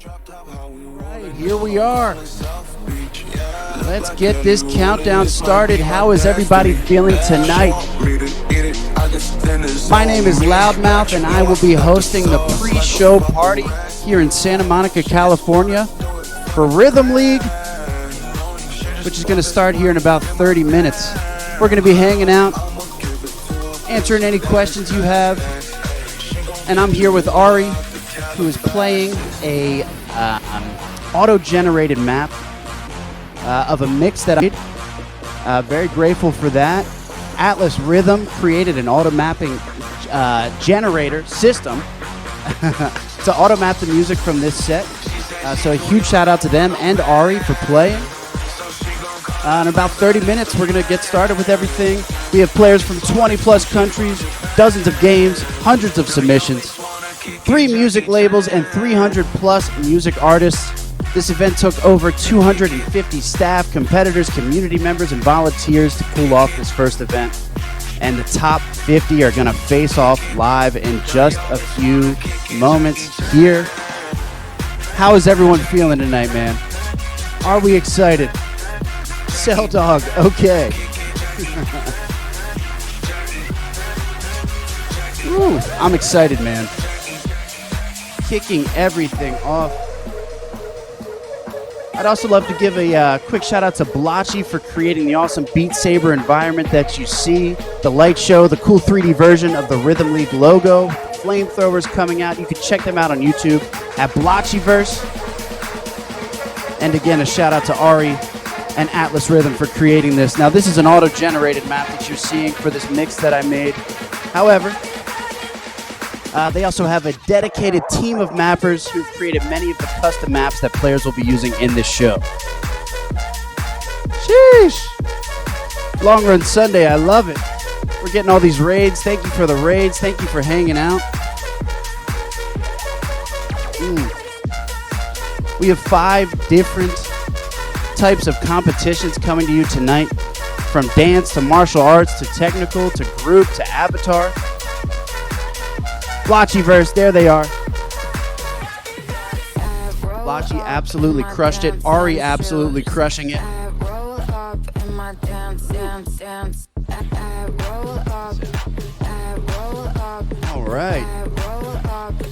Right, here we are. Let's get this countdown started. How is everybody feeling tonight? My name is Loudmouth, and I will be hosting the pre-show party here in Santa Monica, California for Rhythm League, which is going to start here in about 30 minutes. We're going to be hanging out, answering any questions you have, and I'm here with Ari, who is playing a auto-generated map of a mix that I made. Very grateful for that. Atlas Rhythm created an auto-mapping generator system to auto-map the music from this set. So a huge shout-out to them and Ari for playing. In about 30 minutes, we're going to get started with everything. We have players from 20-plus countries, dozens of games, hundreds of submissions, 3 music labels, and 300-plus music artists. This event took over 250 staff, competitors, community members, and volunteers to pull off this first event. And the top 50 are going to face off live in just a few moments here. How is everyone feeling tonight, man? Are we excited? Cell Dog, okay. Ooh, I'm excited, man. Kicking everything off. I'd also love to give a quick shout out to Blotchy for creating the awesome Beat Saber environment that you see, the light show, the cool 3D version of the Rhythm League logo, flamethrowers coming out. You can check them out on YouTube at Blotchyverse. And again, a shout out to Ari and Atlas Rhythm for creating this. Now, this is an auto-generated map that you're seeing for this mix that I made. However, they also have a dedicated team of mappers who've created many of the custom maps that players will be using in this show. Sheesh! Long Run Sunday, I love it. We're getting all these raids. Thank you for the raids. Thank you for hanging out. We have 5 different types of competitions coming to you tonight, from dance to martial arts to technical to group to avatar. Blotchyverse, there they are. Blotchy absolutely crushed it. Ari absolutely crushing it. All right.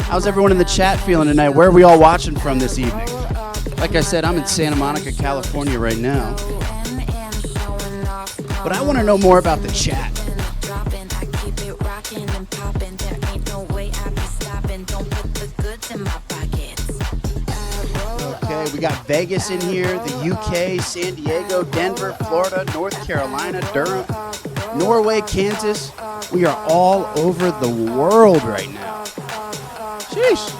How's everyone in the chat feeling tonight? Where are we all watching from this evening? Like I said, I'm in Santa Monica, California right now. But I want to know more about the chat. Okay, we got Vegas in here, the UK, San Diego, Denver, Florida, North Carolina, Durham, Norway, Kansas. We are all over the world right now. Sheesh.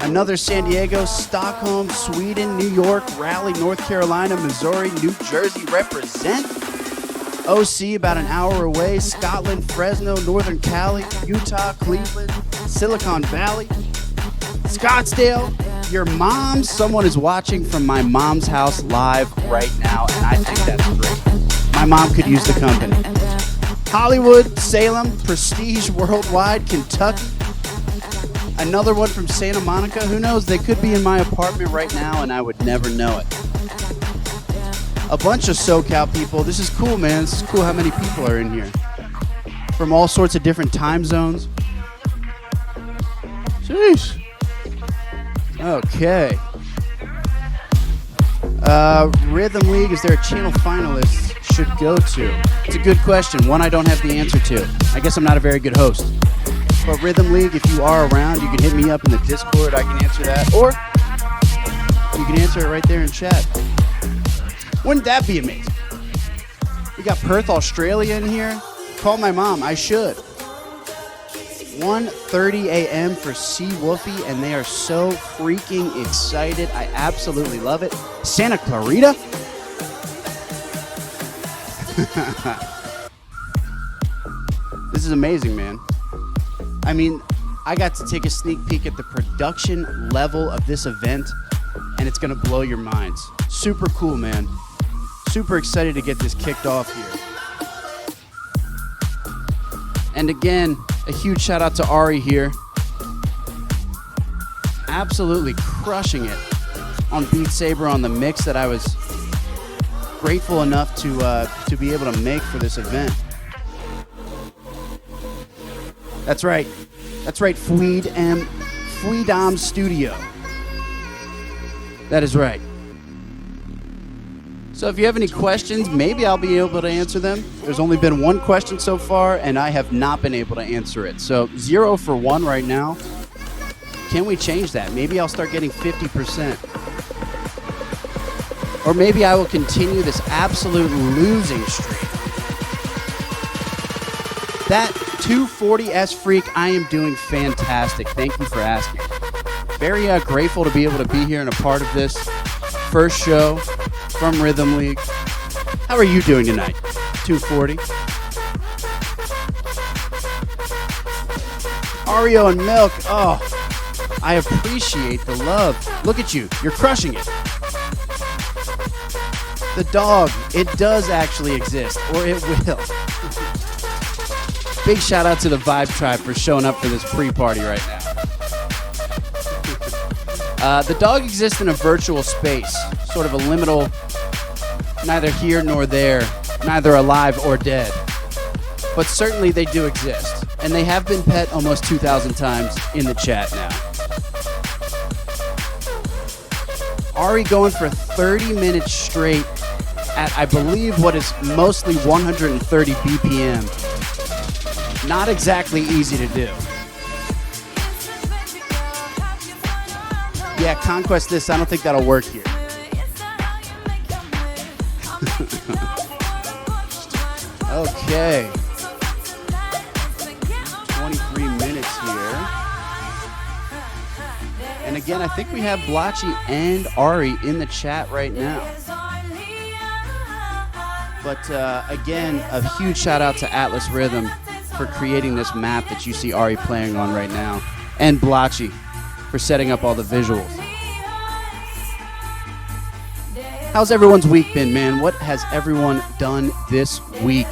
Another San Diego, Stockholm, Sweden, New York, Raleigh, North Carolina, Missouri, New Jersey represent. OC about an hour away, Scotland, Fresno, Northern Cali, Utah, Cleveland, Silicon Valley, Scottsdale, your mom. Someone is watching from my mom's house live right now, and I think that's great. My mom could use the company. Hollywood, Salem, Prestige Worldwide, Kentucky. Another one from Santa Monica. Who knows? They could be in my apartment right now, and I would never know it. A bunch of SoCal people. This is cool, man. This is cool how many people are in here. From all sorts of different time zones. Sheesh. Okay. Rhythm League, is there a channel finalists should go to? It's a good question. One I don't have the answer to. I guess I'm not a very good host. But Rhythm League, if you are around, you can hit me up in the Discord. I can answer that. Or you can answer it right there in chat. Wouldn't that be amazing? We got Perth, Australia in here. Call my mom. I should. 1:30 a.m. for Sea Wolfie, and they are so freaking excited. I absolutely love it. Santa Clarita? This is amazing, man. I mean, I got to take a sneak peek at the production level of this event, and it's going to blow your minds. Super cool, man. Super excited to get this kicked off here. And again, a huge shout out to Ari here. absolutely crushing it on Beat Saber on the mix that I was grateful enough to be able to make for this event. That's right. That's right, Freedom Studio. That is right. So if you have any questions, maybe I'll be able to answer them. There's only been one question so far, and I have not been able to answer it. So 0 for 1 right now. Can we change that? Maybe I'll start getting 50%. Or maybe I will continue this absolute losing streak. That 240S Freak, I am doing fantastic. Thank you for asking. Very grateful to be able to be here and a part of this first show from Rhythm League. How are you doing tonight? 240. Oreo and milk. Oh, I appreciate the love. Look at you. You're crushing it. The dog, it does actually exist, or it will. Big shout out to the Vibe Tribe for showing up for this pre-party right now. The dog exists in a virtual space, sort of a liminal, neither here nor there, neither alive or dead. But certainly they do exist, and they have been pet almost 2,000 times in the chat now. Ari going for 30 minutes straight at, I believe, what is mostly 130 BPM. Not exactly easy to do. Yeah, Conquest this, I don't think that'll work here. Okay. 23 minutes here. And again, I think we have Blotchy and Ari in the chat right now. But again, a huge shout out to Atlas Rhythm for creating this map that you see Ari playing on right now. And Blotchy for setting up all the visuals. How's everyone's week been, man? What has everyone done this week?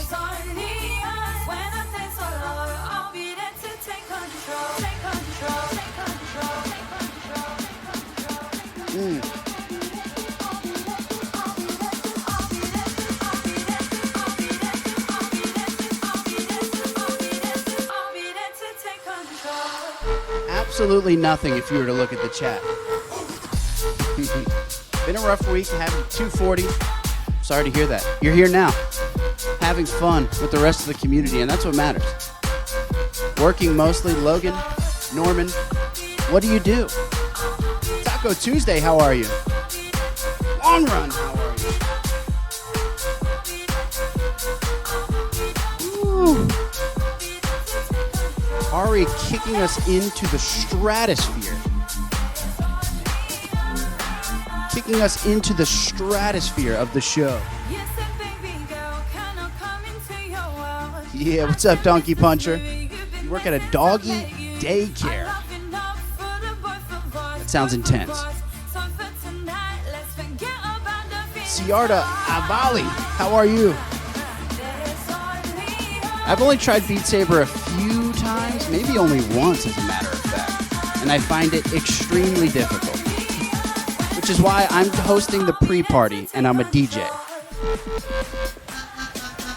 Absolutely nothing if you were to look at the chat. Been a rough week, having 240. Sorry to hear that. You're here now, having fun with the rest of the community, and that's what matters. Working mostly. Logan, Norman, what do you do? Taco Tuesday, how are you? Long Run, how are you? Woo. Ari kicking us into the stratosphere. Kicking us into the stratosphere of the show. Yeah, what's up, Donkey Puncher? You work at a doggy daycare. That sounds intense. Ciarda Avali, how are you? I've only tried Beat Saber a few times, maybe only once as a matter of fact, and I find it extremely difficult, which is why I'm hosting the pre-party and I'm a DJ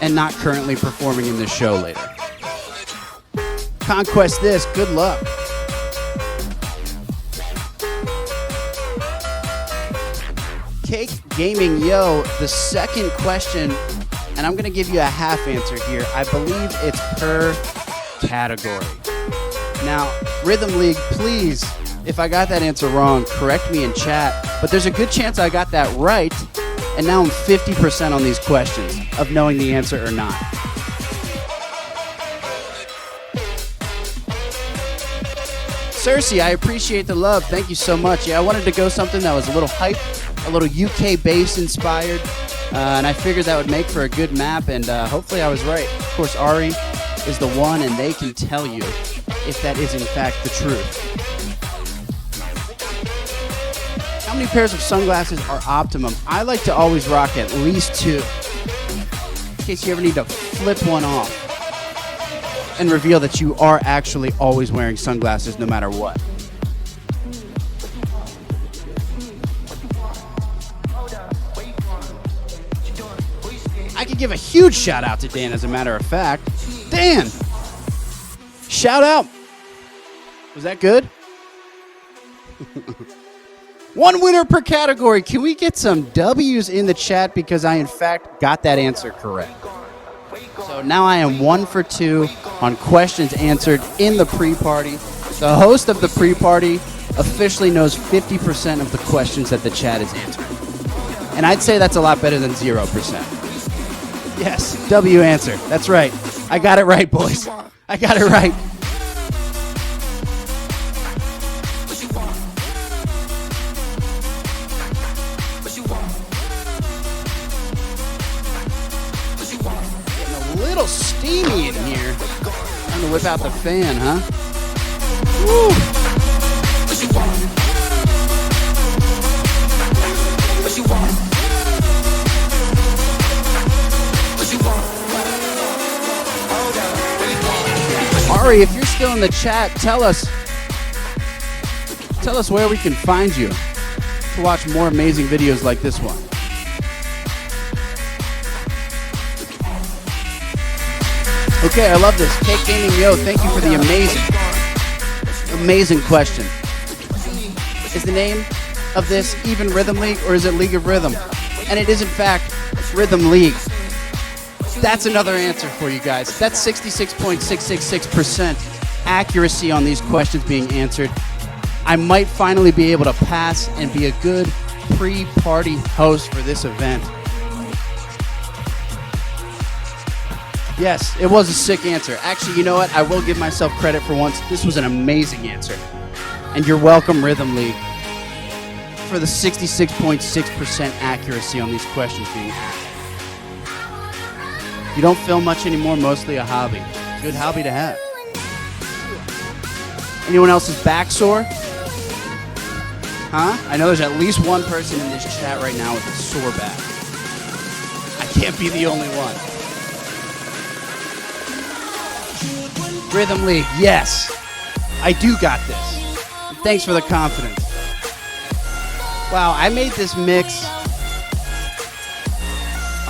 and not currently performing in this show later. Conquest this, good luck. Cake Gaming, yo, the second question, and I'm going to give you a half answer here. I believe it's per category. Now, Rhythm League, please, if I got that answer wrong, correct me in chat. But there's a good chance I got that right, and now I'm 50% on these questions of knowing the answer or not. Cersei, I appreciate the love. Thank you so much. Yeah, I wanted to go something that was a little hype, a little UK bass inspired. And I figured that would make for a good map, and hopefully I was right. Of course, Ari is the one, and they can tell you if that is in fact the truth. How many pairs of sunglasses are optimum? I like to always rock at least 2, in case you ever need to flip one off and reveal that you are actually always wearing sunglasses no matter what. could give a huge shout out to Dan, as a matter of fact. Dan! Shout out! Was that good? One winner per category. Can we get some W's in the chat because I, in fact, got that answer correct? So now I am 1 for 2 on questions answered in the pre-party. The host of the pre-party officially knows 50% of the questions that the chat is answering. And I'd say that's a lot better than 0%. Yes, W answer. That's right. I got it right, boys. I got it right. Little steamy in here. Time to whip out the fan, huh? Woo! Ari, if you're still in the chat, tell us where we can find you to watch more amazing videos like this one. Okay, I love this. Cake Gaming Yo, thank you for the amazing question. Is the name of this Even Rhythm League or is it League of Rhythm? And it is in fact Rhythm League. That's another answer for you guys. That's 66.666% accuracy on these questions being answered. I might finally be able to pass and be a good pre-party host for this event. Yes, it was a sick answer. Actually, you know what? I will give myself credit for once. This was an amazing answer. And you're welcome, Rhythm League, for the 66.6% accuracy on these questions being asked. You don't film much anymore, mostly a hobby. Good hobby to have. Anyone else's back sore? Huh? I know there's at least one person in this chat right now with a sore back. I can't be the only one. Rhythm League, yes. I do got this. And thanks for the confidence. Wow, I made this mix.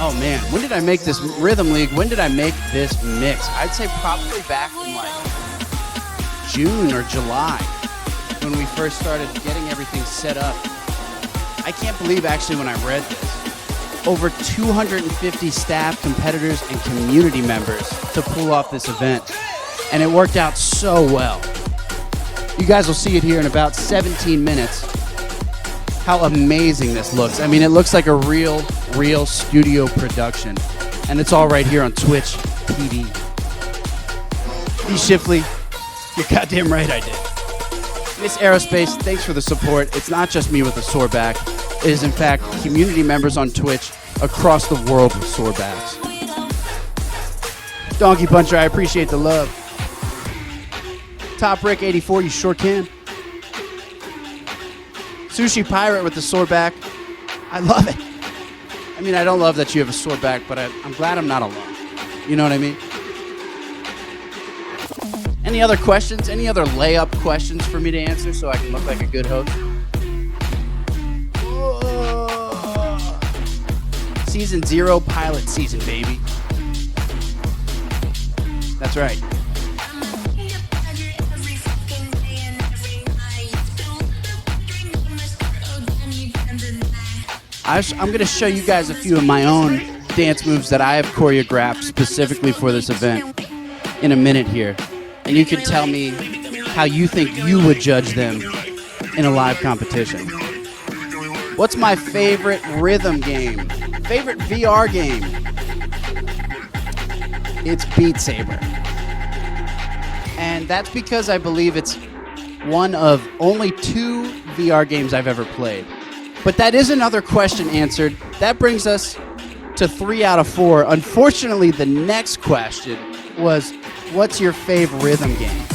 Oh man, when did I make this Rhythm League? When did I make this mix? I'd say probably back in like June or July when we first started getting everything set up. I can't believe actually when I read this. Over 250 staff, competitors, and community members to pull off this event. And it worked out so well. You guys will see it here in about 17 minutes. How amazing this looks. I mean, it looks like a real studio production. And it's all right here on Twitch TV. D. Shifley, you're goddamn right I did. Miss Aerospace, thanks for the support. It's not just me with a sore back. It is, in fact, community members on Twitch across the world with sore backs. Donkey Puncher, I appreciate the love. Top Rick 84, you sure can. Sushi Pirate with the sore back. I love it. I mean, I don't love that you have a sore back, but I'm glad I'm not alone. You know what I mean? Any other questions? Any other layup questions for me to answer so I can look like a good host? Season 0 pilot season, baby. That's right. I'm going to show you guys a few of my own dance moves that I have choreographed specifically for this event in a minute here. And you can tell me how you think you would judge them in a live competition. What's my favorite rhythm game? Favorite VR game? It's Beat Saber. And that's because I believe it's one of only 2 VR games I've ever played. But that is another question answered. That brings us to 3 out of 4. Unfortunately, the next question was, what's your favorite rhythm game?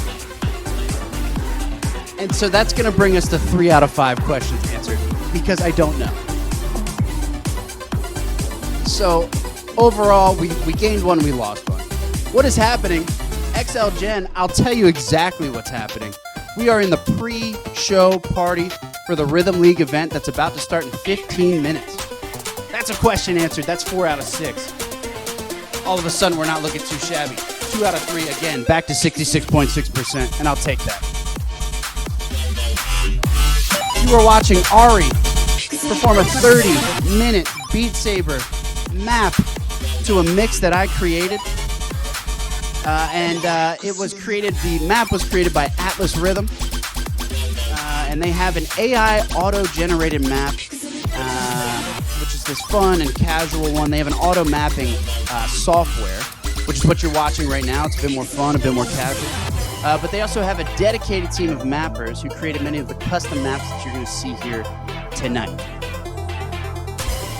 And so that's going to bring us to 3 out of 5 questions answered, because I don't know. So overall, we gained 1, we lost 1. What is happening? XL Gen, I'll tell you exactly what's happening. We are in the pre-show party for the Rhythm League event that's about to start in 15 minutes. That's a question answered. That's 4 out of 6. all of a sudden we're not looking too shabby. 2 out of 3 again, back to 66.6%, and I'll take that. You are watching Ari perform a 30-minute Beat Saber map to a mix that I created. The map was created by Atlas Rhythm. And they have an AI auto-generated map, which is this fun and casual one. They have an auto-mapping software, which is what you're watching right now. It's a bit more fun, a bit more casual. But they also have a dedicated team of mappers who created many of the custom maps that you're going to see here tonight.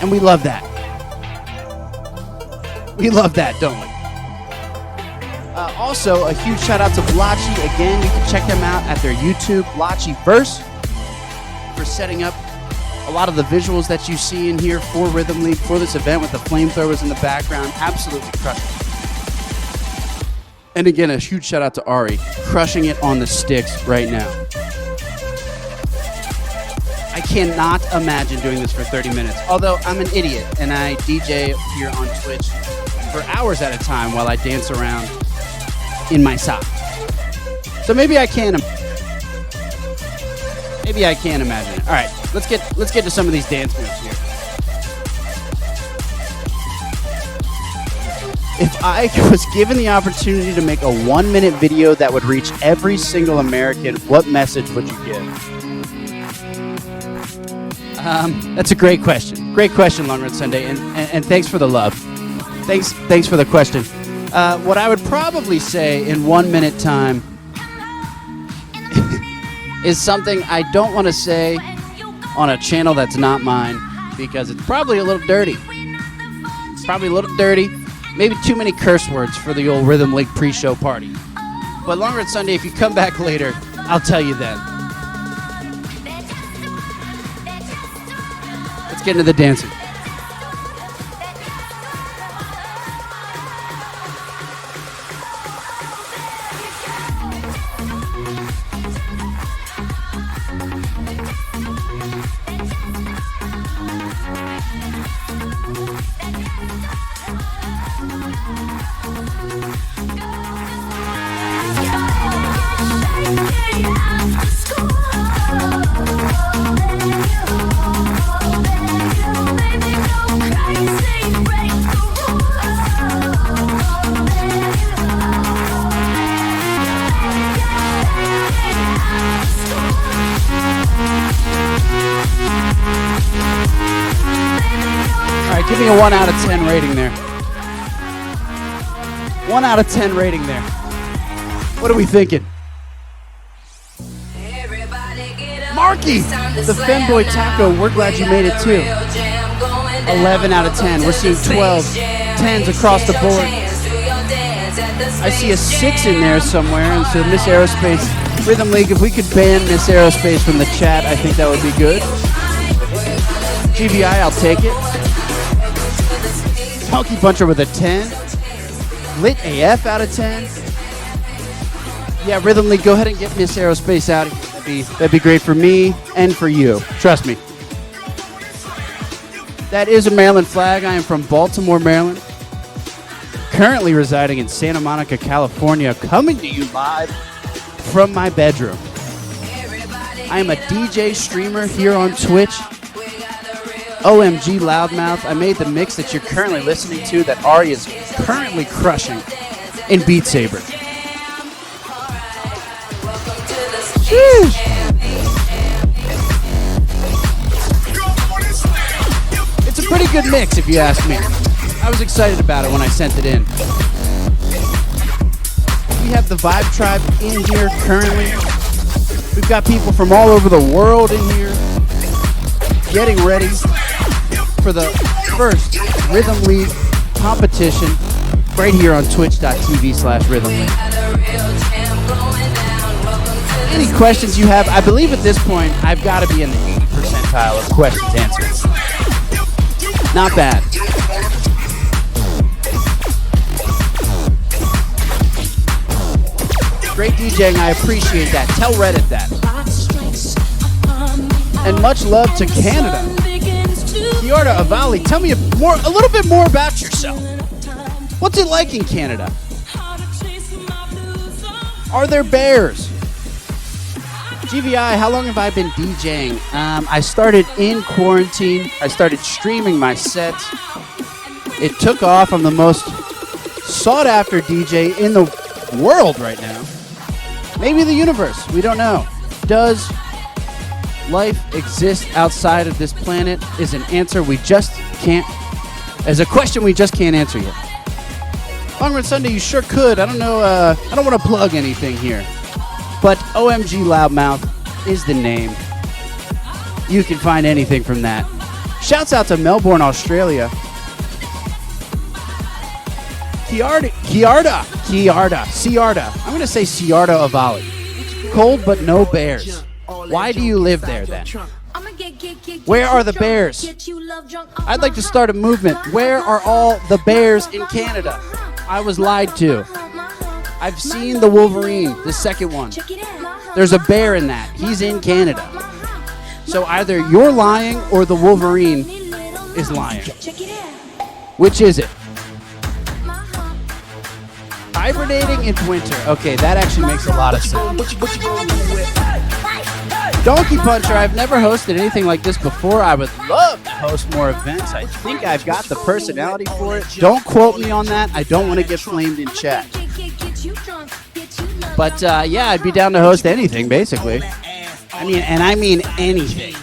And we love that. We love that, don't we? Also, a huge shout out to Blotchy. Again, you can check them out at their YouTube, Blotchyverse, for setting up a lot of the visuals that you see in here for Rhythm League, for this event with the flamethrowers in the background. Absolutely crushing it. And again, a huge shout out to Ari, crushing it on the sticks right now. I cannot imagine doing this for 30 minutes, although I'm an idiot and I DJ here on Twitch for hours at a time while I dance around in my sock. So maybe I can imagine it. All right, let's get to some of these dance moves here. If I was given the opportunity to make a 1-minute video that would reach every single American, what message would you give? That's a great question. Great question, Long Run Sunday, and thanks for the love. Thanks for the question. What I would probably say in 1 minute time is something I don't want to say on a channel that's not mine because it's probably a little dirty. Maybe too many curse words for the old Rhythm League pre-show party. But Long Run Sunday, if you come back later, I'll tell you then. Let's get into the dancing. Give me a 1 out of 10 rating there. 1 out of 10 rating there. What are we thinking? Marky, the Femboy Taco, we're glad you made it too. 11 out of 10. We're seeing 12, 10s across the board. I see a 6 in there somewhere, and so Miss Aerospace, Rhythm League, if we could ban Miss Aerospace from the chat, I think that would be good. GBI, I'll take it. Funky Puncher with a 10. Lit AF out of 10. Yeah, Rhythm League, go ahead and get Miss Aerospace out. That'd be great for me and for you. Trust me. That is a Maryland flag. I am from Baltimore, Maryland. Currently residing in Santa Monica, California. Coming to you live from my bedroom. I am a DJ streamer here on Twitch. OMG Loudmouth. I made the mix that you're currently listening to that Ari is currently crushing in Beat Saber. Sheesh. It's a pretty good mix if you ask me. I was excited about it when I sent it in. We have the Vibe Tribe in here currently. We've got people from all over the world in here getting ready for the first Rhythm League competition right here on twitch.tv/Rhythm League. Any questions you have, I believe at this point I've got to be in the 80th percentile of questions answered. Not bad. Great DJing, I appreciate that. Tell Reddit that. And much love to Canada. Kiorda Avali, tell me a little bit more about yourself. What's it like in Canada? Are there bears? GVI, how long have I been DJing? I started in quarantine. I started streaming my sets. It took off. I'm the most sought-after DJ in the world right now. Maybe the universe. We don't know. Does life exist outside of this planet? Is an answer we just can't. Is a question we just can't answer yet. Long Run Sunday, you sure could. I don't know. I don't want to plug anything here, but OMG Loudmouth is the name. You can find anything from that. Shouts out to Melbourne, Australia. Ciarda. I'm going to say Ciarda Avali. Cold but no bears. Why do you live there then? Where are the bears? I'd like to start a movement. Where are all the bears in Canada? I was lied to. I've seen the Wolverine, the second one. There's a bear in that. He's in Canada. So either you're lying or the Wolverine is lying. Which is it? Hibernating in winter. Okay, that actually makes a lot of sense. Donkey Puncher, I've never hosted anything like this before. I would love to host more events. I think I've got the personality for it. Don't quote me on that. I don't want to get flamed in chat. But yeah, I'd be down to host anything, basically. I mean anything.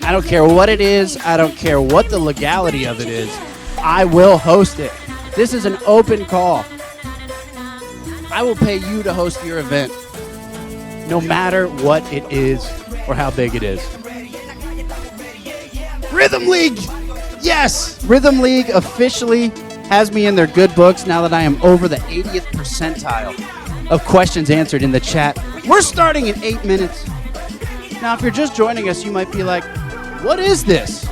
I don't care what it is. I don't care what the legality of it is. I will host it. This is an open call. I will pay you to host your event, no matter what it is or how big it is. Rhythm League! Yes! Rhythm League officially has me in their good books now that I am over the 80th percentile of questions answered in the chat. We're starting in 8 minutes. Now, if you're just joining us, you might be like, what is this?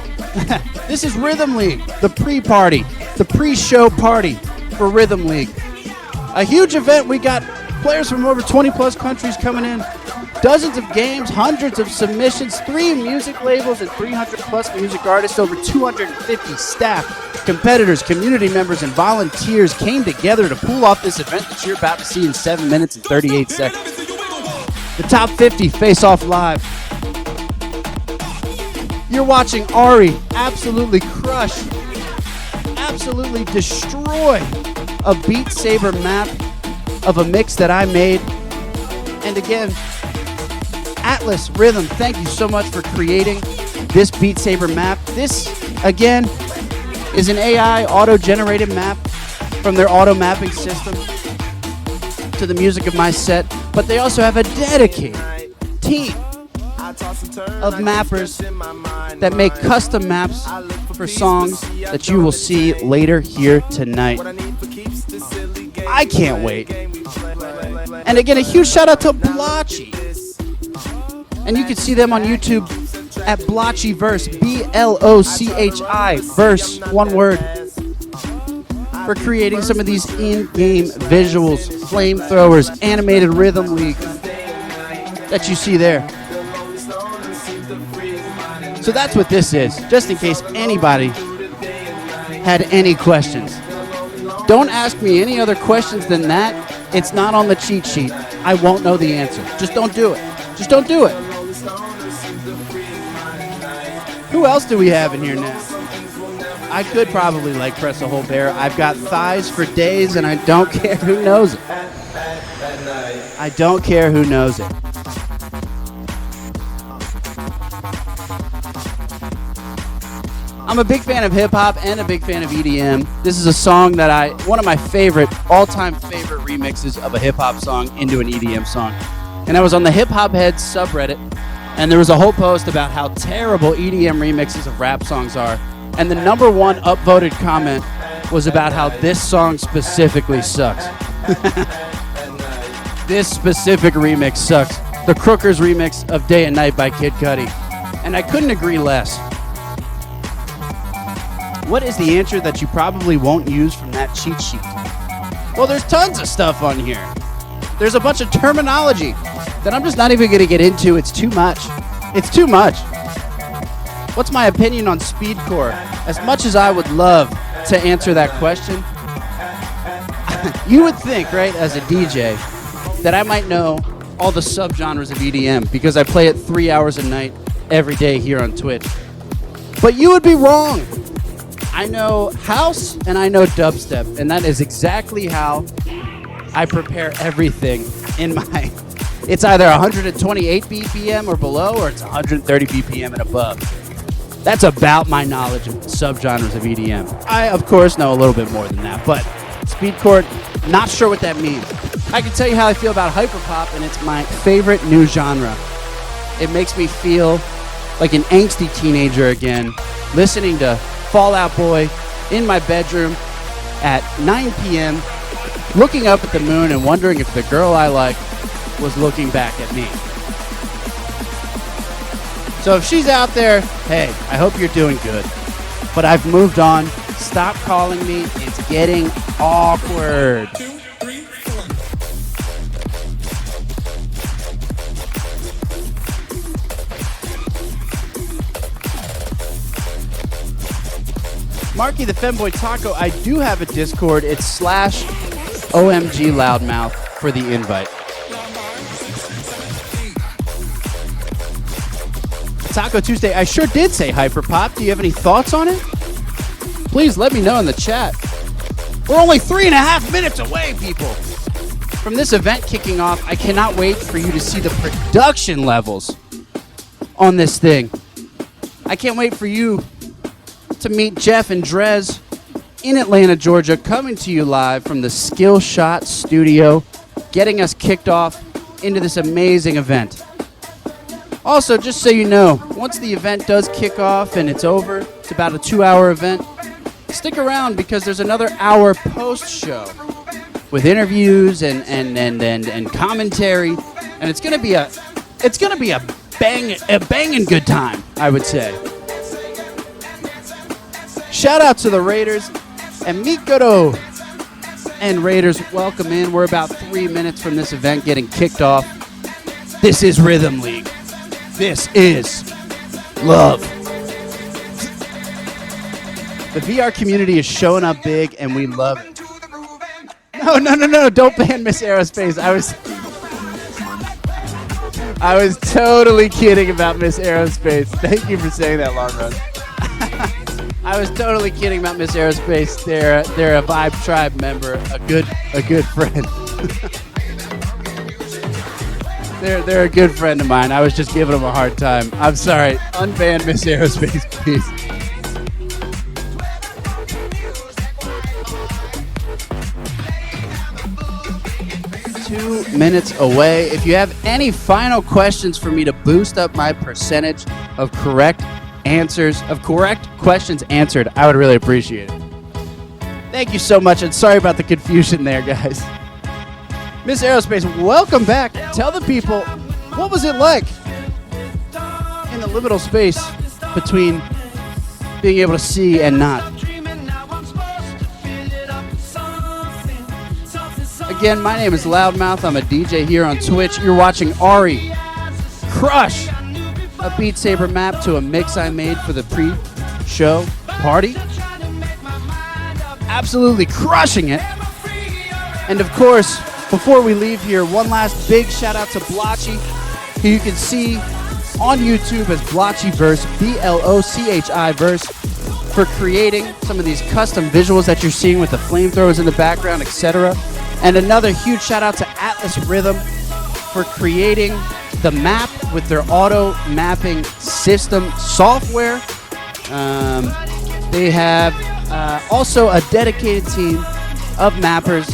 This is Rhythm League, the pre-party, the pre-show party for Rhythm League. A huge event. We got players from over 20 plus countries coming in, dozens of games, hundreds of submissions, 3 music labels and 300 plus music artists, over 250 staff, competitors, community members, and volunteers came together to pull off this event that you're about to see in 7 minutes and 38 seconds. The top 50 face off live. You're watching Ari absolutely crush, absolutely destroy a Beat Saber map of a mix that I made. And again, Atlas Rhythm, thank you so much for creating this Beat Saber map. This, again, is an AI auto-generated map from their auto mapping system to the music of my set, but they also have a dedicated team of mappers that make custom maps for songs that you will see later here tonight. I can't wait. And again, a huge shout out to Blotchy. And you can see them on YouTube at Blotchyverse, Blochi verse, one word, for creating some of these in-game visuals, flamethrowers, animated Rhythm League that you see there. So that's what this is, just in case anybody had any questions. Don't ask me any other questions than that. It's not on the cheat sheet. I won't know the answer. Just don't do it. Just don't do it. Who else do we have in here now? I could probably press a whole bear. I've got thighs for days and I don't care who knows it. I don't care who knows it. I'm a big fan of hip-hop and a big fan of EDM. This is a song that one of my all-time favorite remixes of a hip-hop song into an EDM song. And I was on the Hip Hop Heads subreddit, and there was a whole post about how terrible EDM remixes of rap songs are. And the number one upvoted comment was about how this song specifically sucks. This specific remix sucks. The Crookers remix of Day and Night by Kid Cudi. And I couldn't agree less. What is the answer that you probably won't use from that cheat sheet? Well, there's tons of stuff on here. There's a bunch of terminology that I'm just not even going to get into. It's too much. It's too much. What's my opinion on speedcore? As much as I would love to answer that question, You would think, right, as a DJ, that I might know all the subgenres of EDM because I play it 3 hours a night every day here on Twitch. But you would be wrong. I know house and I know dubstep, and that is exactly how I prepare everything in my... It's either 128 BPM or below, or it's 130 BPM and above. That's about my knowledge of subgenres of EDM. I, of course, know a little bit more than that, but speedcore, not sure what that means. I can tell you how I feel about hyperpop, and it's my favorite new genre. It makes me feel like an angsty teenager again, listening to Fall Out Boy in my bedroom at 9 p.m., looking up at the moon and wondering if the girl I like was looking back at me. So if she's out there, hey, I hope you're doing good. But I've moved on. Stop calling me. It's getting awkward. Marky the Femboy Taco, I do have a Discord. It's /OMG Loudmouth for the invite. Taco Tuesday, I sure did say hyperpop. Do you have any thoughts on it? Please let me know in the chat. We're only 3.5 minutes away, people, from this event kicking off. I cannot wait for you to see the production levels on this thing. I can't wait for you to meet Jeff and Drez in Atlanta, Georgia, coming to you live from the Skillshot Studio, getting us kicked off into this amazing event. Also, just so you know, once the event does kick off and it's over, it's about a 2-hour event, stick around because there's another hour post-show with interviews and commentary, and it's gonna be a banging good time, I would say. Shout out to the Raiders and Mikoro and Raiders, welcome in. We're about 3 minutes from this event getting kicked off. This is Rhythm League. This is love. The VR community is showing up big, and we love it. No, don't ban Miss Aerospace. I was totally kidding about Miss Aerospace. Thank you for saying that, Long Run. I was totally kidding about Miss Aerospace. They're a Vibe Tribe member, a good friend. They're a good friend of mine. I was just giving them a hard time. I'm sorry. Unban Miss Aerospace, please. Two minutes away. If you have any final questions for me to boost up my percentage of correct questions answered, I would really appreciate it. Thank you so much, and sorry about the confusion there, guys. Miss Aerospace, welcome back. Tell the people, what was it like in the liminal space between being able to see and not? Again, my name is Loudmouth. I'm a DJ here on Twitch. You're watching Ari crush a Beat Saber map to a mix I made for the pre-show party. Absolutely crushing it. And of course, before we leave here, one last big shout out to Blotchy, who you can see on YouTube as Blotchyverse, BLOCHI verse, for creating some of these custom visuals that you're seeing with the flamethrowers in the background, etc. And another huge shout out to Atlas Rhythm for creating the map with their auto mapping system software. They have also a dedicated team of mappers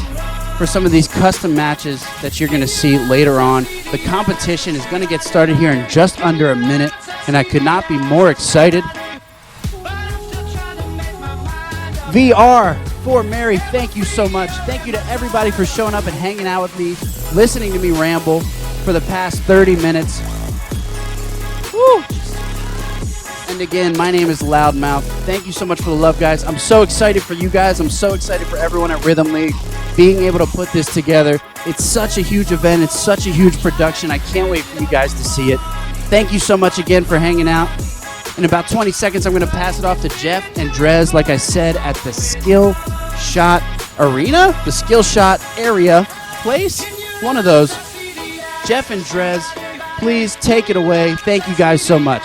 for some of these custom matches that you're going to see later on. The competition is going to get started here in just under a minute, and I could not be more excited. VR for Mary, thank you so much. Thank you to everybody for showing up and hanging out with me, listening to me ramble for the past 30 minutes. Woo! And again, my name is Loudmouth. Thank you so much for the love, guys. I'm so excited for you guys. I'm so excited for everyone at Rhythm League being able to put this together. It's such a huge event. It's such a huge production. I can't wait for you guys to see it. Thank you so much again for hanging out. In about 20 seconds, I'm going to pass it off to Jeff and Drez, like I said, at the Skillshot arena, the Skillshot area, place, one of those. Jeff and Drez, please take it away. Thank you guys so much.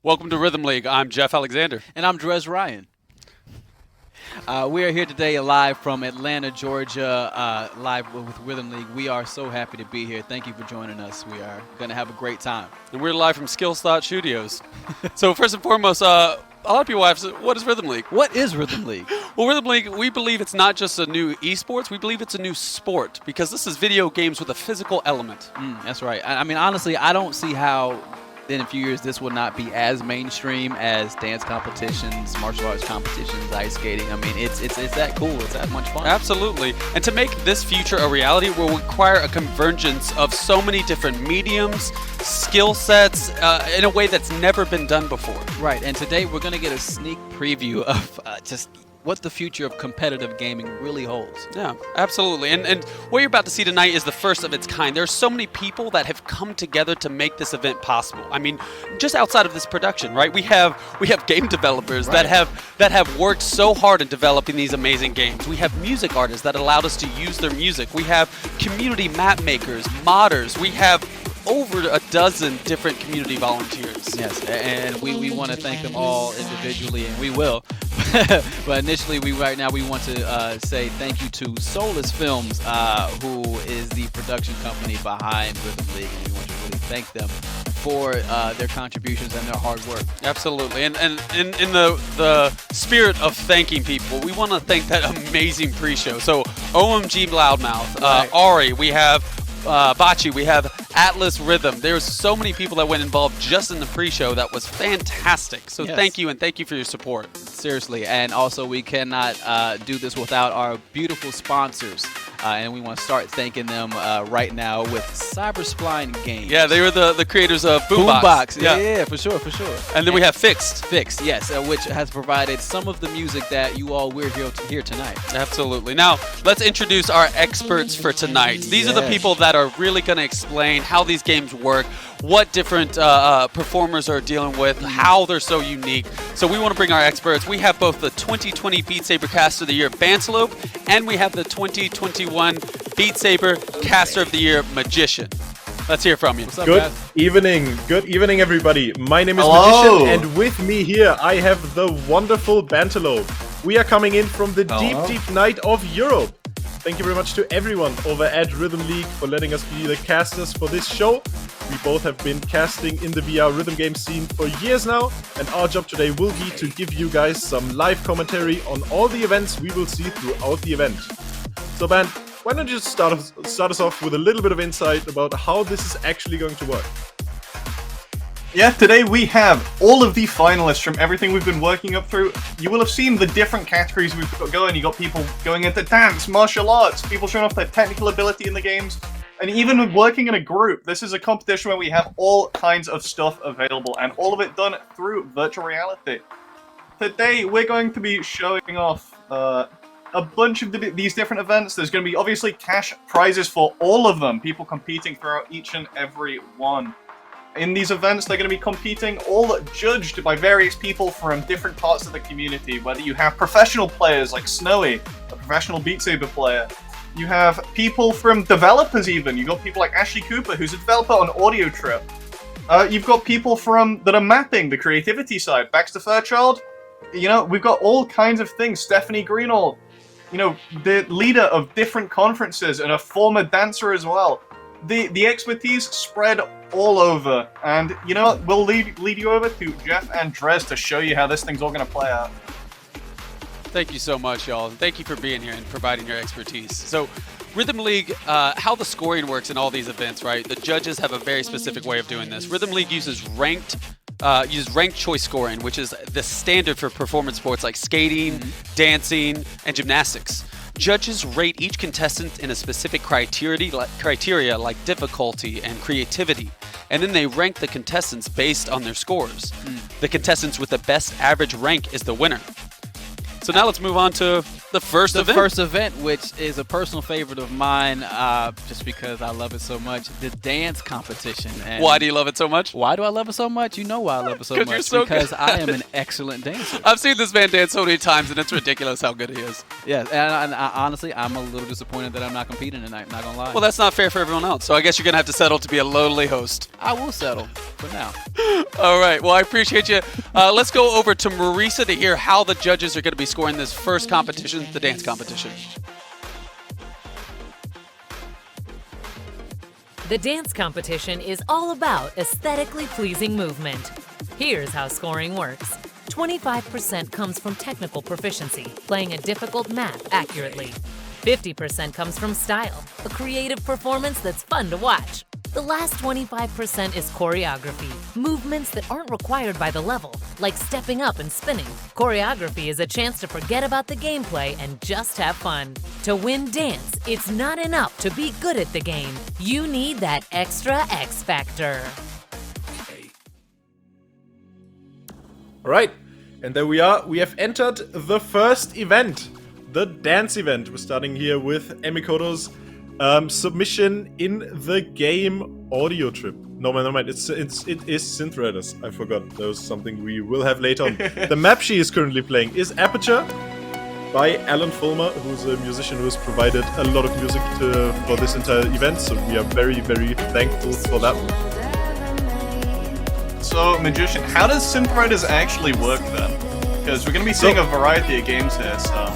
Welcome to Rhythm League. I'm Jeff Alexander. And I'm Drez Ryan. We are here today live from Atlanta, Georgia, live with Rhythm League. We are so happy to be here. Thank you for joining us. We are going to have a great time. And we're live from Skillshot Studios. So first and foremost, a lot of people ask, what is Rhythm League? What is Rhythm League? Well, Rhythm League, we believe it's not just a new esports. We believe it's a new sport because this is video games with a physical element. That's right. I mean, honestly, I don't see how in a few years this will not be as mainstream as dance competitions, martial arts competitions, ice skating. I mean, it's that cool. It's that much fun. Absolutely. And to make this future a reality will require a convergence of so many different mediums, skill sets, in a way that's never been done before. Right. And today we're going to get a sneak preview of just what the future of competitive gaming really holds. Yeah, absolutely. And what you're about to see tonight is the first of its kind. There are so many people that have come together to make this event possible. I mean, just outside of this production, right? We have game developers that have worked so hard in developing these amazing games. We have music artists that allowed us to use their music. We have community map makers, modders. We have over a dozen different community volunteers. Yes, and we want to thank them all individually, and we will. But initially, we want to say thank you to Soulless Films, who is the production company behind Rhythm League, and we want to really thank them for their contributions and their hard work. Absolutely, and in the spirit of thanking people, we want to thank that amazing pre-show. So OMG Loudmouth, Right. Ari, we have Bachi, we have Atlas Rhythm. There's so many people that went involved just in the pre-show that was fantastic. So Yes. Thank you, and thank you for your support. Seriously, and also we cannot do this without our beautiful sponsors, and we want to start thanking them right now with Cyberspline Games. Yeah, they were the creators of Boombox. Boombox. Yeah, for sure. And then we have Fixed. Fixed, yes, which has provided some of the music that you all will hear tonight. Absolutely. Now, let's introduce our experts for tonight. These are the Yes. people that are really going to explain how these games work, what different performers are dealing with, how they're so unique. So we want to bring our experts. We have both the 2020 Beat Saber Caster of the Year, Bantelope, and we have the 2021 Beat Saber Caster of the Year, Magician. Let's hear from you. What's up, Good guys? evening, everybody. My name is Hello. Magician, and with me here I have the wonderful Bantelope. We are coming in from the deep night of Europe. Thank you very much to everyone over at Rhythm League for letting us be the casters for this show. We both have been casting in the VR rhythm game scene for years now, and our job today will be to give you guys some live commentary on all the events we will see throughout the event. So, Ban, why don't you start us off with a little bit of insight about how this is actually going to work? Yeah, today we have all of the finalists from everything we've been working up through. You will have seen the different categories we've got going. You got people going into dance, martial arts, people showing off their technical ability in the games, and even working in a group. This is a competition where we have all kinds of stuff available, and all of it done through virtual reality. Today we're going to be showing off a bunch of these different events. There's going to be obviously cash prizes for all of them, people competing throughout each and every one. In these events, they're going to be competing, all judged by various people from different parts of the community, whether you have professional players like Snowy, a professional Beat Saber player. You have people from developers even. You've got people like Ashley Cooper, who's a developer on Audio Trip. You've got people that are mapping the creativity side. Baxter Fairchild. We've got all kinds of things. Stephanie Greenall, the leader of different conferences and a former dancer as well. The expertise spread all over, and you know what? We'll lead you over to Jeff and Drez to show you how this thing's all going to play out. Thank you so much, y'all. Thank you for being here and providing your expertise. So, Rhythm League, how the scoring works in all these events, right? The judges have a very specific way of doing this. Rhythm League uses ranked choice scoring, which is the standard for performance sports like skating, dancing, and gymnastics. Judges rate each contestant in a specific criteria like difficulty and creativity, and then they rank the contestants based on their scores. The contestants with the best average rank is the winner. So now let's move on to the first event, which is a personal favorite of mine, just because I love it so much. The dance competition. And why do you love it so much? Why do I love it so much? You know why I love it so much. You're so because good. I am an excellent dancer. I've seen this man dance so many times, and it's ridiculous how good he is. Yeah, and I, honestly, I'm a little disappointed that I'm not competing tonight. Not gonna lie. Well, that's not fair for everyone else. So I guess you're gonna have to settle to be a lowly host. I will settle for now. All right. Well, I appreciate you. Let's go over to Marisa to hear how the judges are going to be scoring this first competition, the dance competition. The dance competition is all about aesthetically pleasing movement. Here's how scoring works. 25% comes from technical proficiency, playing a difficult math accurately. 50% comes from style, a creative performance that's fun to watch. The last 25% is choreography, movements that aren't required by the level, like stepping up and spinning. Choreography is a chance to forget about the gameplay and just have fun. To win dance, it's not enough to be good at the game. You need that extra X factor. All right, and there we are. We have entered the first event, the dance event. We're starting here with Emikoto's submission in the game Audio Trip. No mind, it is Synth Riders. I forgot. That was something we will have later on. The map she is currently playing is Aperture by Alan Fulmer, who's a musician who has provided a lot of music for this entire event, so we are very, very thankful for that one. So, Magician, how does Synth Riders actually work then? Because we're going to be seeing a variety of games here, so...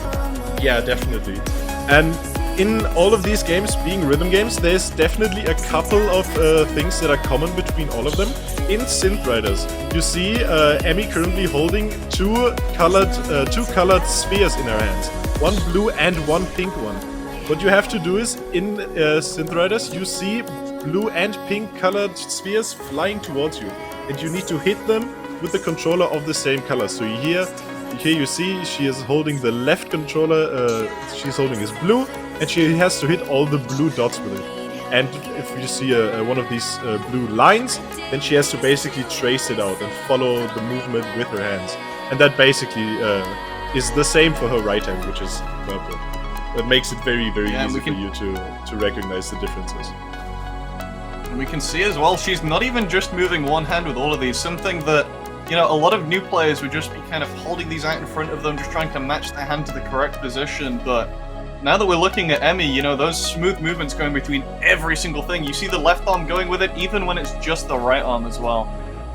Yeah, definitely. And in all of these games, being rhythm games, there's definitely a couple of things that are common between all of them. In Synth Riders, you see Emmy currently holding two colored spheres in her hands, one blue and one pink one. What you have to do is, in Synth Riders, you see blue and pink colored spheres flying towards you, and you need to hit them with the controller of the same color. So here you see she is holding the left controller, she's holding is blue, and she has to hit all the blue dots with it. And if you see one of these blue lines, then she has to basically trace it out and follow the movement with her hands. And that basically is the same for her right hand, which is purple. That makes it very, very easy for you to recognize the differences. And we can see as well, she's not even just moving one hand with all of these, something that, you know, a lot of new players would just be kind of holding these out in front of them, just trying to match their hand to the correct position, but now that we're looking at Emmy, you know, those smooth movements going between every single thing. You see the left arm going with it, even when it's just the right arm as well.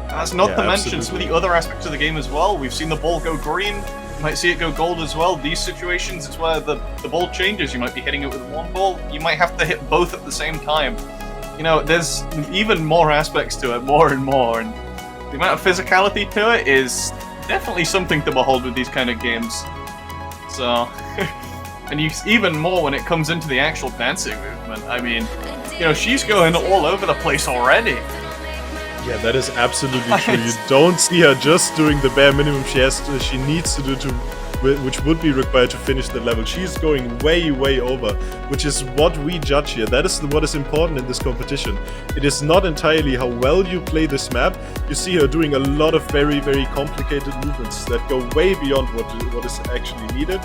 That's not to mention some of the other aspects of the game as well. We've seen the ball go green, you might see it go gold as well. These situations is where the ball changes. You might be hitting it with one ball, you might have to hit both at the same time. You know, there's even more aspects to it, more and more, and the amount of physicality to it is definitely something to behold with these kind of games. So... And even more when it comes into the actual dancing movement. I mean, you know, she's going all over the place already. Yeah, that is absolutely true. You don't see her just doing the bare minimum she needs to do which would be required to finish the level. She's going way, way over, which is what we judge here. That is what is important in this competition. It is not entirely how well you play this map. You see her doing a lot of very, very complicated movements that go way beyond what is actually needed.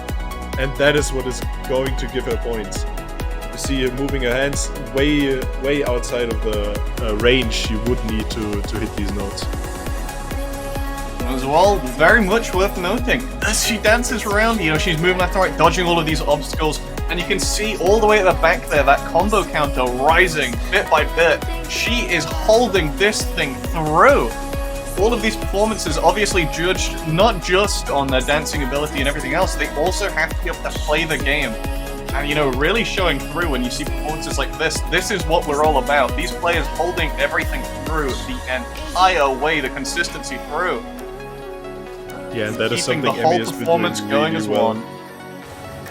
And that is what is going to give her points. You see her moving her hands way outside of the range she would need to hit these notes. As well, very much worth noting. As she dances around, you know, she's moving left and right, dodging all of these obstacles, and you can see all the way at the back there, that combo counter rising bit by bit. She is holding this thing through. All of these performances obviously judged not just on their dancing ability and everything else, they also have to be able to play the game. And, you know, really showing through when you see performances like this. This is what we're all about. These players holding everything through the entire way, the consistency through. Yeah, and that is keeping something the whole Emmy has been performance doing going really as well. one.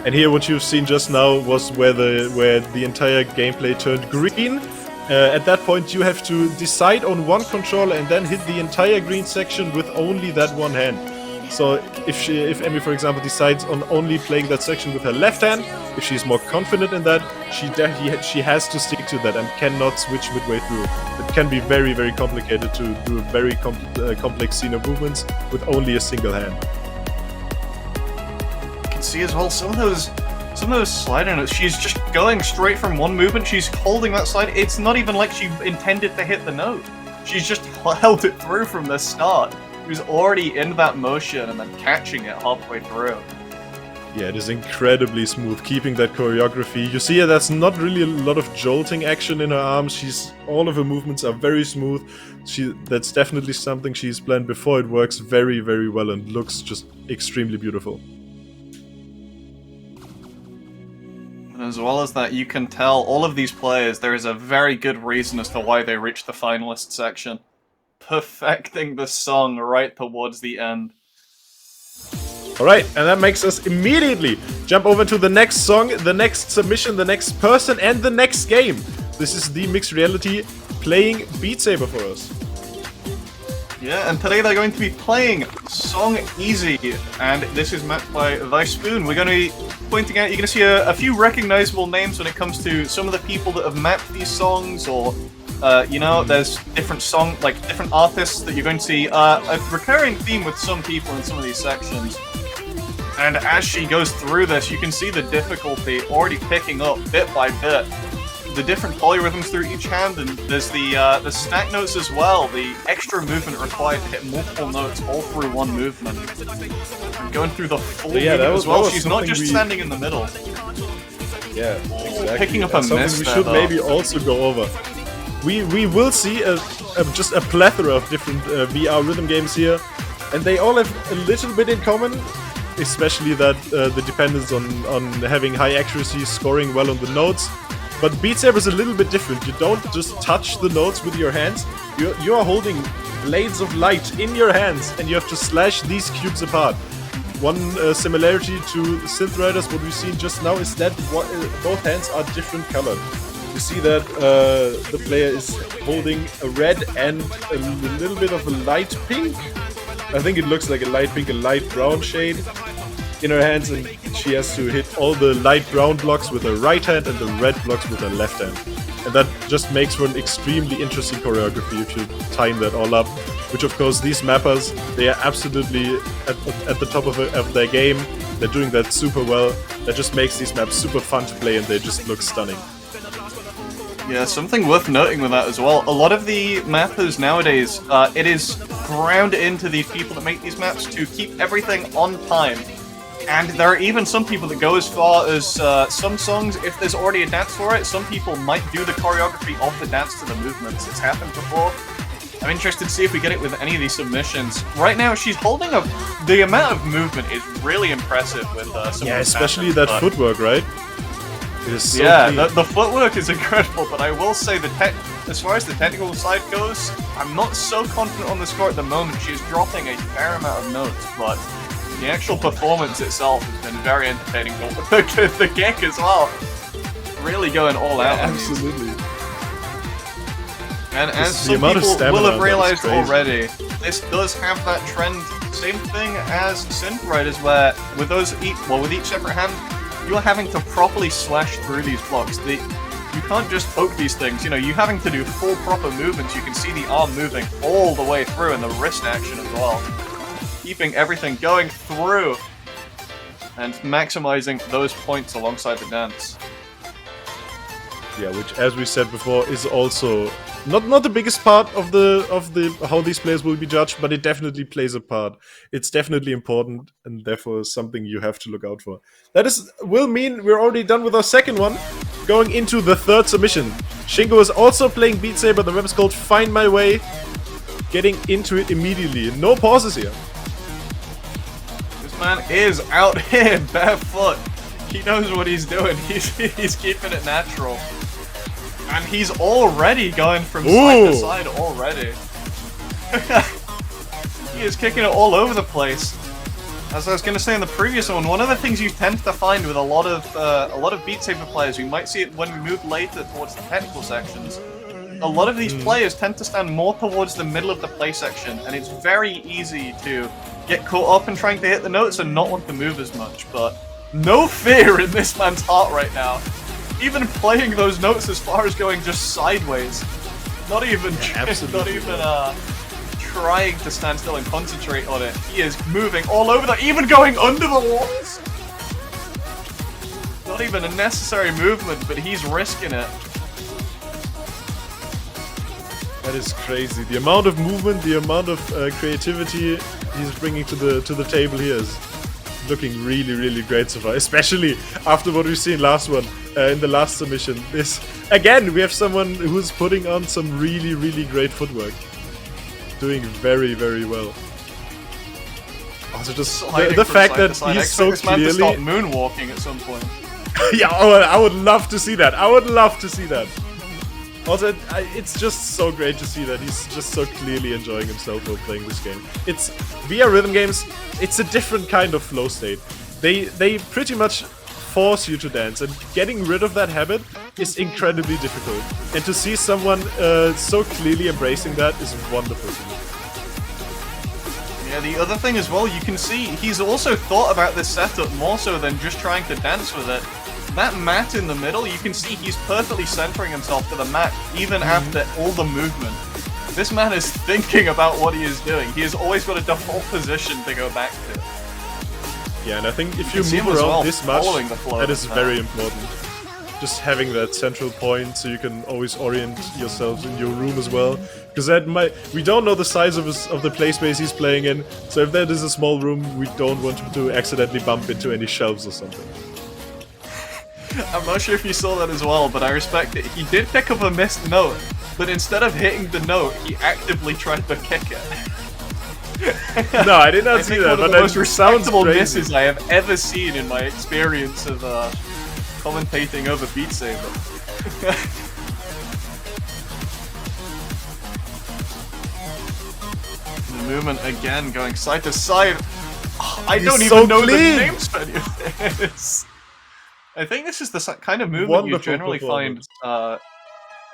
And here, what you've seen just now was where the entire gameplay turned green. At that point, you have to decide on one controller and then hit the entire green section with only that one hand. So if Emmy, for example, decides on only playing that section with her left hand, if she's more confident in that, she has to stick to that and cannot switch midway through. It can be very, very complicated to do a very complex scene of movements with only a single hand. You can see as well some of those slider notes. She's just going straight from one movement. She's holding that slide. It's not even like she intended to hit the note. She's just held it through from the start. She was already in that motion and then catching it halfway through. Yeah, it is incredibly smooth, keeping that choreography. You see, that's not really a lot of jolting action in her arms. All of her movements are very smooth. That's definitely something she's planned before. It works very, very well and looks just extremely beautiful. And as well as that, you can tell all of these players, there is a very good reason as to why they reached the finalist section. Perfecting the song right towards the end. Alright, and that makes us immediately jump over to the next song, the next submission, the next person, and the next game. This is the Mixed Reality playing Beat Saber for us. Yeah, and today they're going to be playing Song Easy, and this is mapped by Thy Spoon. We're going to be pointing out, you're going to see a few recognizable names when it comes to some of the people that have mapped these songs, or you know, there's different different artists that you're going to see. A recurring theme with some people in some of these sections. And as she goes through this, you can see the difficulty already picking up bit by bit. The different polyrhythms through each hand, and there's the stack notes as well. The extra movement required to hit multiple notes all through one movement. And going through the full movement as well. She's not just standing in the middle. Yeah, exactly. Picking up That's a miss something we there, should though. maybe also go over. We will see just a plethora of different VR rhythm games here, and they all have a little bit in common, especially that the dependence on having high accuracy, scoring well on the notes. But Beat Saber is a little bit different. You don't just touch the notes with your hands. You are holding blades of light in your hands, and you have to slash these cubes apart. One similarity to Synth Riders, what we've seen just now, is that both hands are different colored. You see that the player is holding a red and a little bit of a light pink. I think it looks like a light pink, a light brown shade in her hands, and she has to hit all the light brown blocks with her right hand and the red blocks with her left hand. And that just makes for an extremely interesting choreography if you time that all up. Which, of course, these mappers, they are absolutely at the top of their game. They're doing that super well. That just makes these maps super fun to play, and they just look stunning. Yeah, something worth noting with that as well. A lot of the mappers nowadays, it is ground into the people that make these maps to keep everything on time. And there are even some people that go as far as some songs, if there's already a dance for it, some people might do the choreography of the dance to the movements. It's happened before. I'm interested to see if we get it with any of these submissions. Right now, she's holding the amount of movement is really impressive with some of the especially patterns, that footwork, right? It is so yeah, clean. the footwork is incredible, but I will say as far as the technical side goes, I'm not so confident on the score at the moment. She's dropping a fair amount of notes, but the actual performance itself has been very entertaining. The kick as well, really going all out. on these. Absolutely. And as The some amount of people stamina will on have that is realized crazy. already, this does have that trend. Same thing as Synth Riders, where with with each separate hand, you are having to properly slash through these blocks. You can't just poke these things. You know, you're having to do full proper movements. You can see the arm moving all the way through, and the wrist action as well, keeping everything going through and maximizing those points alongside the dance. Yeah, which, as we said before, is also not the biggest part of the how these players will be judged, but it definitely plays a part. It's definitely important, and therefore something you have to look out for. Will mean we're already done with our second one, going into the third submission. Shingo is also playing Beat Saber. The map is called Find My Way. Getting into it immediately. No pauses here. This man is out here barefoot. He knows what he's doing. He's keeping it natural. And he's already going from side to side already. He is kicking it all over the place. As I was going to say in the previous one of the things you tend to find with a lot of Beat Saber players, we might see it when we move later towards the technical sections. A lot of these players tend to stand more towards the middle of the play section, and it's very easy to get caught up in trying to hit the notes and not want to move as much. But no fear in this man's heart right now. Even playing those notes as far as going just sideways. Not even trying to stand still and concentrate on it. He is moving all over the, even going under the walls. Not even a necessary movement, but he's risking it. That is crazy. The amount of movement, the amount of creativity he's bringing to the table here is looking really, really great so far. Especially after what we've seen last one in the last submission. This again, we have someone who's putting on some really, really great footwork. Doing very, very well. Also, just the fact that he's so clearly to start moonwalking at some point. Yeah, I would love to see that. I would love to see that. Also, it's just so great to see that he's just so clearly enjoying himself while playing this game. It's via rhythm games. It's a different kind of flow state. They pretty much force you to dance, and getting rid of that habit is incredibly difficult. And to see someone so clearly embracing that is wonderful to me. Yeah, the other thing as well, you can see he's also thought about this setup more so than just trying to dance with it. That mat in the middle, you can see he's perfectly centering himself to the mat even after all the movement. This man is thinking about what he is doing. He has always got a default position to go back to. Yeah, and I think if you move around this much, that is very important. Just having that central point so you can always orient yourselves in your room as well. Because we don't know the size of the play space he's playing in, so if that is a small room, we don't want him to accidentally bump into any shelves or something. I'm not sure if you saw that as well, but I respect it. He did pick up a missed note, but instead of hitting the note, he actively tried to kick it. No, I did not see that, but one of the most respectable crazy. misses I have ever seen in my experience of commentating over Beat Saber. The movement again, going side to side. I don't even know the names for any of this. I think this is the kind of movement you generally find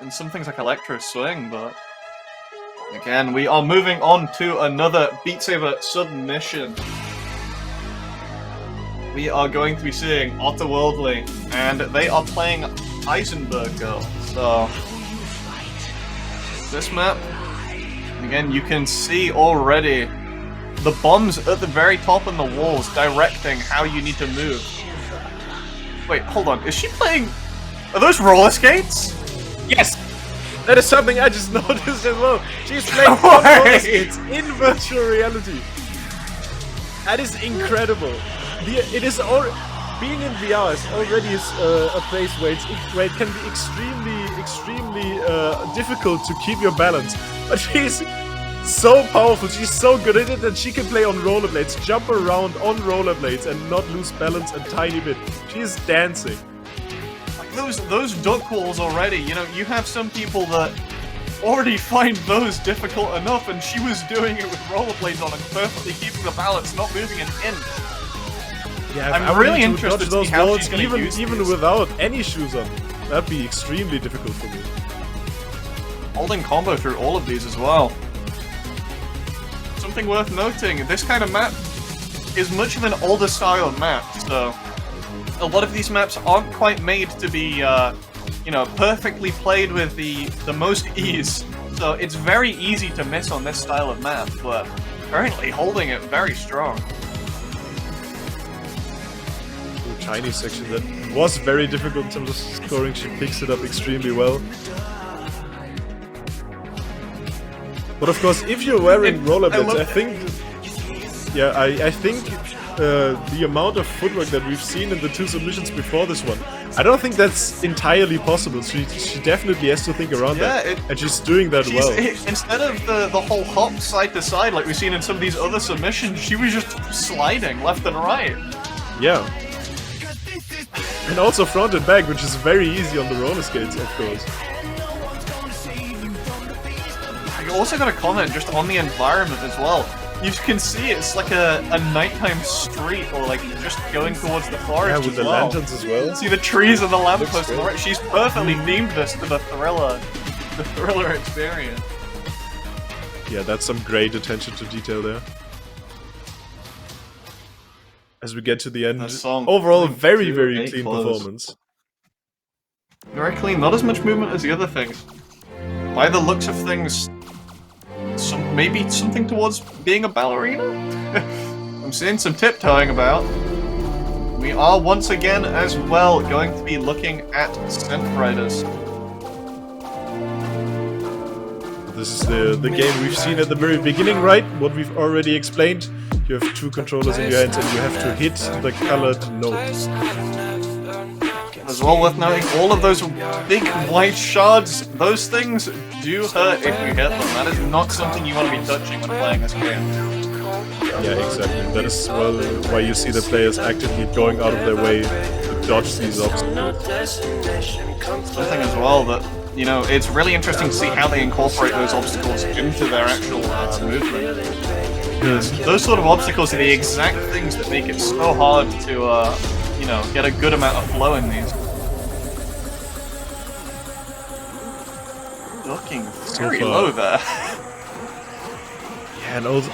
in some things like Electro Swing, but again, we are moving on to another Beat Saber submission. We are going to be seeing Otterworldly, and they are playing Eisenberg Girl. So, this map, again, you can see already the bombs at the very top on the walls directing how you need to move. Wait, hold on. Is she playing... Are those roller skates? Yes! That is something I just noticed as well. She's playing roller skates in virtual reality. That is incredible. It is being in VR is already a place where it can be extremely difficult to keep your balance. But she's so powerful, she's so good at it that she can play on rollerblades, jump around on rollerblades and not lose balance a tiny bit. She's dancing. Like those duck walls already, you know, you have some people that already find those difficult enough, and she was doing it with rollerblades on and perfectly keeping the balance, not moving an inch. Yeah, I'm really interested to see how she's going to use even without any shoes on. That'd be extremely difficult for me. Holding combo through all of these as well. Something worth noting, this kind of map is much of an older style of map, so a lot of these maps aren't quite made to be, you know, perfectly played with the most ease. So it's very easy to miss on this style of map, but currently holding it very strong. Chinese section that was very difficult in terms of scoring. She picks it up extremely well. But of course, if you're wearing rollerblades, I think the amount of footwork that we've seen in the two submissions before this one, I don't think that's entirely possible. She definitely has to think around that, and she's doing that well. Instead of the whole hop side to side like we've seen in some of these other submissions, she was just sliding left and right. Yeah. And also front and back, which is very easy on the roller skates, of course. I also got a comment just on the environment as well. you can see it's like a nighttime street, or like just going towards the forest. Yeah, with as the well. lanterns as well. See the trees and the lamppost Looks on the great. right. She's perfectly themed this to the thriller experience. Yeah, that's some great attention to detail there. As we get to the end, That song overall, a coming very, to very a clean close. performance. Very clean, not as much movement as the other things. By the looks of things, maybe something towards being a ballerina? I'm seeing some tiptoeing about. We are once again as well going to be looking at synth writers. This is the game we've seen at the very beginning, right? What we've already explained. You have two controllers in your hands and you have to hit the colored notes. As well worth noting, all of those big white shards, those things do hurt if you hit them. That is not something you want to be touching when playing this game. Yeah, exactly. That is why you see the players actively going out of their way to dodge these obstacles. Something as well that, you know, it's really interesting to see how they incorporate those obstacles into their actual movement. Because those sort of obstacles are the exact things that make it so hard to, you know, get a good amount of flow in these. Looking very low there. Yeah, and also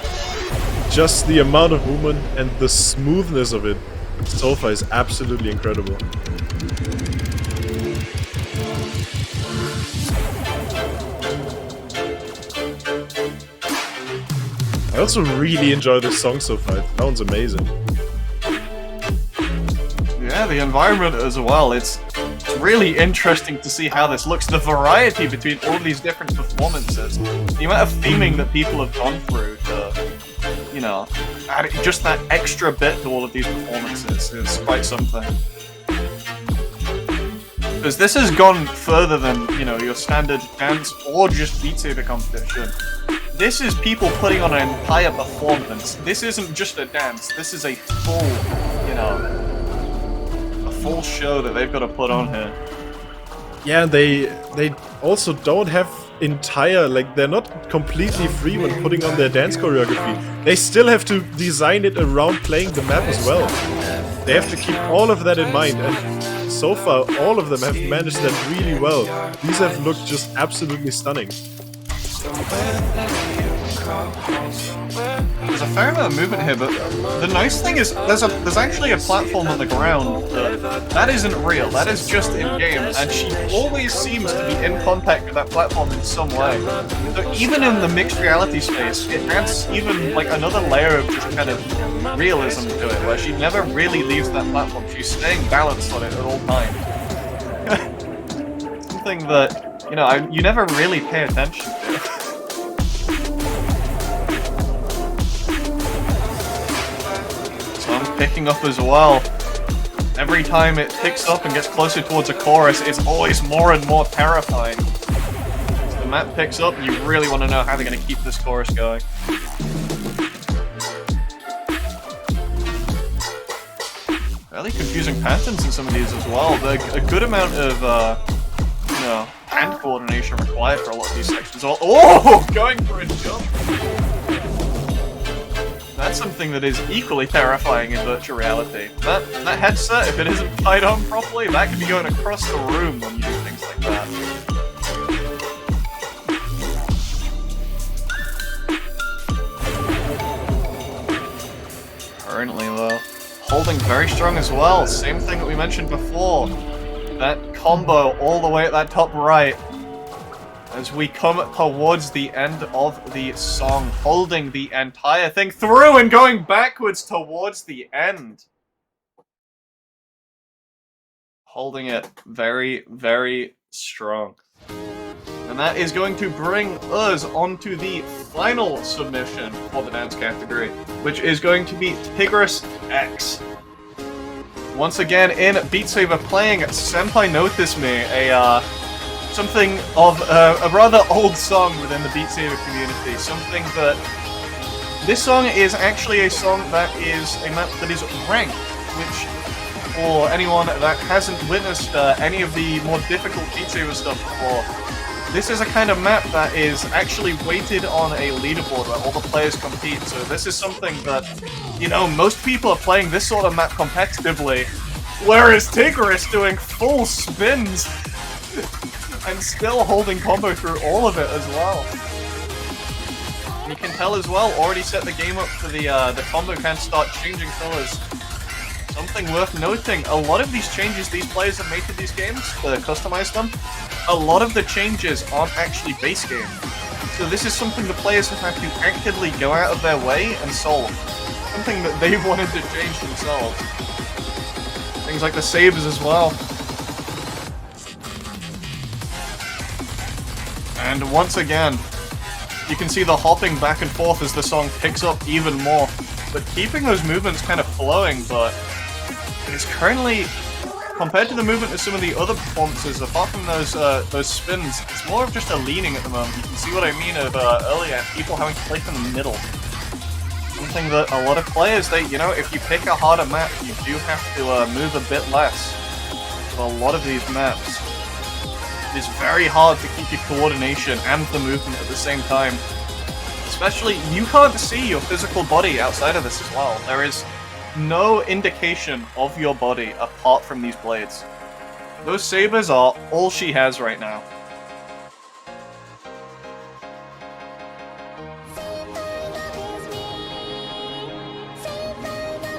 just the amount of movement and the smoothness of it so far is absolutely incredible. I also really enjoy this song so far. It sounds amazing. Yeah, the environment as well. It's really interesting to see how this looks. The variety between all these different performances. The amount of theming that people have gone through to, you know, add just that extra bit to all of these performances is quite something. Because this has gone further than, you know, your standard dance or just Beat Saber competition. This is people putting on an entire performance. This isn't just a dance. This is a full, you know, a full show that they've got to put on here. Yeah, they also don't have entire, like, they're not completely free when putting on their dance choreography. They still have to design it around playing the map as well. They have to keep all of that in mind, and so far all of them have managed that really well. These have looked just absolutely stunning. There's a fair amount of movement here, but the nice thing is there's actually a platform on the ground that isn't real. That is just in game, and she always seems to be in contact with that platform in some way. So even in the mixed reality space, it adds even like another layer of just kind of realism to it, where she never really leaves that platform. She's staying balanced on it at all times. Something that, you know, you never really pay attention to. Song's picking up as well. Every time it picks up and gets closer towards a chorus, it's always more and more terrifying. As the map picks up, you really want to know how they're going to keep this chorus going. Fairly confusing patterns in some of these as well. A good amount of, you know, hand coordination required for a lot of these sections. Oh, going for a jump! That's something that is equally terrifying in virtual reality. That headset, if it isn't tied on properly, that can be going across the room when you do things like that. Currently, though, holding very strong as well. Same thing that we mentioned before. That combo all the way at that top right. As we come towards the end of the song, holding the entire thing through and going backwards towards the end. Holding it very, very strong. And that is going to bring us onto the final submission for the dance category, which is going to be Tigris X. Once again, in Beat Saber playing Senpai Notice Me, something of a rather old song within the Beat Saber community. Something that... This song is actually a song that is a map that is ranked, which, for anyone that hasn't witnessed any of the more difficult Beat Saber stuff before, this is a kind of map that is actually weighted on a leaderboard where all the players compete. So this is something that, you know, most people are playing this sort of map competitively, whereas Tigger is doing full spins and still holding combo through all of it as well. And you can tell as well, already set the game up for the combo can start changing colors. Something worth noting, a lot of these changes these players have made to these games, to customize them, a lot of the changes aren't actually base game. So this is something the players have had to actively go out of their way and solve. Something that they wanted to change themselves. Things like the Sabers as well. And once again, you can see the hopping back and forth as the song picks up even more. But keeping those movements kind of flowing, but it's currently, compared to the movement of some of the other performances, apart from those spins, it's more of just a leaning at the moment. You can see what I mean of earlier, people having to play from the middle. Something that a lot of players, you know, if you pick a harder map, you do have to move a bit less. For a lot of these maps, it's very hard to keep your coordination and the movement at the same time. Especially, you can't see your physical body outside of this as well. There is no indication of your body apart from these blades. Those sabers are all she has right now.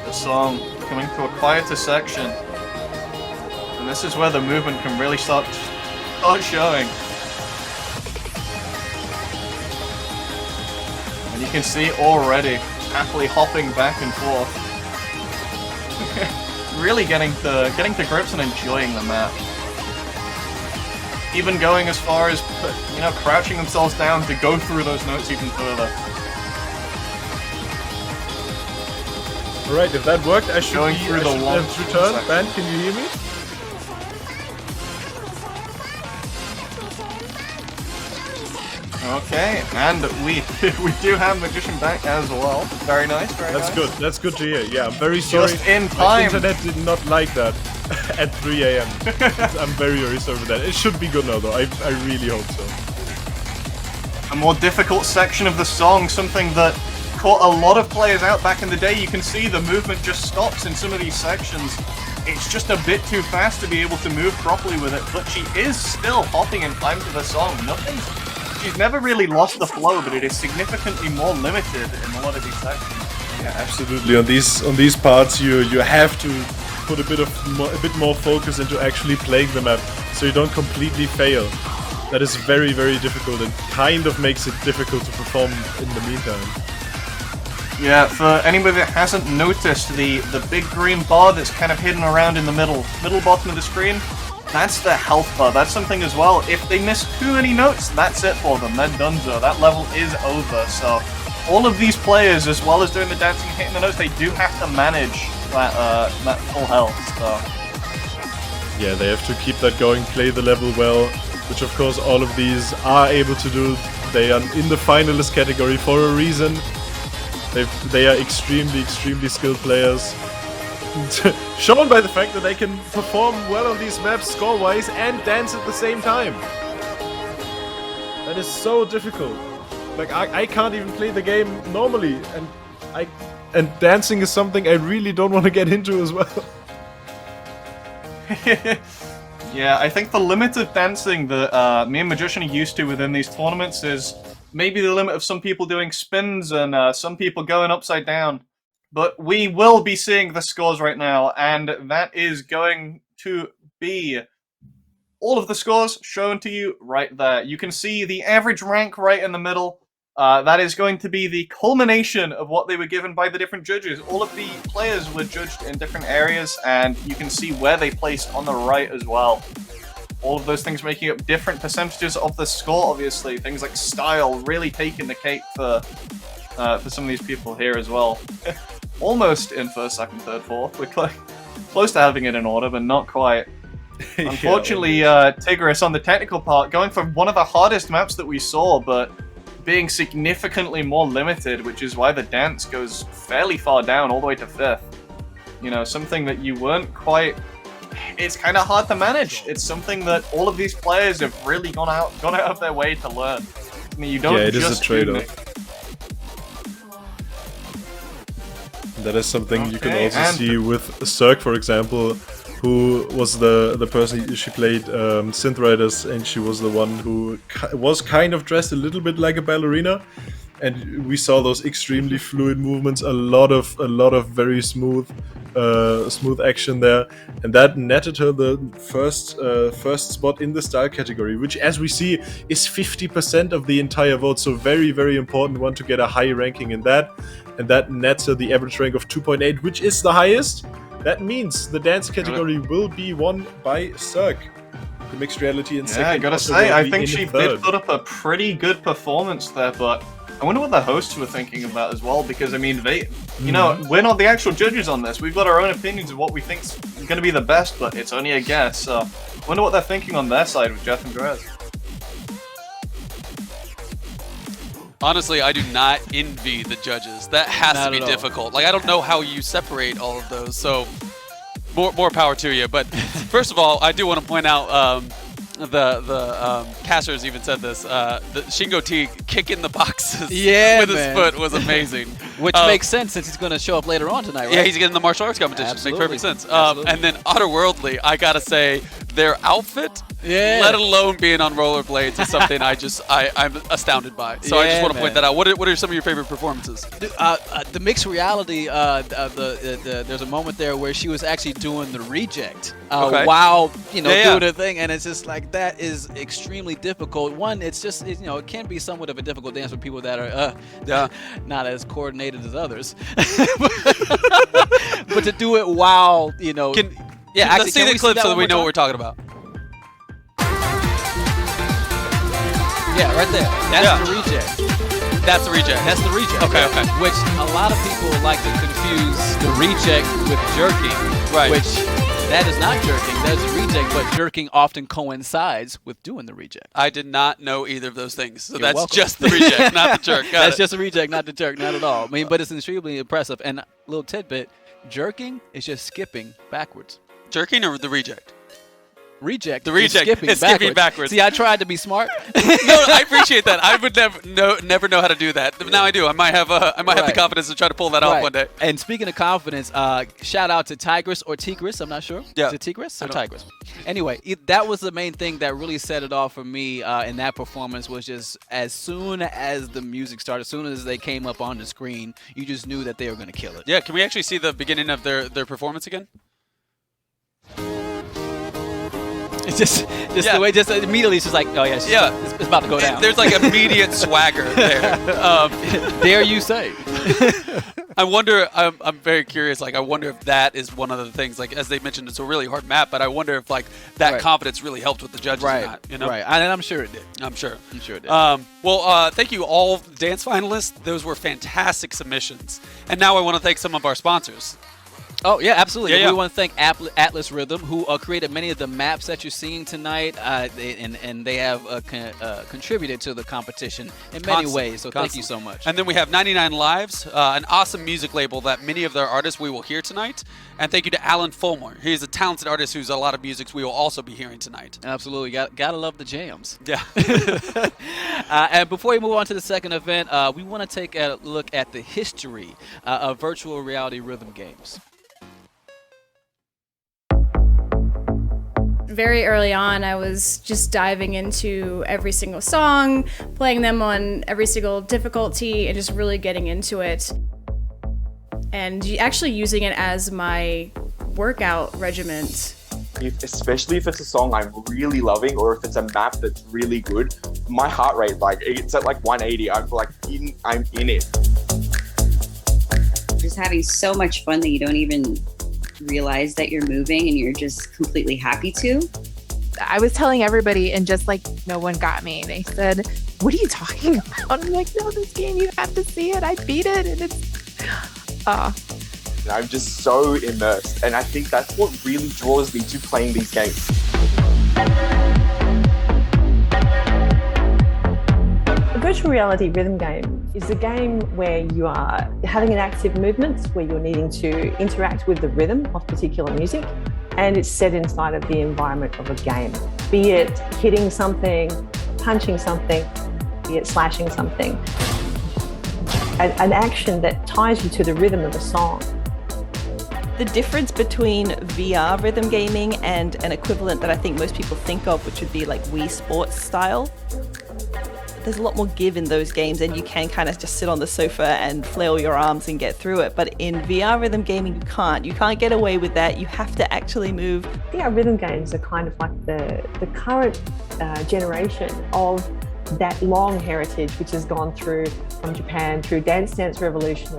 The song coming to a quieter section. And this is where the movement can really start showing. And you can see already happily hopping back and forth. Really getting to grips and enjoying the map. Even going as far as, you know, crouching themselves down to go through those notes even further. Alright, if that worked, I should Going through the long return. section. Ben, can you hear me? Okay, and we do have Magician back as well. Very nice, very nice. That's good. That's good to hear. Yeah, I'm very sorry. Just in My time. internet did not like that at 3 a.m. I'm very, very sorry for that. It should be good now, though. I really hope so. A more difficult section of the song, something that caught a lot of players out back in the day. You can see the movement just stops in some of these sections. It's just a bit too fast to be able to move properly with it, but she is still hopping in time to the song. She's never really lost the flow, but it is significantly more limited in a lot of these sections. Yeah, absolutely. On these parts, you have to put a bit more focus into actually playing the map, so you don't completely fail. That is very, very difficult and kind of makes it difficult to perform in the meantime. Yeah, for anybody that hasn't noticed, the big green bar that's kind of hidden around in the middle bottom of the screen, that's the health bar. That's something as well. If they miss too many notes, that's it for them. They're donezo. That level is over. So all of these players, as well as doing the dancing and hitting the notes, they do have to manage that full health. So Yeah, they have to keep that going, play the level well, which of course all of these are able to do. They are in the finalist category for a reason. They are extremely, extremely skilled players. Shown by the fact that they can perform well on these maps score-wise and dance at the same time. That is so difficult. Like, I can't even play the game normally, and dancing is something I really don't want to get into as well. yeah, I think the limit of dancing that me and Magician are used to within these tournaments is maybe the limit of some people doing spins and some people going upside down. But we will be seeing the scores right now, and that is going to be all of the scores shown to you right there. You can see the average rank right in the middle. That is going to be the culmination of what they were given by the different judges. All of the players were judged in different areas, and you can see where they placed on the right as well. All of those things making up different percentages of the score, obviously. Things like style really taking the cake for some of these people here as well. Almost in first, second, third, fourth. We're close to having it in order, but not quite. Unfortunately, Tigris on the technical part, going for one of the hardest maps that we saw, but being significantly more limited, which is why the dance goes fairly far down, all the way to fifth. You know, something that you weren't quite it's kind of hard to manage. It's something that all of these players have really gone out of their way to learn. I mean, you don't it just is a trade-off. do That is something you can Okay, also and- see with Cirque, for example, who was the person she played Synth Riders, and she was the one who was kind of dressed a little bit like a ballerina, and we saw those extremely fluid movements, a lot of very smooth action there, and that netted her the first spot in the style category, which, as we see, is 50% of the entire vote. So very, very important one to get a high ranking in that, and that nets her the average rank of 2.8, which is the highest. That means the dance category will be won by Cirque. The mixed reality and second. Yeah, I gotta also say, will I be think in she third. did put up a pretty good performance there, but I wonder what the hosts were thinking about as well, because I mean, they, you know, we're not the actual judges on this. We've got our own opinions of what we think's gonna be the best, but it's only a guess. So, I wonder what they're thinking on their side with Jeff and Grez. Honestly, I do not envy the judges. That has Not to be at all. difficult. Like, I don't know how you separate all of those. So, more power to you. But first of all, I do want to point out the casters even said this. The Shingo T kicking the boxes Yeah, with man. his foot was amazing. Which makes sense since he's going to show up later on tonight, right? Yeah, he's getting the martial arts competition. Absolutely. Makes perfect sense. Absolutely. And then Otherworldly, I gotta say, their outfit, Yeah. let alone being on rollerblades, is something I'm astounded by. So I just Yeah, want to point man. that out. What are some of your favorite performances? The mixed reality, there's a moment there where she was actually doing the reject Okay. while, Yeah. doing her thing, and it's just like, that is extremely difficult. One, it's just, it can be somewhat of a difficult dance for people that are not as coordinated as others. But to do it while, Let's see the clip so that we know what we're talking about. Yeah, right there. That's Yeah. the reject. That's the reject. That's the reject. Okay, okay. Which a lot of people like to confuse the reject with jerking. Right. Which that is not jerking. That is a reject, but jerking often coincides with doing the reject. I did not know either of those things. So You're that's welcome. just the reject, not the jerk. Got That's it. just a reject, not the jerk, not at all. I mean, but it's extremely impressive. And a little tidbit, jerking is just skipping backwards. Jerking or the reject? Reject. The reject is skipping backwards. See, I tried to be smart. No, I appreciate that. I would never know how to do that. Now I do. I might have the Right. confidence to try to pull that off one day. And speaking of confidence, shout out to Tigris or Tigris, I'm not sure. Yeah. Is it Tigris I or don't- Tigris? Anyway, that was the main thing that really set it off for me in that performance, was just as soon as the music started, as soon as they came up on the screen, you just knew that they were going to kill it. Yeah, can we actually see the beginning of their performance again? It's just Yeah. the way, just immediately it's just like, oh yeah, it's about to go down. There's like immediate swagger there. Dare you say. I wonder. I'm very curious. Like, I wonder if that is one of the things. Like, as they mentioned, it's a really hard map, but I wonder if that Right. confidence really helped with the judges. Or Right, not, right. And I'm sure it did. I'm sure. I'm sure it did. Well, thank you all dance finalists. Those were fantastic submissions. And now I want to thank some of our sponsors. Oh, yeah, absolutely. Yeah, yeah. We want to thank Atlas Rhythm, who created many of the maps that you're seeing tonight, and they have contributed to the competition in many ways, so thank you so much. And then we have 99 Lives, an awesome music label that many of their artists we will hear tonight. And thank you to Alan Fulmore. He's a talented artist who's a lot of music we will also be hearing tonight. Absolutely. Gotta love the jams. Yeah. And before we move on to the second event, we want to take a look at the history of virtual reality rhythm games. Very early on, I was just diving into every single song, playing them on every single difficulty, and just really getting into it. And actually using it as my workout regiment. Especially if it's a song I'm really loving, or if it's a map that's really good, my heart rate, it's at 180. I'm in it. Just having so much fun that you don't even realize that you're moving and you're just completely happy to. I was telling everybody and just no one got me. They said, "What are you talking about?" I'm like, "No, this game, you have to see it. I beat it and it's And I'm just so immersed, and I think that's what really draws me to playing these games. A virtual reality rhythm game is a game where you are having an active movement, where you're needing to interact with the rhythm of particular music. and it's set inside of the environment of a game. Be it hitting something, punching something, be it slashing something. An action that ties you to the rhythm of a song. The difference between VR rhythm gaming and an equivalent that I think most people think of, which would be like Wii Sports style, there's a lot more give in those games, and you can kind of just sit on the sofa and flail your arms and get through it. But in VR rhythm gaming, you can't. You can't get away with that. You have to actually move. VR rhythm games are kind of like the current generation of that long heritage which has gone through from Japan, through Dance Dance Revolution,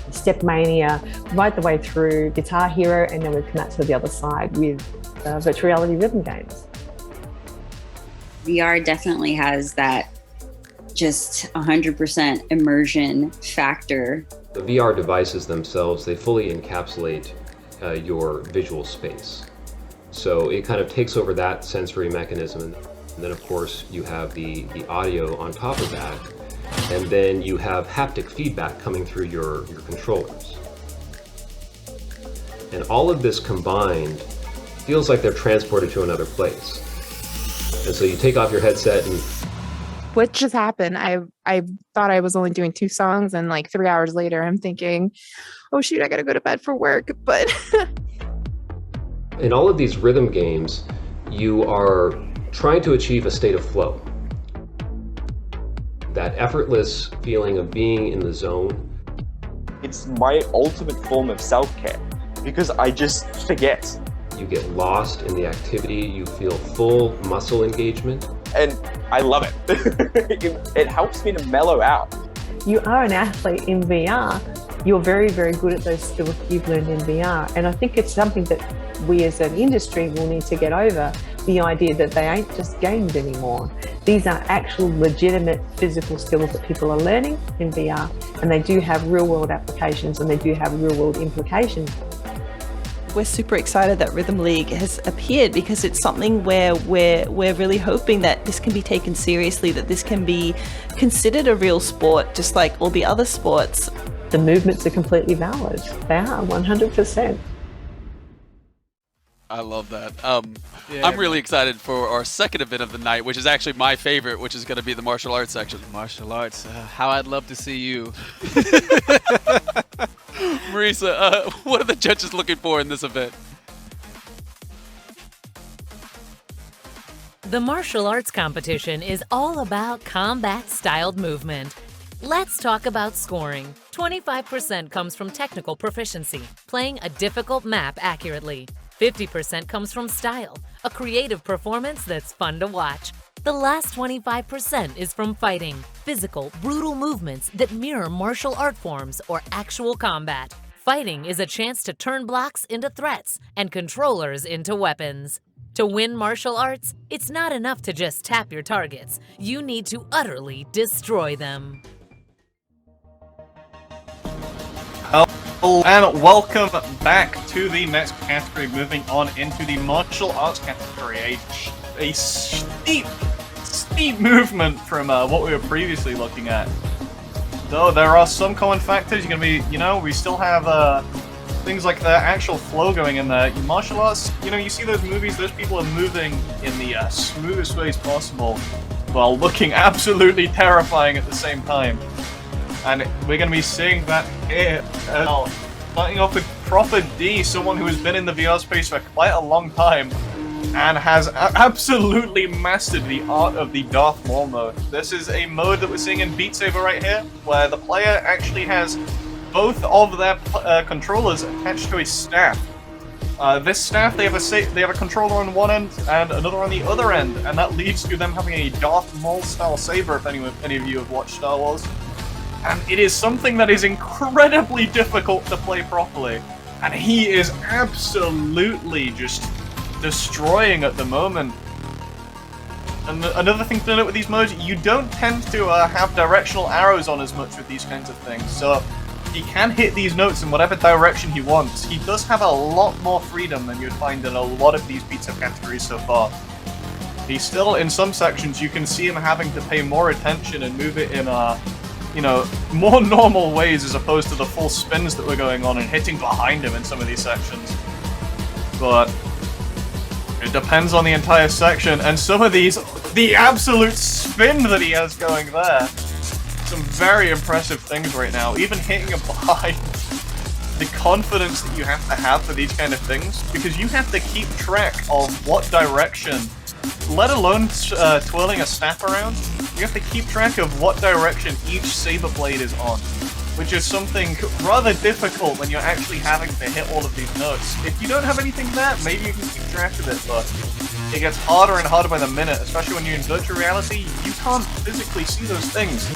Stepmania, right the way through Guitar Hero, and then we've come out to the other side with virtual reality rhythm games. VR definitely has that just 100% immersion factor. The VR devices themselves, they fully encapsulate your visual space. So it kind of takes over that sensory mechanism. And then of course you have the audio on top of that. And then you have haptic feedback coming through your controllers. And all of this combined feels like they're transported to another place. And so you take off your headset and... What just happened? I thought I was only doing 2 songs, and like 3 hours later I'm thinking, oh shoot, I gotta go to bed for work. But in all of these rhythm games, you are trying to achieve a state of flow. That effortless feeling of being in the zone. It's my ultimate form of self-care because I just forget. You get lost in the activity, you feel full muscle engagement. And I love it. It helps me to mellow out. You are an athlete in VR. You're very, very good at those skills you've learned in VR. And I think it's something that we as an industry will need to get over, the idea that they ain't just games anymore. These are actual legitimate physical skills that people are learning in VR, and they do have real world applications and they do have real world implications. We're super excited that Rhythm League has appeared because it's something where we're really hoping that this can be taken seriously, that this can be considered a real sport, just like all the other sports. The movements are completely valid. They are 100%. I love that. I'm really excited for our second event of the night, which is actually my favorite, which is going to be the martial arts section. Martial arts. How I'd love to see you. Marisa, what are the judges looking for in this event? The martial arts competition is all about combat-styled movement. Let's talk about scoring. 25% comes from technical proficiency, playing a difficult map accurately. 50% comes from style, a creative performance that's fun to watch. The last 25% is from fighting, physical, brutal movements that mirror martial art forms or actual combat. Fighting is a chance to turn blocks into threats and controllers into weapons. To win martial arts, it's not enough to just tap your targets. You need to utterly destroy them. Hello and welcome back to the next category, moving on into the martial arts category. A steep movement from what we were previously looking at. Though there are some common factors, you're gonna be, we still have things like the actual flow going in there. Martial arts, you see those movies, those people are moving in the smoothest ways possible while looking absolutely terrifying at the same time. And we're going to be seeing that here. Starting off with Proper D, someone who has been in the VR space for quite a long time and has absolutely mastered the art of the Darth Maul mode. This is a mode that we're seeing in Beat Saber right here, where the player actually has both of their controllers attached to a staff. This staff, they have a controller on one end and another on the other end, and that leads to them having a Darth Maul style saber, if any of you have watched Star Wars. And it is something that is incredibly difficult to play properly. And he is absolutely just destroying at the moment. And another thing to note with these modes, you don't tend to have directional arrows on as much with these kinds of things. So he can hit these notes in whatever direction he wants. He does have a lot more freedom than you'd find in a lot of these beat 'em categories so far. He's still, in some sections, you can see him having to pay more attention and move it in more normal ways as opposed to the full spins that were going on and hitting behind him in some of these sections. but it depends on the entire section. And some of these, the absolute spin that he has going there. Some very impressive things right now. Even hitting a behind. The confidence that you have to have for these kind of things, because you have to keep track of what direction, let alone twirling a snap around, you have to keep track of what direction each Saber blade is on, which is something rather difficult when you're actually having to hit all of these notes. If you don't have anything there, maybe you can keep track of it, but it gets harder and harder by the minute, especially when you're in virtual reality. You can't physically see those things.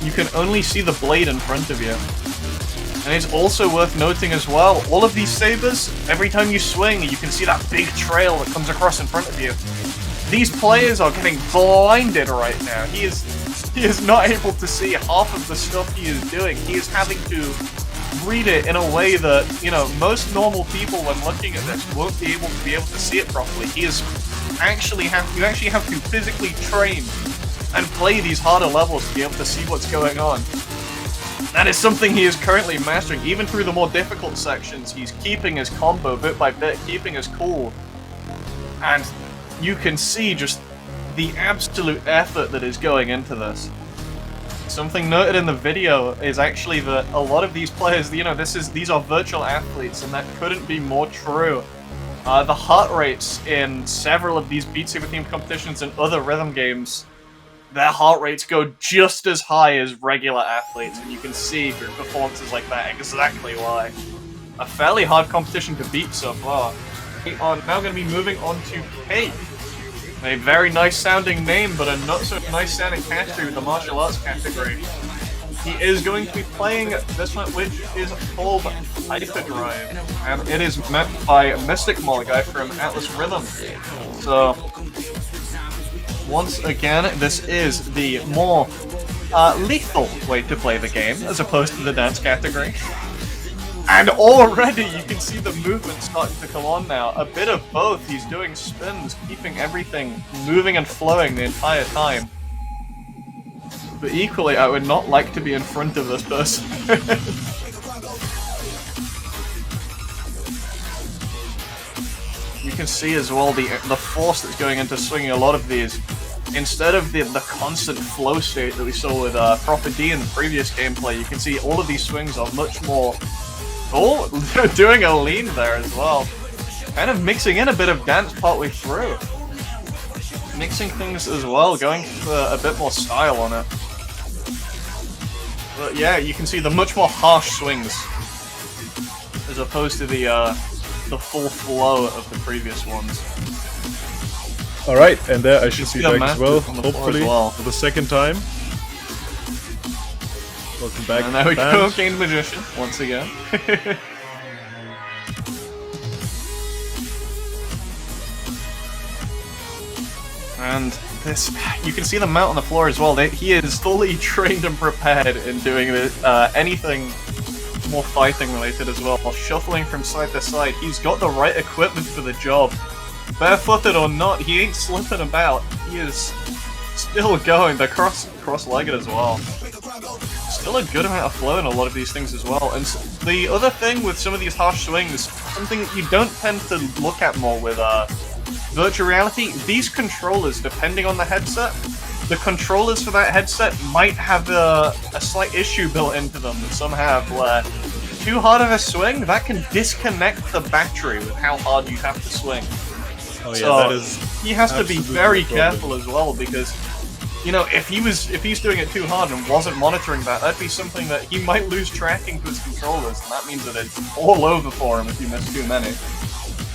You can only see the blade in front of you. And it's also worth noting as well, all of these sabers, every time you swing, you can see that big trail that comes across in front of you. These players are getting blinded right now. He is not able to see half of the stuff he is doing. He is having to read it in a way that, you know, most normal people when looking at this won't be able to see it properly. You actually have to physically train and play these harder levels to be able to see what's going on. That is something he is currently mastering. Even through the more difficult sections, he's keeping his combo bit by bit, keeping his cool. And you can see just the absolute effort that is going into this. Something noted in the video is actually that a lot of these players, you know, these are virtual athletes, and that couldn't be more true. The heart rates in several of these Beat Saber themed competitions and other rhythm games, their heart rates go just as high as regular athletes, and you can see through performances like that exactly why. A fairly hard competition to beat so far. We are now going to be moving on to Cake. A very nice sounding name, but a not so nice sounding category with the martial arts category. He is going to be playing this one, which is called Hyperdrive, and it is meant by Mystic Mall, a guy from Atlas Rhythm. So, once again, this is the more lethal way to play the game, as opposed to the dance category. And already you can see the movement starting to come on now. A bit of both. He's doing spins, keeping everything moving and flowing the entire time. But equally, I would not like to be in front of this person. You can see as well the force that's going into swinging a lot of these. Instead of the constant flow state that we saw with Proper D in the previous gameplay, you can see all of these swings are much more... Oh, doing a lean there as well. Kind of mixing in a bit of dance partway through. Mixing things as well, going for a bit more style on it. But yeah, you can see the much more harsh swings, as opposed to the full flow of the previous ones. Alright, and there I should be back as well, hopefully, well. for the second time. Welcome back. And there we go, Gained Magician, once again. And this, you can see the mount on the floor as well. He is fully trained and prepared in doing this, anything more fighting related as well. While shuffling from side to side, he's got the right equipment for the job. Barefooted or not, he ain't slipping about. He is still going. They're cross-legged as well. Still a good amount of flow in a lot of these things as well. And the other thing with some of these harsh swings, something that you don't tend to look at more with virtual reality, these controllers, depending on the headset, the controllers for that headset might have a slight issue built into them that some have, where too hard of a swing, that can disconnect the battery with how hard you have to swing. Oh yeah, so that is he has to be very careful as well, because, you know, if he's doing it too hard and wasn't monitoring that, that'd be something that he might lose tracking to his controllers, and that means that it's all over for him if you miss too many.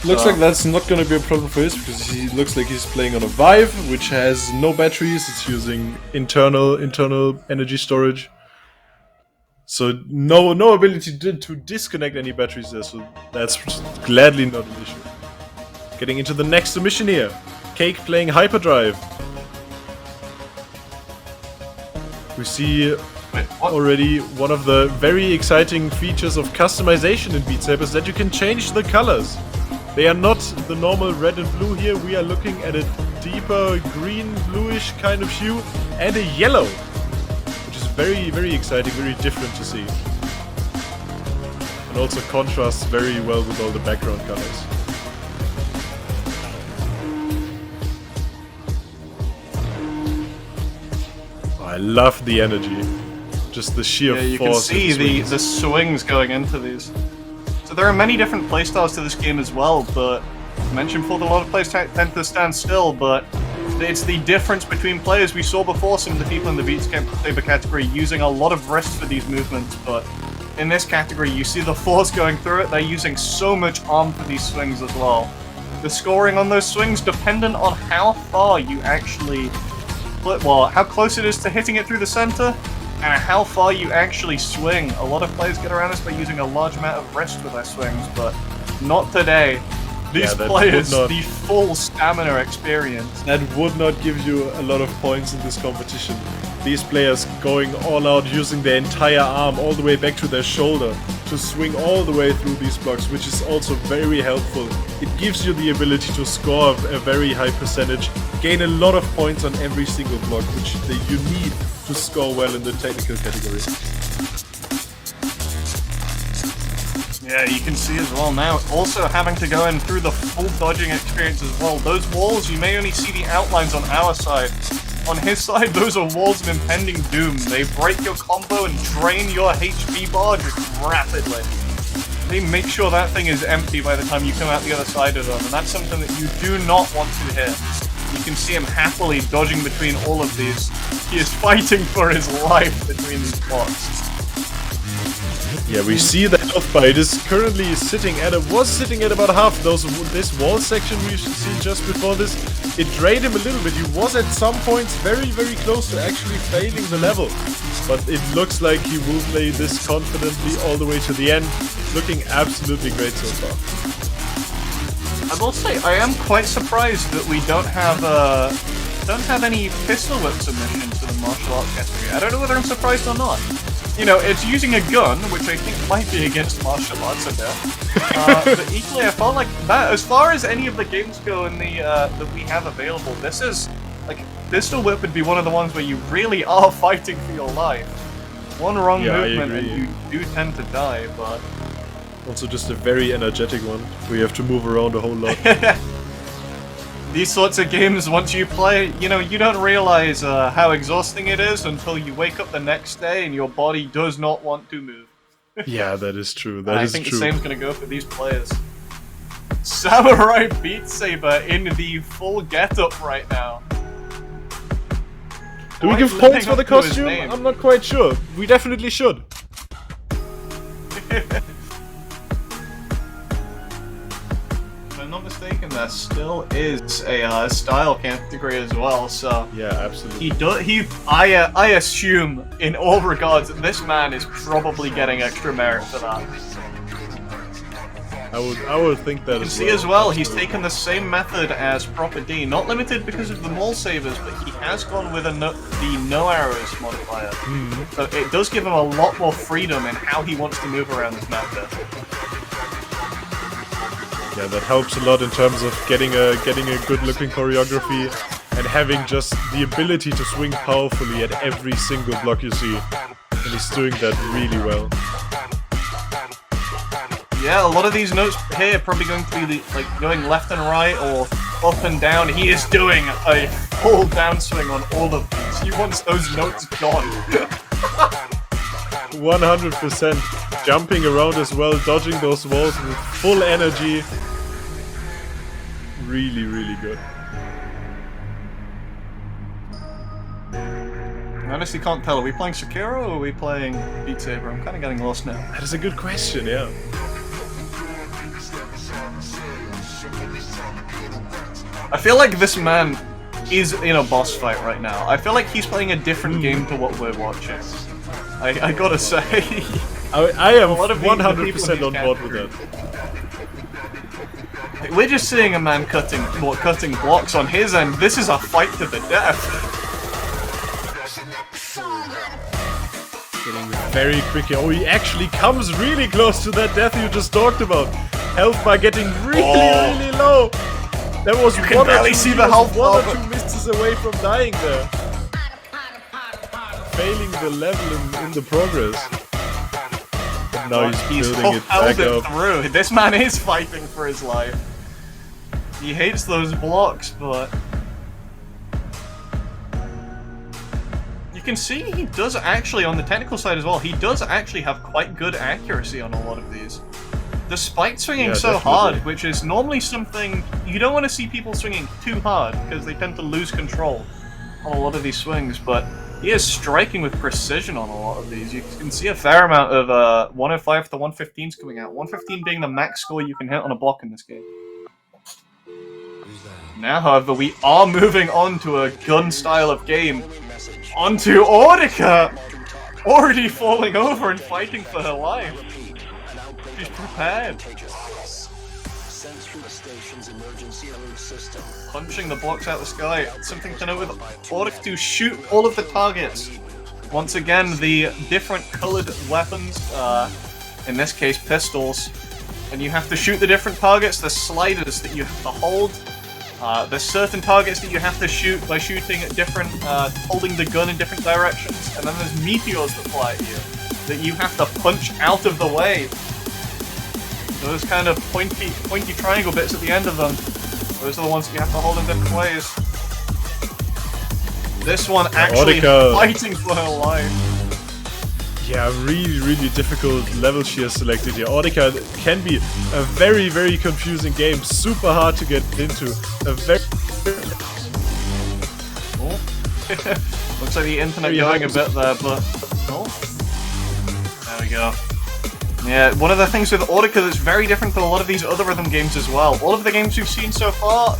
Looks like that's not going to be a problem for us, because he looks like he's playing on a Vive, which has no batteries. It's using internal energy storage. So no ability to disconnect any batteries there, so that's gladly not an issue. Getting into the next submission here. Cake playing Hyperdrive. We see already one of the very exciting features of customization in Beat Saber is that you can change the colors. They are not the normal red and blue here. We are looking at a deeper green, bluish kind of hue and a yellow, which is very, very exciting, very different to see. And also contrasts very well with all the background colors. I love the energy. Just the sheer Yeah, you can force. see the swings going into these. So there are many different playstyles to this game as well, but I mentioned before that a lot of players tend to stand still, but it's the difference between players. We saw before some of the people in the Beat Saber category using a lot of wrist for these movements, but in this category you see the force going through it. They're using so much arm for these swings as well. The scoring on those swings dependent on how far you actually how close it is to hitting it through the center, and how far you actually swing. A lot of players get around this by using a large amount of wrist with their swings, but not today. These players, the full stamina experience. That would not give you a lot of points in this competition. These players going all out, using their entire arm all the way back to their shoulder to swing all the way through these blocks, which is also very helpful. It gives you the ability to score a very high percentage, gain a lot of points on every single block, which you need to score well in the technical category. Yeah, you can see as well now, also having to go in through the full dodging experience as well. Those walls, you may only see the outlines on our side. On his side, those are walls of impending doom. They break your combo and drain your HP bar just rapidly. They make sure that thing is empty by the time you come out the other side of them, and that's something that you do not want to hit. You can see him happily dodging between all of these. He is fighting for his life between these blocks. Yeah, we see the health bar. It is currently sitting at was sitting at about half. This wall section we should see just before this, it drained him a little bit. He was at some points very, very close to actually failing the level. But it looks like he will play this confidently all the way to the end. Looking absolutely great so far. I will say, I am quite surprised that we don't have any pistol whip submissions to the martial arts category. I don't know whether I'm surprised or not. You know, it's using a gun, which I think might be against martial arts a bit. But equally, I felt like that, as far as any of the games go in the that we have available, this is, like, pistol whip would be one of the ones where you really are fighting for your life. One wrong movement and you do tend to die, but... Also just a very energetic one, where you have to move around a whole lot. These sorts of games, once you play, you know, you don't realize how exhausting it is until you wake up the next day and your body does not want to move. Yeah, that is true. I think the same's gonna go for these players. Samurai Beat Saber in the full getup right now. Do we give points for the costume? I'm not quite sure. We definitely should. If I'm not mistaken, there still is a style category as well. So yeah, absolutely. I assume, in all regards, that this man is probably getting extra merit for that. I would think that you see as well, he's taken the same method as Proper D, not limited because of the maul sabers, but he has gone with the no arrows modifier. So it does give him a lot more freedom in how he wants to move around this map there. Yeah, that helps a lot in terms of getting a good looking choreography and having just the ability to swing powerfully at every single block you see. And he's doing that really well. Yeah, a lot of these notes here are probably going to be going left and right or up and down. He is doing a full downswing on all of these. He wants those notes gone. 100%. Jumping around as well, dodging those walls with full energy. Really, really good. I honestly can't tell. Are we playing Sekiro or are we playing Beat Saber? I'm kind of getting lost now. That is a good question, yeah. I feel like this man is in a boss fight right now. I feel like he's playing a different game to what we're watching. I gotta say. I am 100% on board with that. We're just seeing a man cutting blocks on his end. This is a fight to the death. Getting very quickly. Oh, he actually comes really close to that death you just talked about. Health bar getting really low. That was you can barely see the health bar. 1 or 2 misses away from dying there. Failing the level in the progress. And now he's building it back up. Through. This man is fighting for his life. He hates those blocks, but... You You can see he does actually, on the technical side as well, he does actually have quite good accuracy on a lot of these. Despite swinging so hard, which is normally something you don't want to see people swinging too hard because they tend to lose control on a lot of these swings, but he is striking with precision on a lot of these. You can see a fair amount of 105 to 115s coming out, 115 being the max score you can hit on a block in this game. Now, however, we are moving on to a gun style of game, onto Audica, already falling over and fighting for her life. She's prepared. Punching the blocks out of the sky. Something to note with Audica to shoot all of the targets. Once again, the different colored weapons, in this case pistols, and you have to shoot the different targets. There's sliders that you have to hold. There's certain targets that you have to shoot by shooting at different, holding the gun in different directions, and then there's meteors that fly at you that you have to punch out of the way. Those kind of pointy triangle bits at the end of them, those are the ones that you have to hold in different ways. This one actually fighting for her life. Yeah, really difficult level she has selected here. Audica can be a very confusing game, super hard to get into. Looks like the internet going a bit there, but there we go. Yeah, one of the things with Audica that's very different from a lot of these other rhythm games as well. All of the games we've seen so far,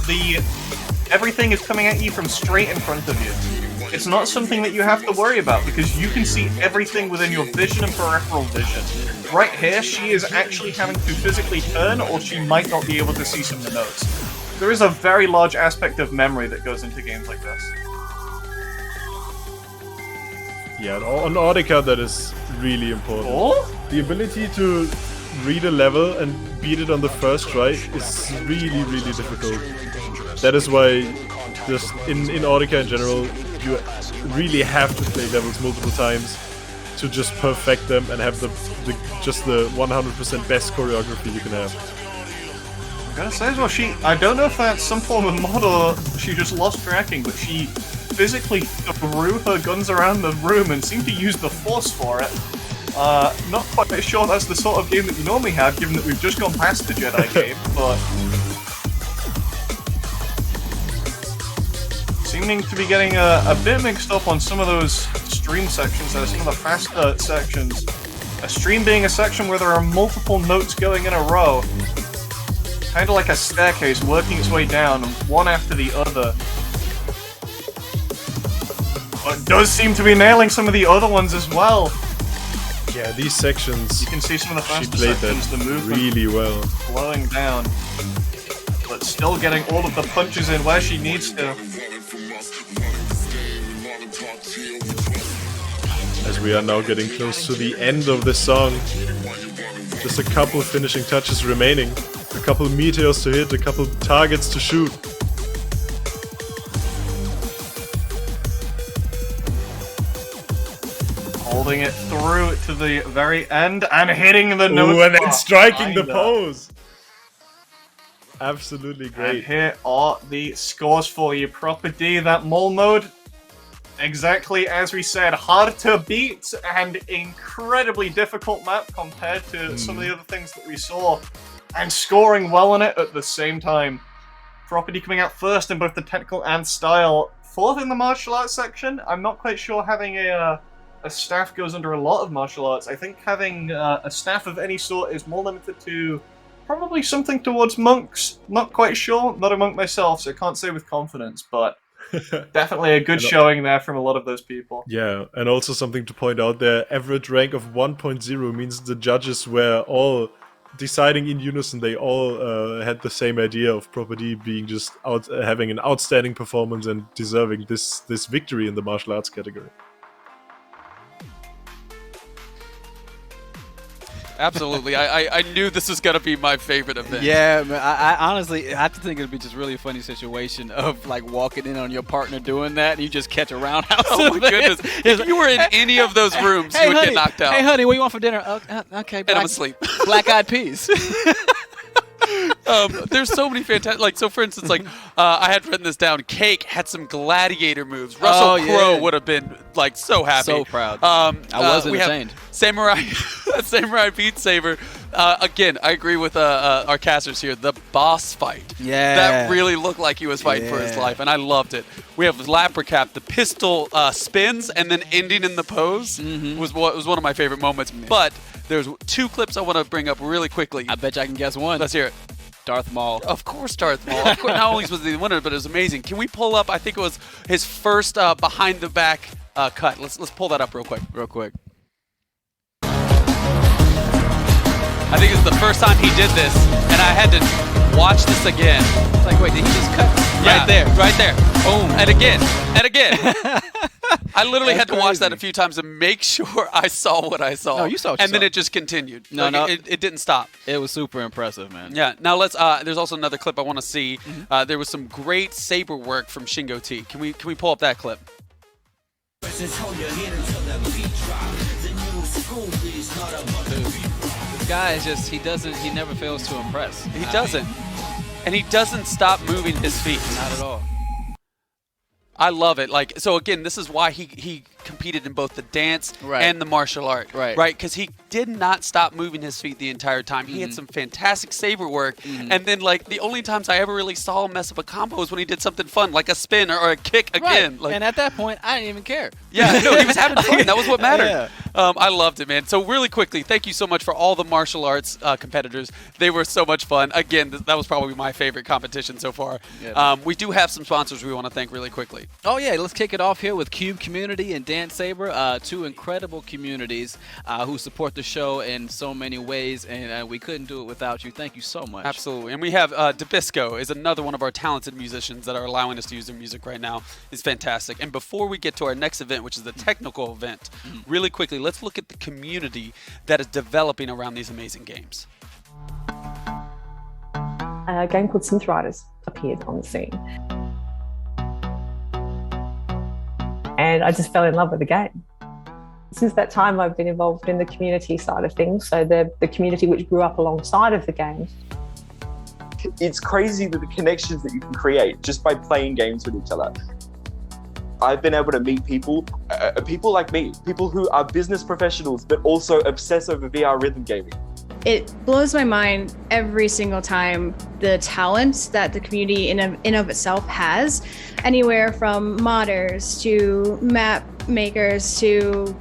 everything is coming at you from straight in front of you. It's not something that you have to worry about because you can see everything within your vision and peripheral vision. Right here, she is actually having to physically turn, or she might not be able to see some of the notes. There is a very large aspect of memory that goes into games like this. Yeah, on Audica that is really important. The ability to read a level and beat it on the first try is really difficult. That is why just in Audica in general, you really have to play levels multiple times to just perfect them and have just the 100% best choreography you can have. I gotta say as well, I don't know if that's some form of mod or she just lost tracking, but she physically threw her guns around the room and seemed to use the force for it. Not quite sure that's the sort of game that you normally have, given that we've just gone past the Jedi game, but seeming to be getting a bit mixed up on some of those stream sections there, some of the faster sections. A stream being a section where there are multiple notes going in a row, kind of like a staircase working its way down, one after the other. But does seem to be nailing some of the other ones as well. Yeah, these sections, you can see some of the faster she played sections, the movement really well. Slowing down, but still getting all of the punches in where she needs to. As we are now getting close to the end of the song, just a couple finishing touches remaining, a couple meteors to hit, a couple targets to shoot. Holding it through to the very end and hitting the note. And then striking the pose. Absolutely great. And here are the scores for you. Proper D, that mole mode, exactly as we said, hard to beat and incredibly difficult map compared to some of the other things that we saw, and scoring well on it at the same time. Proper D coming out first in both the technical and style. Fourth in the martial arts section. I'm not quite sure having a staff goes under a lot of martial arts. I think having a staff of any sort is more limited to probably something towards monks. Not quite sure. Not a monk myself, so I can't say with confidence, but definitely a good showing there from a lot of those people. Yeah, and also something to point out there, average rank of 1.0 means the judges were all deciding in unison. They all had the same idea of Proper D being just having an outstanding performance and deserving this victory in the martial arts category. Absolutely. I knew this was going to be my favorite event. Yeah, man, I honestly, I have to think it would be just really a funny situation of like walking in on your partner doing that and you just catch a roundhouse. Oh my goodness. If you were in any of those rooms, you would get knocked out. Hey, honey, what do you want for dinner? Okay, and I'm asleep. Black-eyed peas. There's so many fantastic. Like, so for instance, like I had written this down. Cake had some gladiator moves. Russell Crowe would have been like so happy. So proud. I was entertained. Samurai Beat Saber. Again, I agree with our casters here. The boss fight. Yeah. That really looked like he was fighting for his life, and I loved it. We have Lapracap. The pistol spins and then ending in the pose was one of my favorite moments. But there's 2 clips I want to bring up really quickly. I bet you I can guess one. Let's hear it. Darth Maul. Of course, Darth Maul. Of course, not only was he the winner, but it was amazing. Can we pull up? I think it was his first behind the back cut. Let's pull that up real quick. I think it's the first time he did this, and I had to watch this again. It's like, wait, did he just cut? Right there. Boom. And again. I literally had to watch that a few times to make sure I saw what I saw. No, you saw what you And then saw. it just continued. No. It didn't stop. It was super impressive, man. Yeah. Now let's. There's also another clip I want to see. There was some great saber work from Shingo T. Can we pull up that clip? This guy is just, he never fails to impress. He doesn't. And he doesn't stop moving his feet. Not at all. I love it. Like, so again, this is why he competed in both the dance and the martial art. Right. Because he did not stop moving his feet the entire time. He had some fantastic saber work. And then, like, the only times I ever really saw him mess up a combo was when he did something fun, like a spin or a kick again. Like, and at that point, I didn't even care. Yeah, no, he was having fun. That was what mattered. Yeah. I loved it, man. So really quickly, thank you so much for all the martial arts competitors. They were so much fun. Again, that was probably my favorite competition so far. Yeah. We do have some sponsors we want to thank really quickly. Oh, yeah. Let's kick it off here with Cube Community and Dance Saber, 2 incredible communities who support the show in so many ways, and we couldn't do it without you. Thank you so much. Absolutely. And we have Dabisco is another one of our talented musicians that are allowing us to use their music right now. It's fantastic. And before we get to our next event, which is the technical event, really quickly, let's look at the community that is developing around these amazing games. A game called Synth appeared on the scene. And I just fell in love with the game. Since that time, I've been involved in the community side of things, so the community which grew up alongside of the game. It's crazy the connections that you can create just by playing games with each other. I've been able to meet people like me, people who are business professionals, but also obsess over VR rhythm gaming. It blows my mind every single time the talent that the community in of itself has, anywhere from modders to map makers to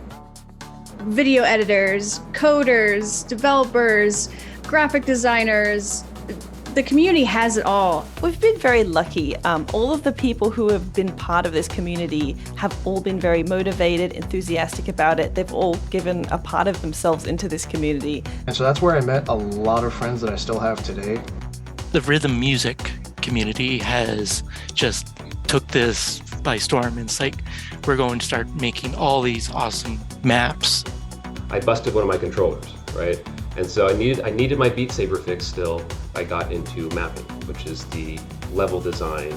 video editors, coders, developers, graphic designers. The community has it all. We've been very lucky. All of the people who have been part of this community have all been very motivated, enthusiastic about it. They've all given a part of themselves into this community. And so that's where I met a lot of friends that I still have today. The rhythm music community has just took this by storm. It's like, we're going to start making all these awesome maps. I busted one of my controllers, right? And so I needed my Beat Saber fix still. I got into mapping, which is the level design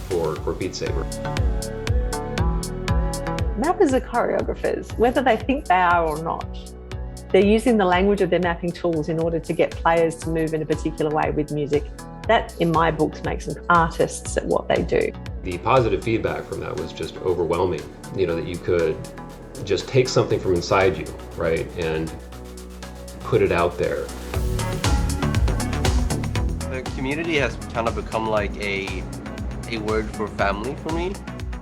for Beat Saber. Mappers are choreographers, whether they think they are or not. They're using the language of their mapping tools in order to get players to move in a particular way with music. That, in my books, makes them artists at what they do. The positive feedback from that was just overwhelming. You know, that you could just take something from inside you, right, and put it out there. The community has kind of become like a word for family for me.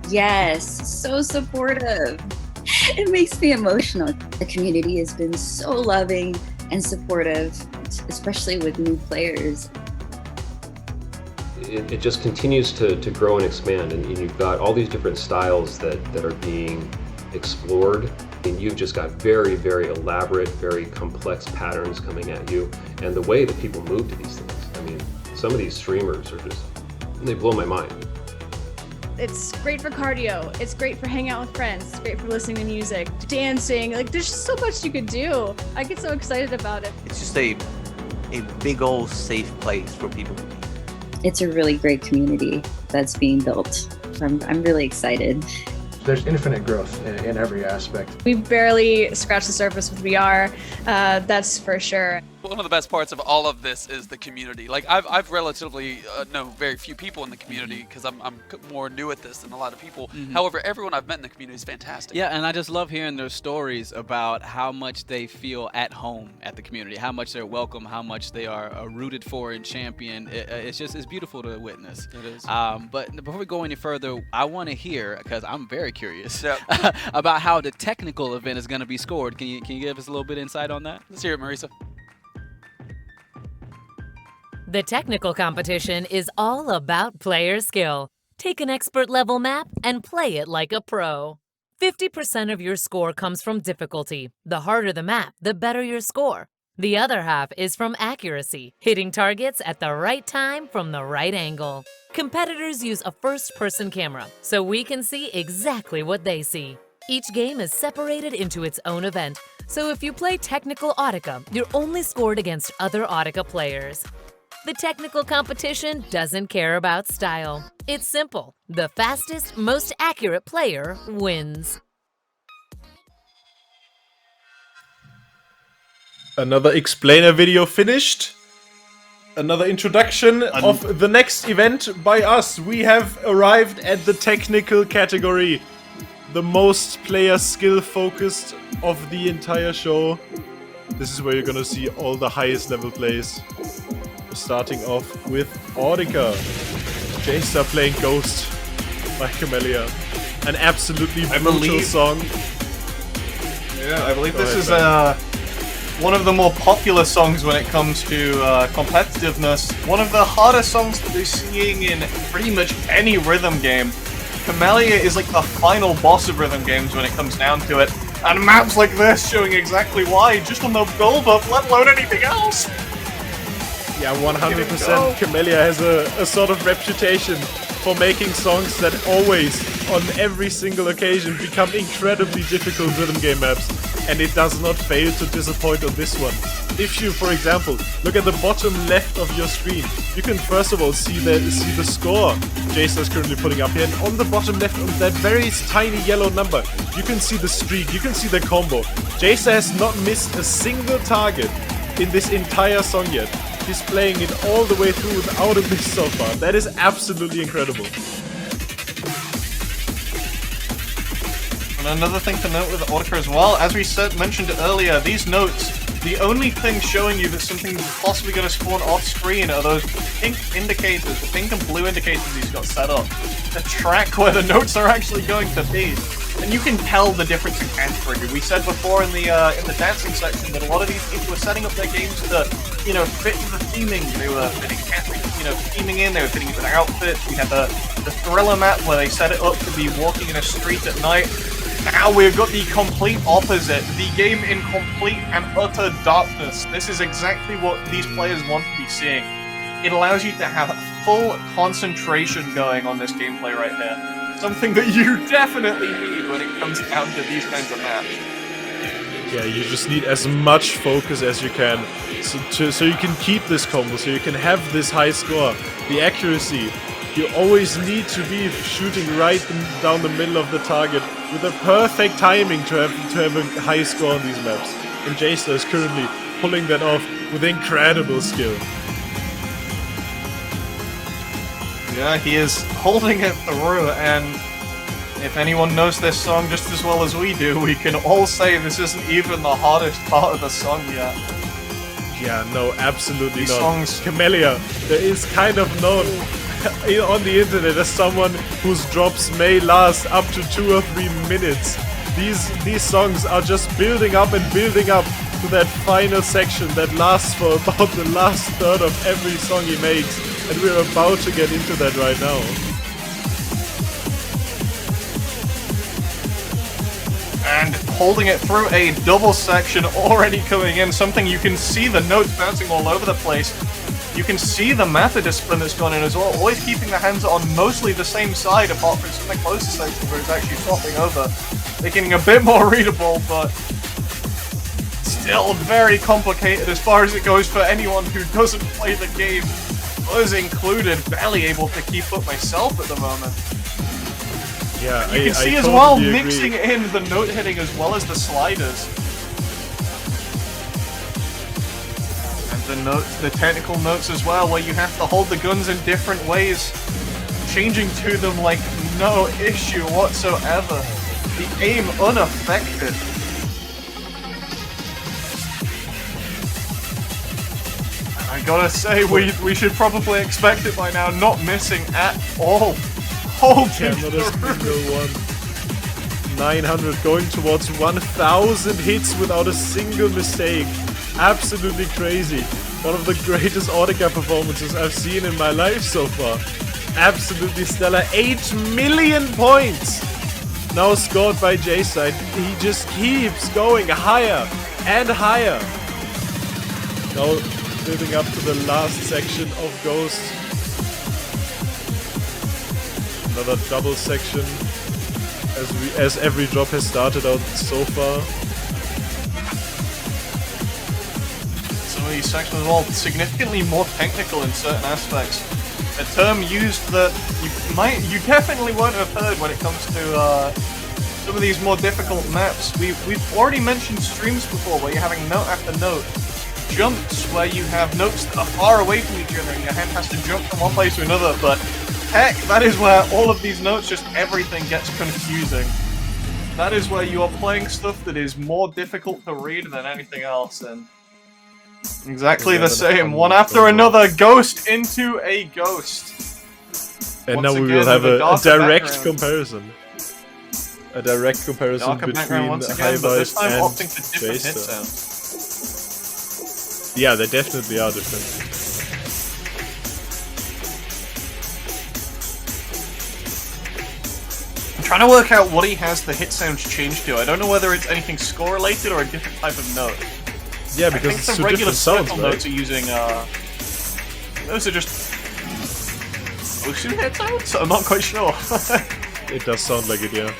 Yes, so supportive. It makes me emotional. The community has been so loving and supportive, especially with new players. It just continues to grow and expand, and you've got all these different styles that are being explored, and you've just got very, very elaborate, very complex patterns coming at you, and the way that people move to these things. I mean, some of these streamers are just, they blow my mind. It's great for cardio. It's great for hanging out with friends. It's great for listening to music, dancing. Like, there's just so much you could do. I get so excited about it. It's just a big old safe place for people to be. It's a really great community that's being built. I'm really excited. There's infinite growth in every aspect. We barely scratched the surface with VR, that's for sure. One of the best parts of all of this is the community. Like I've relatively know very few people in the community because I'm more new at this than a lot of people. However, everyone I've met in the community is fantastic. Yeah, and I just love hearing their stories about how much they feel at home at the community, how much they're welcome, how much they are rooted for and championed. It's beautiful to witness. It is. But before we go any further, I want to hear, because I'm very curious, about how the technical event is going to be scored. Can you give us a little bit of insight on that? Let's hear it, Marisa. The technical competition is all about player skill. Take an expert level map and play it like a pro. 50% of your score comes from difficulty. The harder the map, the better your score. The other half is from accuracy, hitting targets at the right time from the right angle. Competitors use a first-person camera, so we can see exactly what they see. Each game is separated into its own event, so if you play Technical Audica, you're only scored against other Audica players. The technical competition doesn't care about style. It's simple. The fastest, most accurate player wins. Another explainer video finished. Another introduction of the next event by us. We have arrived at the technical category. The most player skill focused of the entire show. This is where you're gonna see all the highest level plays. Starting off with Audica. J-Star playing Ghost by Camellia. An absolutely brutal song. Yeah, I believe this is one of the more popular songs when it comes to competitiveness. One of the hardest songs to be seeing in pretty much any rhythm game. Camellia is like the final boss of rhythm games when it comes down to it. And maps like this showing exactly why, just on the build-up, let alone anything else. Yeah, 100%. Camellia has a sort of reputation for making songs that always, on every single occasion, become incredibly difficult rhythm game maps, and it does not fail to disappoint on this one. If you, for example, look at the bottom left of your screen, you can first of all see the score J-Star is currently putting up here, and on the bottom left of that very tiny yellow number, you can see the streak, you can see the combo. J-Star has not missed a single target in this entire song yet. He's playing it all the way through without a miss so far. That is absolutely incredible. And another thing to note with Audica as well, as we mentioned earlier, these notes, the only thing showing you that something's possibly going to spawn off screen are those pink indicators, the pink and blue indicators he's got set up. The track where the notes are actually going to be. And you can tell the difference in category. We said before in the dancing section that a lot of these people were setting up their games to, fit the theming. They were fitting theming in. They were fitting it with outfits. We had the thriller map where they set it up to be walking in a street at night. Now we've got the complete opposite. The game in complete and utter darkness. This is exactly what these players want to be seeing. It allows you to have full concentration going on this gameplay right here. Something that you definitely need when it comes down to these kinds of maps. Yeah, you just need as much focus as you can so you can keep this combo, so you can have this high score. The accuracy. You always need to be shooting right down the middle of the target with a perfect timing to have a high score on these maps. And J-Star is currently pulling that off with incredible skill. Yeah, he is holding it through, and if anyone knows this song just as well as we do, we can all say this isn't even the hardest part of the song yet. Yeah, no, absolutely These not. songs... Camellia is kind of known on the internet as someone whose drops may last up to 2 or 3 minutes. These songs are just building up and building up to that final section that lasts for about the last third of every song he makes, and we're about to get into that right now. And holding it through a double section already coming in, something you can see the notes bouncing all over the place. You can see the method discipline that's gone in as well, always keeping the hands on mostly the same side apart from some of the closer sections where it's actually swapping over. Making it a bit more readable, but still very complicated as far as it goes for anyone who doesn't play the game. Us included, barely able to keep up myself at the moment. Yeah, you can see I as totally well, agree. mixing in the note hitting as well as the sliders. the notes, the technical notes as well, where you have to hold the guns in different ways, changing to them like no issue whatsoever. The aim unaffected. I gotta say, we should probably expect it by now, not missing at all. Holy Not a single one. 900 going towards 1000 hits without a single mistake. Absolutely crazy. One of the greatest Audica performances I've seen in my life so far. Absolutely stellar. 8 million points now scored by J-Side. He just keeps going higher and higher. Now building up to the last section of Ghost. Another double section as every drop has started out so far. Some of these sections are all significantly more technical in certain aspects. A term used that you definitely won't have heard when it comes to some of these more difficult maps. We've already mentioned streams before where you're having note after note. Jumps where you have notes that are far away from each other and your hand has to jump from one place to another, but heck, that is where all of these notes, just everything gets confusing. That is where you are playing stuff that is more difficult to read than anything else, and exactly the same, one after another, ghost into a ghost. And Once now we again, will have with a direct background. comparison. A direct comparison Darker background between once again, but this Highlight time and opting for different hit Baxter. sounds. Yeah, they definitely are different. I'm trying to work out what he has the hit sounds changed to. I don't know whether it's anything score related or a different type of note. Yeah, because I it's think two the regular different sounds, circle right? notes are using those are just ocean hit sounds? I'm not quite sure. It does sound like it, yeah.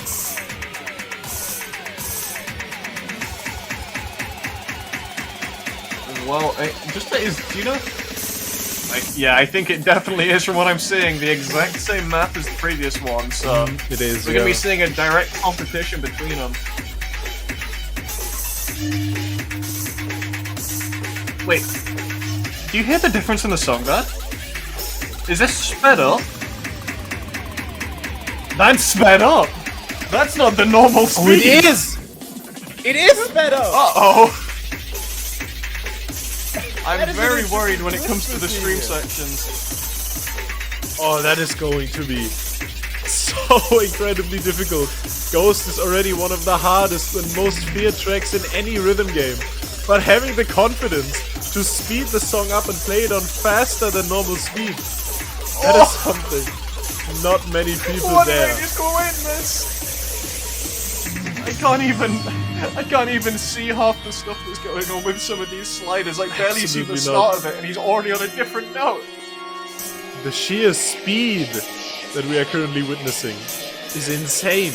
Well, do you know? Yeah, I think it definitely is from what I'm seeing. The exact same map as the previous one, so it is. We're gonna be seeing a direct competition between them. Wait, do you hear the difference in the song there? Is this sped up? That's sped up! That's not the normal speed! Oh, it is! It is sped up! Uh-oh! I'm very worried when it comes to the stream sections. Oh, that is going to be so incredibly difficult. Ghost is already one of the hardest and most feared tracks in any rhythm game. But having the confidence to speed the song up and play it on faster than normal speed, that is something not many people What dare. did I just witness? I can't even see half the stuff that's going on with some of these sliders. I barely see the Absolutely start not. of it, and he's already on a different note. The sheer speed that we are currently witnessing is insane.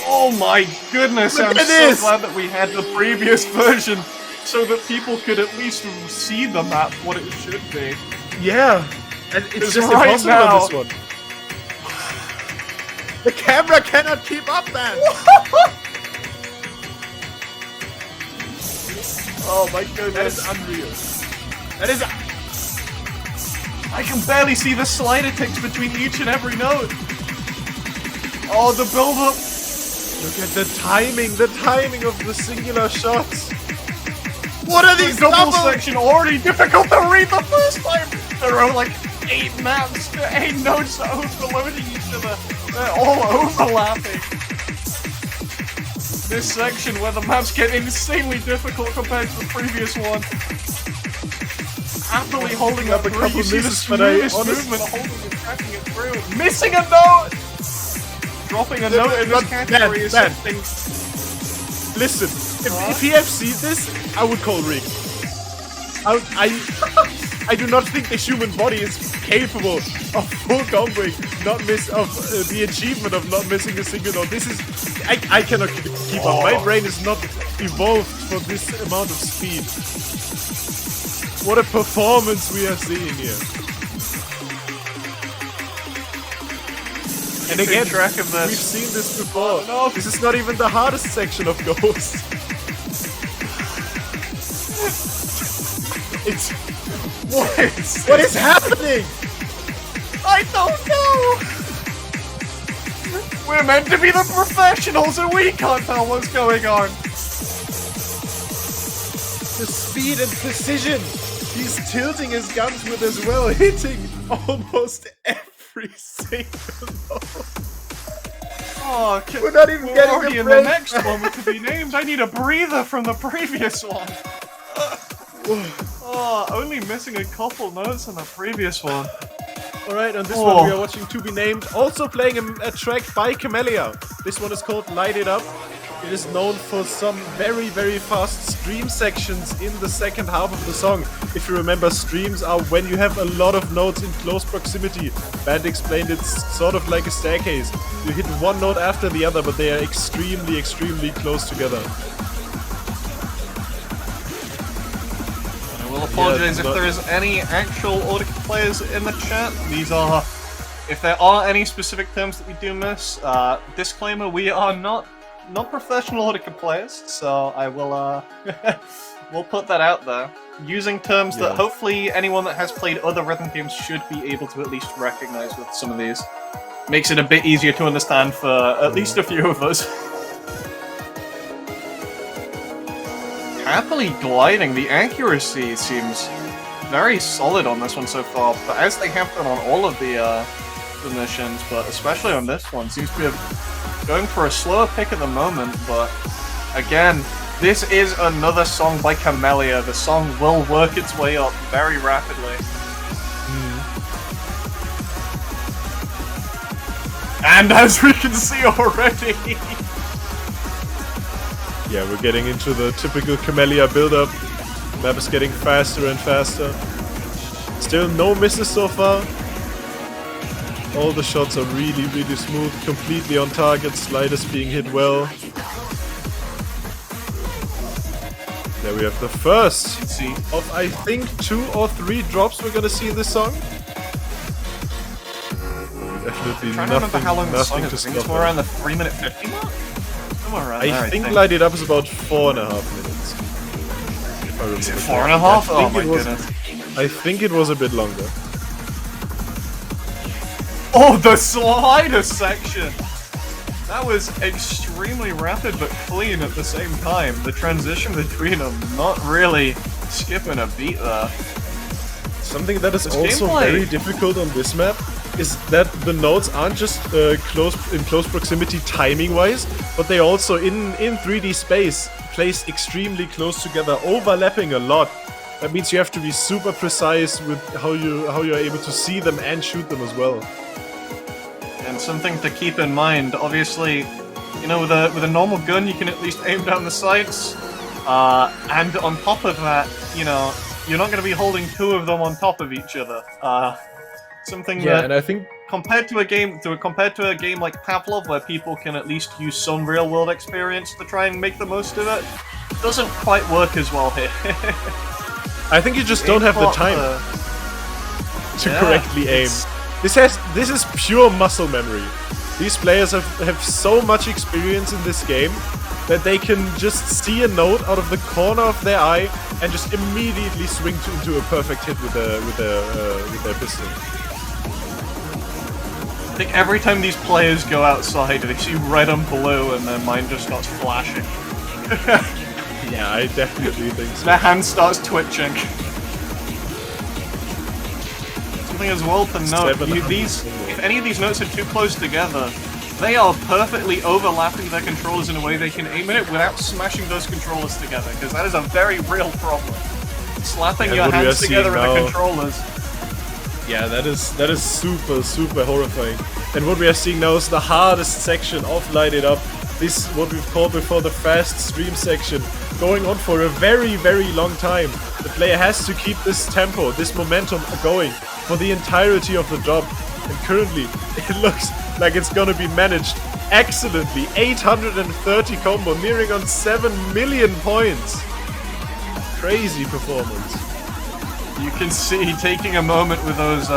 Oh my goodness, Look I'm at so this! glad that we had the previous version so that people could at least see the map what it should be. Yeah, and it's Because just right impossible now- on this one. The camera cannot keep up, man! Oh my goodness. That is unreal. That is... I can barely see the slider ticks between each and every note. Oh, the build-up. Look at the timing of the singular shots. What are these double doubles? section already difficult to read the first time? There are like 8 maps, 8 notes that are overloading each other. They're all overlapping. This section where the maps get insanely difficult compared to the previous one. Happily holding up a through. couple You see the misses, but I smoothest honestly- movement holding and tracking it through. Missing a note! Dropping a note in this category is Ben. something. Listen, if he had seen this, I would call Rick. I do not think the human body is capable of full comboing, of the achievement of not missing a single note. This is, I cannot keep up. My brain is not evolved for this amount of speed. What a performance we are seeing here. And again, track of this. we've seen this before. No. This is not even the hardest section of Ghost. It's... What is happening? I don't know! We're meant to be the professionals and we can't tell what's going on. The speed and precision he's tilting his guns with as well, hitting almost every single note. Oh, we're not even we're getting already a in break. the next one to be named. I need a breather from the previous one. Oh, only missing a couple notes on the previous one. Alright, on this one we are watching To Be Named, also playing a track by Camellia. This one is called Light It Up. It is known for some very, very fast stream sections in the second half of the song. If you remember, streams are when you have a lot of notes in close proximity. Band explained it's sort of like a staircase. You hit one note after the other, but they are extremely, extremely close together. I will apologize if there is any actual Audica players in the chat. These are... If there are any specific terms that we do miss, disclaimer, we are not professional Audica players, so I will, we'll put that out there. Using terms that hopefully anyone that has played other rhythm games should be able to at least recognize with some of these. Makes it a bit easier to understand for at least a few of us. Happily gliding, the accuracy seems very solid on this one so far, but as they have done on all of the missions, but especially on this one, seems to be going for a slower pick at the moment, but again, this is another song by Camellia. The song will work its way up very rapidly. And as we can see already... Yeah, we're getting into the typical Camellia build-up. Map is getting faster and faster. Still no misses so far. All the shots are really, really smooth, completely on target, sliders being hit well. There we have the first of, I think, 2 or 3 drops we're gonna see in this song. Definitely I'm trying to remember how long the song nothing is. to I think it's stop more it. around the 3-minute 50 mark? Somewhere around there, I think Light It Up is about 4.5 minutes. If I remember Is it correctly. 4.5? Oh I think my it was- goodness. I think it was a bit longer. Oh, the slider section! That was extremely rapid but clean at the same time. The transition between them, not really skipping a beat there. Something that is This also gameplay- very difficult on this map is that the nodes aren't just in close proximity timing-wise, but they also in 3D space place extremely close together, overlapping a lot. That means you have to be super precise with how you're able to see them and shoot them as well. And something to keep in mind, obviously, you know, with a normal gun you can at least aim down the sights, and on top of that, you know, you're not going to be holding 2 of them on top of each other. Something that, and I think compared to a game like Pavlov, where people can at least use some real-world experience to try and make the most of it, doesn't quite work as well here. I think you just don't have the time to correctly aim. This is pure muscle memory. These players have so much experience in this game that they can just see a note out of the corner of their eye and just immediately swing into a perfect hit with their pistol. I think every time these players go outside, they see red and blue and their mind just starts flashing. Yeah, I definitely think so. Their hand starts twitching. Something as well to note, if any of these notes are too close together, they are perfectly overlapping their controllers in a way they can aim at it without smashing those controllers together, because that is a very real problem. Slapping your hands together in the controllers. Yeah, that is super, super horrifying. And what we are seeing now is the hardest section of Light It Up. This, what we've called before, the fast stream section, going on for a very, very long time. The player has to keep this tempo, this momentum going for the entirety of the job. And currently, it looks like it's gonna be managed excellently. 830 combo, nearing on 7 million points. Crazy performance. You can see taking a moment with those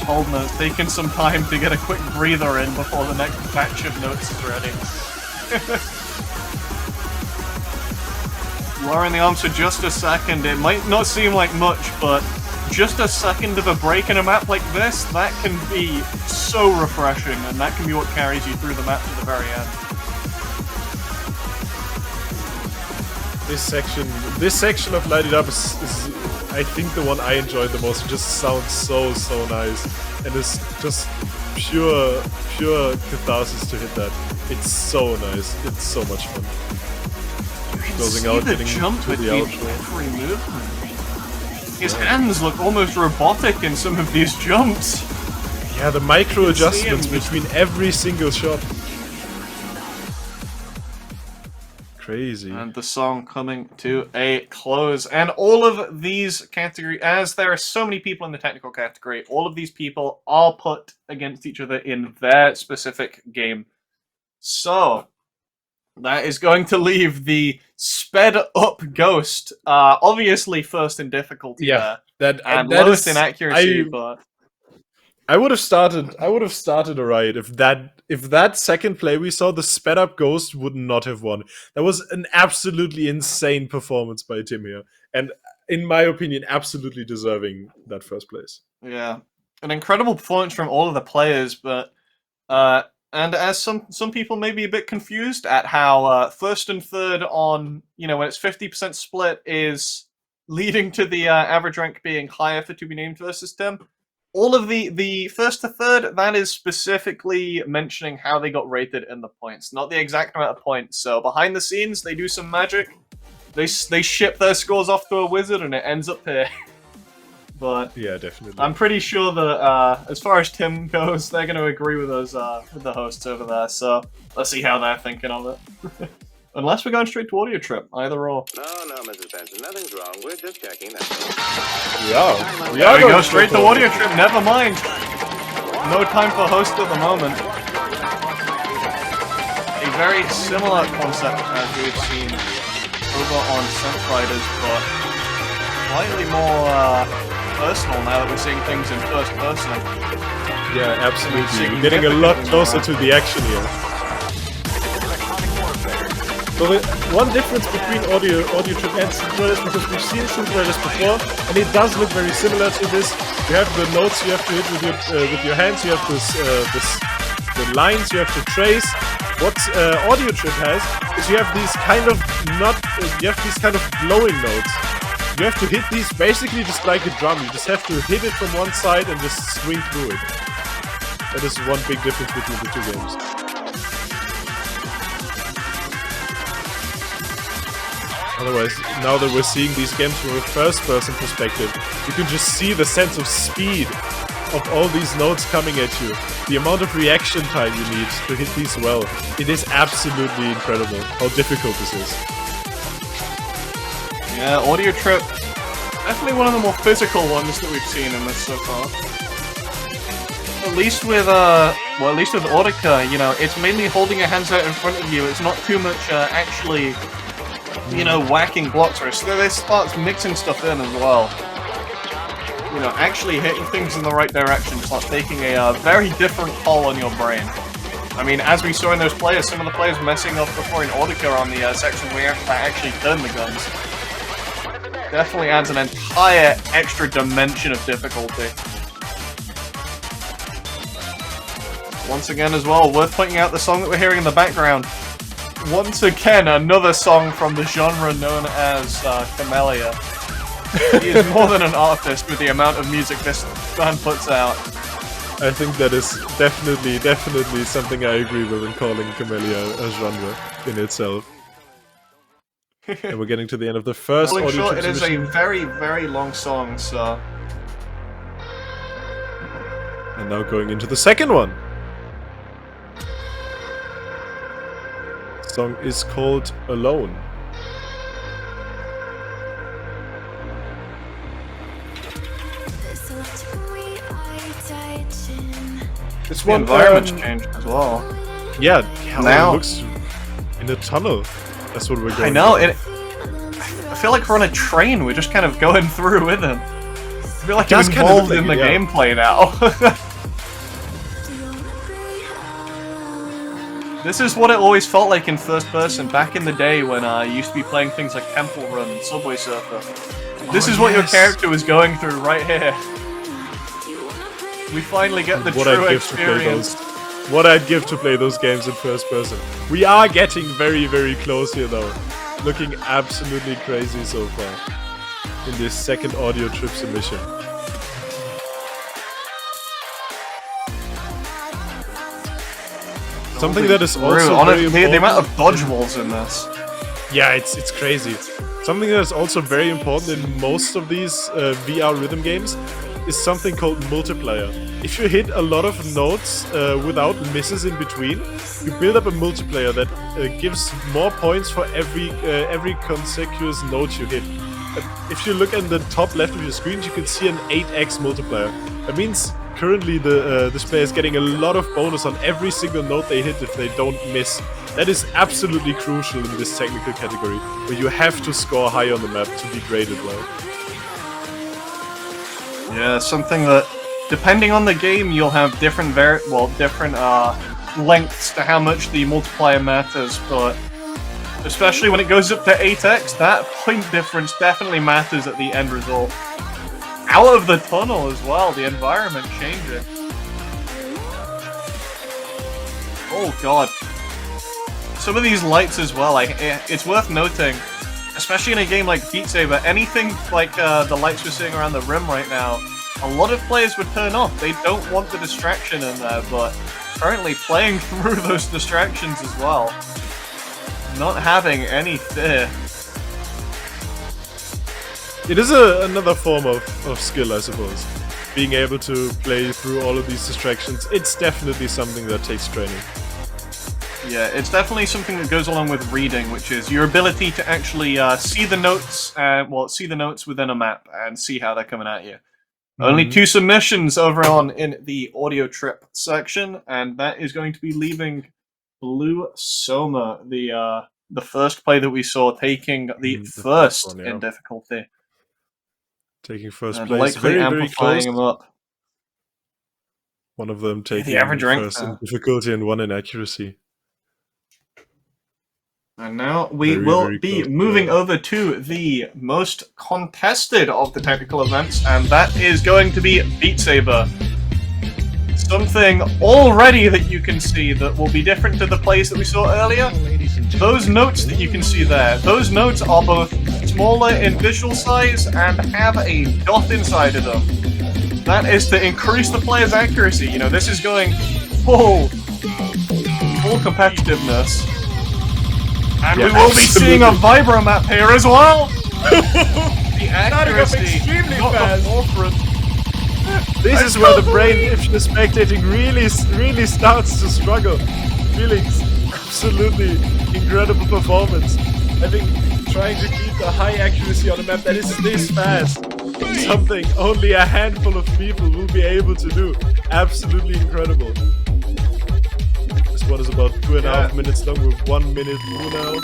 hold notes, taking some time to get a quick breather in before the next batch of notes is ready. Lowering the arms for just a second. It might not seem like much, but just a second of a break in a map like this, that can be so refreshing, and that can be what carries you through the map to the very end. This section of Light It Up is I think the one I enjoyed the most. It just sounds so nice, and it's just pure catharsis to hit that. It's so nice. It's so much fun. Closing out, getting to the outro. Every movement. His hands look almost robotic in some of these jumps. Yeah, the micro adjustments between every single shot. Crazy. And the song coming to a close. And all of these categories, as there are so many people in the technical category, all of these people are put against each other in their specific game. So, that is going to leave the sped up Ghost, obviously first in difficulty there, and lowest in accuracy, but I would have started alright if that second play we saw, the sped up Ghost would not have won. That was an absolutely insane performance by Tim here, and in my opinion, absolutely deserving that first place. Yeah, an incredible performance from all of the players, but and as some people may be a bit confused at how first and third on, when it's 50% split is leading to the average rank being higher for To Be Named versus Tim. All of the first to third, that is specifically mentioning how they got rated in the points, not the exact amount of points. So behind the scenes, they do some magic. They ship their scores off to a wizard, and it ends up here. But yeah, definitely. I'm pretty sure that as far as Tim goes, they're going to agree with us, with the hosts over there. So let's see how they're thinking of it. Unless we're going straight to Audio Trip, either or. No, Mrs. Benson, nothing's wrong. We're just checking that. We go straight to Audio Trip. Never mind. No time for host at the moment. A very similar concept as we've seen over on Synth Riders, but slightly more personal now that we're seeing things in first person. Yeah, absolutely. We're getting a lot closer to the action here. So the one difference between Audio Trip and Synth Riders, because we've seen Synth Riders before, and it does look very similar to this. You have the notes you have to hit with your hands. You have the lines you have to trace. What Audio Trip has is you have these kind of blowing notes. You have to hit these basically just like a drum. You just have to hit it from one side and just swing through it. That is one big difference between the two games. Otherwise, now that we're seeing these games from a first-person perspective, you can just see the sense of speed of all these notes coming at you. The amount of reaction time you need to hit these well. It is absolutely incredible how difficult this is. Yeah, Audio Trip, definitely one of the more physical ones that we've seen in this so far. At least with Audica, it's mainly holding your hands out in front of you. It's not too much actually, whacking blocks. Or so this starts mixing stuff in as well. Actually hitting things in the right direction starts taking a very different toll on your brain. I mean, as we saw in those players, some of the players messing up before in Audica on the section where you have to actually turn the guns. Definitely adds an entire extra dimension of difficulty. Once again as well, worth pointing out the song that we're hearing in the background. Once again, another song from the genre known as Camellia. He is more than an artist with the amount of music this band puts out. I think that is definitely something I agree with in calling Camellia a genre in itself. And we're getting to the end of the first Audio Trip. It is a very, very long song, so... And now going into the second one. The song is called Alone. This one environment's changed as well. Yeah, now it looks in a tunnel. That's what we're going. I know. I feel like we're on a train. We're just kind of going through with him. I feel like I'm involved in the gameplay now. This is what it always felt like in first person back in the day when I used to be playing things like Temple Run and Subway Surfer. This is what your character was going through right here. We finally get the true experience. What I'd give to play those games in first person. We are getting very, very close here though. Looking absolutely crazy so far in this second audio trip submission. Something that is also very important. The amount of dodgeballs in this. Yeah, it's crazy. Something that is also very important in most of these VR rhythm games is something called multiplier. If you hit a lot of notes without misses in between, you build up a multiplier that gives more points for every consecutive note you hit. If you look at the top left of your screen, you can see an 8x multiplier. That means currently this player is getting a lot of bonus on every single note they hit if they don't miss. That is absolutely crucial in this technical category, where you have to score high on the map to be graded well. Yeah, something that, depending on the game, you'll have different lengths to how much the multiplier matters, but especially when it goes up to 8x, that point difference definitely matters at the end result. Out of the tunnel as well, the environment changing. Oh god. Some of these lights as well, it's worth noting, especially in a game like Beat Saber, anything like the lights we're seeing around the rim right now, a lot of players would turn off. They don't want the distraction in there, but currently playing through those distractions as well. Not having any fear. It is another form of skill, I suppose. Being able to play through all of these distractions, it's definitely something that takes training. Yeah, it's definitely something that goes along with reading, which is your ability to actually see the notes within a map and see how they're coming at you. Only 2 submissions over on in the audio trip section, and that is going to be leaving Blue Soma, the first play that we saw, taking the first one, in difficulty. Taking first and place, very, very close. Him up. One of them taking the average rank first in difficulty and one in accuracy. And now we will be moving over to the most contested of the technical events, and that is going to be Beat Saber. Something already that you can see that will be different to the plays that we saw earlier. Those notes that you can see there, those notes are both smaller in visual size and have a dot inside of them. That is to increase the player's accuracy. You know, this is going full competitiveness. And we will be seeing a vibro map here as well! The accuracy, extremely not fast. the forefront. This is where the brain, if you're spectating, really starts to struggle. Feeling absolutely incredible performance. I think trying to keep the high accuracy on a map that is this fast, something only a handful of people will be able to do. Absolutely incredible. This one is about 2.5 minutes long with 1 minute through now.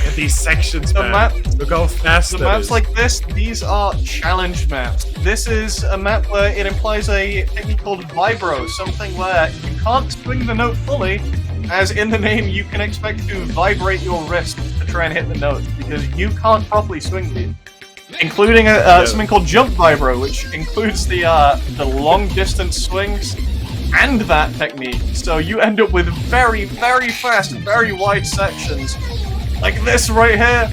And these sections, man. Look how fast the that maps is. like this, these are challenge maps. This is a map where it implies a technique called vibro, something where you can't swing the note fully, as in the name you can expect to vibrate your wrist to try and hit the note, because you can't properly swing these. Including something called jump vibro, which includes the long distance swings and that technique. So you end up with very, very fast, very wide sections. Like this right here.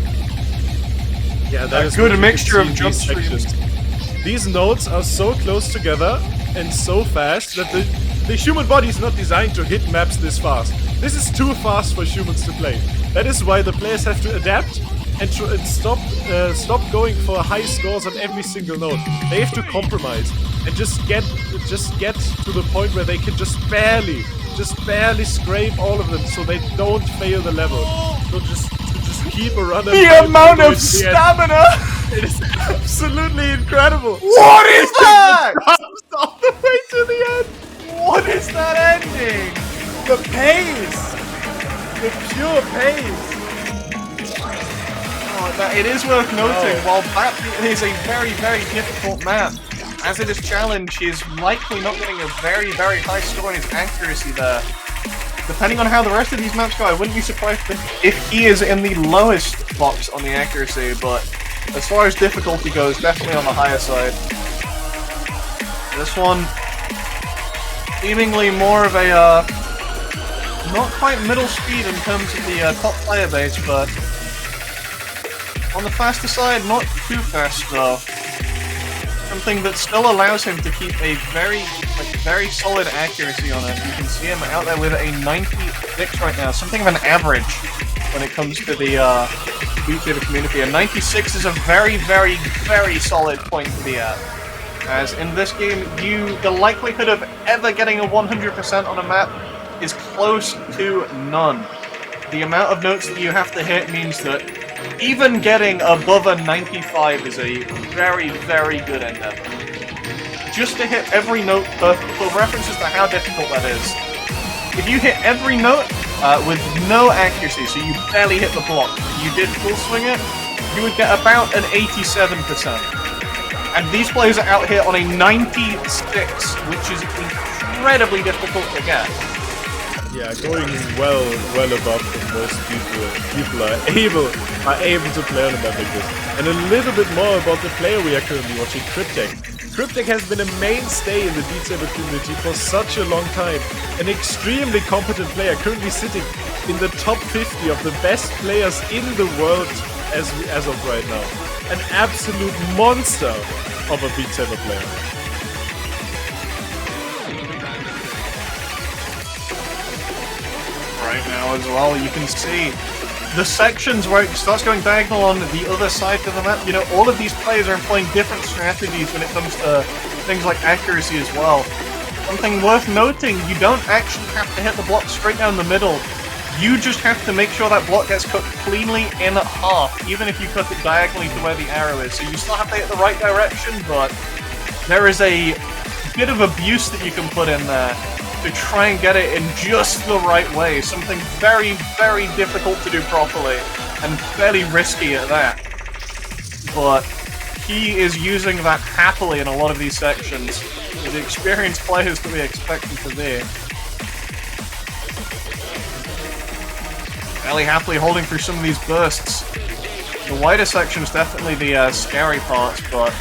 Yeah, that is a good what you mixture can of see jump in these streams. sections. These notes are so close together and so fast that the human body is not designed to hit maps this fast. This is too fast for humans to play. That is why the players have to adapt and stop going for high scores on every single note. They have to compromise and just get to the point where they can just barely scrape all of them so they don't fail the level. So just keep a run. The amount of stamina! It is absolutely incredible. What is that? All the way to the end. What is that ending? The pace. The pure pace. Oh, that it is worth noting, while that is a very, very difficult map, as it is challenged, he is likely not getting a very, very high score in his accuracy there. Depending on how the rest of these maps go, I wouldn't be surprised if he is in the lowest box on the accuracy, but as far as difficulty goes, definitely on the higher side. This one, seemingly more of a, not quite middle speed in terms of the top player base, but on the faster side, not too fast though. Something that still allows him to keep a very solid accuracy on it. You can see him out there with a 96 right now, something of an average when it comes to the Beat Saber community. A 96 is a very, very, very solid point to be at. As in this game, the likelihood of ever getting a 100% on a map is close to none. The amount of notes that you have to hit means that even getting above a 95 is a very, very good endeavor. Just to hit every note perfect, for references to how difficult that is. If you hit every note with no accuracy, so you barely hit the block, you did full swing it, you would get about an 87%. And these players are out here on a 96, which is incredibly difficult to get. Yeah, going well above what most people are able to play on a map like this. And a little bit more about the player we are currently watching, Cryptek. Cryptek has been a mainstay in the Beat Saber community for such a long time. An extremely competent player, currently sitting in the top 50 of the best players in the world as of right now. An absolute monster of a Beat Saber player. Right now as well, you can see the sections where it starts going diagonal on the other side of the map. You know, all of these players are employing different strategies when it comes to things like accuracy as well. Something worth noting, you don't actually have to hit the block straight down the middle. You just have to make sure that block gets cut cleanly in half, even if you cut it diagonally to where the arrow is. So you still have to hit the right direction, but there is a bit of abuse that you can put in there to try and get it in just the right way. Something very, very difficult to do properly, and fairly risky at that. But he is using that happily in a lot of these sections, with the experienced players that we expect him to be. Fairly happily holding through some of these bursts. The wider section's definitely the scary parts, but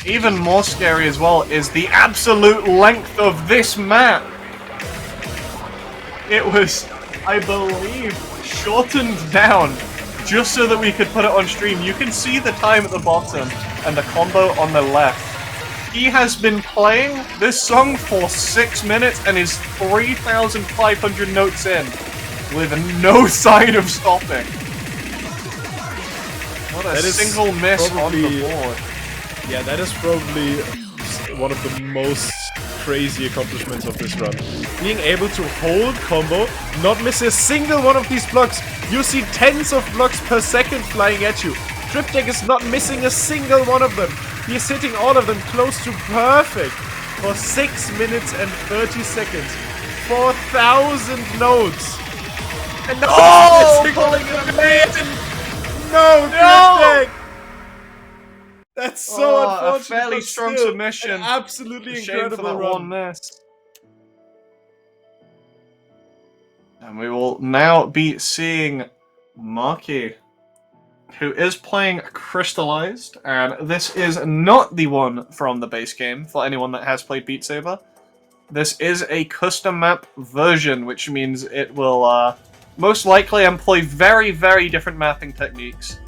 even more scary as well is the absolute length of this map. It was, I believe, shortened down just so that we could put it on stream. You can see the time at the bottom and the combo on the left. He has been playing this song for 6 minutes and is 3,500 notes in with no sign of stopping. What a single miss on the board. Yeah, that is probably one of the most crazy accomplishments of this run. Being able to hold combo, not miss a single one of these blocks. You see tens of blocks per second flying at you. Cryptek is not missing a single one of them. He is hitting all of them close to perfect for 6 minutes and 30 seconds. 4,000 notes. And no, pulling it amazing. No, Cryptek. That's so unfortunate. A fairly strong still, submission. An absolutely incredible for that run. one miss. And we will now be seeing Marky, who is playing Crystallized, and this is not the one from the base game, for anyone that has played Beat Saber. This is a custom map version, which means it will most likely employ very, very different mapping techniques.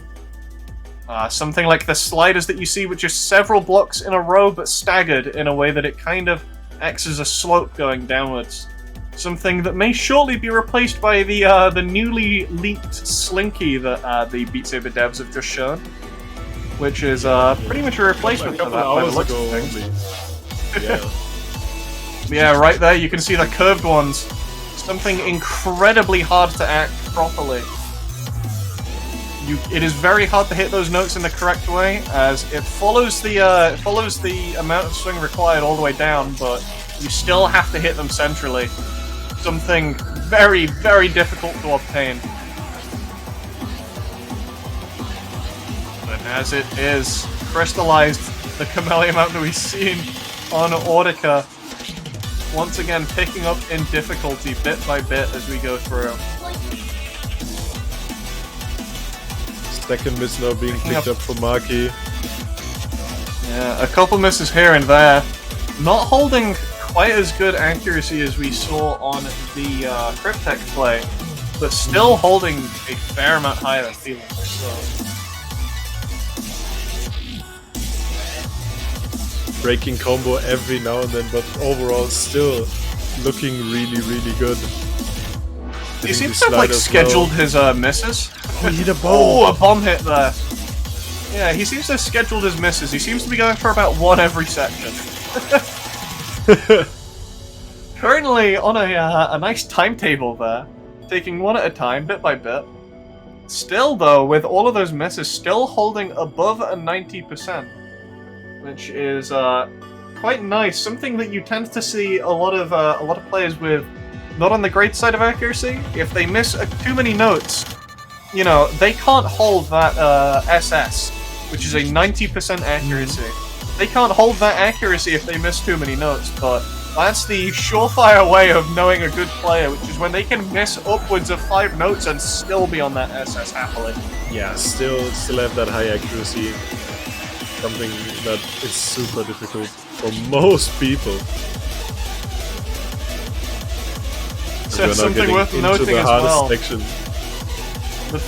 Something like the sliders that you see, which are several blocks in a row but staggered in a way that it kind of acts as a slope going downwards. Something that may shortly be replaced by the newly leaked Slinky that the Beat Saber devs have just shown, which is pretty much a replacement for that by the looks of things. Yeah, right there you can see the curved ones. Something incredibly hard to act properly. It is very hard to hit those notes in the correct way, as it follows the amount of swing required all the way down, but you still have to hit them centrally. Something very, very difficult to obtain. as it is crystallized the camellia map that we've seen on Audica. Once again, picking up in difficulty bit by bit as we go through. Second miss now being picked up for Maki. Yeah, a couple misses here and there. Not holding quite as good accuracy as we saw on the Cryptek play, but still holding a fair amount higher than feeling. So. Breaking combo every now and then, but overall still looking really, really good. He seems to have like scheduled his misses. Oh, he hit a bomb. Oh, a bomb hit there. Yeah, he seems to have scheduled his misses. He seems to be going for about one every section. Currently on a nice timetable there, taking one at a time, bit by bit. Still though, with all of those misses, still holding above a 90%, which is quite nice. Something that you tend to see a lot of players with, not on the great side of accuracy. If they miss too many notes, you know, they can't hold that SS, which is a 90% accuracy. They can't hold that accuracy if they miss too many notes, but that's the surefire way of knowing a good player, which is when they can miss upwards of 5 notes and still be on that SS happily. Yeah, still have that high accuracy. Something that is super difficult for most people. So something worth noting as well. Section. The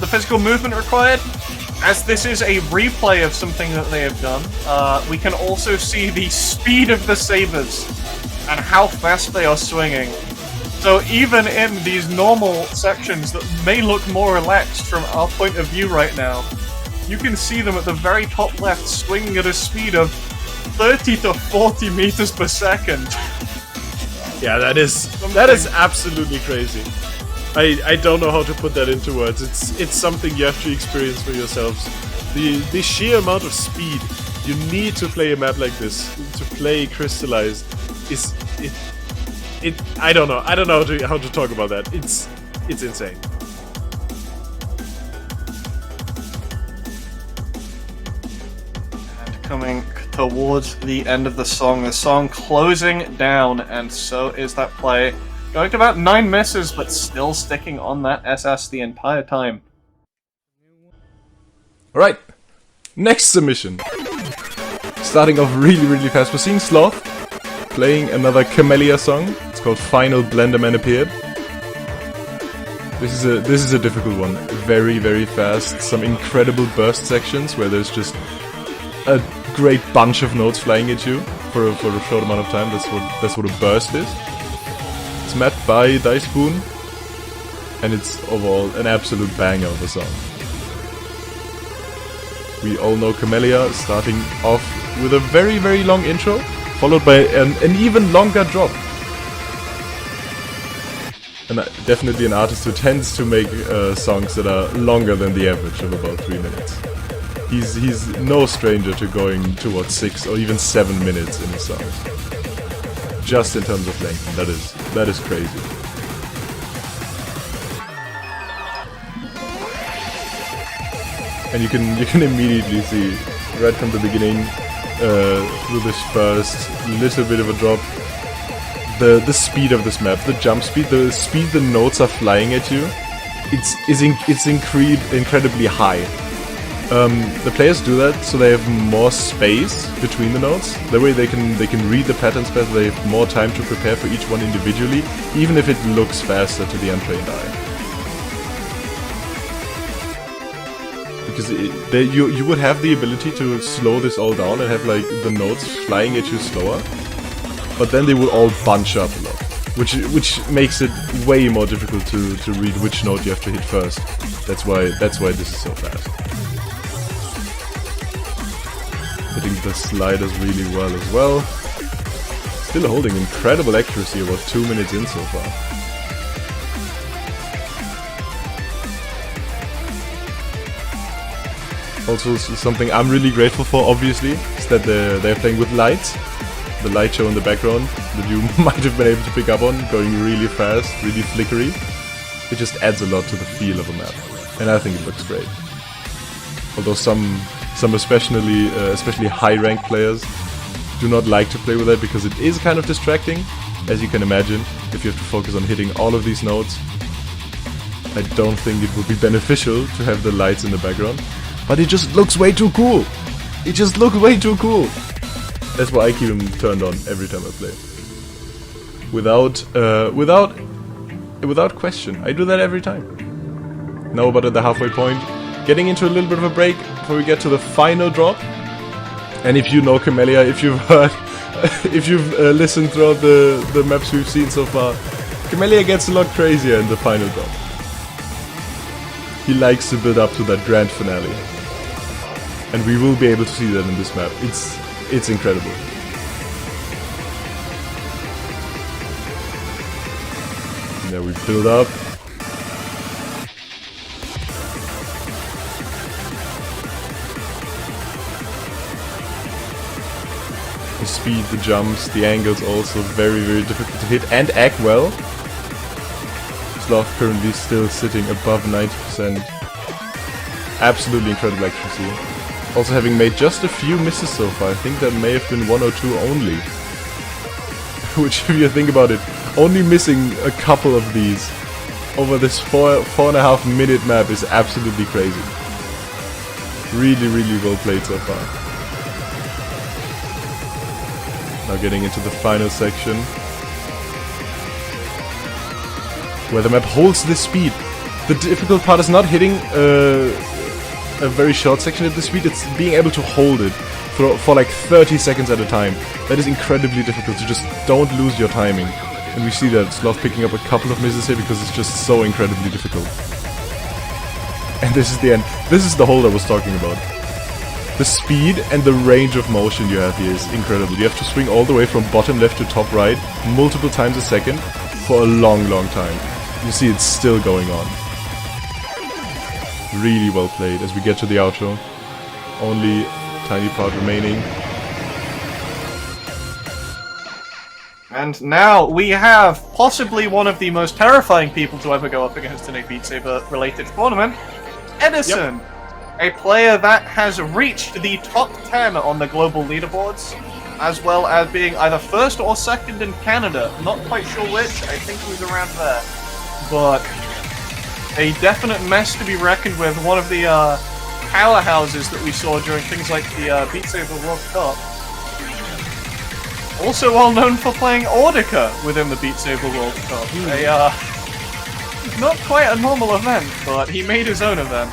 physical movement required. As this is a replay of something that they have done, we can also see the speed of the sabers and how fast they are swinging. So even in these normal sections that may look more relaxed from our point of view right now, you can see them at the very top left swinging at a speed of 30 to 40 meters per second. Yeah, that is absolutely crazy. I don't know how to put that into words. It's something you have to experience for yourselves. The sheer amount of speed you need to play a map like this, to play Crystallized, is I don't know how to talk about that. It's insane. And coming towards the end of the song closing down, and so is that play. Going to about 9 misses, but still sticking on that SS the entire time. Alright, next submission. Starting off really, really fast. We're seeing Sloth playing another Camellia song. It's called Final Blenderman Appeared. This is a difficult one. Very, very fast. Some incredible burst sections where there's just a great bunch of notes flying at you for a short amount of time. That's what a burst is. It's mapped by Diceboon, and it's overall an absolute banger of a song. We all know Camellia starting off with a very, very long intro, followed by an even longer drop. And definitely an artist who tends to make songs that are longer than the average of about 3 minutes. He's no stranger to going towards 6 or even 7 minutes in his songs. Just in terms of length, that is crazy. And you can immediately see right from the beginning, with this first little bit of a drop, the speed of this map, the jump speed, the speed the notes are flying at you, it's incredibly high. The players do that so they have more space between the notes. That way they can read the patterns better, they have more time to prepare for each one individually, even if it looks faster to the untrained eye. Because you would have the ability to slow this all down and have like the notes flying at you slower, but then they will all bunch up a lot, which makes it way more difficult to read which note you have to hit first. That's why this is so fast. Hitting the sliders really well as well. Still holding incredible accuracy, about 2 minutes in so far. Also something I'm really grateful for, obviously, is that they're playing with lights. The light show in the background that you might have been able to pick up on, going really fast, really flickery. It just adds a lot to the feel of a map, and I think it looks great. Although some especially high-ranked players do not like to play with that because it is kind of distracting, as you can imagine, if you have to focus on hitting all of these notes. I don't think it would be beneficial to have the lights in the background, but it just looks way too cool. It just looks way too cool. That's why I keep them turned on every time I play. Without question. I do that every time. Now about at the halfway point, getting into a little bit of a break before we get to the final drop. And if you know Camellia, if you've heard, if you've listened throughout the maps we've seen so far, Camellia gets a lot crazier in the final drop. He likes to build up to that grand finale. And we will be able to see that in this map. It's incredible. Now we build up. The speed, the jumps, the angles also very, very difficult to hit and act well. Sloth currently still sitting above 90%. Absolutely incredible accuracy. Also having made just a few misses so far. I think there may have been 1 or 2 only. Which, if you think about it, only missing a couple of these over this 4.5 minute map is absolutely crazy. Really, really well played so far. Now getting into the final section, where the map holds this speed. The difficult part is not hitting a very short section at the speed, it's being able to hold it for like 30 seconds at a time. That is incredibly difficult, so just don't lose your timing. And we see that Sloth picking up a couple of misses here because it's just so incredibly difficult. And this is the end. This is the hold I was talking about. The speed and the range of motion you have here is incredible. You have to swing all the way from bottom left to top right multiple times a second for a long, long time. You see it's still going on. Really well played as we get to the outro. Only a tiny part remaining. And now we have possibly one of the most terrifying people to ever go up against in a Beat Saber related tournament, Edison. Yep. A player that has reached the top 10 on the global leaderboards, as well as being either first or second in Canada. Not quite sure which, I think he was around there. But a definite mess to be reckoned with, one of the powerhouses that we saw during things like the Beat Saber World Cup. Also well known for playing Audica within the Beat Saber World Cup. Not quite a normal event, but he made his own event.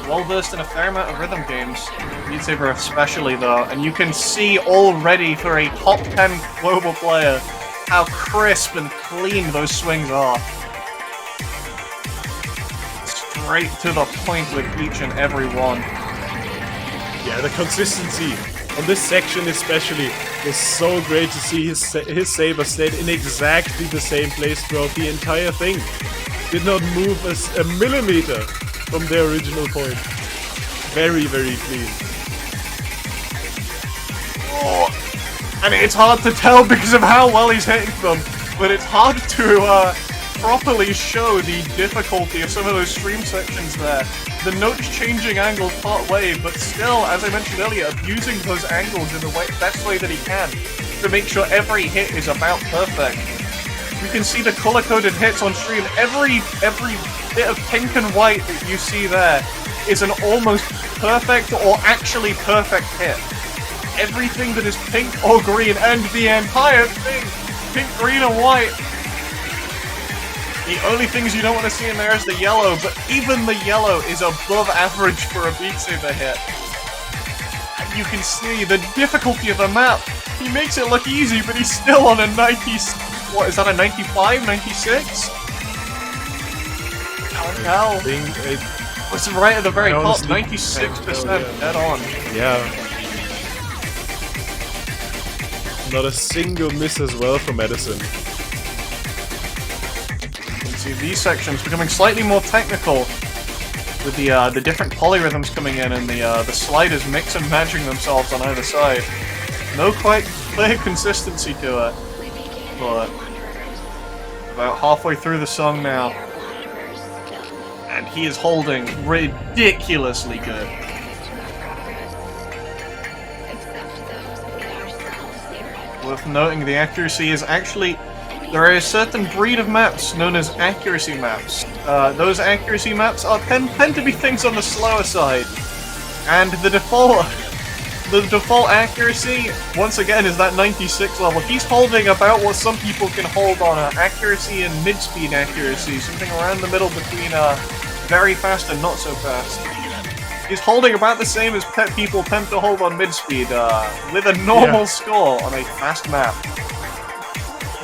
Well versed in a fair amount of rhythm games, Beat Saber especially though, and you can see already for a top 10 global player how crisp and clean those swings are. Straight to the point with each and every one. Yeah, the consistency on this section especially was so great to see his Saber stayed in exactly the same place throughout the entire thing. Did not move a millimeter from their original point. Very, very clean. Oh, and it's hard to tell because of how well he's hitting them, but it's hard to properly show the difficulty of some of those stream sections there. The notes changing angle part way, but still, as I mentioned earlier, abusing those angles in the best way that he can to make sure every hit is about perfect. You can see the color-coded hits on stream. Every bit of pink and white that you see there is an almost perfect or actually perfect hit. Everything that is pink or green, and the entire thing, pink, green, and white. The only things you don't want to see in there is the yellow, but even the yellow is above average for a Beat Saber hit. And you can see the difficulty of the map. He makes it look easy, but he's still on a 90... What, is that a 95, 96? Oh no. It's right at the very top, 96% dead on. Yeah. Not a single miss as well from Edison. You can see these sections becoming slightly more technical with the different polyrhythms coming in and the sliders mix and matching themselves on either side. No quite clear consistency to it, but about halfway through the song now. And he is holding ridiculously good. Worth noting, the accuracy is actually... There are a certain breed of maps known as accuracy maps. Those accuracy maps tend to be things on the slower side. And the default accuracy, once again, is that 96 level. He's holding about what some people can hold on accuracy and mid-speed accuracy, something around the middle between very fast and not so fast. He's holding about the same as people tend to hold on mid-speed, with a normal score on a fast map.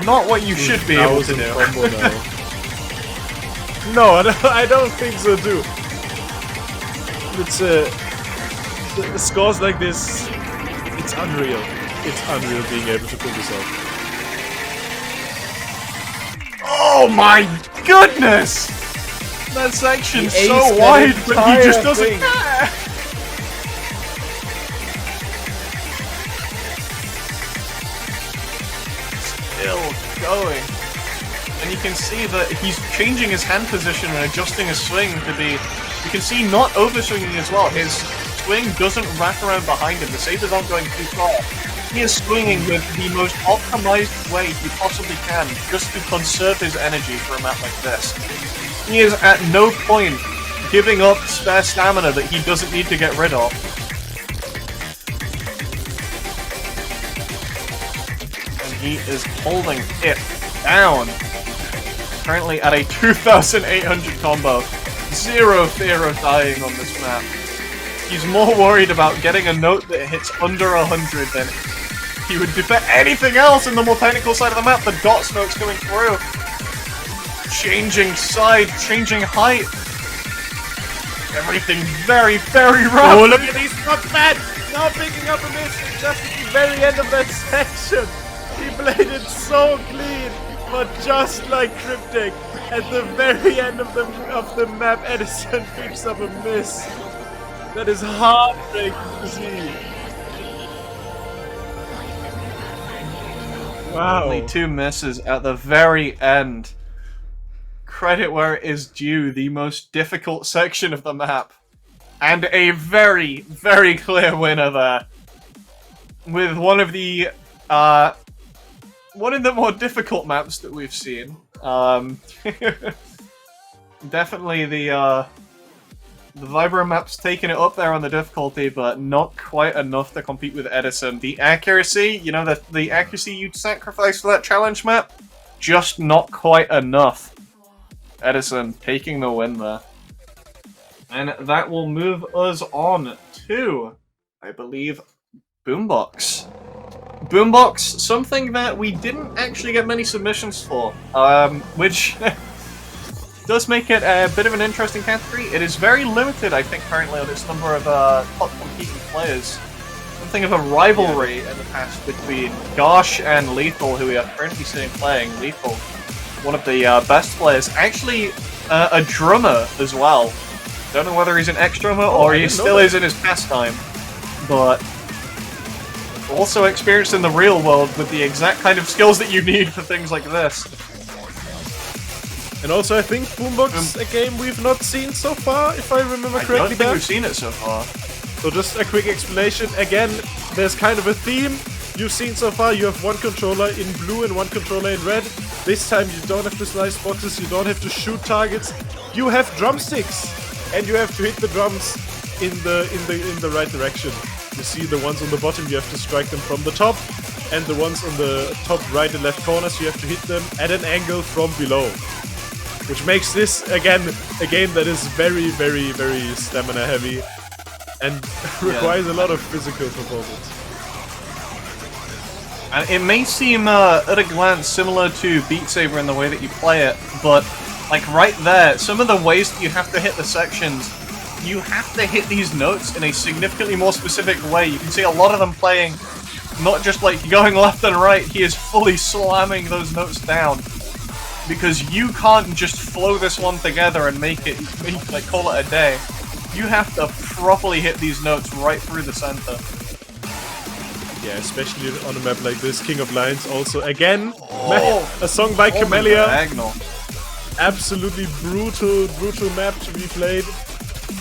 Not what you should be able to do. No, I don't think so too. It's the scores like this, it's unreal. It's unreal being able to pull this off. Oh my goodness! That section's He so aced that wide, but he just entire doesn't thing. care! Still going. And you can see that he's changing his hand position and adjusting his swing to be... You can see not overswinging as well. His swing doesn't wrap around behind him. The sabers aren't going too far. He is swinging with the most optimized way he possibly can just to conserve his energy for a map like this. He is at no point giving up spare stamina that he doesn't need to get rid of. And he is holding it down. Currently at a 2,800 combo. Zero fear of dying on this map. He's more worried about getting a note that hits under 100 than he would do for anything else in the more technical side of the map. The dots notes coming through. Changing side, changing height. Everything very, very rough. Oh, look at these shots, man! Now picking up a miss just at the very end of that section. He played it so clean, but just like Cryptic, at the very end of the map, Edison picks up a miss. That is heartbreaking to see. Wow. Only two misses at the very end. Credit where it is due, the most difficult section of the map. And a very, very clear winner there. With one of the more difficult maps that we've seen. Definitely the Vibro map's taking it up there on the difficulty, but not quite enough to compete with Edison. The accuracy, you know, the accuracy you'd sacrifice for that challenge map, just not quite enough. Edison taking the win there. And that will move us on to, I believe, Boombox. Boombox, something that we didn't actually get many submissions for, which does make it a bit of an interesting category. It is very limited, I think, currently on its number of top competing players. Something of a rivalry in the past between Gosh and Lethal, who we are currently seeing playing. Lethal, one of the best players. Actually, a drummer as well. Don't know whether he's an ex-drummer or he still is in his pastime, but also experienced in the real world with the exact kind of skills that you need for things like this. And also, I think Boombox, a game we've not seen so far, if I remember correctly. I don't think we've seen it so far. So just a quick explanation. Again, there's kind of a theme you've seen so far. You have one controller in blue and one controller in red. This time you don't have to slice boxes, you don't have to shoot targets. You have drumsticks, and you have to hit the drums in the right direction. You see the ones on the bottom, you have to strike them from the top, and the ones on the top right and left corners, you have to hit them at an angle from below. Which makes this, again, a game that is very, very, very stamina heavy and requires a lot of physical performance. And it may seem, at a glance, similar to Beat Saber in the way that you play it, but, like, right there, some of the ways that you have to hit the sections, you have to hit these notes in a significantly more specific way. You can see a lot of them playing, not just, like, going left and right, he is fully slamming those notes down. Because you can't just flow this one together and make like, call it a day. You have to properly hit these notes right through the center. Yeah, especially on a map like this, King of Lions also, again, a song by Camellia. Diagonal. absolutely brutal map to be played.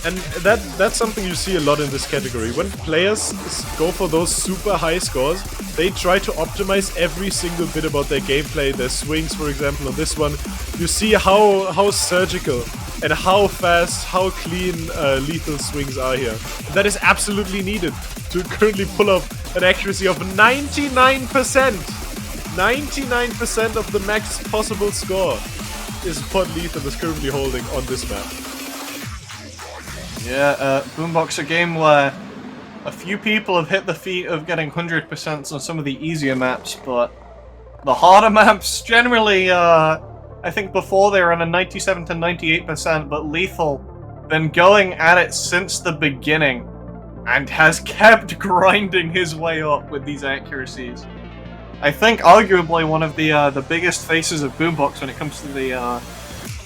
And that's something you see a lot in this category. When players go for those super high scores, they try to optimize every single bit about their gameplay, their swings, for example. On this one, you see how surgical and how fast, how clean lethal swings are here. That is absolutely needed to currently pull off an accuracy of 99%. 99% of the max possible score is what Lethal is currently holding on this map. Yeah, Boombox, a game where a few people have hit the feat of getting 100% on some of the easier maps, but the harder maps generally, I think before they were on a 97 to 98%, but Lethal been going at it since the beginning and has kept grinding his way up with these accuracies. I think arguably one of the biggest faces of Boombox when it comes to the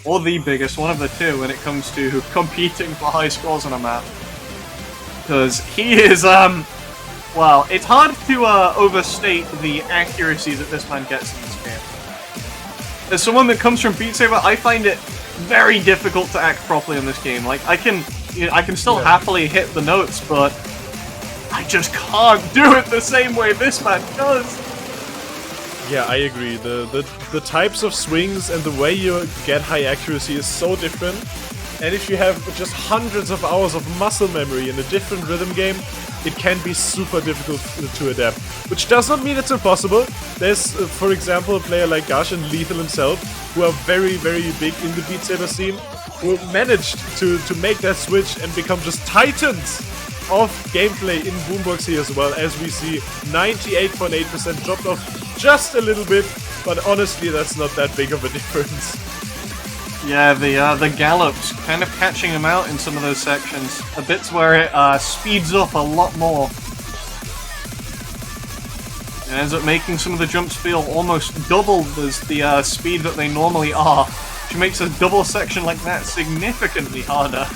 or the biggest, one of the two, when it comes to competing for high scores on a map. Because he is, well, it's hard to overstate the accuracies that this man gets in this game. As someone that comes from Beat Saber, I find it very difficult to act properly in this game. Like, I can still happily hit the notes, but I just can't do it the same way this man does. Yeah, I agree. The types of swings and the way you get high accuracy is so different. And if you have just hundreds of hours of muscle memory in a different rhythm game, it can be super difficult to adapt. Which does not mean it's impossible. There's, for example, a player like Gash and Lethal himself, who are very, very big in the Beat Saber scene, who managed to make that switch and become just titans of gameplay in Boombox here as well. As we see, 98.8% dropped off just a little bit, but honestly that's not that big of a difference. Yeah, the gallops kind of catching him out in some of those sections. The bits where it speeds up a lot more. It ends up making some of the jumps feel almost double as the speed that they normally are, which makes a double section like that significantly harder.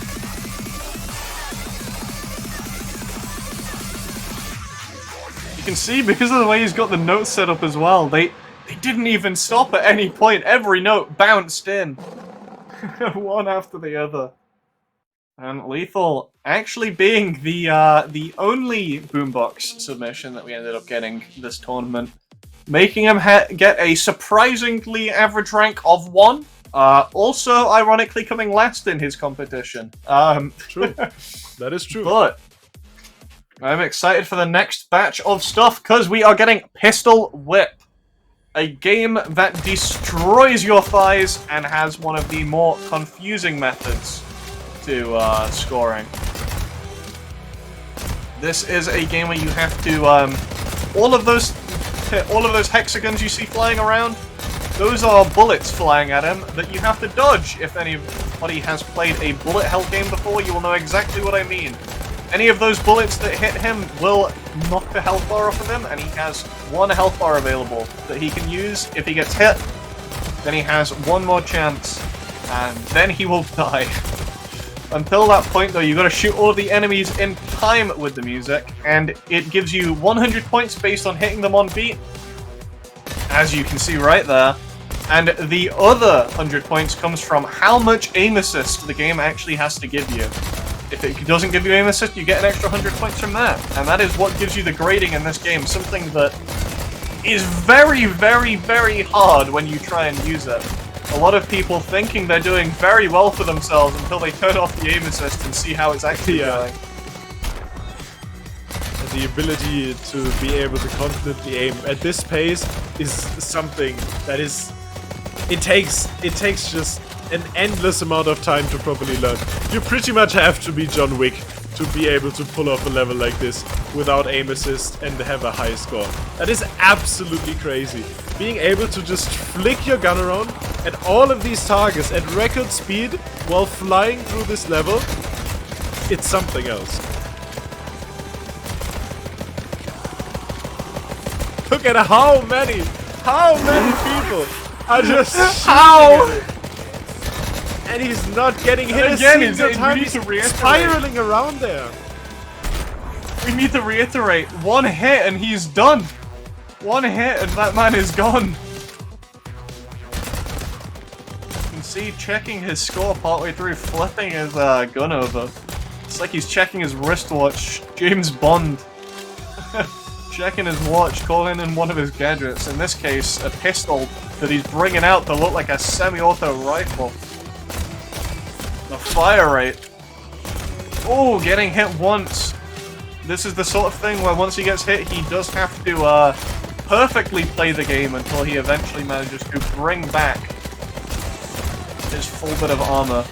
You can see, because of the way he's got the notes set up as well, they didn't even stop at any point. Every note bounced in. One after the other. And Lethal actually being the only Boombox submission that we ended up getting this tournament, making him get a surprisingly average rank of 1. Also, ironically, coming last in his competition. True. That is true. But I'm excited for the next batch of stuff, because we are getting Pistol Whip. A game that destroys your thighs and has one of the more confusing methods to scoring. This is a game where you have to all of those hexagons you see flying around, those are bullets flying at him that you have to dodge. If anybody has played a bullet hell game before, you will know exactly what I mean. Any of those bullets that hit him will knock the health bar off of him, and he has 1 health bar available that he can use. If he gets hit, then he has 1 more chance, and then he will die. Until that point, though, you've got to shoot all of the enemies in time with the music, and it gives you 100 points based on hitting them on beat, as you can see right there. And the other 100 points comes from how much aim assist the game actually has to give you. If it doesn't give you aim assist, you get an extra 100 points from that. And that is what gives you the grading in this game, something that is very, very, very hard when you try and use it. A lot of people thinking they're doing very well for themselves until they turn off the aim assist and see how it's actually going. The ability to be able to confidently aim at this pace is something that is... It takes just an endless amount of time to properly learn. You pretty much have to be John Wick to be able to pull off a level like this without aim assist and have a high score. That is absolutely crazy. Being able to just flick your gun around at all of these targets at record speed while flying through this level, it's something else. Look at how many people are just how? And he's not getting hit again. He's spiraling around there. We need to reiterate: 1 hit and he's done. 1 hit and that man is gone. You can See, checking his score partway through, flipping his gun over. It's like he's checking his wristwatch. James Bond. Checking his watch, calling in one of his gadgets. In this case, a pistol that he's bringing out to look like a semi-auto rifle. The fire rate. Oh, getting hit once. This is the sort of thing where once he gets hit, he does have to perfectly play the game until he eventually manages to bring back his full bit of armor.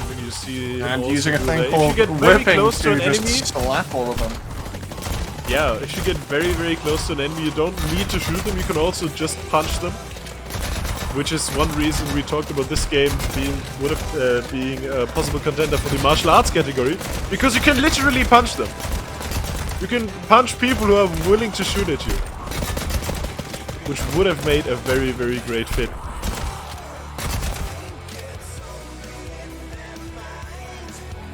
When you see And also using a do thing that, called if you get very whipping close to to an just enemy, slap all of them. yeah, if you get very, very close to an enemy, you don't need to shoot them, you can also just punch them. Which is one reason we talked about this game being a possible contender for the martial arts category, because you can literally punch them. You can punch people who are willing to shoot at you, which would have made a very, very great fit.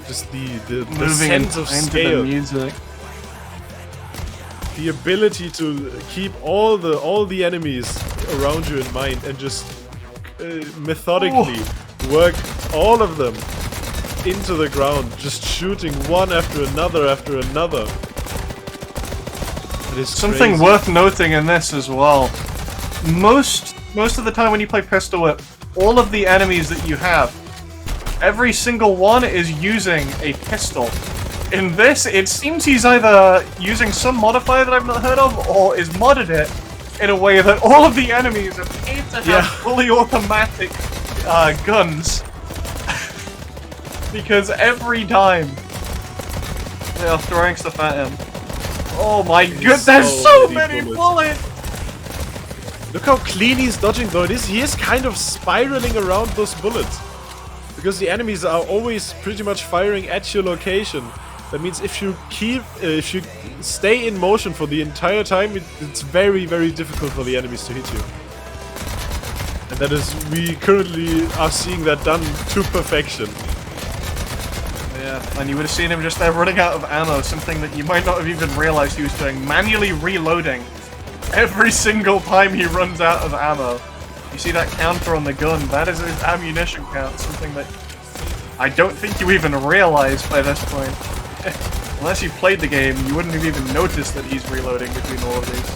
Just the sense of scale, the music. the ability to keep all the enemies around you in mind and just methodically work all of them into the ground, just shooting one after another after another. It is Something crazy. worth noting in this as well. Most of the time when you play Pistol Whip, all of the enemies that you have, every single one is using a pistol. In this, it seems he's either using some modifier that I've not heard of, or is modded it in a way that all of the enemies appear to have fully automatic guns. Because every time they are throwing stuff at him. Oh my god, there's so many bullets! Look how clean he's dodging though. He is kind of spiraling around those bullets. Because the enemies are always pretty much firing at your location. That means if you stay in motion for the entire time, it's very, very difficult for the enemies to hit you. And that is, we currently are seeing that done to perfection. Yeah, and you would have seen him just there running out of ammo, something that you might not have even realized he was doing, manually reloading every single time he runs out of ammo. You see that counter on the gun, that is his ammunition count, something that I don't think you even realized by this point. Unless you played the game, you wouldn't have even noticed that he's reloading between all of these.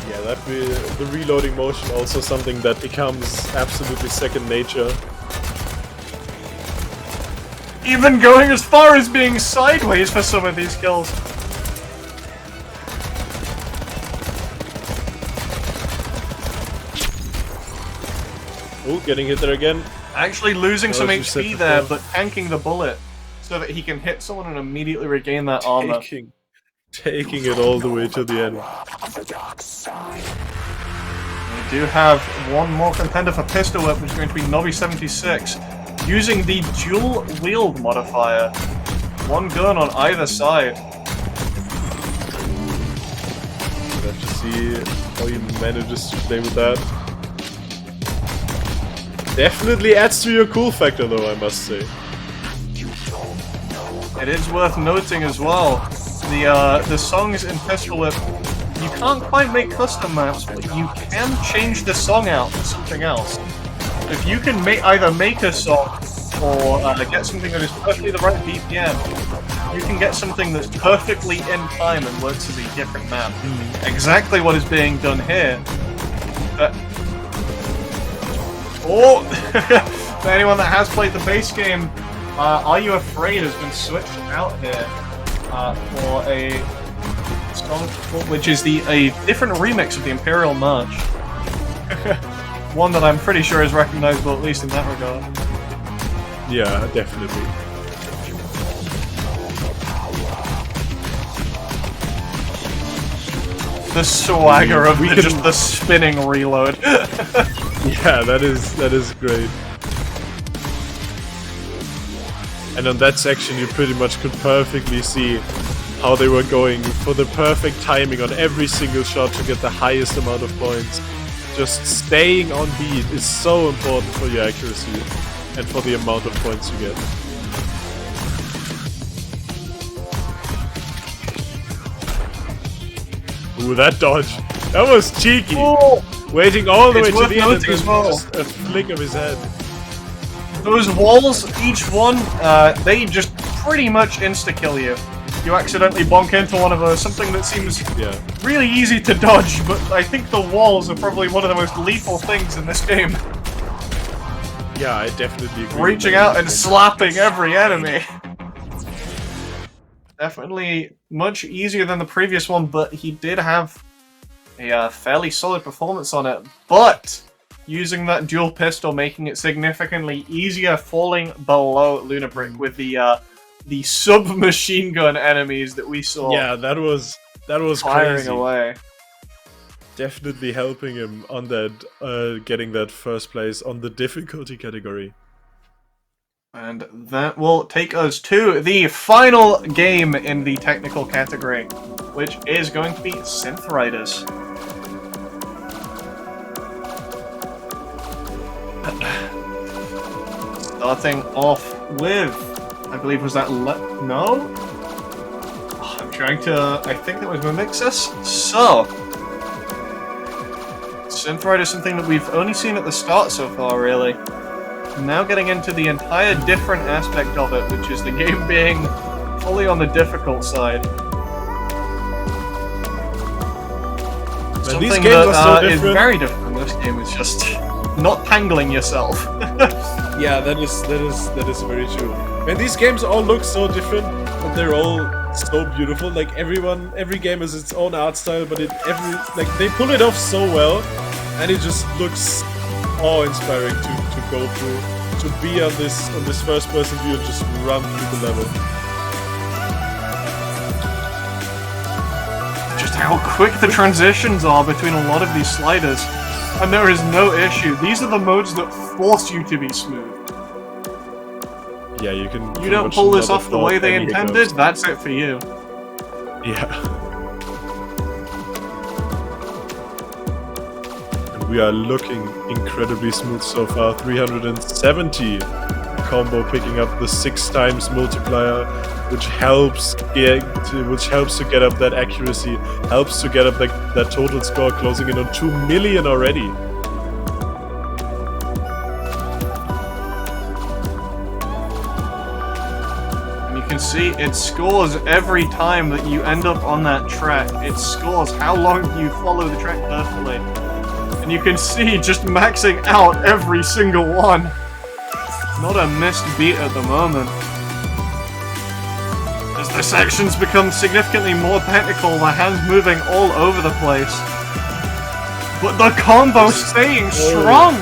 Yeah, the reloading motion also something that becomes absolutely second nature. Even going as far as being sideways for some of these kills. Oh, getting hit there again. Actually losing some as you said HP there, before. but tanking the bullet so that he can hit someone and immediately regain that armor. Taking it all the way to the end. We do have one more contender for Pistol Whip, which is going to be Novi76, using the dual wield modifier. One gun on either side. We'll have to see how he manages to play with that. Definitely adds to your cool factor though, I must say. It is worth noting as well, the songs in Pistol Whip, you can't quite make custom maps, but you can change the song out to something else. If you can either make a song or get something that is perfectly the right BPM, you can get something that's perfectly in time and works as a different map. Exactly what is being done here. For anyone that has played the base game, Are You Afraid has been switched out here for a song which is a different remix of the Imperial March. One that I'm pretty sure is recognizable, at least in that regard. Yeah, definitely. The swagger of just the spinning reload. Yeah, that is great. And on that section you pretty much could perfectly see how they were going for the perfect timing on every single shot to get the highest amount of points. Just staying on beat is so important for your accuracy and for the amount of points you get. Ooh, that dodge. That was cheeky. Oh. Waiting all the way It's to worth the end and noting as then well. just a flick of his head. Those walls, each one, they just pretty much insta-kill you. You accidentally bonk into one of those, something that seems really easy to dodge, but I think the walls are probably one of the most lethal things in this game. Yeah, I definitely agree. Reaching out and slapping every enemy. Definitely much easier than the previous one, but he did have a fairly solid performance on it. But using that dual pistol, making it significantly easier, falling below Lunabrick with the submachine gun enemies that we saw. Yeah, that was firing crazy. away. Definitely helping him on that, getting that first place on the difficulty category. And that will take us to the final game in the technical category, which is going to be Synth Riders. Starting off with, I believe, was that no? Oh, I'm trying to, I think that was Mimixus. So, Synth Rider is something that we've only seen at the start so far, really. Now getting into the entire different aspect of it, which is the game being fully on the difficult side. These Something games that are so is different. very different in this game is just not tangling yourself. Yeah, that is very true. And these games all look so different, but they're all so beautiful. Like every game has its own art style, but they pull it off so well, and it just looks awe-inspiring to go through, to be on this first-person view and just run through the level. Just how quick the transitions are between a lot of these sliders, and there is no issue. These are the modes that force you to be smooth. Yeah, you can. You don't pull this off the way they intended, that's it for you. Yeah. And we are looking incredibly smooth so far. 370 combo, picking up the 6 times multiplier, which helps to get up that accuracy, helps to get up that total score, closing in on 2 million already. You can see it scores every time that you end up on that track. It scores how long you follow the track perfectly. And you can see just maxing out every single one. Not a missed beat at the moment. As the sections become significantly more technical, the hands moving all over the place. But the combo staying strong!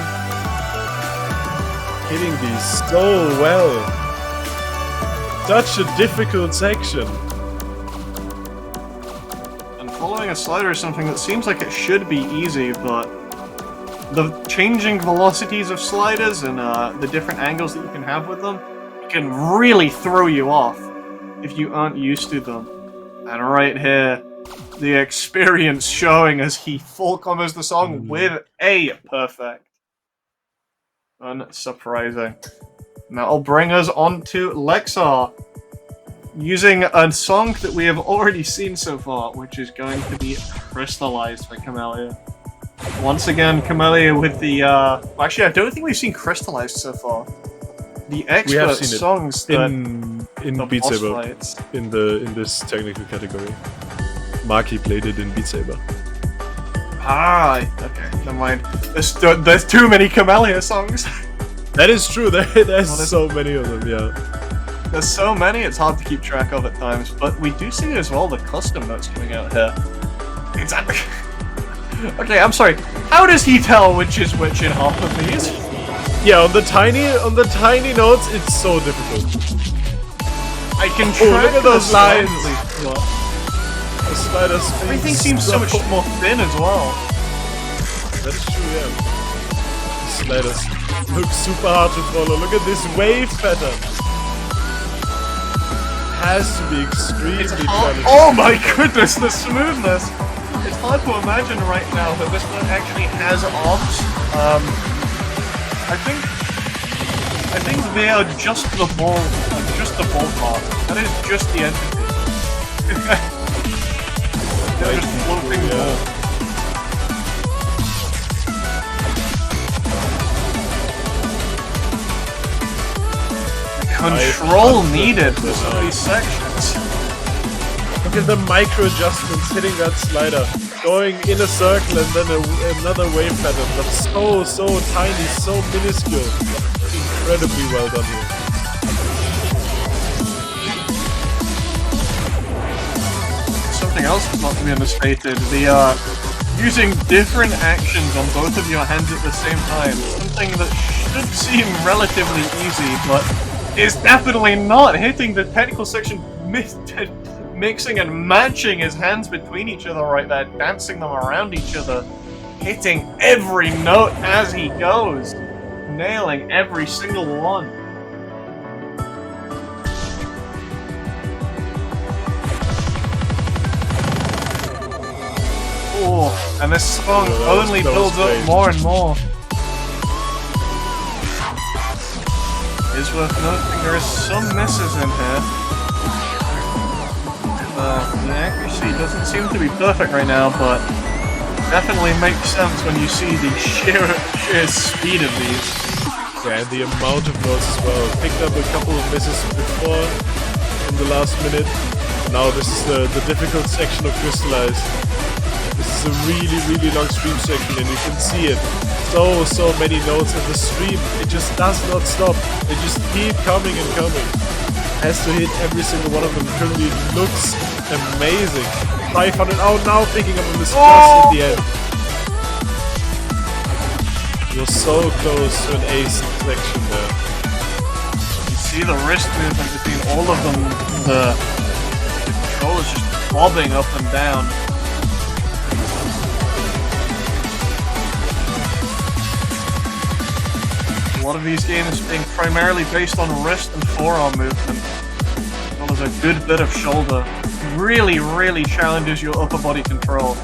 Hitting these so well. Such a difficult section. And following a slider is something that seems like it should be easy, but the changing velocities of sliders and the different angles that you can have with them can really throw you off if you aren't used to them. And right here, the experience showing as he full combos the song with a perfect. Unsurprising. And that'll bring us on to Lexar, using a song that we have already seen so far, which is going to be Crystallized by Camellia. Once again, Camellia with the, actually I don't think we've seen Crystallized so far. The expert songs that in Beat Saber, in this technical category. Marky played it in Beat Saber. Ah, okay, never mind. There's too many Camellia songs. That is true, there's so many of them, yeah. There's so many, it's hard to keep track of at times, but we do see as well the custom notes coming out here. Exactly. Okay, I'm sorry. How does he tell which is which in half of these? Yeah, on the tiny notes, it's so difficult. I can track look at those lines. The sliders. Everything seems so much more thin as well. That's true, yeah. The sliders look super hard to follow. Look at this wave pattern. Has to be extremely challenging. Oh my goodness, the smoothness! It's hard to imagine right now that this one actually has arms. I think they are just the ball part. That is just the entity. right. just floating ball. Control needed for some of these sections. Look at the micro adjustments hitting that slider, going in a circle and then another wave pattern, but so tiny, so minuscule. Incredibly well done here. Something else that's not to be understated, using different actions on both of your hands at the same time. Something that should seem relatively easy, but is definitely not. Hitting the technical section, mixing and matching his hands between each other right there, dancing them around each other, hitting every note as he goes, nailing every single one. Oh, and this song only builds up more and more. It's worth noting there is some misses in here. The accuracy doesn't seem to be perfect right now, but definitely makes sense when you see the sheer speed of these. Yeah, and the amount of notes as well. Picked up a couple of misses before in the last minute. Now this is the difficult section of Crystallize. This is a really long stream section, and you can see it. So many notes in the stream. It just does not stop. They just keep coming and coming. Has to hit every single one of them. Currently looks amazing. 500. Oh, now picking up a miss just at the end. You're so close to an ace section there. You see the wrist movement between all of them. The control is just bobbing up and down. A lot of these games being primarily based on wrist and forearm movement, as well as a good bit of shoulder. Really challenges your upper body control.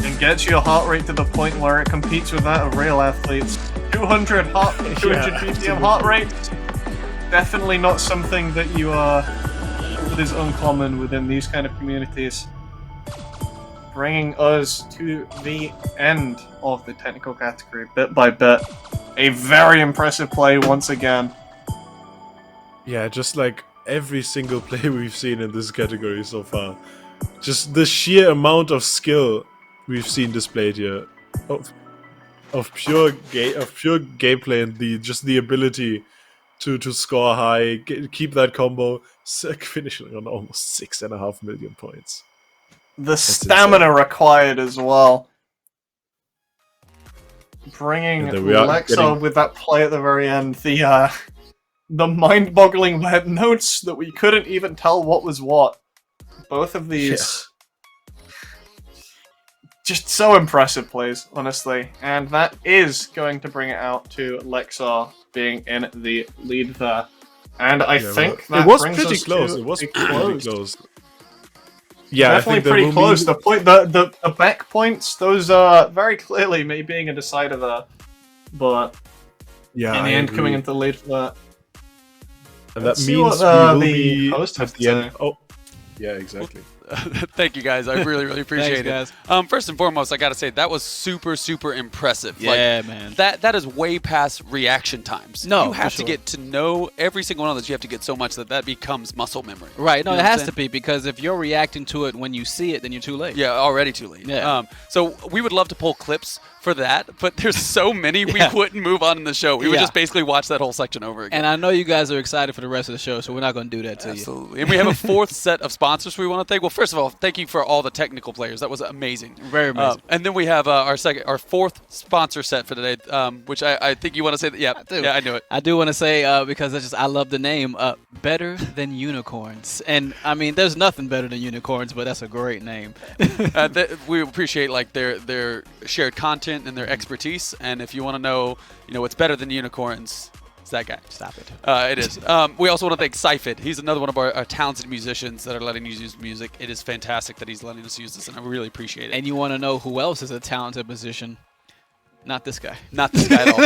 And gets your heart rate to the point where it competes with that of real athletes. 200 BPM heart rate, definitely not something that that is uncommon within these kind of communities. Bringing us to the end of the technical category, bit by bit. A very impressive play once again. Yeah, just like every single play we've seen in this category so far. Just the sheer amount of skill we've seen displayed here. Of pure gameplay and the ability to score high, keep that combo, finishing on almost 6.5 million points. The stamina required as well. Bringing Lexa with that play at the very end, the mind-boggling web notes that we couldn't even tell what was what. Both of these, just so impressive plays, honestly. And that is going to bring it out to Lexar being in the lead there. And I think that was brings pretty us close. to It was a pretty close. Yeah, definitely pretty close. The back points, those are very clearly me being a decider there, but yeah, in the end, coming into the lead for that. And Let's that see means what, we will the be host at has the to end. say. Oh, yeah, exactly. Thank you guys. I really appreciate Thanks, it. First and foremost, I gotta say that was super impressive. Yeah, like, man. That is way past reaction times. No, you have for to sure. get to know every single one of those. You have to get so much that becomes muscle memory. Right. No, You know it what I'm has saying? to be, because if you're reacting to it when you see it, then you're too late. Yeah, already too late. Yeah. So we would love to pull clips for that, but there's so many we wouldn't move on in the show. We would just basically watch that whole section over again. And I know you guys are excited for the rest of the show, so we're not going to do that to Absolutely. And we have a fourth set of sponsors we want to thank. Well, first of all, thank you for all the technical players. That was amazing. Very amazing. And then we have our fourth sponsor set for today, which I think you want to say that. Yeah, I knew it. I do want to say, because I love the name, Better Than Unicorns. And I mean, there's nothing better than unicorns, but that's a great name. We appreciate like their shared content and their expertise. And if you want to know, what's better than unicorns, it's that guy. Stop it. It is. We also want to thank Syphid. He's another one of our talented musicians that are letting us use music. It is fantastic that he's letting us use this, and I really appreciate it. And you want to know who else is a talented musician? Not this guy. Not this guy at all.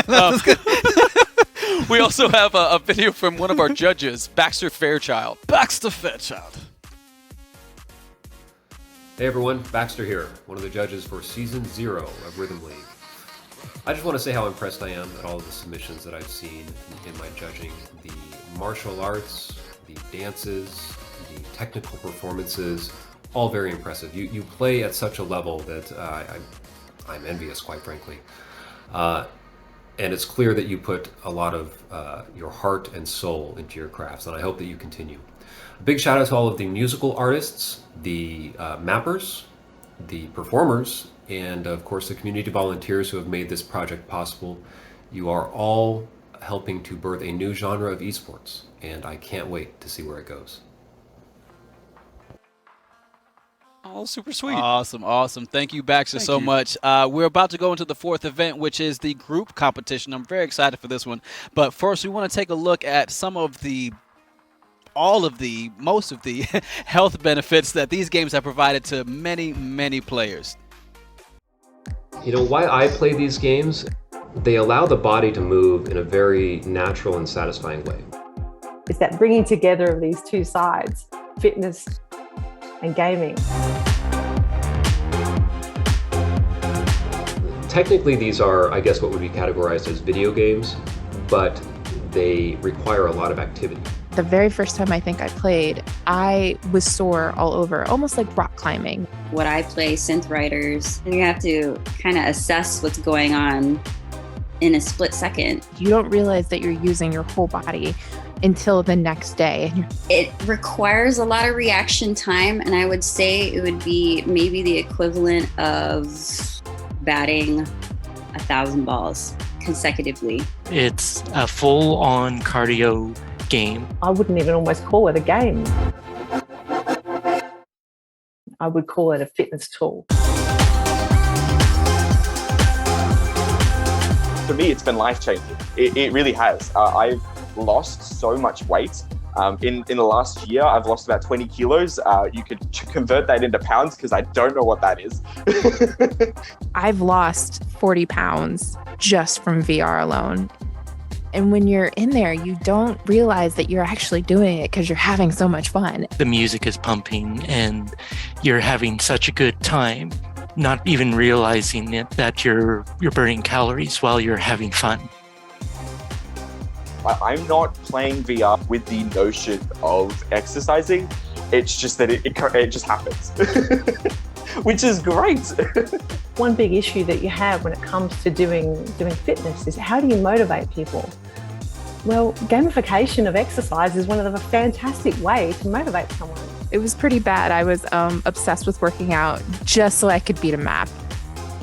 We also have a video from one of our judges, Baxter Fairchild. Baxter Fairchild. Hey everyone, Baxter here, one of the judges for Season 0 of Rhythm League. I just want to say how impressed I am at all of the submissions that I've seen in my judging. The martial arts, the dances, the technical performances, all very impressive. You play at such a level that I'm envious, quite frankly. And it's clear that you put a lot of your heart and soul into your crafts, and I hope that you continue. A big shout out to all of the musical artists, the mappers, the performers, and of course the community volunteers who have made this project possible. You are all helping to birth a new genre of esports, and I can't wait to see where it goes. Oh, super sweet. Awesome, awesome. Thank you, Baxter, so much. We're about to go into the fourth event, which is the group competition. I'm very excited for this one. But first, we want to take a look at most of the health benefits that these games have provided to many, many players. You know, why I play these games, they allow the body to move in a very natural and satisfying way. It's that bringing together of these two sides, fitness and gaming. Technically, these are, I guess, what would be categorized as video games, but they require a lot of activity. The very first time I think I played, I was sore all over, almost like rock climbing. What I play, Synth Riders, you have to kind of assess what's going on in a split second. You don't realize that you're using your whole body until the next day. It requires a lot of reaction time, and I would say it would be maybe the equivalent of batting 1,000 balls consecutively. It's a full-on cardio game. I wouldn't even almost call it a game. I would call it a fitness tool. For me, it's been life-changing. It really has. I've lost so much weight. In the last year, I've lost about 20 kilos. You could convert that into pounds because I don't know what that is. I've lost 40 pounds just from VR alone. And when you're in there, you don't realize that you're actually doing it because you're having so much fun. The music is pumping and you're having such a good time, not even realizing it, that you're burning calories while you're having fun. I'm not playing VR with the notion of exercising. It's just that it just happens, which is great. One big issue that you have when it comes to doing fitness is how do you motivate people? Well, gamification of exercise is one of the fantastic way to motivate someone. It was pretty bad. I was obsessed with working out just so I could beat a map.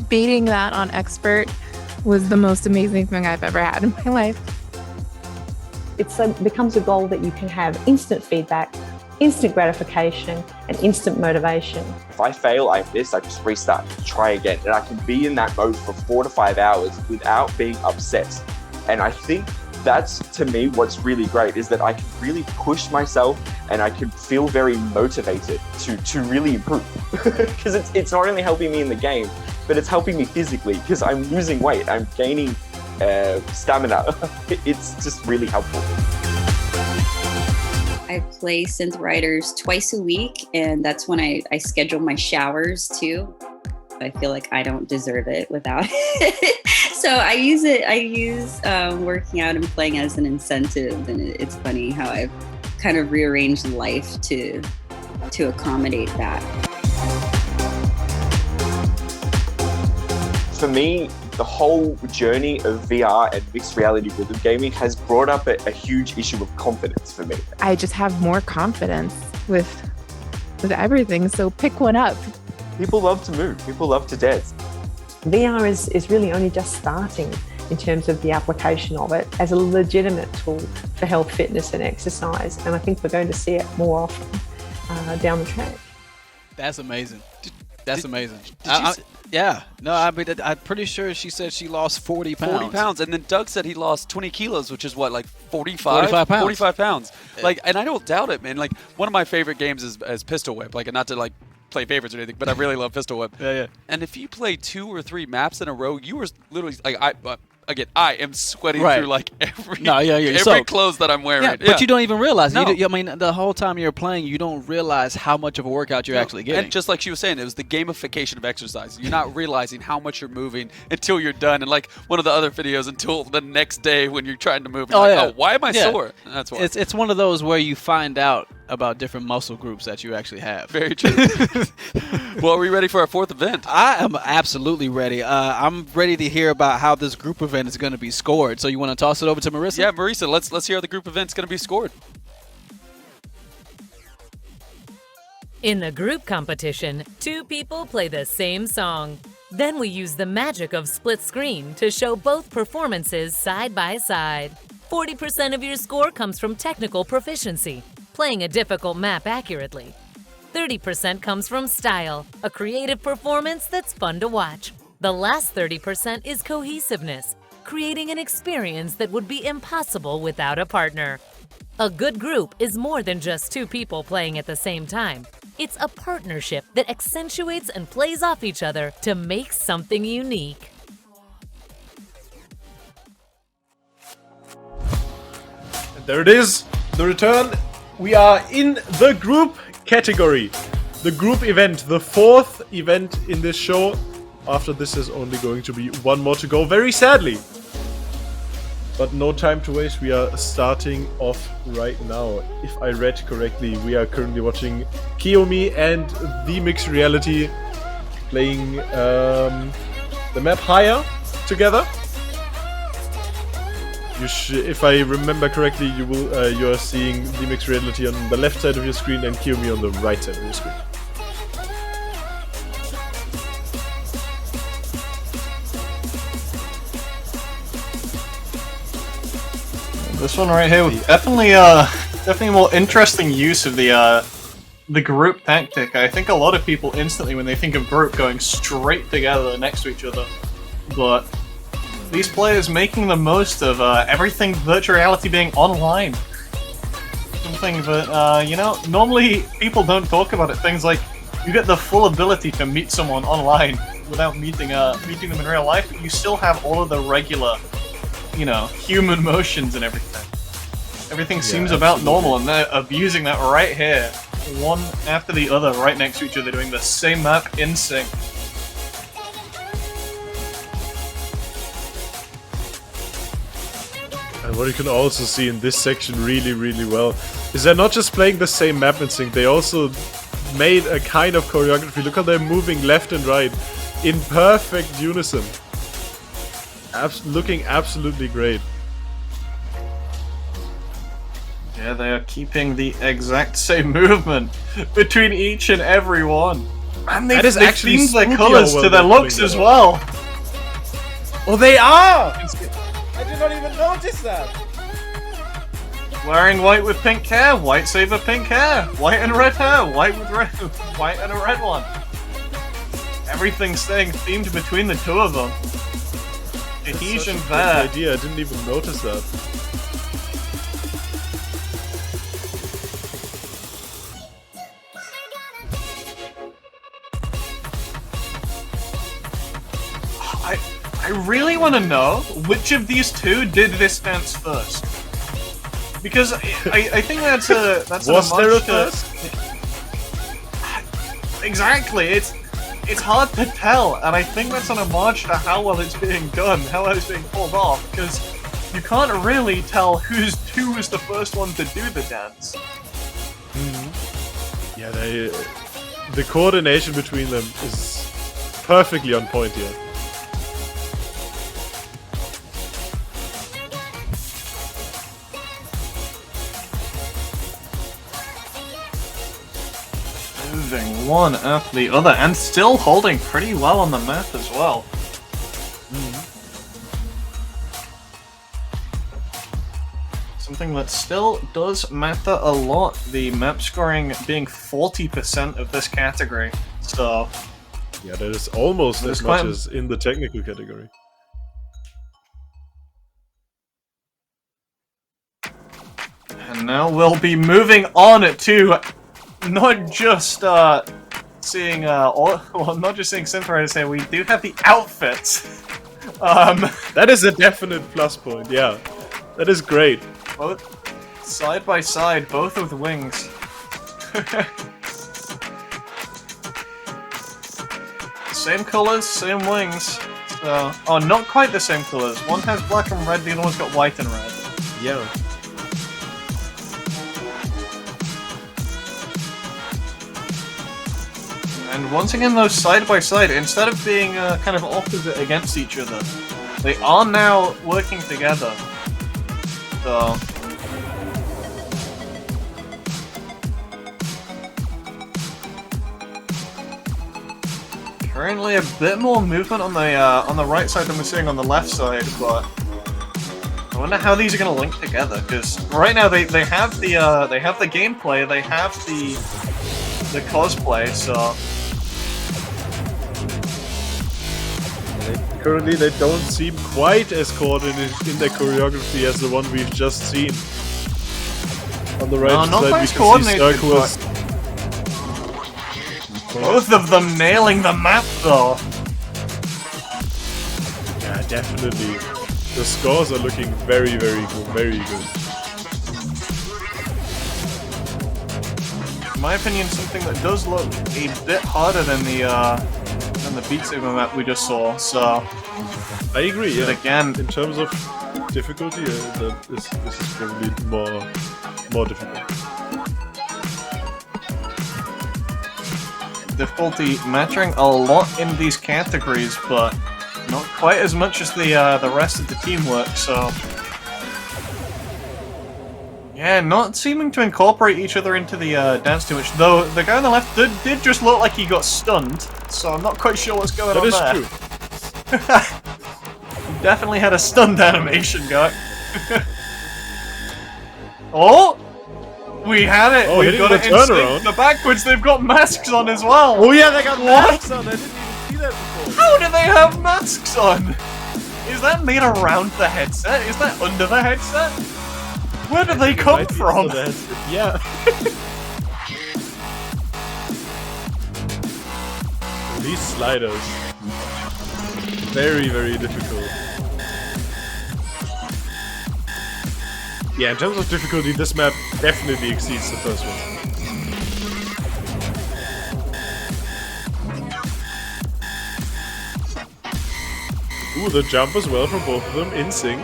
Beating that on expert was the most amazing thing I've ever had in my life. It becomes a goal that you can have instant feedback, instant gratification, and instant motivation. If I fail, I miss, I just restart, try again. And I can be in that mode for 4 to 5 hours without being upset. And I think that's, to me, what's really great is that I can really push myself and I can feel very motivated to really improve. Because it's not only helping me in the game, but it's helping me physically because I'm losing weight, I'm gaining stamina. It's just really helpful. I play Synth Riders twice a week, and that's when I schedule my showers too. I feel like I don't deserve it without it. So I use working out and playing as an incentive, and it's funny how I've kind of rearranged life to accommodate that. For me, the whole journey of VR and mixed reality rhythm gaming has brought up a huge issue of confidence for me. I just have more confidence with everything, so pick one up. People love to move, people love to dance. VR is really only just starting in terms of the application of it as a legitimate tool for health, fitness and exercise. And I think we're going to see it more often down the track. That's amazing. That's amazing. Yeah. No, I mean, I'm pretty sure she said she lost 40 pounds. 40 pounds. And then Doug said he lost 20 kilos, which is what, like 45? 45 pounds. 45 pounds. Like, and I don't doubt it, man. Like, one of my favorite games is Pistol Whip. Like, not to, like, play favorites or anything, but I really love Pistol Whip. Yeah. And if you play 2 or 3 maps in a row, you were literally, like, again, I am sweating Right. through like every you're every soaked. clothes that I'm wearing. Yeah, but you don't even realize. No. I mean, the whole time you're playing, you don't realize how much of a workout you're actually getting. And just like she was saying, it was the gamification of exercise. You're not realizing how much you're moving until you're done. And like one of the other videos, until the next day when you're trying to move. Oh, why am I sore? That's why. It's one of those where you find out about different muscle groups that you actually have. Very true. Well, are we ready for our fourth event? I am absolutely ready. I'm ready to hear about how this group event is going to be scored. So you want to toss it over to Marissa? Yeah, Marissa, let's hear how the group event's going to be scored. In the group competition, 2 people play the same song. Then we use the magic of split screen to show both performances side by side. 40% of your score comes from technical proficiency, playing a difficult map accurately. 30% comes from style, a creative performance that's fun to watch. The last 30% is cohesiveness, creating an experience that would be impossible without a partner. A good group is more than just 2 people playing at the same time. It's a partnership that accentuates and plays off each other to make something unique. There it is, the return. We are in the group category. The group event, the 4th event in this show. After this is only going to be 1 more to go, very sadly. But no time to waste, we are starting off right now. If I read correctly, we are currently watching Kiyomi and the Mixed Reality playing the map Higher together. If I remember correctly, you are seeing the Mixed Reality on the left side of your screen and Kiyomi on the right side of your screen. This one right here, definitely more interesting use of the group tactic. I think a lot of people instantly, when they think of group, going straight together next to each other. But these players making the most of everything virtual reality being online. Something that, normally people don't talk about it. Things like you get the full ability to meet someone online without meeting them in real life, but you still have all of the regular, human motions and everything. Everything seems about normal, and they're abusing that right here. One after the other, right next to each other, doing the same map in sync. And what you can also see in this section really, really well is they're not just playing the same map in sync, they also made a kind of choreography. Look how they're moving left and right in perfect unison. Looking absolutely great. Yeah, they are keeping the exact same movement between each and every one. And they've themed their colours to their looks as well. Oh, they are! I did not even notice that! Wearing white with pink hair, white Saber pink hair, white and red hair, white with red, white and a red one. Everything's staying themed between the 2 of them. Cohesion there. Idea, I didn't even notice that. I really want to know which of these 2 did this dance first. Because I think that's a Was there a to... first? Exactly, it's hard to tell, and I think that's an homage to how well it's being done, how well it's being pulled off, because you can't really tell who was the first one to do the dance. Yeah, the coordination between them is perfectly on point here. Moving one after the other, and still holding pretty well on the map as well. Something that still does matter a lot, the map scoring being 40% of this category. So yeah, that is almost as much as in the technical category. And now we'll be moving on to not just seeing not just seeing Synth Riders here, we do have the outfits That is a definite plus point, yeah. That is great. Both side by side, both with wings. Same colors, same wings. So, oh, not quite the same colors. One has black and red, the other one's got white and red. Yeah. And once again, those side by side, instead of being kind of opposite against each other, they are now working together. So. Currently, a bit more movement on the right side than we're seeing on the left side, but I wonder how these are going to link together. Because right now they have the gameplay, they have the cosplay, so. Currently, they don't seem quite as coordinated in their choreography as the one we've just seen. On the right No, not side, quite we as can coordinated, see circles. Both of them nailing the map, though. Yeah, definitely. The scores are looking very, very good. Very good. In my opinion, something that does look a bit harder than the Beat Saber map we just saw. So I agree. Yeah. But again, in terms of difficulty, this is probably more difficult. Difficulty mattering a lot in these categories, but not quite as much as the rest of the teamwork. So yeah, not seeming to incorporate each other into the dance too much. Though the guy on the left did just look like he got stunned, so I'm not quite sure what's going on there. That is true. He definitely had a stunned animation going. Oh! We had it! Oh, We've got it in sync. The backwards, they've got masks on as well! Oh yeah, they got masks on! I didn't even see that before. How do they have masks on? Is that made around the headset? Is that under the headset? Where do they come from? Yeah. These sliders. Very, very difficult. Yeah, in terms of difficulty, this map definitely exceeds the first one. Ooh, the jump as well from both of them, in sync.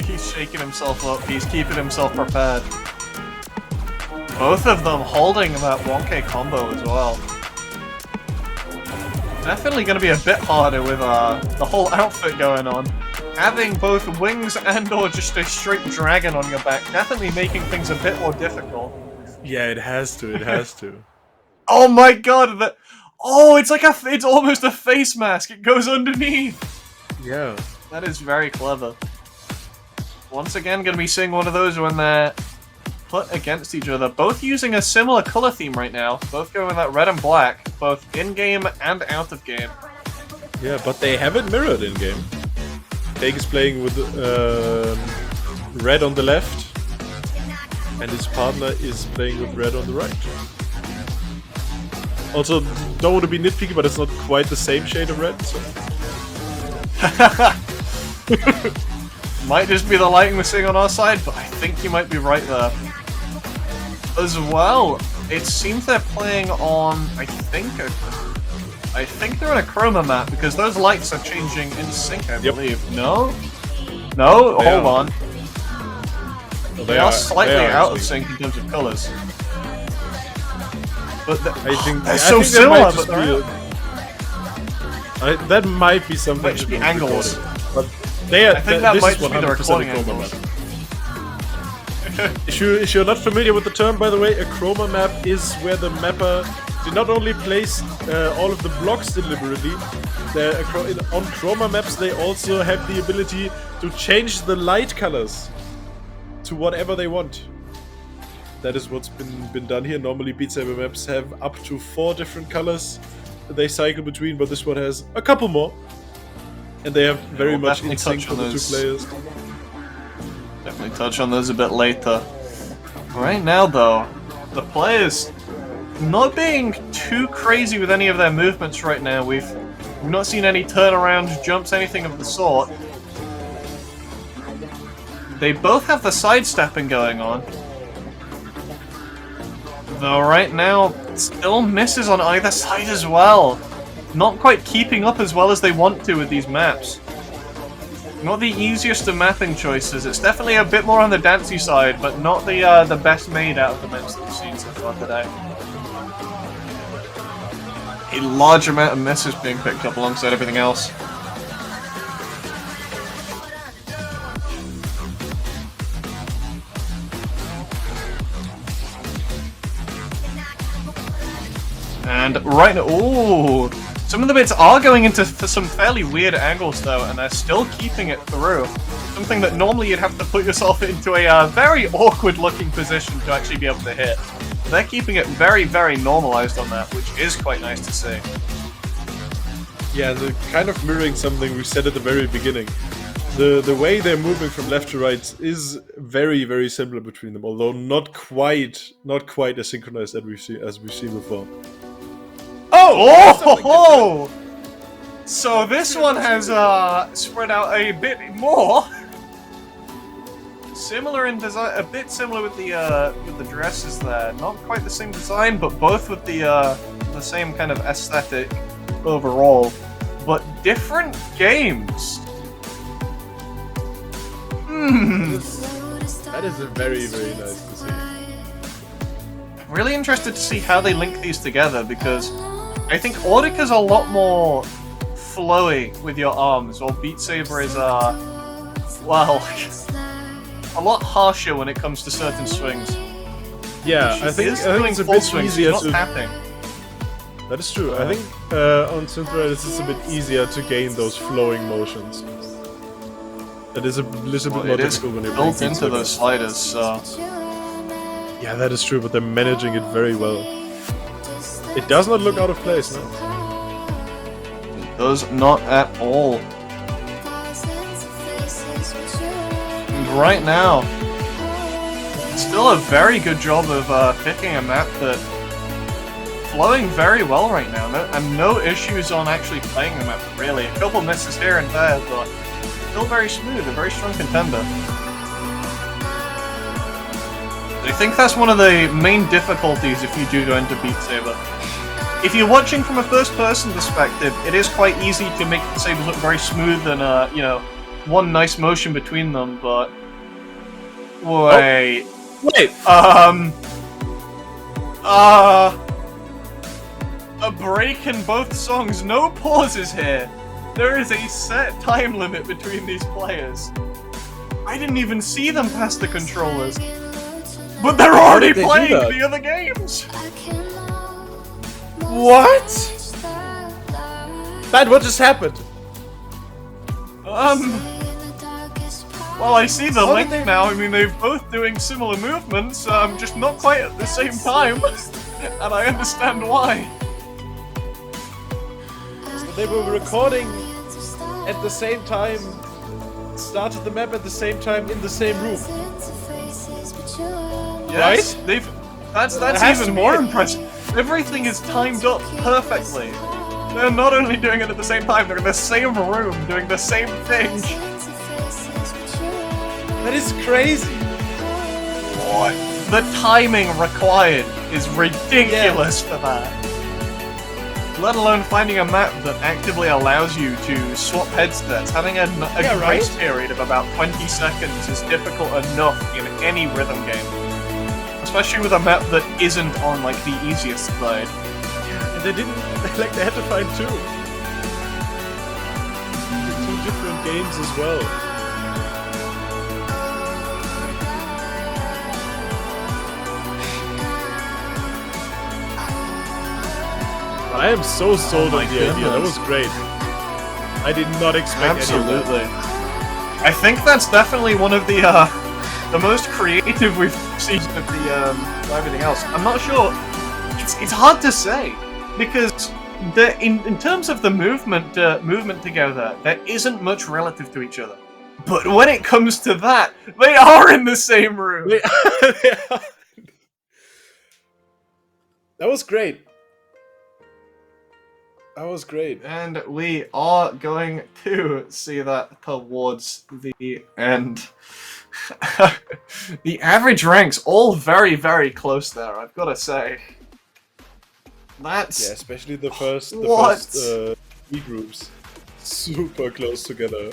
He's shaking himself up, he's keeping himself prepared. Both of them holding that 1K combo as well. Definitely going to be a bit harder with the whole outfit going on. Having both wings and or just a straight dragon on your back, definitely making things a bit more difficult. Yeah, it has to, it has to. Oh my god! Oh, it's like it's almost a face mask. It goes underneath. Yeah. That is very clever. Once again, going to be seeing one of those when they're put against each other. Both using a similar color theme right now. Both going with that red and black, both in-game and out of game. Yeah, but they have it mirrored in-game. Take is playing with red on the left, and his partner is playing with red on the right. Also, don't want to be nitpicky, but it's not quite the same shade of red, so... Might just be the lighting we're seeing on our side, but I think you might be right there. As well, it seems they're playing on, I think they're on a chroma map, because those lights are changing in sync, I believe. No? No? Hold on. Well, They are slightly out of sync in terms of colors. But they're so similar, but they're out. That might be something. Might just be angles. But they are, I think that this might is just be the 100% recording a chroma angles. map. If you're not familiar with the term, by the way, a chroma map is where the mapper did not only place all of the blocks deliberately, on chroma maps they also have the ability to change the light colors to whatever they want. That is what's been done here. Normally Beat Saber maps have up to 4 different colors they cycle between, but this one has a couple more. And they have very much in sync for the 2 players. Definitely touch on those a bit later. Right now, though, the players not being too crazy with any of their movements right now. We've not seen any turnarounds, jumps, anything of the sort. They both have the sidestepping going on. Though right now, still misses on either side as well. Not quite keeping up as well as they want to with these maps. Not the easiest of mapping choices. It's definitely a bit more on the dancey side, but not the best made out of the maps that we've seen so far today. A large amount of misses being picked up alongside everything else. And right now, ooh, some of the bits are going into some fairly weird angles though, and they're still keeping it through. Something that normally you'd have to put yourself into a very awkward looking position to actually be able to hit. They're keeping it very, very normalized on that, which is quite nice to see. Yeah, they're kind of mirroring something we said at the very beginning. The way they're moving from left to right is very, very similar between them, although not quite as synchronized as we've seen before. Oh! So this one has spread out a bit more. Similar in design, a bit similar with the dresses there. Not quite the same design, but both with the same kind of aesthetic overall, but different games. That is very, very nice to see. Really interested to see how they link these together, because I think Audica's a lot more flowy with your arms, while Beat Saber is well, a lot harsher when it comes to certain swings. Yeah, I think it's a bit easier to tapping. That is true. I think on Synthwriters it's a bit easier to gain those flowing motions. It is a little bit more difficult when you're built into those sliders, so... Yeah, that is true, but they're managing it very well. It does not look out of place, no? It does not at all. And right now, still a very good job of picking a map that flowing very well right now, and no issues on actually playing the map, really. A couple misses here and there, but still very smooth, a very strong contender. I think that's one of the main difficulties if you do go into Beat Saber. If you're watching from a first-person perspective, it is quite easy to make the sabers look very smooth and, you know, one nice motion between them, but... Wait... Oh. Wait! A break in both songs, no pauses here! There is a set time limit between these players. I didn't even see them past the controllers. But they're already playing the other games! What? Man, what just happened? Well, I see the link now. I mean, they're both doing similar movements, just not quite at the same time. And I understand why. So they were recording at the same time, started the map at the same time in the same room. Yes, right? That's even more impressive. Everything is timed up perfectly. They're not only doing it at the same time, they're in the same room doing the same thing. That is crazy. What? The timing required is ridiculous for that. Let alone finding a map that actively allows you to swap headsets. Having a grace period of about 20 seconds is difficult enough in any rhythm game. Especially with a map that isn't on, like, the easiest side. And they didn't, like, they had to find two. Two different games as well. I am so sold on the idea. That was great. I did not expect any of that. I think that's definitely one of the most creative we've seen of the everything else. I'm not sure. It's hard to say because in terms of the movement together, there isn't much relative to each other. But when it comes to that, they are in the same room. That was great. That was great. And we are going to see that towards the end. The average ranks all very, very close there, I've got to say. That's... Yeah, especially the first three groups. Super close together.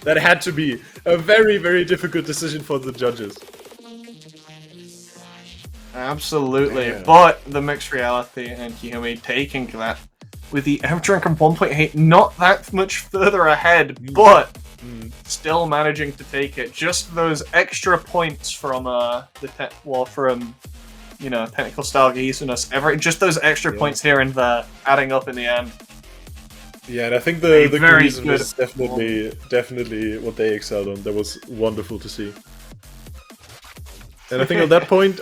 That had to be a very, very difficult decision for the judges. Absolutely. Man. But the mixed reality and Kiyomi taking that with the average rank of 1.8, not that much further ahead, but still managing to take it. Just those extra points from technical style cohesiveness. Just those extra points here and there, adding up in the end. Yeah, and I think the cohesiveness is definitely what they excelled on. That was wonderful to see. And I think at that point,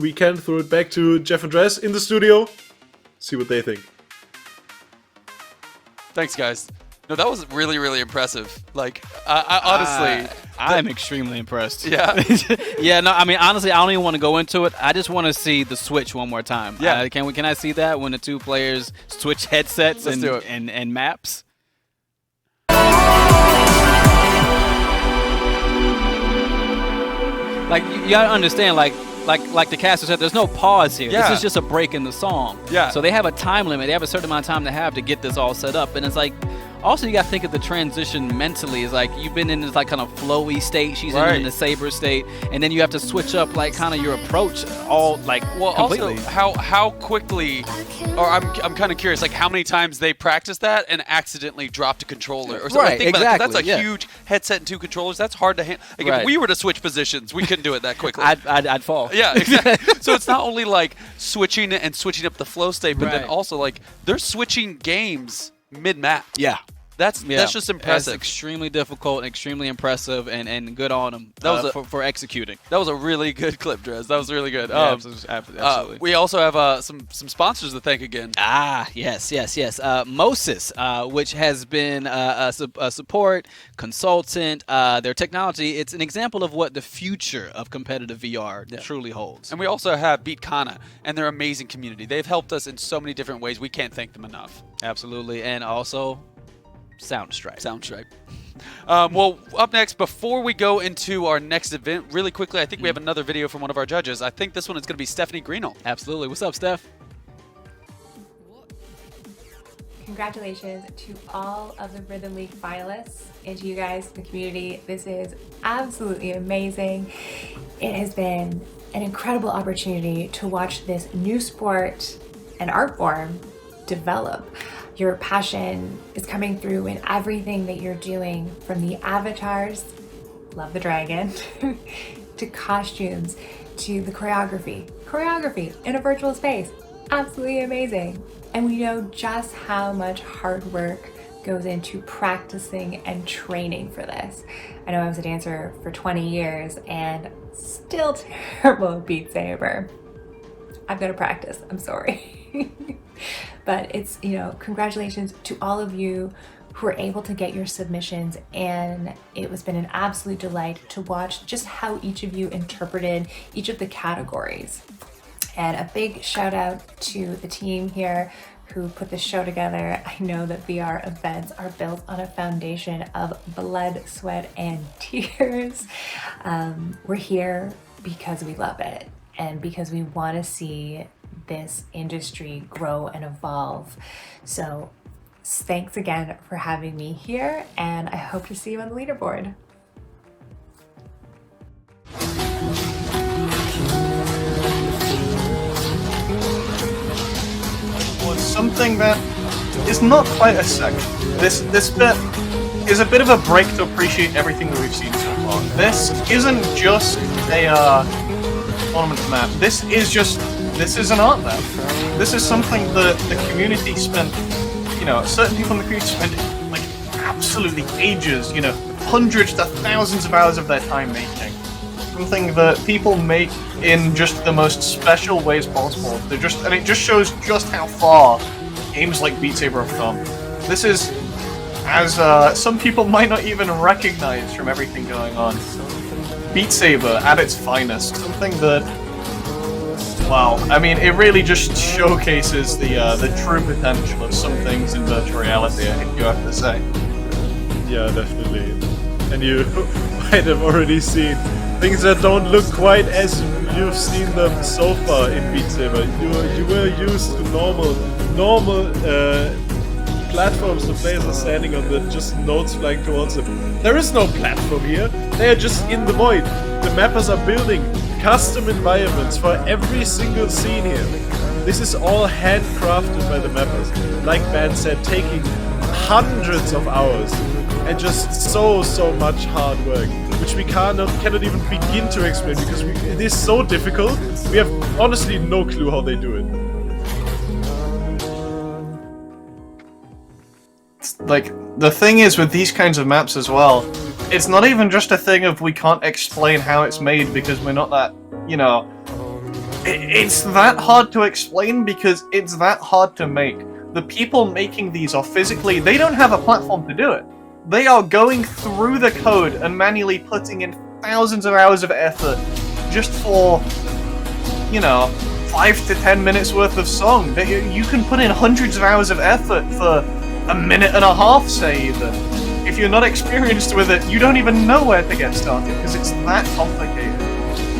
we can throw it back to Jeff and Dress in the studio. See what they think. Thanks, guys. No, that was really, really impressive. Like, I honestly... I'm extremely impressed. Yeah. Yeah, no, I mean, honestly, I don't even want to go into it. I just want to see the switch one more time. Yeah. Can I see that when the two players switch headsets and maps? Like, you gotta understand, like the caster said, there's no pause here. Yeah. This is just a break in the song. Yeah. So they have a time limit. They have a certain amount of time to have to get this all set up. And it's like, also you gotta think of the transition mentally. It's like you've been in this like kind of flowy state. She's in the Saber state, and then you have to switch up like kind of your approach all like completely. Also, how quickly, or I'm kind of curious, like how many times they practice that and accidentally dropped a controller or something. Right, Think about it, 'cause exactly, that's a huge headset and two controllers. That's hard to handle. Like if we were to switch positions, we couldn't do it that quickly. I'd fall. Yeah, exactly. So it's not only like switching and switching up the flow state, but then also like they're switching games mid-map. Yeah. That's just impressive. That's extremely difficult and extremely impressive, and good on them for executing. That was a really good clip, Drez. That was really good. Yeah, absolutely. We also have some sponsors to thank again. Yes. Moses, which has been a support consultant. Their technology, it's an example of what the future of competitive VR truly holds. And we also have Beat Kana and their amazing community. They've helped us in so many different ways. We can't thank them enough. Absolutely. And also Soundstripe. Well, up next, before we go into our next event, really quickly, I think we have another video from one of our judges. I think this one is going to be Stephanie Greenall. Absolutely. What's up, Steph? Congratulations to all of the Rhythm League finalists and to you guys in the community. This is absolutely amazing. It has been an incredible opportunity to watch this new sport and art form develop. Your passion is coming through in everything that you're doing, from the avatars, love the dragon, to costumes, to the choreography in a virtual space. Absolutely amazing. And we know just how much hard work goes into practicing and training for this. I know I was a dancer for 20 years and still terrible at Beat Saber. I've got to practice, I'm sorry. But it's, congratulations to all of you who were able to get your submissions, and it has been an absolute delight to watch just how each of you interpreted each of the categories. And a big shout out to the team here who put this show together. I know that VR events are built on a foundation of blood, sweat, and tears. We're here because we love it and because we want to see this industry grow and evolve. So thanks again for having me here, and I hope to see you on the leaderboard. Something that is not quite a second. This bit is a bit of a break to appreciate everything that we've seen so far. This isn't just a tournament map. This is an art map. This is something that the community spent, certain people in the community spent like absolutely ages, hundreds to thousands of hours of their time making. Something that people make in just the most special ways possible. And it just shows just how far games like Beat Saber have come. This is, as some people might not even recognize from everything going on, Beat Saber at its finest. Something that Wow, I mean, it really just showcases the true potential of some things in virtual reality, I think you have to say. Yeah, definitely. And you might have already seen things that don't look quite as you've seen them so far in Beat Saber. You were used to normal platforms. The players are standing on the just notes flying towards them. There is no platform here. They are just in the void. The mappers are building custom environments for every single scene here. This is all handcrafted by the mappers. Like Ben said, taking hundreds of hours and just so much hard work, which we cannot even begin to explain because it is so difficult. We have honestly no clue how they do it. Like, the thing is with these kinds of maps as well, it's not even just a thing of we can't explain how it's made because we're not that, you know... It's that hard to explain because it's that hard to make. The people making these are physically... They don't have a platform to do it. They are going through the code and manually putting in thousands of hours of effort just for, you know, 5 to 10 minutes worth of song. You can put in hundreds of hours of effort for a minute and a half, say, even. If you're not experienced with it, you don't even know where to get started because it's that complicated.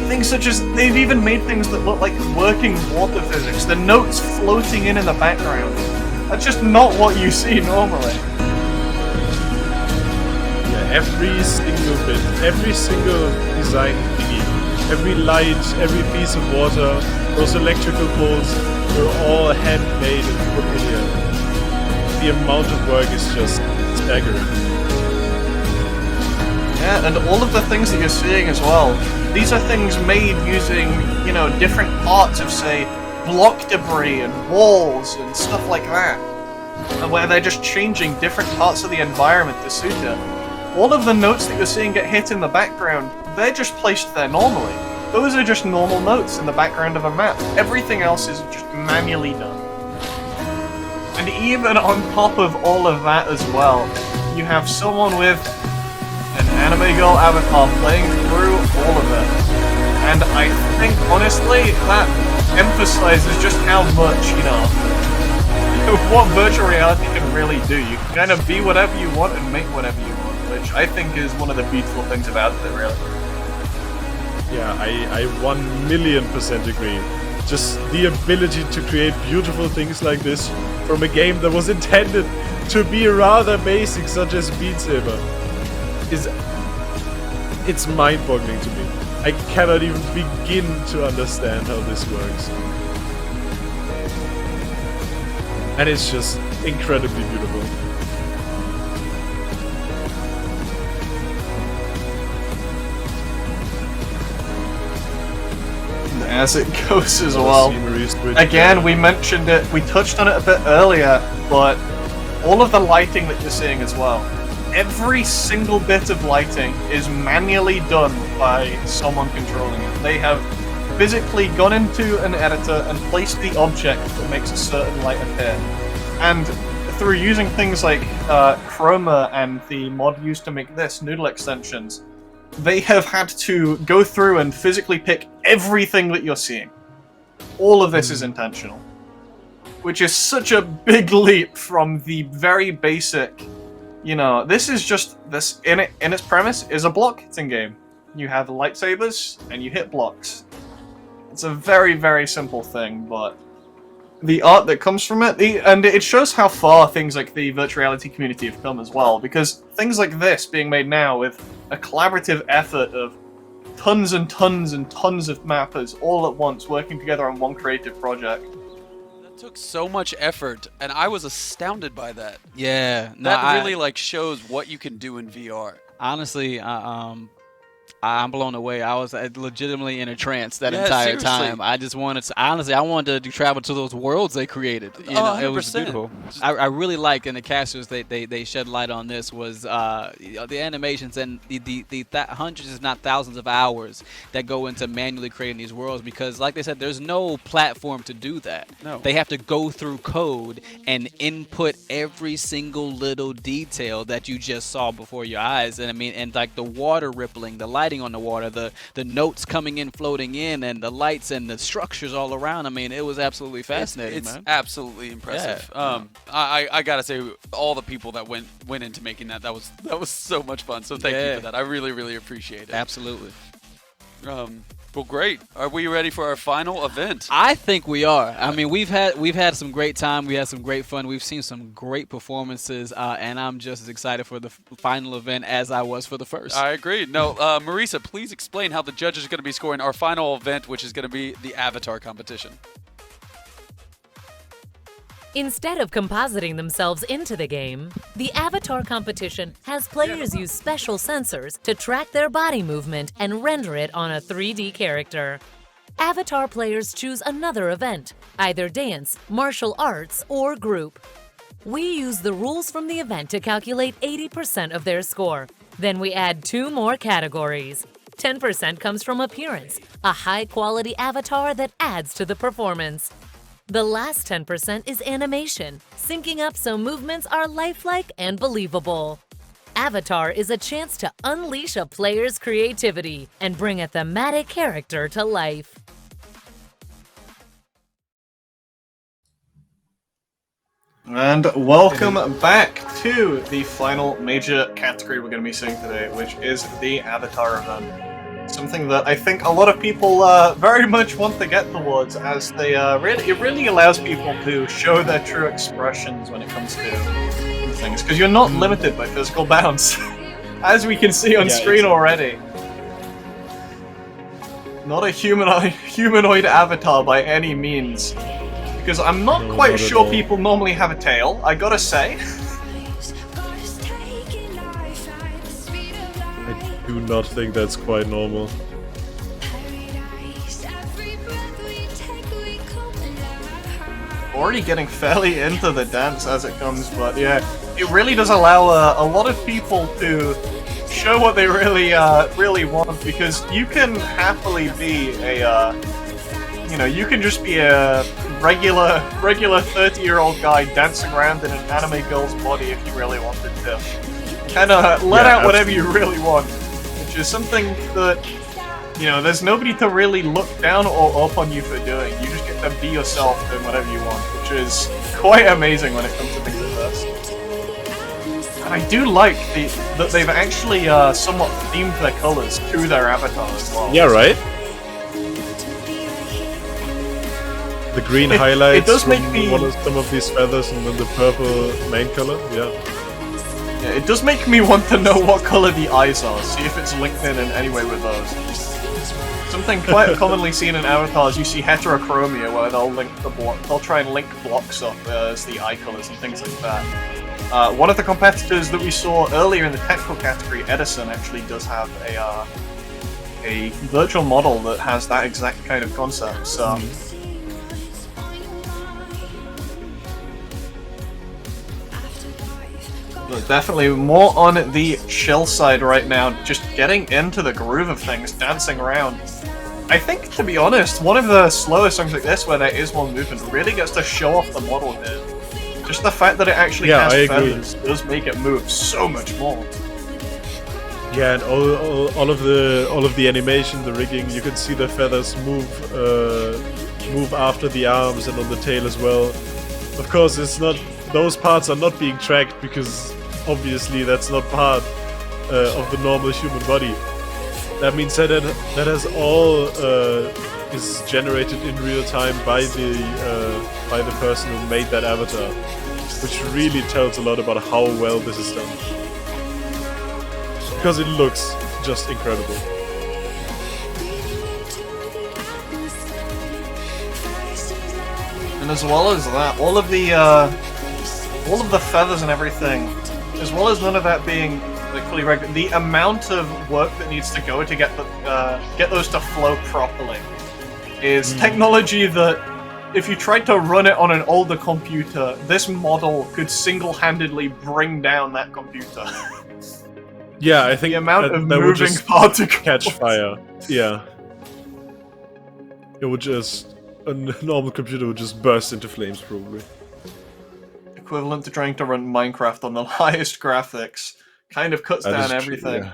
Things such as, they've even made things that look like working water physics, the notes floating in the background. That's just not what you see normally. Every single bit, every single design thingy, every light, every piece of water, those electrical poles, they're all handmade and put in here. The amount of work is just staggering. Yeah, and all of the things that you're seeing as well, these are things made using, you know, different parts of, say, block debris and walls and stuff like that. And where they're just changing different parts of the environment to suit it. All of the notes that you're seeing get hit in the background, they're just placed there normally. Those are just normal notes in the background of a map. Everything else is just manually done. And even on top of all of that as well, you have someone with an anime girl avatar playing through all of it. And I think, honestly, that emphasizes just how much, you know, what virtual reality can really do. You can kind of be whatever you want and make whatever you want. Which I think is one of the beautiful things about it, really. Yeah, I 1,000,000% agree. Just the ability to create beautiful things like this from a game that was intended to be rather basic, such as Beat Saber, it's mind-boggling to me. I cannot even begin to understand how this works. And it's just incredibly beautiful. As it goes as well. Again, we mentioned it, we touched on it a bit earlier, but all of the lighting that you're seeing as well, every single bit of lighting is manually done by someone controlling it. They have physically gone into an editor and placed the object that makes a certain light appear. And through using things like Chroma and the mod used to make this, Noodle extensions, they have had to go through and physically pick everything that you're seeing. All of this is intentional. Which is such a big leap from the very basic, you know, this is just, this in its premise is a block hitting game. You have lightsabers and you hit blocks. It's a very, very simple thing, but the art that comes from it, and it shows how far things like the virtual reality community have come as well, because things like this being made now with a collaborative effort of tons and tons and tons of mappers all at once working together on one creative project. That took so much effort, and I was astounded by that. Yeah. No, that really like shows what you can do in VR. Honestly, I'm blown away. I was legitimately in a trance that Yeah, entire seriously. time. I just wanted to, honestly, I wanted to travel to those worlds they created. You know, it was 100%. beautiful. I really liked, and the casters they shed light on this was the animations and the hundreds, if not thousands of hours that go into manually creating these worlds, because like they said, there's no platform to do that. No. They have to go through code and input every single little detail that you just saw before your eyes. And I mean, and like the water rippling, the light gliding on the water, the notes coming in, floating in, and the lights and the structures all around. I mean, it was absolutely fascinating, it's man. absolutely impressive. Yeah. I gotta say, all the people that went into making that was so much fun. So thank you for that. I really appreciate it. Absolutely. Well, great. Are we ready for our final event? I think we are. I mean, we've had some great time. We had some great fun. We've seen some great performances, and I'm just as excited for the final event as I was for the first. I agree. No, Marisa, please explain how the judges are going to be scoring our final event, which is going to be the Avatar competition. Instead of compositing themselves into the game, the Avatar competition has players use special sensors to track their body movement and render it on a 3D character. Avatar players choose another event, either dance, martial arts, or group. We use the rules from the event to calculate 80% of their score. Then we add 2 more categories. 10% comes from appearance, a high-quality avatar that adds to the performance. The last 10% is animation, syncing up so movements are lifelike and believable. Avatar is a chance to unleash a player's creativity and bring a thematic character to life. And welcome back to the final major category we're going to be seeing today, which is the Avatar event. Something that I think a lot of people very much want to get towards, as they it really allows people to show their true expressions when it comes to things, because you're not limited by physical bounds, as we can see on screen already. Not a humanoid avatar by any means, because I'm not quite sure people normally have a tail, I gotta say. I do not think that's quite normal. Already getting fairly into the dance as it comes, but yeah, it really does allow a lot of people to show what they really want, because you can happily be a, you can just be a regular 30-year-old guy dancing around in an anime girl's body if you really wanted to. Kind of let out whatever you really want, which is something that, there's nobody to really look down or up on you for doing. You just get to be yourself doing whatever you want, which is quite amazing when it comes to things like this. And I do like that they've actually somewhat themed their colors to their avatar as well. Yeah, right? The green highlights it does make from some of these feathers, and then the purple main color, yeah. Yeah, it does make me want to know what color the eyes are, see if it's linked in any way with those. Something quite commonly seen in avatars, you see heterochromia, where they'll try and link blocks up as the eye colors and things like that. One of the competitors that we saw earlier in the technical category, Edison, actually does have a virtual model that has that exact kind of concept. So. Definitely more on the chill side right now, just getting into the groove of things, dancing around. I think, to be honest, one of the slower songs like this, where there is more movement, really gets to show off the model here. Just the fact that it actually has feathers does make it move so much more. Yeah, and all of the animation, the rigging, you can see the feathers move after the arms and on the tail as well. Of course, those parts are not being tracked, because obviously that's not part of the normal human body. That means that has all is generated in real time by the person who made that avatar, which really tells a lot about how well this is done. Because it looks just incredible. And as well as that, all of the feathers and everything, as well as none of that being like fully regular, the amount of work that needs to go to get those to flow properly is technology that, if you tried to run it on an older computer, this model could single-handedly bring down that computer. Yeah, I think the amount of that would moving just particles catch fire. Yeah, it would just a normal computer would just burst into flames, probably. Equivalent to trying to run Minecraft on the highest graphics. Kind of cuts down everything.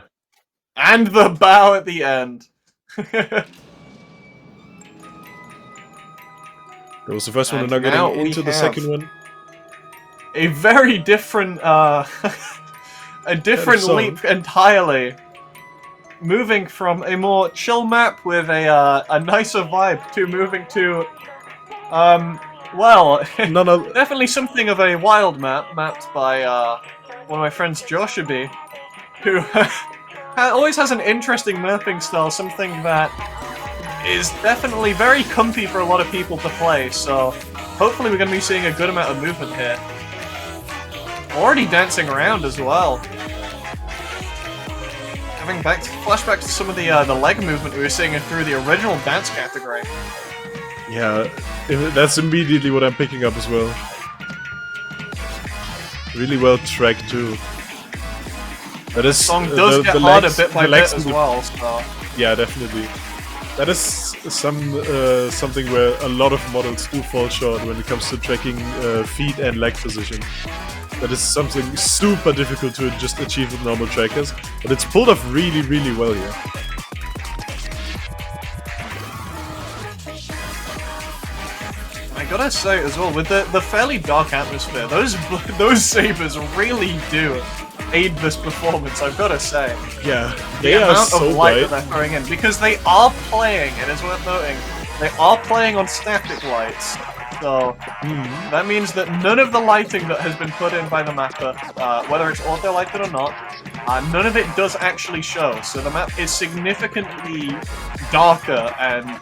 And the bow at the end. That was the first one, And and now now getting we into the have second one. A very different, a different song. leap entirely. Moving from a more chill map with a nicer vibe to moving to, well, definitely something of a wild map, mapped by one of my friends, Joshabi, who always has an interesting mapping style, something that is definitely very comfy for a lot of people to play, so hopefully we're going to be seeing a good amount of movement here. Already dancing around as well. Having flashback to some of the leg movement we were seeing through the original dance category. Yeah, that's immediately what I'm picking up as well. Really well tracked too. That is Song does get harder bit by bit as well, so... Yeah, definitely. That is something where a lot of models do fall short when it comes to tracking feet and leg position. That is something super difficult to just achieve with normal trackers, but it's pulled off really, really well here. I gotta say as well, with the fairly dark atmosphere, those sabers really do aid this performance, I've gotta say. Yeah, The they are amount so of light bright. that they're throwing in, because they are playing, it is worth noting, they are playing on static lights. So, that means that none of the lighting that has been put in by the mapper, whether it's auto-lighted or not, none of it does actually show. So the map is significantly darker and,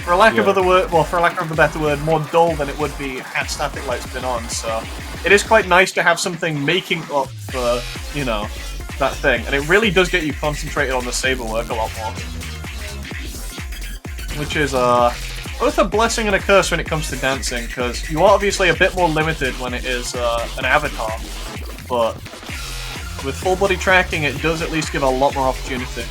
for lack of a better word, more dull than it would be had static lights been on. So, it is quite nice to have something making up for, you know, that thing. And it really does get you concentrated on the saber work a lot more. Which is, both a blessing and a curse when it comes to dancing, because you are obviously a bit more limited when it is an avatar, but with full body tracking it does at least give a lot more opportunity.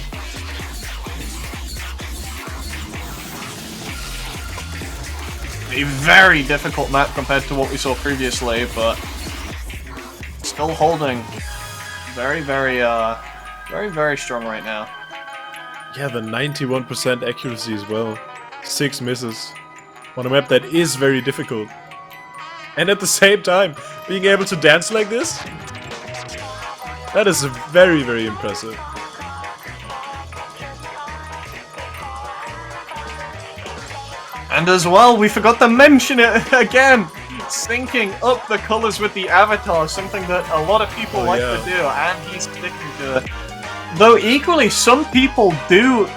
A very difficult map compared to what we saw previously, but still holding very, very strong right now. Yeah, the 91% accuracy as well. 6 misses on a map that is very difficult. And at the same time, being able to dance like this, that is very, very impressive. And as well, we forgot to mention it again! Syncing up the colors with the avatar, something that a lot of people like to do, and he's sticking to it. Though equally, some people do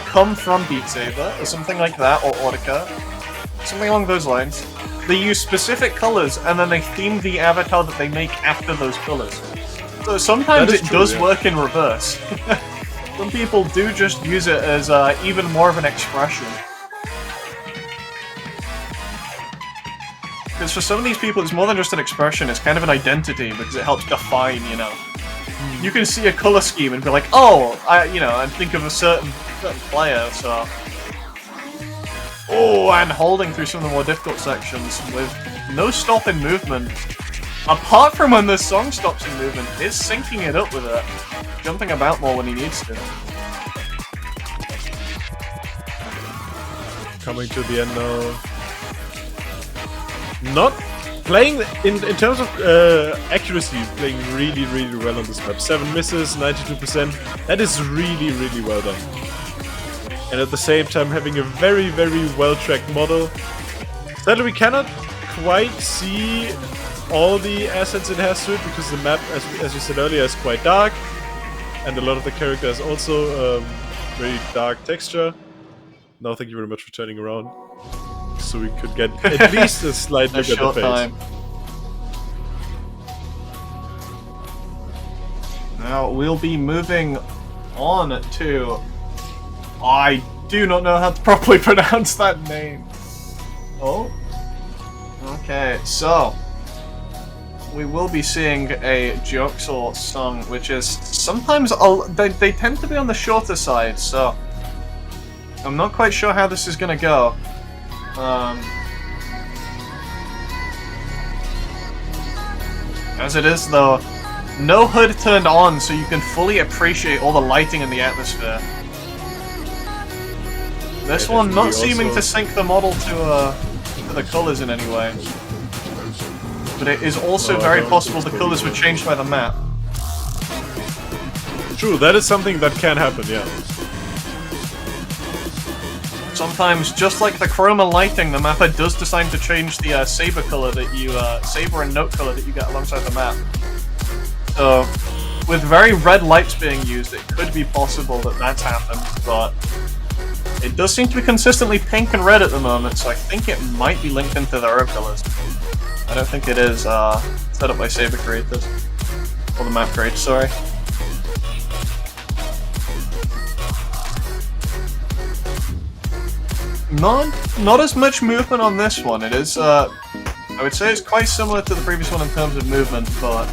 come from Beat Saber, or something like that, or Audica. Something along those lines. They use specific colors, and then they theme the avatar that they make after those colors. So sometimes it does work in reverse. Some people do just use it as even more of an expression. Because for some of these people, it's more than just an expression, it's kind of an identity, because it helps define, you know. You can see a color scheme and be like, oh, and think of a certain player, so... Oh, and holding through some of the more difficult sections with no stop in movement. Apart from when the song stops in movement, is syncing it up with it. Jumping about more when he needs to. Coming to the end now. Not playing, in terms of accuracy, playing really, really well on this map. 7 misses, 92%. That is really, really well done. And at the same time having a very, very well-tracked model. Sadly, we cannot quite see all the assets it has to it, because the map, as we said earlier, is quite dark. And a lot of the character is also very dark texture. No, thank you very much for turning around. So we could get at least a slight look at the face. Now we'll be moving on to... I do not know how to properly pronounce that name. Oh. Okay, so... we will be seeing a Jigsaw song, which is sometimes... They tend to be on the shorter side, so... I'm not quite sure how this is gonna go. As it is, though, no HUD turned on, so you can fully appreciate all the lighting in the atmosphere. This one not seeming to sync the model to the colors in any way. But it is also very possible the colors were changed by the map. True, that is something that can happen, yeah. Sometimes, just like the chroma lighting, the mapper does decide to change the Saber color that you, Saber and note color that you get alongside the map. So, with very red lights being used, it could be possible that that's happened, but it does seem to be consistently pink and red at the moment, so I think it might be linked into their own colors. I don't think it is set up by Saber creators. Or the map creators, sorry. Not as much movement on this one. It is, I would say it's quite similar to the previous one in terms of movement, but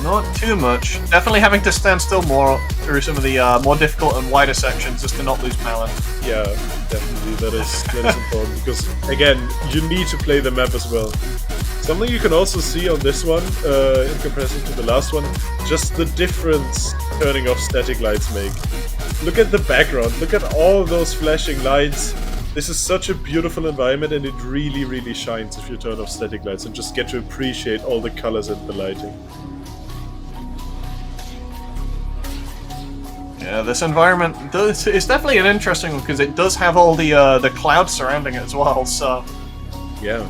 not too much. Definitely having to stand still more through some of the more difficult and wider sections just to not lose balance. Yeah, definitely. That is important because, again, you need to play the map as well. Something you can also see on this one, in comparison to the last one, just the difference turning off static lights make. Look at the background, look at all those flashing lights. This is such a beautiful environment and it really, really shines if you turn off static lights and just get to appreciate all the colors and the lighting. Yeah, this environment is definitely an interesting one because it does have all the clouds surrounding it as well, so... Yeah.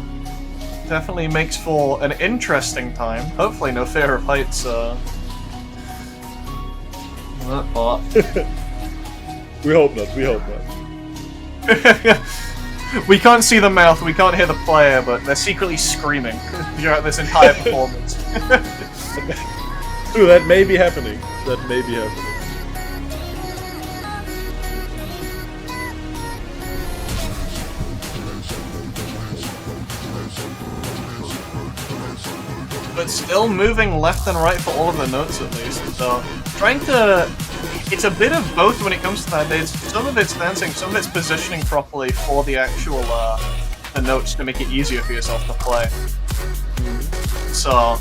Definitely makes for an interesting time. Hopefully no fear of heights, that part. We hope not, we hope not. We can't see the mouth, we can't hear the player, but they're secretly screaming throughout this entire performance. Ooh, that may be happening. That may be happening. But still moving left and right for all of the notes at least, so trying to... It's a bit of both when it comes to that. Some of it's dancing, some of it's positioning properly for the actual the notes to make it easier for yourself to play. So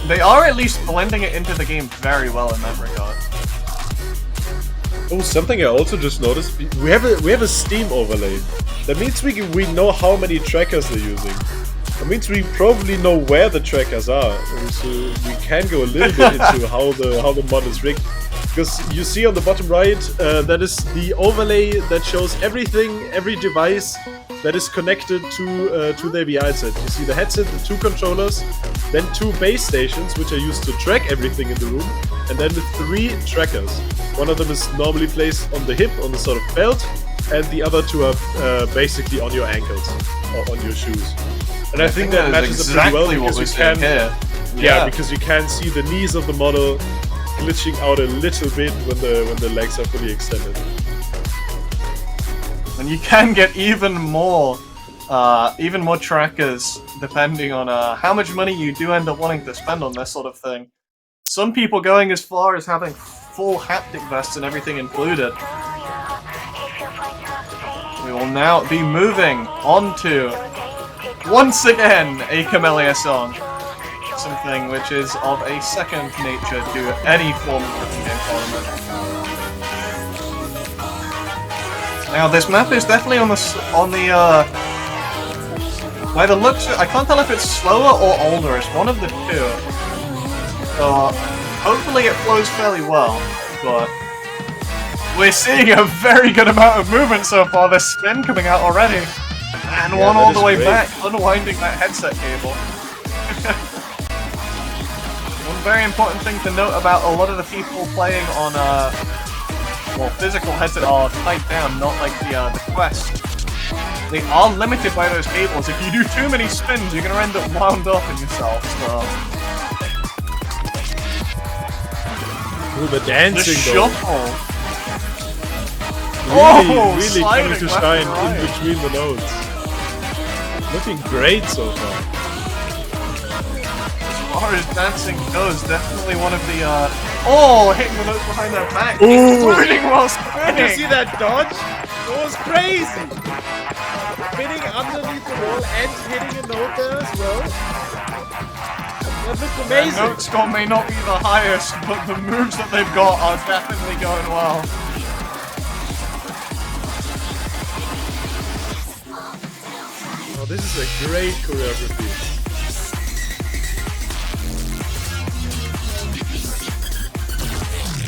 they are at least blending it into the game very well in that regard. Oh, something I also just noticed, we have a Steam overlay. That means we know how many trackers they're using. That means we probably know where the trackers are, so we can go a little bit into how the mod is rigged. Because you see on the bottom right, that is the overlay that shows everything, every device that is connected to the VR headset. You see the headset, the two controllers, then two base stations, which are used to track everything in the room, and then the three trackers. One of them is normally placed on the hip, on the sort of belt, and the other two are basically on your ankles or on your shoes. And I think that matches up pretty well because you can, yeah, because you can see the knees of the model glitching out a little bit when the legs are fully extended. And you can get even more trackers depending on how much money you do end up wanting to spend on this sort of thing. Some people going as far as having full haptic vests and everything included. We will now be moving on to, once again, a Camellia song. Something which is of a second nature to any form of rhythm game tournament. Now this map is definitely on the by the looks, I can't tell if it's slower or older. It's one of the two. So hopefully it flows fairly well, but we're seeing a very good amount of movement so far. There's spin coming out already, and one all the way back, unwinding that headset cable. One very important thing to note about a lot of the people playing on physical headset are tied down, not like the Quest. They are limited by those cables. If you do too many spins, you're going to end up wound up in yourself. So. Ooh, the dancing though. Really coming to shine in between the notes. Looking great so far. As far as dancing goes, definitely one of the hitting the notes behind their back, including while spinning. Did you see that dodge? It was crazy. Spinning underneath the wall and hitting a note there as well. That looks Their amazing. note score may not be the highest, but the moves that they've got are definitely going well. Oh, this is a great choreography.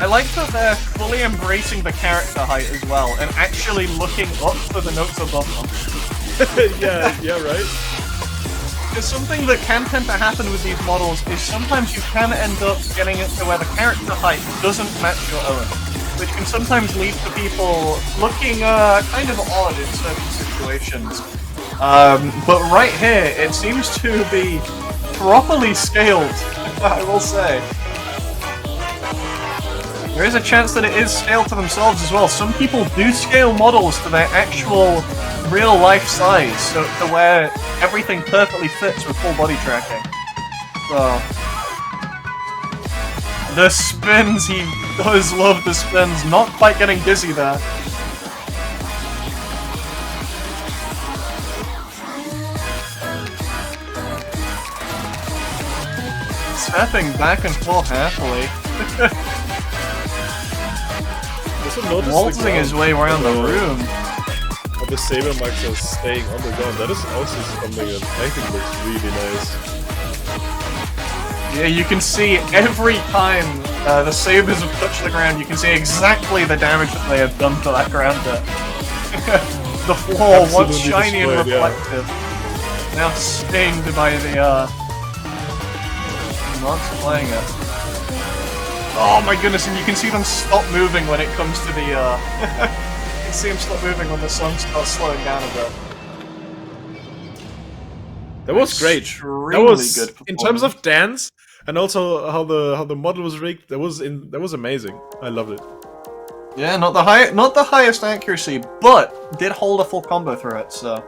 I like that they're fully embracing the character height as well, and actually looking up for the notes above them. yeah, right? Because something that can tend to happen with these models is sometimes you can end up getting it to where the character height doesn't match your own, which can sometimes lead to people looking kind of odd in certain situations. But right here, it seems to be properly scaled, I will say. There is a chance that it is scaled to themselves as well. Some people do scale models to their actual real life size, so to where everything perfectly fits with full body tracking. So the spins, he does love the spins, not quite getting dizzy there. Stepping back and forth happily. Waltzing his way around the room. How the Saber marks are staying on the ground. That is also something that I think looks really nice. Yeah, you can see every time the Sabers have touched the ground, you can see exactly the damage that they have done to that ground there. The floor, once Absolutely shiny and destroyed, reflective, now stained by the monster playing it. Oh my goodness, and you can see them stop moving when it comes to the, you can see them stop moving when the song starts slowing down a bit. That was great. Extremely That was good in terms performance. of dance and also how the model was rigged. That was amazing. I loved it. Yeah, not the highest accuracy, but did hold a full combo through it. So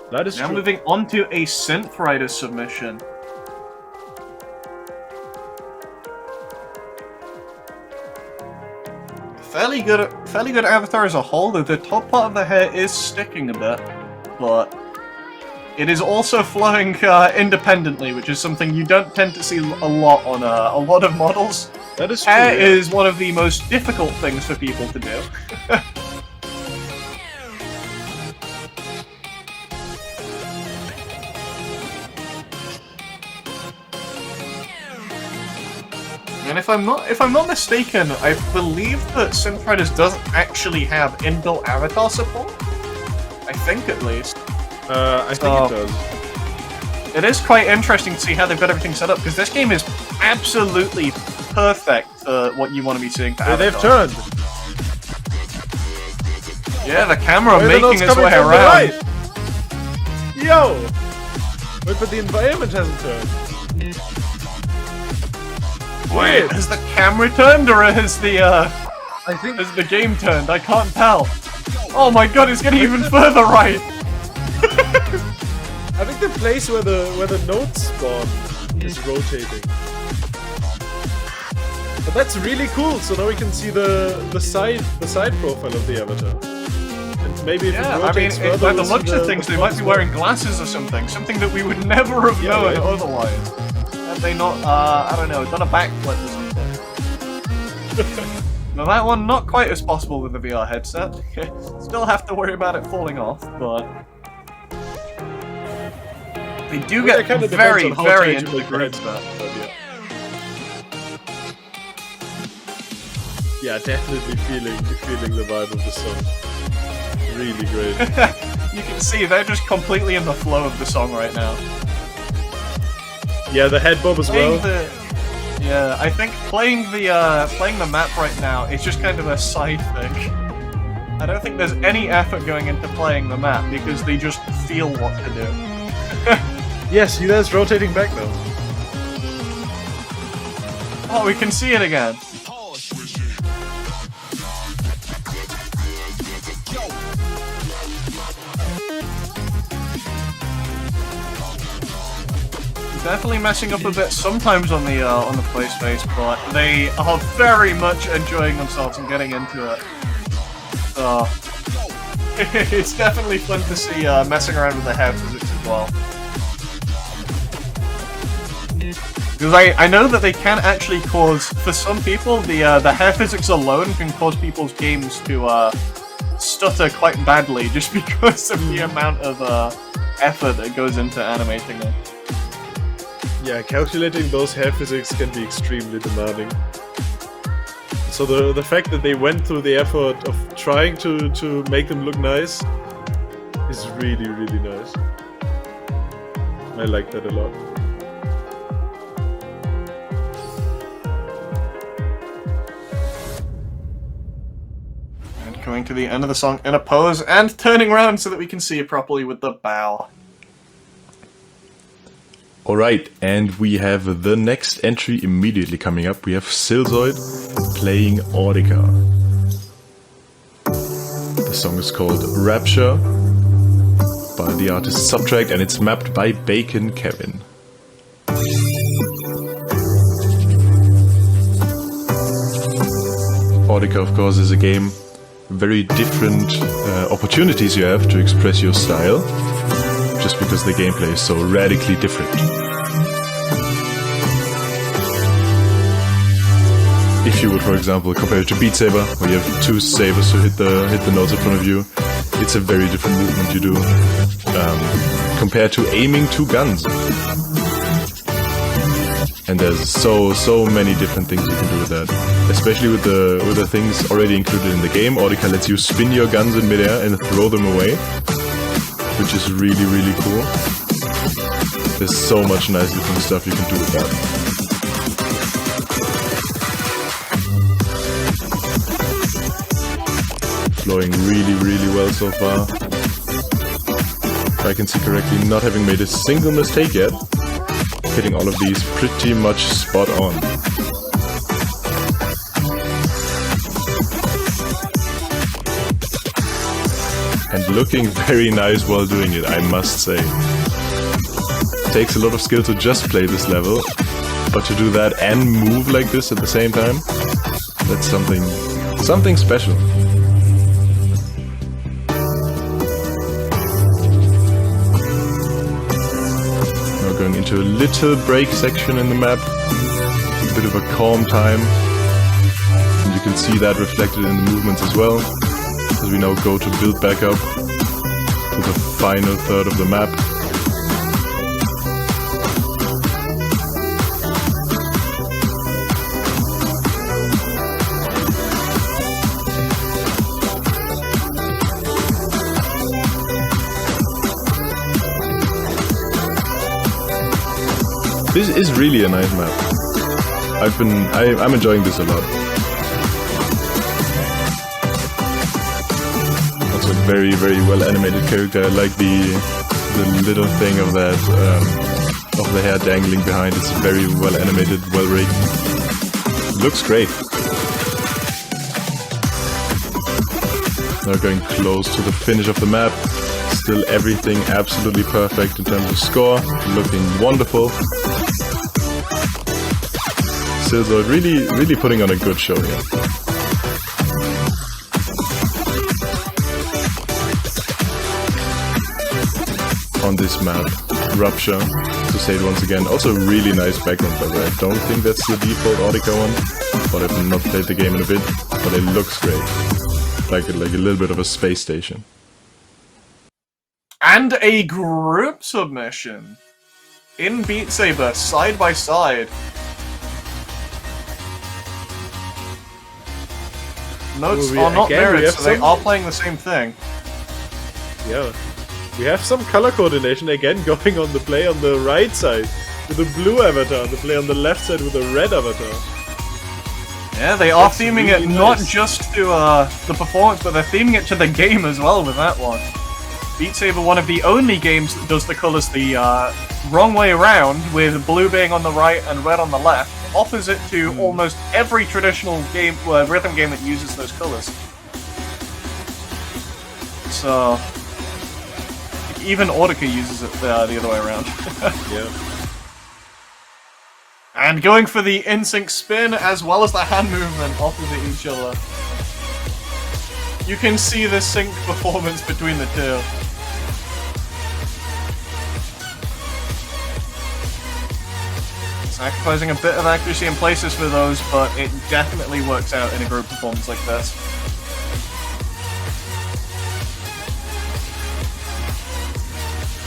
that is now true. moving on to a Synth Rider submission. Fairly good avatar as a whole, though the top part of the hair is sticking a bit, but it is also flowing independently, which is something you don't tend to see a lot on a lot of models. That is true. Hair Yeah. is one of the most difficult things for people to do. And if I'm not mistaken, I believe that Synth Riders doesn't actually have inbuilt avatar support. I think at least. I think it does. It is quite interesting to see how they've got everything set up, because this game is absolutely perfect for what you want to be seeing for Hey, they've avatars. turned. Yeah, the camera Wait, making it's its coming way from the around. right. Yo! Wait, but the environment hasn't turned. Wait, has the camera turned or has the I think has the game turned? I can't tell. Oh my god, it's getting even further right. I think the place where the notes spawn is rotating. But that's really cool. So now we can see the side profile of the avatar. And maybe if Yeah, it I mean, rotates further, by the we'll see looks of things, they might be wearing glasses or something that we would never have Yeah, known right. otherwise. Had they not, I don't know, done a backflip or something. Now that one, not quite as possible with the VR headset. Still have to worry about it falling off, but they do Well, get it kinda depends very, on how very tight into you the make the groove headset, there. but yeah, definitely feeling the vibe of the song. Really great. You can see they're just completely in the flow of the song right now. Yeah, the head bob as well. Yeah, I think playing the map right now is just kind of a side thing. I don't think there's any effort going into playing the map because they just feel what to do. Yes, you guys rotating back now. Oh, we can see it again. Definitely messing up a bit sometimes on the play space, but they are very much enjoying themselves and getting into it. So it's definitely fun to see messing around with the head physics as well. Because I know that they can actually cause, for some people, the hair physics alone can cause people's games to stutter quite badly just because of the amount of effort that goes into animating them. Yeah, calculating those hair physics can be extremely demanding. So the fact that they went through the effort of trying to make them look nice is really, really nice. I like that a lot. And coming to the end of the song in a pose and turning around so that we can see it properly with the bow. Alright, and we have the next entry immediately coming up. We have Silzoid playing Audica. The song is called Rapture by the artist Subtract, and it's mapped by Bacon Kevin. Audica, of course, is a game. Very different opportunities you have to express your style, just because the gameplay is so radically different. If you would, for example, compare it to Beat Saber, where you have two sabers to hit the notes in front of you, it's a very different movement you do compared to aiming two guns. And there's so many different things you can do with that, especially with the things already included in the game. Audica lets you spin your guns in midair and throw them away, which is really, really cool. There's so much nice different stuff you can do with that. Flowing really, really well so far. If I can see correctly, not having made a single mistake yet. Hitting all of these pretty much spot on. And looking very nice while doing it, I must say. Takes a lot of skill to just play this level, but to do that and move like this at the same time, that's something special. Going into a little break section in the map, a bit of a calm time, and you can see that reflected in the movements as well, as we now go to build back up to the final third of the map. This is really a nice map. I'm enjoying this a lot. Also a very, very well animated character. I like the little thing of that of the hair dangling behind. It's very well animated, well rigged. Looks great. Now going close to the finish of the map. Still everything absolutely perfect in terms of score. Looking wonderful. Silzoid really putting on a good show here. On this map, Rupture, to say it once again, also really nice background by the way. I don't think that's the default Audica one, but I've not played the game in a bit, but it looks great. Like a little bit of a space station. And a group submission in Beat Saber, side by side. Notes are not mirrored, so they are playing the same thing. Yeah. We have some color coordination again going on the play on the right side with the blue avatar, and the play on the left side with the red avatar. Yeah, they are theming it not just to the performance, but they're theming it to the game as well with that one. Beat Saber, one of the only games that does the colors the wrong way around, with blue being on the right and red on the left, opposite to almost every traditional game, rhythm game that uses those colors. So even Audica uses it the other way around. Yeah. And going for the in-sync spin as well as the hand movement opposite each other. You can see the sync performance between the two. Sacrificing a bit of accuracy in places for those, but it definitely works out in a group performance like this.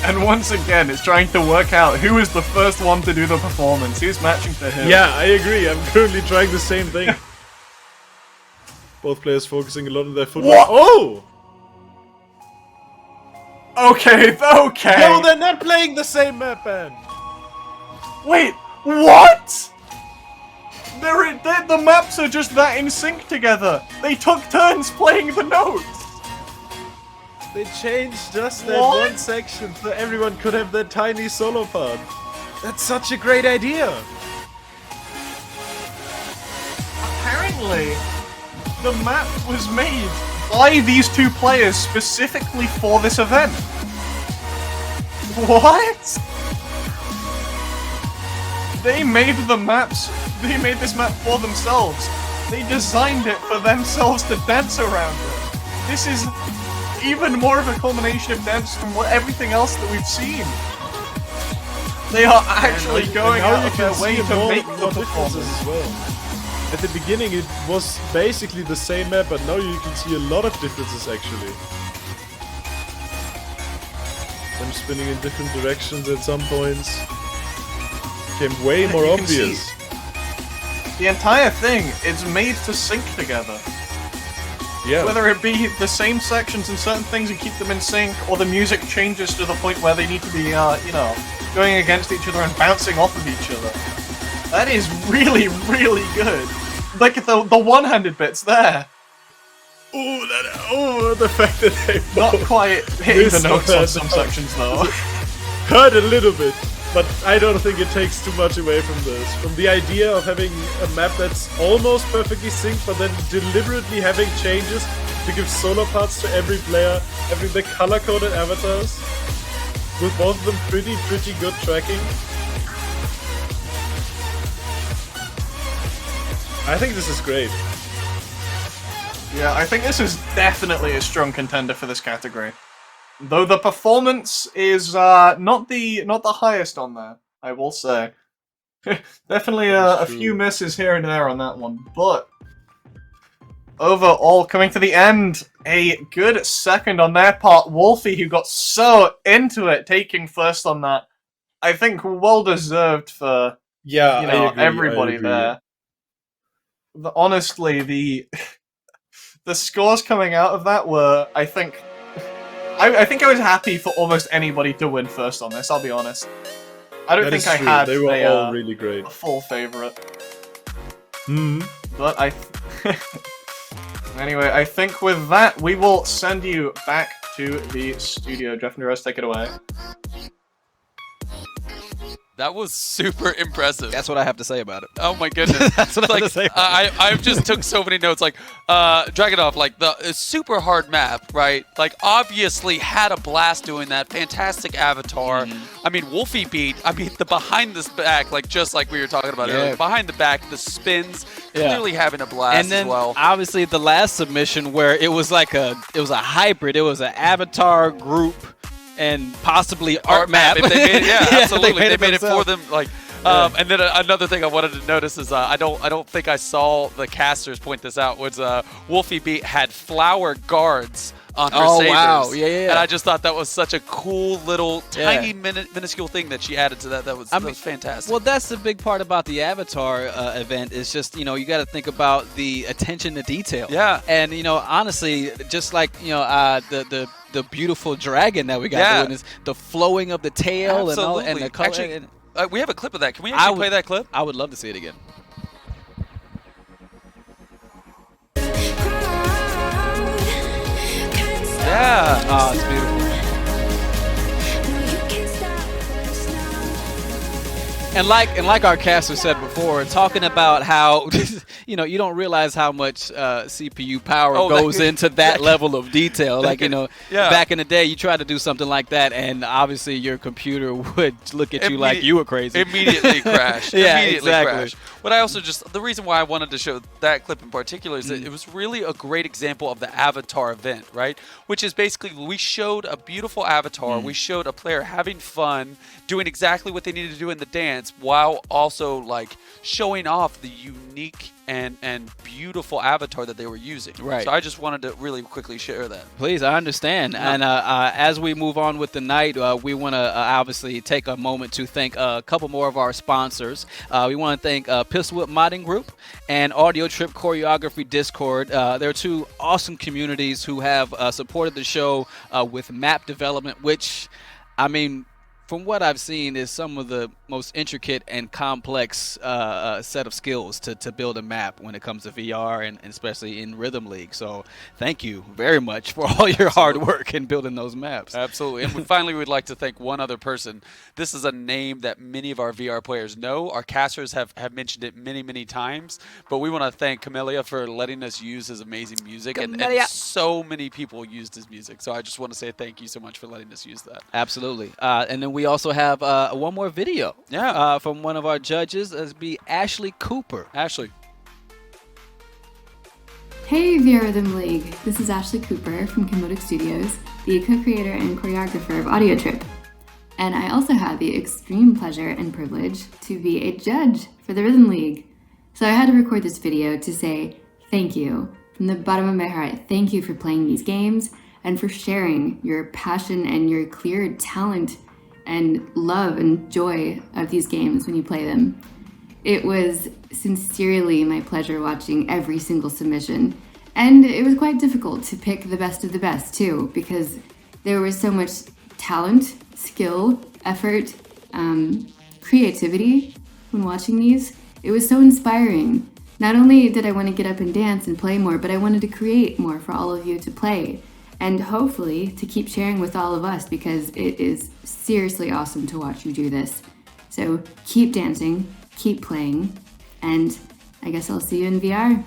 And once again, it's trying to work out who is the first one to do the performance, who's matching to who. Yeah, I agree. I'm currently trying the same thing. Both players focusing a lot on their footwork. What? Oh! Okay. No, they're not playing the same map, man. Wait, what? The maps are just that in sync together. They took turns playing the notes. They changed just that What? one section so everyone could have their tiny solo part. That's such a great idea. Apparently, the map was made by these two players specifically for this event. What? They made this map for themselves. They designed it for themselves to dance around it. This is even more of a culmination of dance from everything else that we've seen. They are actually going out of their way to make the performance as well. At the beginning it was basically the same map, but now you can see a lot of differences actually. Them spinning in different directions at some points. Became way more obvious. The entire thing is made to sync together. Yeah. Whether it be the same sections and certain things and keep them in sync, or the music changes to the point where they need to be, going against each other and bouncing off of each other. That is really, really good. Like the one-handed bits there. The fact that they not quite hitting the notes on that some sections though. Hurt a little bit, but I don't think it takes too much away from this. From the idea of having a map that's almost perfectly synced, but then deliberately having changes to give solo parts to every player, having the color-coded avatars, with both of them pretty good tracking. I think this is great. Yeah, I think this is definitely a strong contender for this category. Though the performance is not the highest on there, I will say. Definitely a few misses here and there on that one, but overall, coming to the end, a good second on their part. Wolfie, who got so into it, taking first on that. I think well deserved for I agree, everybody there. Honestly, the scores coming out of that were, I think I was happy for almost anybody to win first on this, I'll be honest. I don't think I had they were all really great. A full favorite. But anyway, I think with that, we will send you back to the studio. Jeff and Rose, take it away. That was super impressive. That's what I have to say about it. Oh my goodness. That's what I have to say about it. I just took so many notes. Like, Dragunov, like, the super hard map, right? Like, obviously had a blast doing that. Fantastic avatar. I mean, Wolfie beat, the behind this back, like, just like we were talking about earlier. Behind the back, the spins, clearly having a blast and then, as well. Obviously, the last submission where it was like a hybrid. It was an avatar group and possibly art map. If they made it, absolutely. They made it for themselves. them. Like, and then another thing I wanted to notice is I don't think I saw the casters point this out. Was Wolfie Beat had flower guards on her sabers. Wow. Yeah. And I just thought that was such a cool little tiny minuscule thing that she added to that. That was fantastic. Well, that's the big part about the Avatar event is just, you got to think about the attention to detail. Yeah. And, honestly, just like, the beautiful dragon that we got doing is the flowing of the tail and the color. Actually, we have a clip of that. Can we actually play that clip? I would love to see it again. Yeah. Oh, it's beautiful. And like our caster said before, talking about how you don't realize how much CPU power goes into that level of detail. Like back in the day, you tried to do something like that, and obviously your computer would look at you like you were crazy. Immediately crash. Yeah, immediately exactly. crash. But I also the reason why I wanted to show that clip in particular is that it was really a great example of the Avatar event, right? Which is basically we showed a beautiful avatar, we showed a player having fun, doing exactly what they needed to do in the dance. experience while also like showing off the unique and beautiful avatar that they were using. Right. So I just wanted to really quickly share that. Please, I understand. Yeah. And as we move on with the night, we want to obviously take a moment to thank a couple more of our sponsors. We want to thank Pistol Whip Modding Group and Audio Trip Choreography Discord. They're two awesome communities who have supported the show with map development, which, I mean, from what I've seen, is some of the most intricate and complex set of skills to build a map when it comes to VR and especially in Rhythm League. So thank you very much for all your hard work in building those maps. Absolutely. And finally, we'd like to thank one other person. This is a name that many of our VR players know. Our casters have mentioned it many, many times. But we want to thank Camellia for letting us use his amazing music. And so many people used his music. So I just want to say thank you so much for letting us use that. Absolutely. And then we also have one more video from one of our judges. That'd be Ashley Cooper. Ashley. Hey VR Rhythm League, this is Ashley Cooper from Skillshot Studios, the co-creator and choreographer of Audio Trip. And I also had the extreme pleasure and privilege to be a judge for the Rhythm League. So I had to record this video to say thank you. From the bottom of my heart, thank you for playing these games and for sharing your passion and your clear talent and love and joy of these games when you play them. It was sincerely my pleasure watching every single submission, and it was quite difficult to pick the best of the best too, because there was so much talent, skill, effort, creativity when watching these. It was so inspiring. Not only did I want to get up and dance and play more, but I wanted to create more for all of you to play, and hopefully to keep sharing with all of us, because it is seriously awesome to watch you do this. So keep dancing, keep playing, and I guess I'll see you in VR.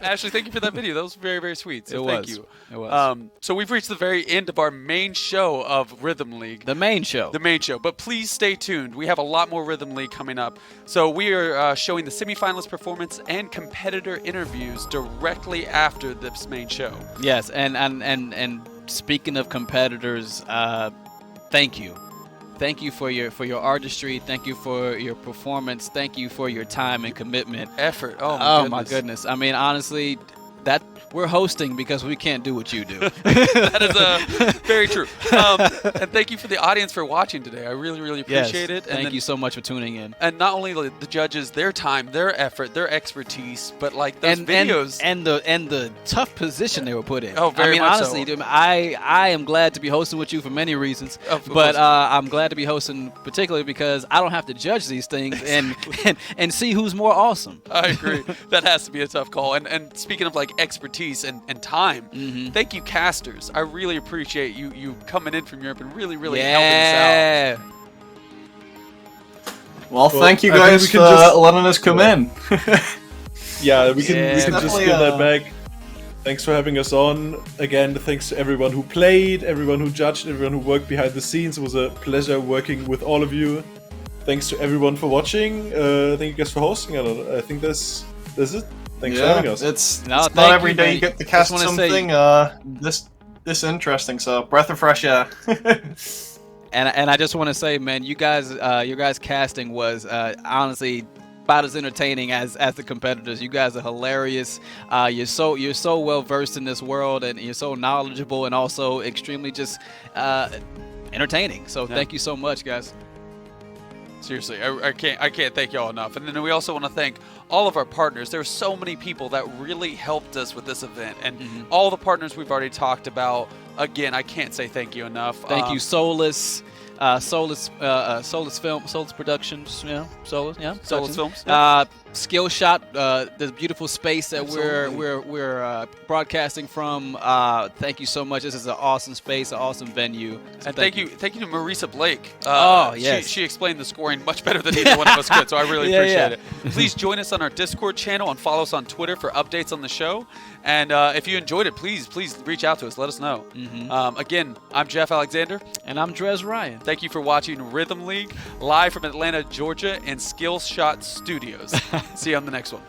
Ashley, thank you for that video. That was very, very sweet. So thank you. It was. So we've reached the very end of our main show of Rhythm League. The main show. The main show. But please stay tuned. We have a lot more Rhythm League coming up. So we are showing the semifinalist performance and competitor interviews directly after this main show. Yes, and speaking of competitors, thank you. Thank you for your artistry. Thank you for your performance. Thank you for your time and commitment. Effort. My goodness. I mean, honestly, that we're hosting because we can't do what you do. That is very true. And thank you for the audience for watching today. I really, really appreciate it. And thank you so much for tuning in. And not only the judges, their time, their effort, their expertise, but like those videos and the tough position they were put in. Oh, very much honestly, so. I am glad to be hosting with you for many reasons. But I'm glad to be hosting particularly because I don't have to judge these things and see who's more awesome. I agree. That has to be a tough call. And speaking of like expertise and time, thank you, casters. I really appreciate you coming in from Europe and really, really helping us out. Well, thank you guys for letting us come in. Yeah, we can just definitely, give that back. Thanks for having us on. Again, thanks to everyone who played, everyone who judged, everyone who worked behind the scenes. It was a pleasure working with all of you. Thanks to everyone for watching. Thank you guys for hosting. I think that's it. Thanks for having us. It's not every day you get to cast something this interesting. So breath of fresh air. And I just want to say, man, your guys casting was honestly about as entertaining as the competitors. You guys are hilarious. You're so well versed in this world, and you're so knowledgeable, and also extremely just entertaining. So thank you so much, guys. Seriously, I can't thank y'all enough. And then we also want to thank all of our partners. There are so many people that really helped us with this event, and all the partners we've already talked about. Again, I can't say thank you enough. Thank you, Solus. Solus Productions, Solus Films. Skillshot, the beautiful space that we're broadcasting from. Thank you so much. This is an awesome space, an awesome venue. So and thank you to Marisa Blake. Yes. She explained the scoring much better than either one of us could, so I really appreciate it. Please join us on our Discord channel and follow us on Twitter for updates on the show. And if you enjoyed it, please reach out to us. Let us know. Again, I'm Jeff Alexander. And I'm Drez Ryan. Thank you for watching Rhythm League, live from Atlanta, Georgia, and Skillshot Studios. See you on the next one.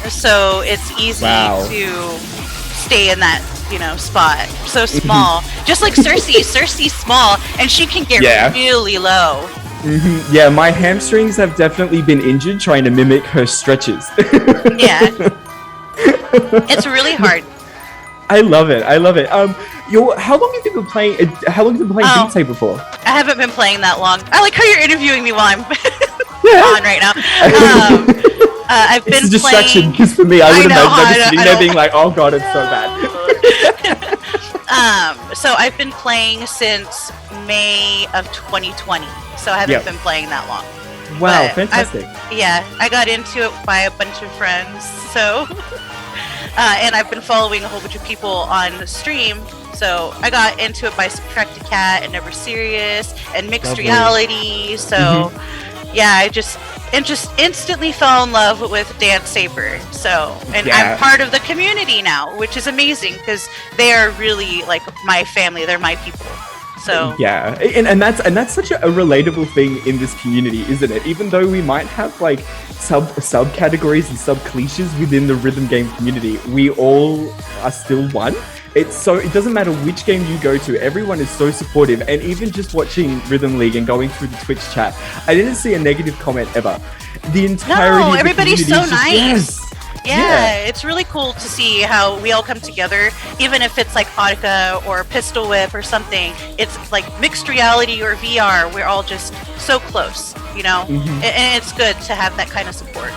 so it's easy to stay in that spot. So small, just like Cersei's small, and she can get really low. Yeah, my hamstrings have definitely been injured trying to mimic her stretches. Yeah, it's really hard. I love it. How long have you been playing? Beat Saber for? I haven't been playing that long. I like how you're interviewing me while I'm on right now. I've been It's a distraction because for me, I would imagine I'm just sitting there being like, "Oh God, it's so bad." So I've been playing since May of 2020. So I haven't been playing that long. Wow, But fantastic! I got into it by a bunch of friends. So, and I've been following a whole bunch of people on stream. So I got into it by Subtracted Cat and Never Serious and Mixed Lovely. Reality. So I just instantly fell in love with Dance Saber. So, and I'm part of the community now, which is amazing because they are really like my family. They're my people. So and that's such a relatable thing in this community, isn't it? Even though we might have like subcategories and sub cliches within the rhythm game community, we all are still one. It doesn't matter which game you go to, everyone is so supportive. And even just watching Rhythm League and going through the Twitch chat, I didn't see a negative comment ever. The entirety of the everybody's community so is nice. Yeah, it's really cool to see how we all come together, even if it's like Audica or Pistol Whip or something. It's like Mixed Reality or VR. We're all just so close, and it's good to have that kind of support.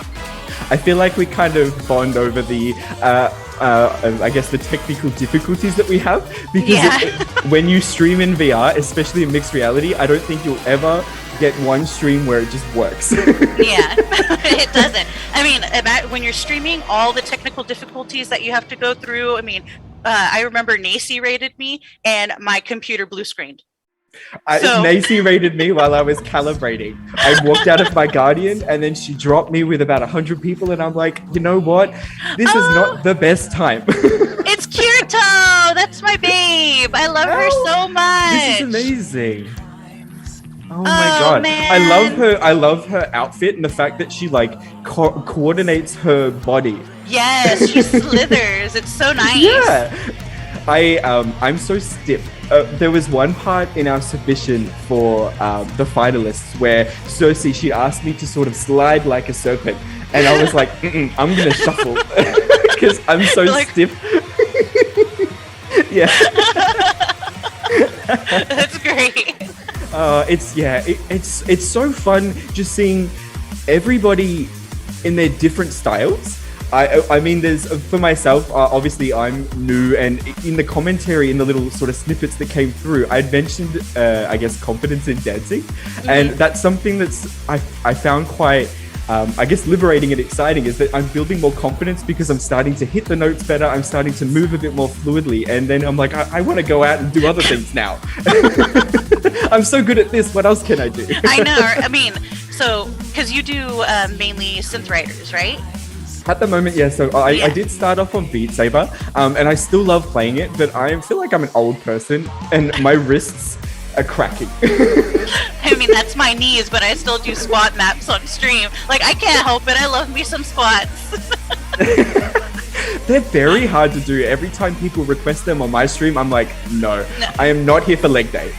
I feel like we kind of bond over the, I guess, the technical difficulties that we have. Because when you stream in VR, especially in mixed reality, I don't think you'll ever get one stream where it just works. It doesn't. I mean, when you're streaming, all the technical difficulties that you have to go through. I mean, I remember Nacy rated me, and my computer blue screened. Nacy rated me while I was calibrating. I walked out of my Guardian and then she dropped me with about 100 people and I'm like, you know what? This is not the best time. It's Kirito! That's my babe! I love her so much! This is amazing. Oh my god. Man. I love her outfit and the fact that she like coordinates her body. Yes, she slithers. It's so nice. Yeah. I'm so stiff. There was one part in our submission for the finalists where Cersei, she asked me to sort of slide like a serpent. And I was like, I'm going to shuffle because I'm so stiff. Yeah. That's great. It's so fun just seeing everybody in their different styles. I mean, there's, for myself, obviously I'm new, and in the commentary, in the little sort of snippets that came through, I'd mentioned, I guess, confidence in dancing, and that's something that's I found quite, I guess, liberating and exciting, is that I'm building more confidence because I'm starting to hit the notes better, I'm starting to move a bit more fluidly, and then I'm like, I want to go out and do other things now. I'm so good at this, what else can I do? I know, I mean, so, because you do mainly synth writers, right? At the moment, yeah. So I did start off on Beat Saber, and I still love playing it, but I feel like I'm an old person, and my wrists are cracking. I mean, that's my knees, but I still do squat maps on stream. Like, I can't help it. I love me some squats. They're very hard to do. Every time people request them on my stream, I'm like, no. I am not here for leg day.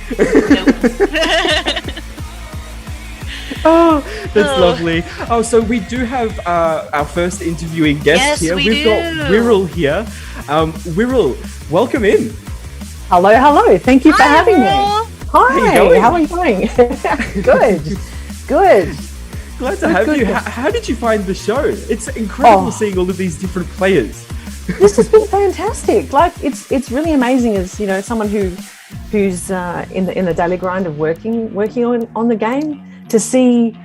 Oh, that's lovely. Oh, so we do have our first interviewing guest here. We've got Greenall here. Greenall, welcome in. Hello. Thank you for having me. Hi, how are you going? Good. Glad to have you. How did you find the show? It's incredible seeing all of these different players. This has been fantastic. Like, it's really amazing as, someone who's in the daily grind of working on the game, to see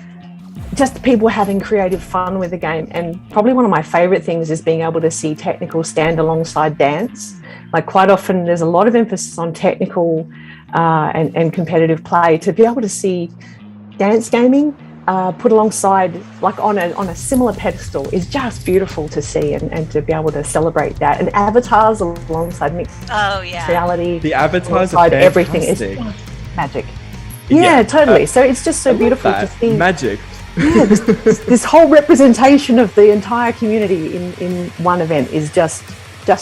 just people having creative fun with the game. And probably one of my favorite things is being able to see technical stand alongside dance. Like, quite often there's a lot of emphasis on technical and competitive play. To be able to see dance gaming put alongside, like on a similar pedestal, is just beautiful to see, and to be able to celebrate that. And avatars alongside mixed reality. The avatars are fantastic. Everything is magic. Yeah, totally. So it's just so beautiful to see. Magic. yeah, this whole representation of the entire community in one event is just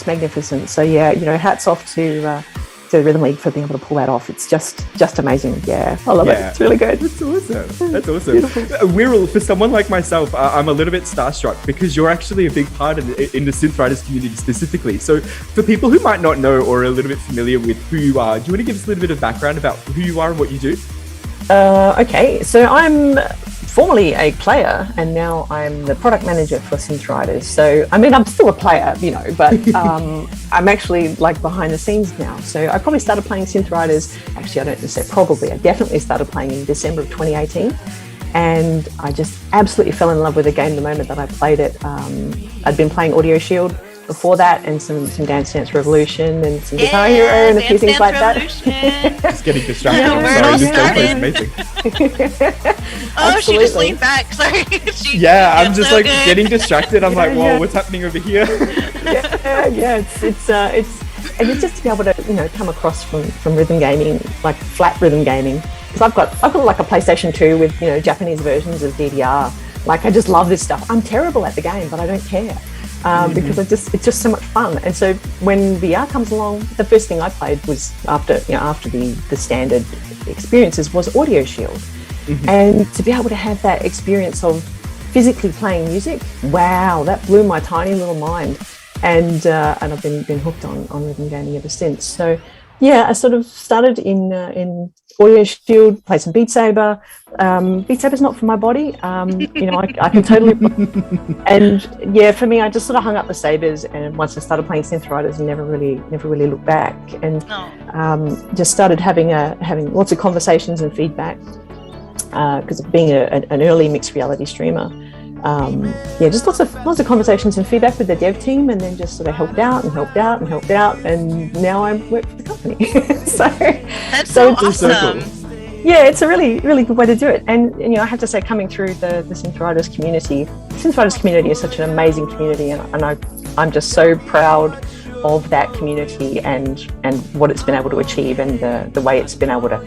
magnificent. So yeah, hats off to the Rhythm League for being able to pull that off. It's just amazing. Yeah, I love it. It's really good. That's awesome. That's awesome. Wirral, for someone like myself, I'm a little bit starstruck because you're actually a big part in the synth writers community specifically. So for people who might not know or are a little bit familiar with who you are, do you want to give us a little bit of background about who you are and what you do? Okay, so I'm formerly a player and now I'm the product manager for Synth Riders. So, I mean, I'm still a player, but I'm actually like behind the scenes now. So I probably started playing Synth Riders, actually I don't say probably, I definitely started playing in December of 2018. And I just absolutely fell in love with the game the moment that I played it. I'd been playing Audio Shield before that, and some Dance Dance Revolution and some Guitar Hero and a few things like that. Just getting distracted. I'm sorry, this gameplay is amazing. Oh, she just leaned back. Sorry. I'm just like getting distracted. I'm like, whoa, what's happening over here? It's and it's just to be able to come across from rhythm gaming, like flat rhythm gaming. Because I've got like a PlayStation 2 with Japanese versions of DDR. Like I just love this stuff. I'm terrible at the game, but I don't care. Because it's just so much fun. And so when VR comes along, the first thing I played was after the standard experiences was Audio Shield. And to be able to have that experience of physically playing music, wow, that blew my tiny little mind. And I've been hooked on rhythm gaming ever since. So yeah, I sort of started in Audio Shield, play some Beat Saber. Beat Saber's not for my body. I can totally. And yeah, for me, I just sort of hung up the sabers, and once I started playing Synth Riders, I never really looked back, and just started having lots of conversations and feedback. Because of being an early mixed reality streamer, just lots of conversations and feedback with the dev team, and then just sort of helped out, and now I work for the company. That's so awesome. Yeah, it's a really, really good way to do it. And I have to say, coming through the Synth Riders community, is such an amazing community, and I'm just so proud of that community and what it's been able to achieve, and the way it's been able to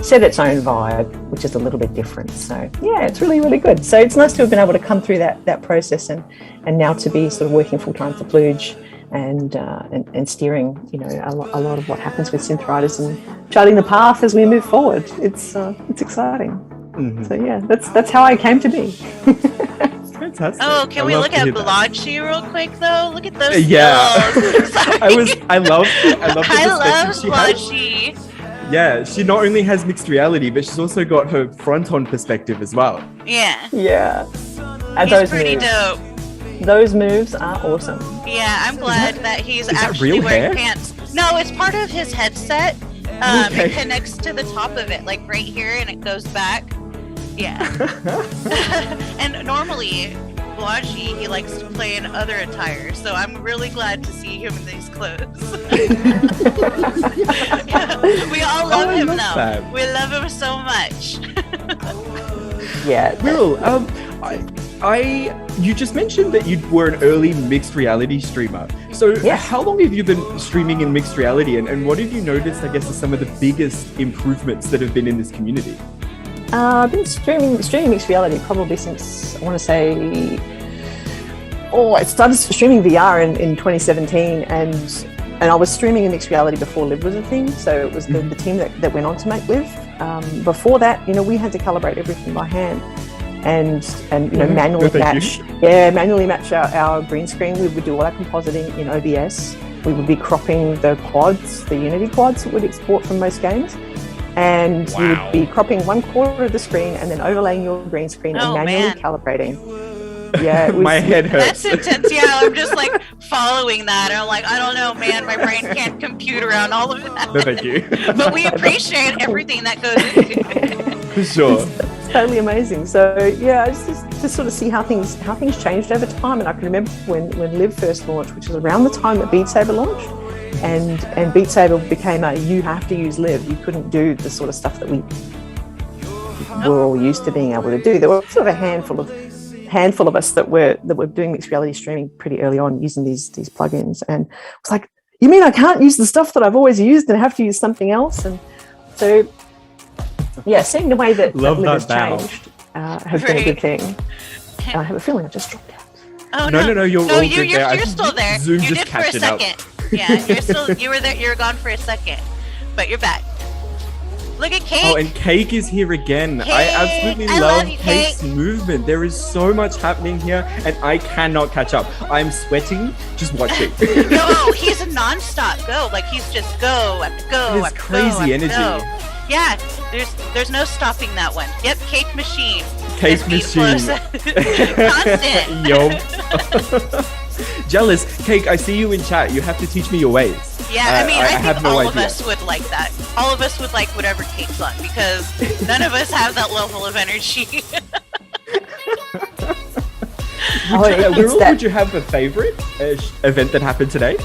set its own vibe, which is a little bit different. So yeah, it's really, really good. So it's nice to have been able to come through that process and now to be sort of working full time for Pluge and steering a lot of what happens with Synth Riders and charting the path as we move forward. It's exciting. So yeah, that's how I came to be. Fantastic. Oh, can we look at Blotchy real quick though? Look at those skills. I love Blotchy. Yeah, she not only has mixed reality, but she's also got her front-on perspective as well. Yeah. Yeah. And he's pretty dope. Those moves are awesome. Yeah, I'm glad that he's that actually real wearing hair? pants. No, it's part of his headset. It connects to the top of it, like right here, and it goes back. Yeah. And normally, Blotchy, he likes to play in other attire, so I'm really glad to see him in these clothes. We all love him though. That. We love him so much. Yeah. Wirral, you just mentioned that you were an early mixed reality streamer. So how long have you been streaming in mixed reality, and what have you noticed, I guess, are some of the biggest improvements that have been in this community? I've been streaming mixed reality probably since, I want to say, I started streaming VR in 2017, and I was streaming in mixed reality before Live was a thing. So it was the team that went on to make Live. Before that, we had to calibrate everything by hand and manually match our green screen. We would do all our compositing in OBS. We would be cropping the quads, the Unity quads that would export from most games. And you would be cropping 1/4 of the screen and then overlaying your green screen and manually calibrating. Yeah, it was, my head hurts. That's intense. Yeah, I'm just like following that. And I'm like, I don't know, man. My brain can't compute around all of that. No, thank you. But we appreciate everything that goes into it. For sure. It's totally amazing. So yeah, just sort of see how things changed over time. And I can remember when Live first launched, which was around the time that Beat Saber launched. And Beat Saber became you have to use Live. You couldn't do the sort of stuff that we were all used to being able to do. There were sort of a handful of us that were doing mixed reality streaming pretty early on using these plugins, and it's like, you mean I can't use the stuff that I've always used and have to use something else? And so yeah, seeing the way that Live has changed. has been a good thing. And I have a feeling I just dropped out. Oh No, you're all good you're there. still there. Zoom you just did for a catching up. second. Yeah, you were there. You were gone for a second, but you're back. Look at Cake. Oh, and Cake is here again. I absolutely I love love you, Cake's movement. There is so much happening here, and I cannot catch up. I'm sweating just watching. No, he's a non-stop go. Like he's just go after go It is after crazy go after energy. go. Yeah, there's no stopping that one. Yep, Cake Machine. Cake His beat Machine. flows. Constant. Yo. Jealous. Cake, I see you in chat. You have to teach me your ways. Yeah, I mean, I think have no all idea. of us would like that. All of us would like whatever Cake's on because none of us have that level of energy. Would you have a favorite event that happened today?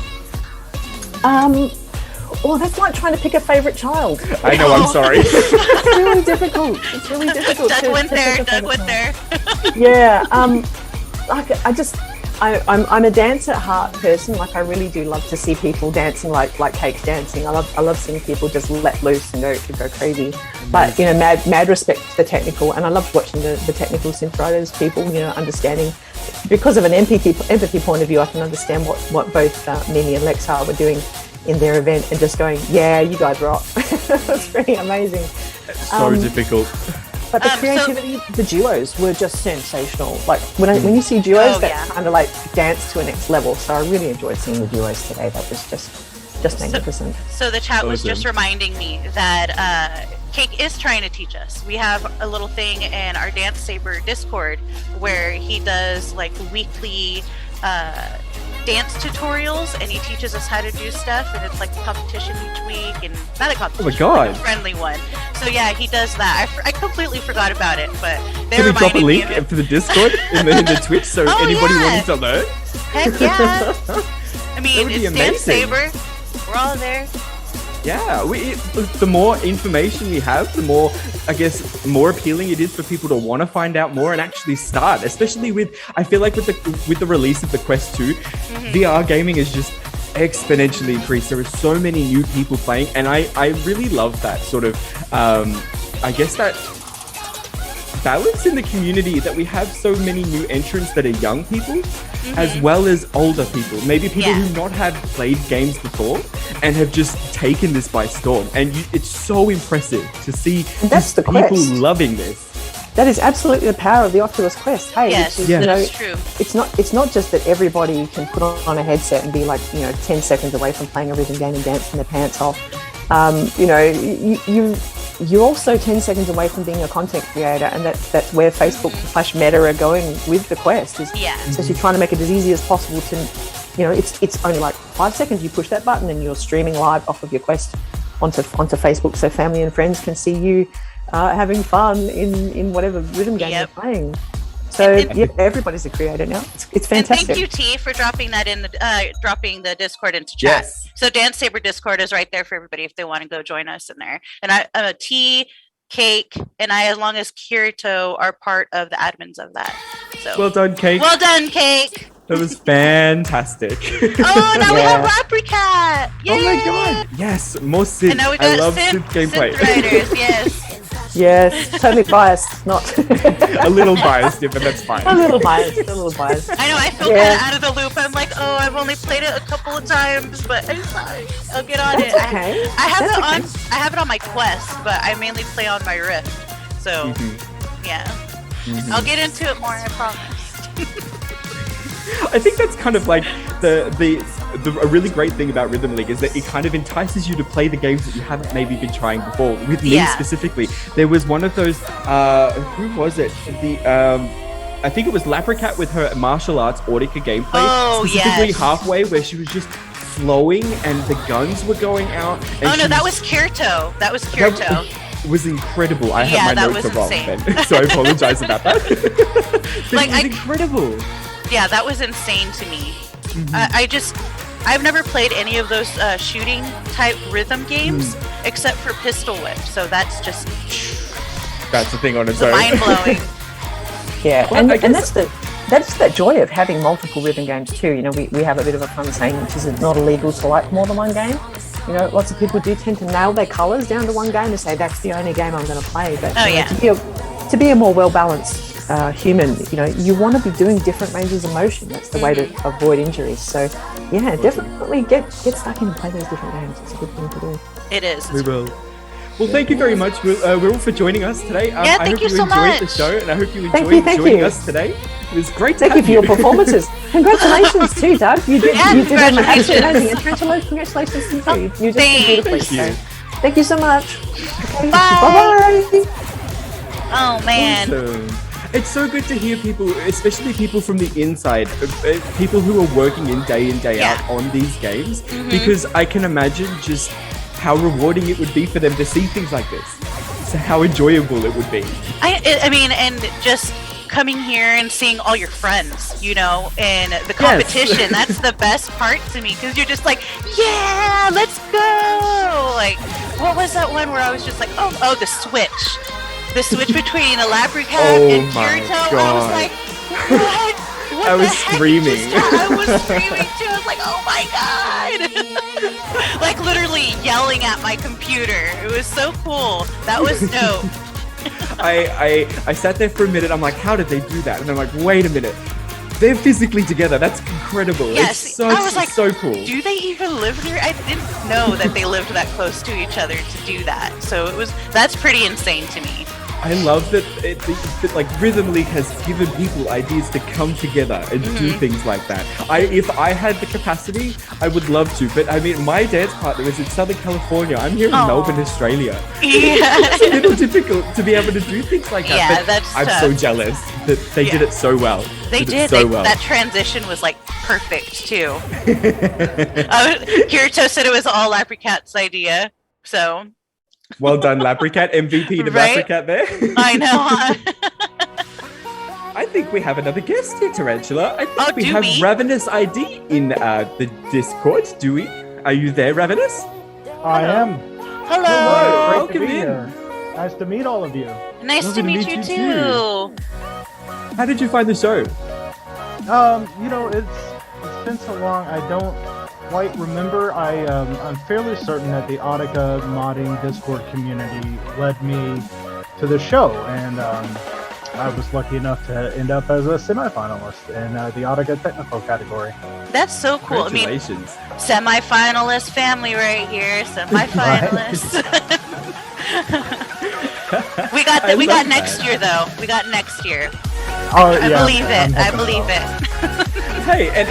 Oh, that's like trying to pick a favorite child. I know, I'm sorry. It's really difficult. It's really difficult. Doug to went pick there. a Doug favorite went there. child. Yeah. I'm a dance at heart person. Like I really do love to see people dancing like Cake's dancing. I love seeing people just let loose and go crazy. But you know, mad respect to the technical, and I love watching the technical synth writers, people, you know, understanding because of an empathy point of view. I can understand what both Mimi and Lexar were doing in their event and just going, yeah, you guys rock. It's pretty amazing. So difficult. But the creativity, the duos were just sensational. Like when you see duos, that kind of like dance to a next level. So I really enjoyed seeing the duos today. That was just magnificent. So the chat was just reminding me that Cake is trying to teach us. We have a little thing in our Dance Saber Discord where he does like weekly dance tutorials, and he teaches us how to do stuff, and it's like a competition each week, and not a competition, Oh my God. like a friendly one. So yeah, he does that. I completely forgot about it, but they Can we drop a reminded me link of it. for the Discord in the Twitch so anybody wanting to learn? Heck yeah! I mean, would be it's Dance amazing. Saber. We're all there. Yeah, the more information we have, the more, I guess, more appealing it is for people to want to find out more and actually start. Especially I feel like with the release of the Quest 2, VR gaming is just exponentially increased. There are so many new people playing, and I really love that sort of, I guess that balance in the community that we have so many new entrants that are young people as well as older people, maybe people who not have played games before and have just taken this by storm, and it's so impressive to see That's the people Quest. loving this. That is absolutely the power of the Oculus Quest. Hey, Yes, which is, Yeah. you know, that's true. it's not just that everybody can put on a headset and be like, you know, 10 seconds away from playing a rhythm game and dancing their pants off. You know, you're also 10 seconds away from being a content creator, and that's where Facebook / Meta are going with the Quest. Is essentially trying to make it as easy as possible to, you know, it's only like 5 seconds. You push that button and you're streaming live off of your Quest onto Facebook, so family and friends can see you having fun in whatever rhythm game you're playing. So everybody's a creator now. It's fantastic. And thank you, T, for dropping that in dropping the Discord into chat. Yes. So Dance Saber Discord is right there for everybody if they want to go join us in there. And T, Cake, and I, as long as Kirito, are part of the admins of that. So Well done, Cake. well done, Cake. That was fantastic. Oh, now we have Rapricat. Oh my god! Yes, more synth. And now we I got love synth gameplay. writers. Yes. Yes, totally biased. Not A little biased, yeah, but that's fine. a little biased. A little biased. I know, I feel kind of out of the loop. I'm like, oh, I've only played it a couple of times, but I'm sorry. I'll get on That's it. okay. I have That's it on. okay. I have it on my Quest, but I mainly play on my Rift. So, yeah, I'll get into it more. I promise. I think that's kind of like a really great thing about Rhythm League is that it kind of entices you to play the games that you haven't maybe been trying before. With me specifically, there was one of those. Who was it? I think it was Lapricat with her martial arts Audica gameplay. Oh, specifically yes. halfway where she was just flowing and the guns were going out. And Oh no, that was Kirito. That was Kirito. It was incredible. I Yeah, have my that notes was are wrong, insane. Ben, so I apologize about that. But Like, it was I- incredible. Yeah, that was insane to me. I've never played any of those shooting type rhythm games except for Pistol Whip. So that's just That's the thing on its the own. mind blowing. Yeah, Well, I and guess- that's the joy of having multiple rhythm games too. You know, we have a bit of a fun saying, which is it's not illegal to like more than one game. You know, lots of people do tend to nail their colours down to one game and say that's the only game I'm going to play. But Oh, you know, yeah. to be a more well-balanced human, you want to be doing different ranges of motion. That's the way to avoid injuries. So, yeah, definitely get stuck in and play those different games. It's a good thing to do. It is. We will. Well, thank you very much, Will, for joining us today. Yeah, I hope you so enjoyed much. the show, and I hope you Thank enjoyed you. joining us today. It was great to Thank have you for your performances. Congratulations too, Doug. You did absolutely amazing. And congratulations to you. You just did beautifully. Thank you. Thank you so much. Okay. Bye. Bye-bye. Oh, man. Awesome. It's so good to hear people, especially people from the inside, people who are working in day out on these games, because I can imagine just how rewarding it would be for them to see things like this. So how enjoyable it would be. I mean, and just coming here and seeing all your friends, in the competition, that's the best part to me, because you're just like, yeah, let's go! Like, what was that one where I was just like, oh, the switch. The switch between a Labricat and Kirito, I was like, what? What I was the heck screaming. I was screaming too. I was like, oh my god! Like literally yelling at my computer. It was so cool. That was dope. I sat there for a minute. I'm like, how did they do that? And I'm like, wait a minute. They're physically together. That's incredible. Yes, It's so, I was like, so cool. Do they even live here? I didn't know that they lived that close to each other to do that. So that's pretty insane to me. I love that, that Rhythm League has given people ideas to come together and do things like that. If I had the capacity, I would love to. But I mean, my dance partner is in Southern California. I'm here in Melbourne, Australia. Yeah. It's a little difficult to be able to do things like that. Yeah, but that's I'm tough. so jealous that they did it so well. They Did did. it so well. That transition was like perfect too. Kirito said it was all Labricat's idea. So. Well done, Labricat. MVP to Right? Labricat there. I know. Huh? I think we have another guest here, Tarantula. I think we do have we? Ravenous ID in the Discord. Do we? Are you there, Ravenous? I am. Hello. Great to Welcome be in. here. Nice to meet all of you. Nice Lovely to meet you too. How did you find the show? It's been so long. I don't quite remember. I'm fairly certain that the Audica modding Discord community led me to the show, and I was lucky enough to end up as a semi-finalist in the Audica technical category. That's so cool. I mean, Congratulations. semi-finalist family right here. Semi-finalist. we got I we got love next that. year though. We got next year. Oh, I yeah, believe I'm it. I hoping believe so. it. Hey, and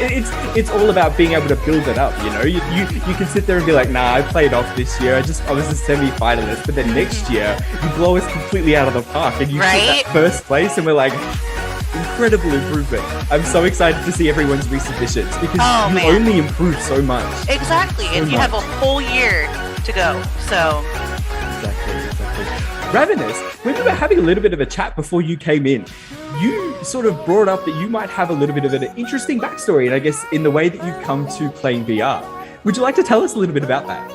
it's all about being able to build it up, you know? You can sit there and be like, nah, I played off this year. I was a semi-finalist. But then next year, you blow us completely out of the park. And you get Right? that first place, and we're like, incredible improvement. I'm so excited to see everyone's resubmissions because Oh, you man. only improve so much. Exactly. And you have a whole year to go. So Exactly. Ravenous, when we were having a little bit of a chat before you came in, you sort of brought up that you might have a little bit of an interesting backstory, and I guess in the way that you come to playing VR. Would you like to tell us a little bit about that?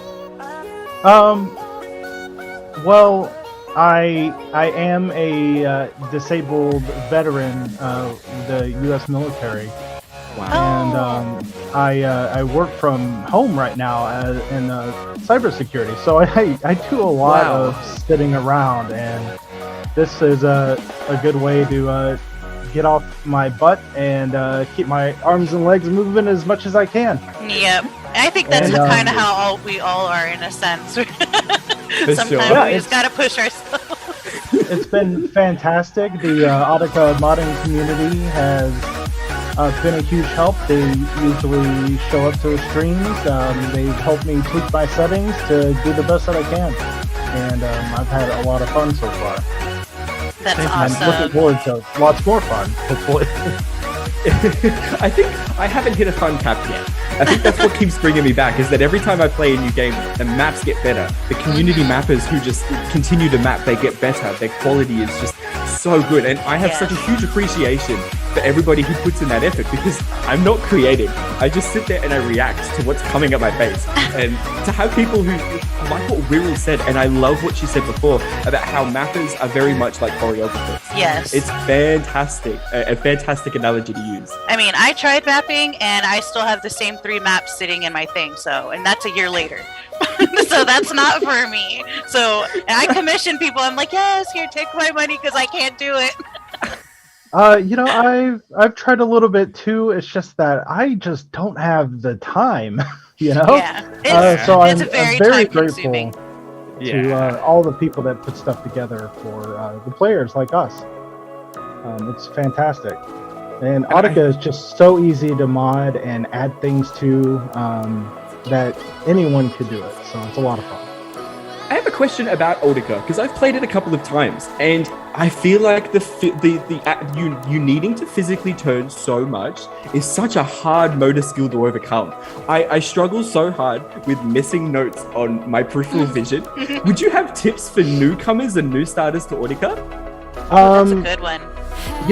Well, I am a disabled veteran of the U.S. military. Wow. And I work from home right now in cybersecurity, so I do a lot Wow. of sitting around, and this is a good way to get off my butt and keep my arms and legs moving as much as I can. yep. I think that's And, kind of how we all are in a sense. Sometimes sure. Yeah, we it's- just gotta push ourselves. It's been fantastic. The Audica modding community has been a huge help. They usually show up to streams. They've helped me tweak my settings to do the best that I can. And I've had a lot of fun so far. That's And I'm looking awesome. forward to lots more fun, hopefully. I think I haven't hit a fun cap yet. I think that's what keeps bringing me back, is that every time I play a new game, the maps get better. The community mappers who just continue to map, they get better. Their quality is just so good. And I have such a huge appreciation for everybody who puts in that effort, because I'm not creative. I just sit there and I react to what's coming at my face. And to have people who, like what Wirral said, and I love what she said before, about how mappers are very much like choreographers. Yes. It's fantastic. A fantastic analogy to use. I mean, I tried mapping and I still have the same 3 maps sitting in my thing. So, and that's a year later. So that's not for me. So and I commission people. I'm like, yes, here, take my money because I can't do it. I've tried a little bit too. It's just that I just don't have the time, Yeah, so it's I'm very very time-consuming. grateful to all the people that put stuff together for the players like us. It's fantastic. And Audica is just so easy to mod and add things to that anyone could do it. So it's a lot of fun. I have a question about Audica because I've played it a couple of times, and I feel like you needing to physically turn so much is such a hard motor skill to overcome. I struggle so hard with missing notes on my peripheral vision. Would you have tips for newcomers and new starters to Audica? That's a good one.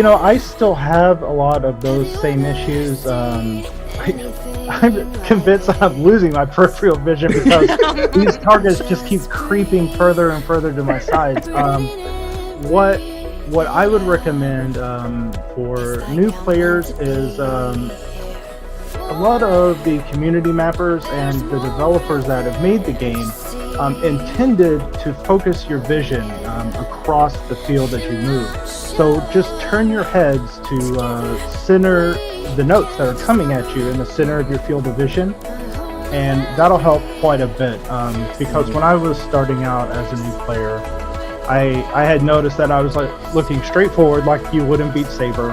I still have a lot of those same issues. I'm convinced I'm losing my peripheral vision because these targets just keep creeping further and further to my sides. What I would recommend for new players is a lot of the community mappers and the developers that have made the game intended to focus your vision across the field as you move. So just turn your heads to center the notes that are coming at you in the center of your field of vision, and that'll help quite a bit because when I was starting out as a new player, I had noticed that I was looking straight forward like you would in Beat Saber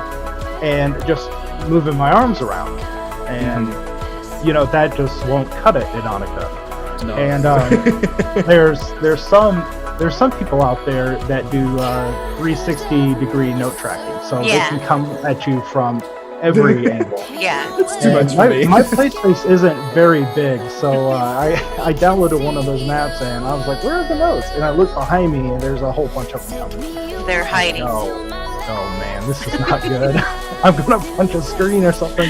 and just moving my arms around, and that just won't cut it in Audica. No. And there's some people out there that do 360-degree note tracking, so they can come at you from every angle. Yeah, it's too much for me. My play space isn't very big, so I downloaded one of those maps and I was like, where are the notes? And I looked behind me and there's a whole bunch of them coming. They're hiding. Oh man, this is not good. I'm gonna punch a screen or something.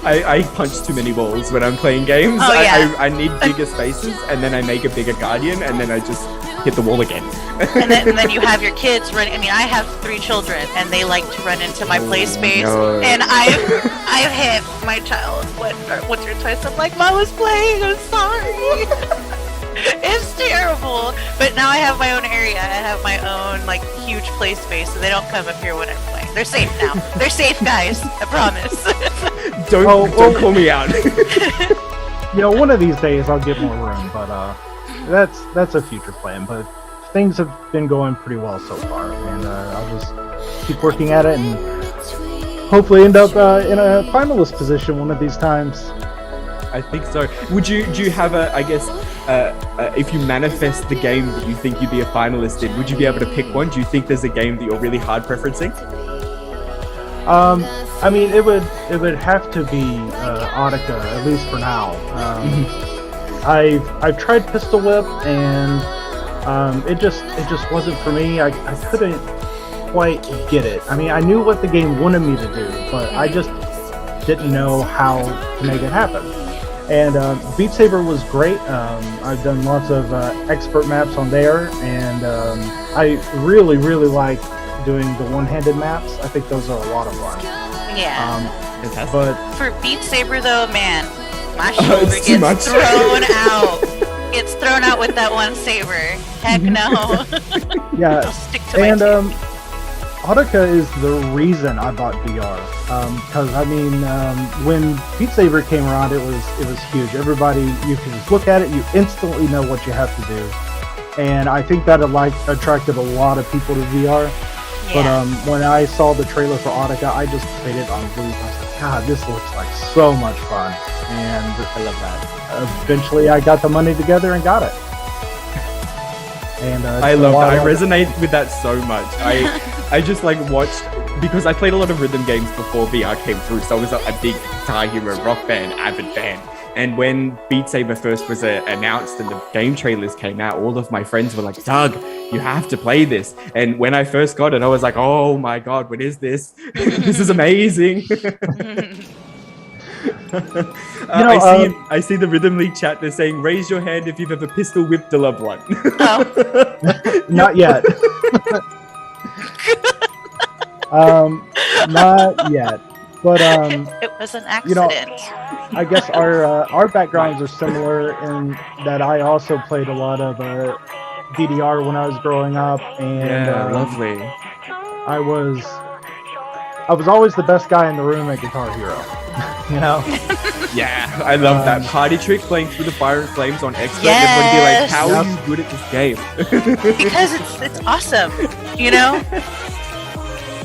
I punch too many walls when I'm playing games. Oh, yeah. I need bigger spaces, and then I make a bigger guardian, and then I just hit the wall again. and then you have your kids run. I mean, I have 3 children, and they like to run into my play space. no. And I've hit my child once or twice. I'm like, Mom was playing. I'm sorry. It's terrible. But now I have my own area. I have my own huge play space, so they don't come up here when I'm playing. They're safe now. They're safe, guys. I promise. Don't call me out. One of these days I'll get more room, but that's a future plan. But things have been going pretty well so far, and I'll just keep working at it and hopefully end up in a finalist position one of these times. I think so. Do you have if you manifest the game that you think you'd be a finalist in, would you be able to pick one? Do you think there's a game that you're really hard preferencing? I mean, it would have to be Audica, at least for now. I've tried Pistol Whip, and it just wasn't for me. I couldn't quite get it. I mean, I knew what the game wanted me to do, but I just didn't know how to make it happen. And Beat Saber was great. I've done lots of expert maps on there, and I really like doing the one-handed maps. I think those are a lot of fun. Yeah. But for Beat Saber though, man, my shoulder gets thrown out. Gets thrown out with that one saber. Heck no. yeah. I'll stick to my and Audica is the reason I bought VR. Because I mean, when Beat Saber came around, it was huge. Everybody, you can just look at it, you instantly know what you have to do, and I think that attracted a lot of people to VR. Yeah. But when I saw the trailer for Audica, I just played it on loop. I was like, God, this looks like so much fun, and I love that. Eventually, I got the money together and got it. And I love that. I resonate with that so much. I just watched, because I played a lot of rhythm games before VR came through, so I was a big Guitar Hero rock band, avid fan. And when Beat Saber first was announced and the game trailers came out, all of my friends were like, Doug, you have to play this. And when I first got it, I was like, oh my God, what is this? This is amazing. I see the Rhythm League chat. They're saying, raise your hand if you've ever pistol whipped a loved one. Not yet. Not yet. But It was an you know, accident. I guess our backgrounds are similar in that I also played a lot of DDR when I was growing up, and lovely. I was always the best guy in the room at Guitar Hero. You know? Yeah, I love that party trick playing through the fire and flames on Expert. Yes. Everyone be like, "How are you good at this game?" Because it's awesome, you know.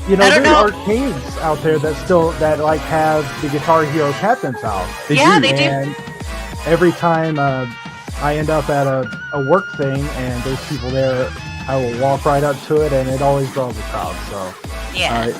You know, I don't there are know. arcades out there that like have the Guitar Hero Captain's House. They do. And every time I end up at a work thing and there's people there, I will walk right up to it, and it always draws a crowd. So Yeah.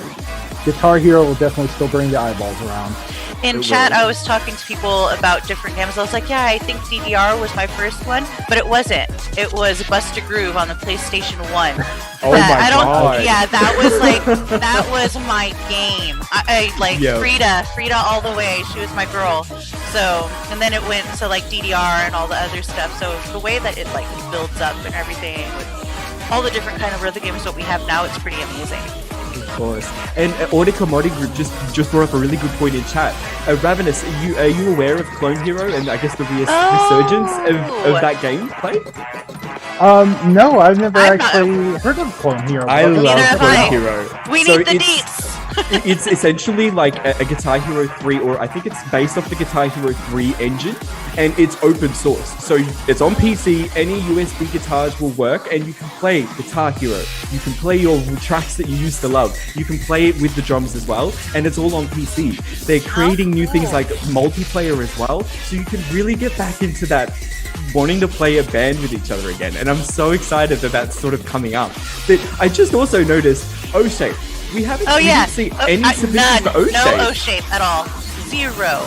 Guitar Hero will definitely still bring the eyeballs around. In chat, I was talking to people about different games. I was like, yeah, I think DDR was my first one, but it wasn't. It was Bust a Groove on the PlayStation 1. Oh my God. Yeah, that was like, that was my game. I like Yeah. Frida all the way. She was my girl. So, and then it went to like DDR and all the other stuff. So the way that it like builds up and everything with all the different kind of rhythm games that we have now, it's pretty amazing. Of course. And Audica Modding Group just brought up a really good point in chat. Ravenous, are you aware of Clone Hero and I guess the resurgence of that gameplay? No, I've never actually heard of Clone Hero. I love Clone Hero. We So need the it's- deets. It's essentially like a Guitar Hero 3, or I think it's based off the Guitar Hero 3 engine, and it's open source. So it's on PC, any USB guitars will work, and you can play Guitar Hero. You can play your tracks that you used to love. You can play it with the drums as well, and it's all on PC. They're creating new things like multiplayer as well, so you can really get back into that wanting to play a band with each other again. And I'm so excited that that's sort of coming up. But I just also noticed O-Shape. We haven't even seen any submissions for O-Shape. No O-Shape at all. Zero.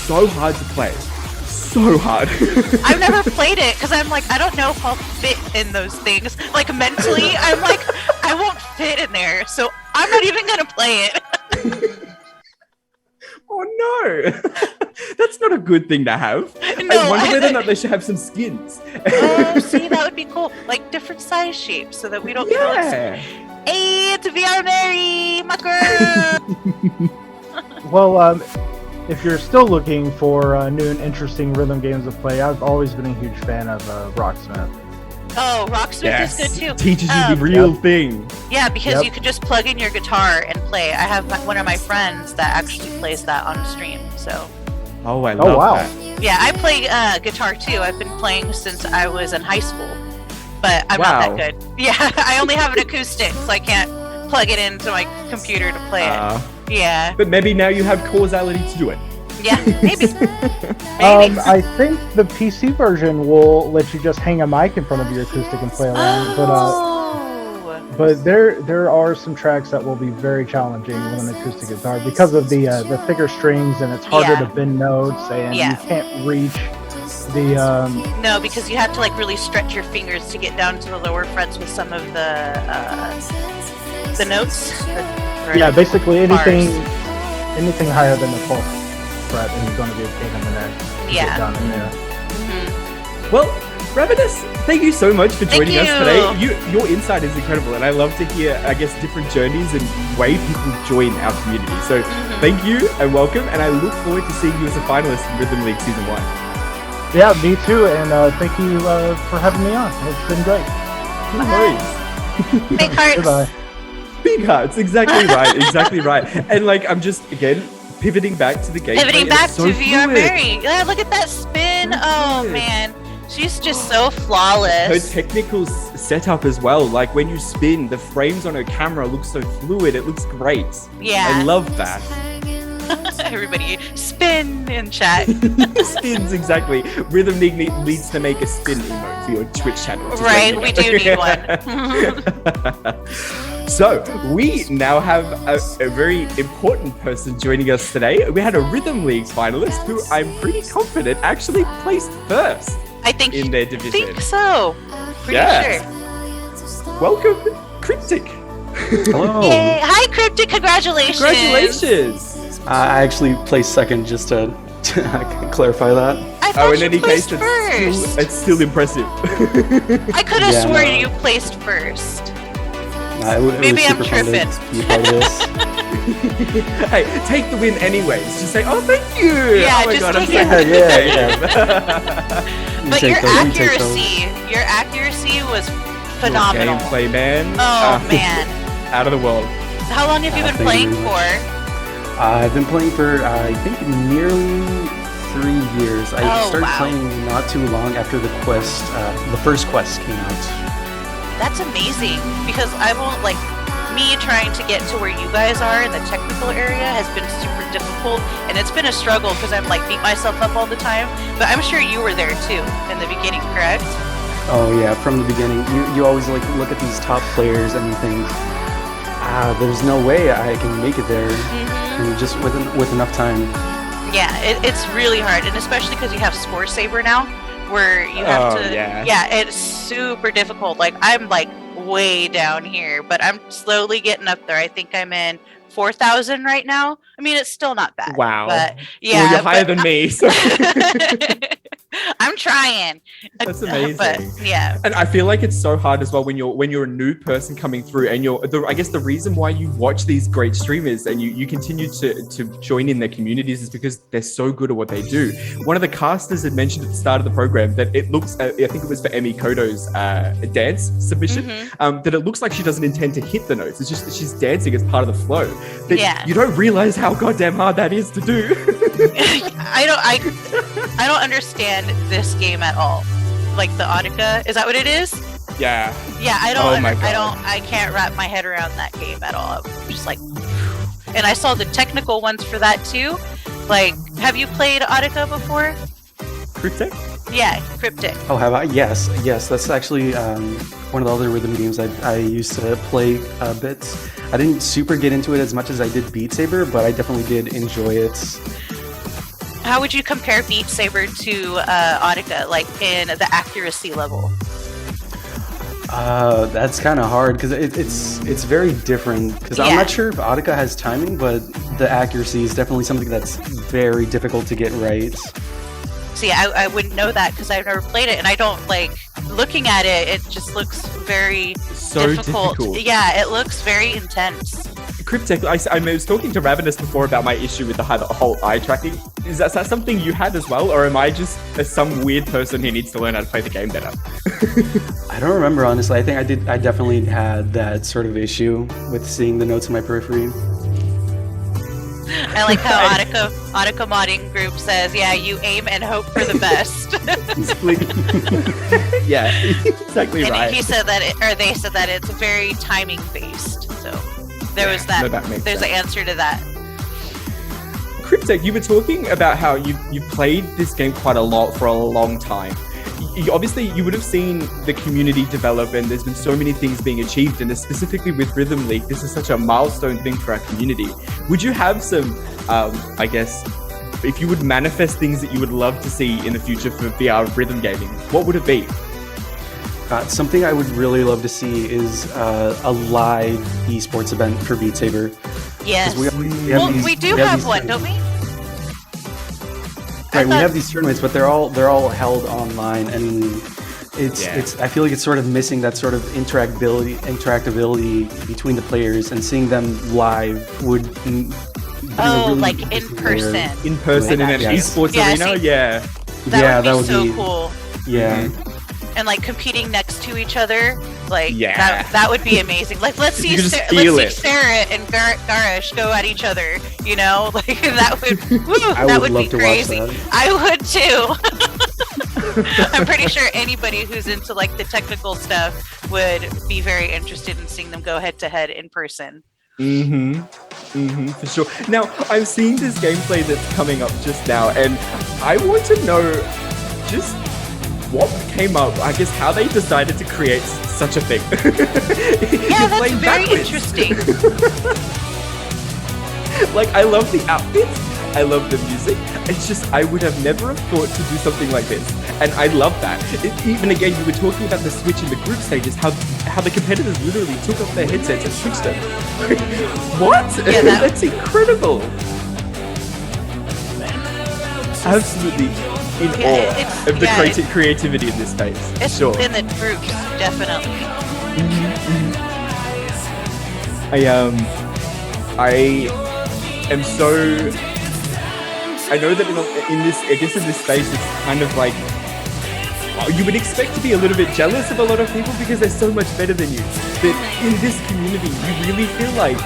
So hard to play. So hard. I've never played it because I'm like, I don't know if I'll fit in those things. Like mentally, I'm like, I won't fit in there. So I'm not even going to play it. Oh no! That's not a good thing to have. No, I wonder whether or not they should have some skins. Oh, see, that would be cool. Like different size shapes so that we don't feel like, hey, it's VR Mary, my girl. Well, if you're still looking for new and interesting rhythm games to play, I've always been a huge fan of Rocksmith. Oh, Rocksmith is good too. Teaches you the real thing. Yeah, because Yep. you could just plug in your guitar and play. I have one of my friends that actually plays that on stream. So. Oh, I love that. Yeah, I play guitar too. I've been playing since I was in high school, but I'm Wow. not that good. Yeah, I only have an acoustic, so I can't plug it into my computer to play it. Yeah. But maybe now you have causality to do it. Yeah, maybe. I think the PC version will let you just hang a mic in front of your acoustic and play along. But there are some tracks that will be very challenging with an acoustic guitar because of the thicker strings, and it's harder to bend notes, and you can't reach the. No, because you have to like really stretch your fingers to get down to the lower frets with some of the notes. Yeah, basically anything bars. anything higher than the 12th fret is going to be a pain in the neck to Yeah. get down in there. Well, Ravenous, thank you so much for joining us you. today. Your insight is incredible, and I love to hear, I guess, different journeys and way people join our community. So thank you and welcome, and I look forward to seeing you as a finalist in Rhythm League Season 1. Yeah, me too, and thank you for having me on. It's been great. No worries. Big hearts. Goodbye. Big hearts, exactly right, exactly right. And like, I'm just, again, pivoting back to the game. Pivoting back to VR Mary. Yeah, look at that spin. Oh man, she's just so flawless. Her technical setup as well, like when you spin, the frames on her camera look so fluid, it looks great. Yeah. I love that. Everybody spin in chat. Spins, exactly. Rhythm League needs to make a spin emote for your Twitch channel. just Right, let we me do need know. one. So, we now have a very important person joining us today. We had a Rhythm League finalist who I'm pretty confident actually placed first I think in their division. think so. Pretty sure. Welcome, Cryptic. Hello. Yay. Hi, Cryptic. Congratulations. Congratulations. I actually placed second, just to clarify that. I thought in you any case, placed first. it's still impressive. I could have Yeah, sworn no. you placed first. It was Maybe I'm super fun to tripping. be a part of this. Hey, take the win anyways. Just say, "Oh, thank you." Yeah, oh my just god, I'm take so it. happy. But your accuracy was phenomenal. Gameplay, man. Oh man. Out of the world. How long have you been playing for? I've been playing for, I think, nearly 3 years. I started playing not too long after the quest, the first quest came out. That's amazing because I won't like me trying to get to where you guys are in the technical area has been super difficult, and it's been a struggle because I'm like beat myself up all the time. But I'm sure you were there too in the beginning, correct? Oh yeah, from the beginning. You always like look at these top players and you think, there's no way I can make it there, and just with enough time. Yeah, it's really hard, and especially because you have Saber now, where you have to. Yeah, it's super difficult. Like I'm like way down here, but I'm slowly getting up there. I think I'm in 4,000 right now. I mean, it's still not bad. Wow. But yeah, well, you're higher than me. So. I'm trying. That's amazing. But yeah. And I feel like it's so hard as well when you're a new person coming through, and I guess the reason why you watch these great streamers and you continue to join in their communities is because they're so good at what they do. One of the casters had mentioned at the start of the program that it looks, I think it was for Emmy Kodo's dance submission, that it looks like she doesn't intend to hit the notes. It's just that she's dancing as part of the flow. But you don't realize how goddamn hard that is to do. I don't understand this game at all. Like the Audica, is that what it is? Yeah. Yeah, I can't wrap my head around that game at all. I'm just like, and I saw the technical ones for that too. Like, have you played Audica before? Cryptic? Yeah, Cryptic. Oh, have I? Yes. That's actually one of the other rhythm games I used to play a bit. I didn't super get into it as much as I did Beat Saber, but I definitely did enjoy it. How would you compare Beat Saber to Audica, like in the accuracy level? That's kind of hard because it's very different. Because I'm not sure if Audica has timing, but the accuracy is definitely something that's very difficult to get right. See, I wouldn't know that because I've never played it, and I don't like looking at it. It just looks very difficult. Yeah, it looks very intense. Cryptic, I was talking to Ravenous before about my issue with the whole eye tracking. Is that something you had as well, or am I just some weird person who needs to learn how to play the game better? I don't remember, honestly. I think I definitely had that sort of issue with seeing the notes in my periphery. I like how Audica modding group says, yeah, you aim and hope for the best. Yeah, exactly and right. He said that, they said that it's very timing based. So there was that. No, that makes there's sense. an answer to that. Cryptic, you were talking about how you played this game quite a lot for a long time. Obviously, you would have seen the community develop, and there's been so many things being achieved, and specifically with Rhythm League, this is such a milestone thing for our community. Would you have some, I guess, if you would manifest things that you would love to see in the future for VR rhythm gaming, what would it be? Something I would really love to see is a live esports event for Beat Saber. Yes. We do have one, don't we? Right, we have these tournaments, but they're all held online, and it's I feel like it's sort of missing that sort of interactability between the players, and seeing them live would. Like in person. In person in an esports arena, That would be so cool. Yeah. And like competing next to each other, like that would be amazing. Like let's see Sarah and Garish go at each other. You know, like that would be crazy. I would too. I'm pretty sure anybody who's into like the technical stuff would be very interested in seeing them go head to head in person. For sure. Now, I'm seeing this gameplay that's coming up just now, and I want to know just what came up, I guess how they decided to create such a thing. Yeah, that's very interesting. Like, I love the outfits, I love the music, it's just, I would have never have thought to do something like this, and I love that. Even again, you were talking about the Switch in the group stages, how the competitors literally took off their headsets and switched them. What? Yeah, that's incredible. Absolutely in awe of the creativity in this space. It's in the groups, definitely. I am so. I know that in this space, it's kind of like you would expect to be a little bit jealous of a lot of people because they're so much better than you. But in this community, you really feel like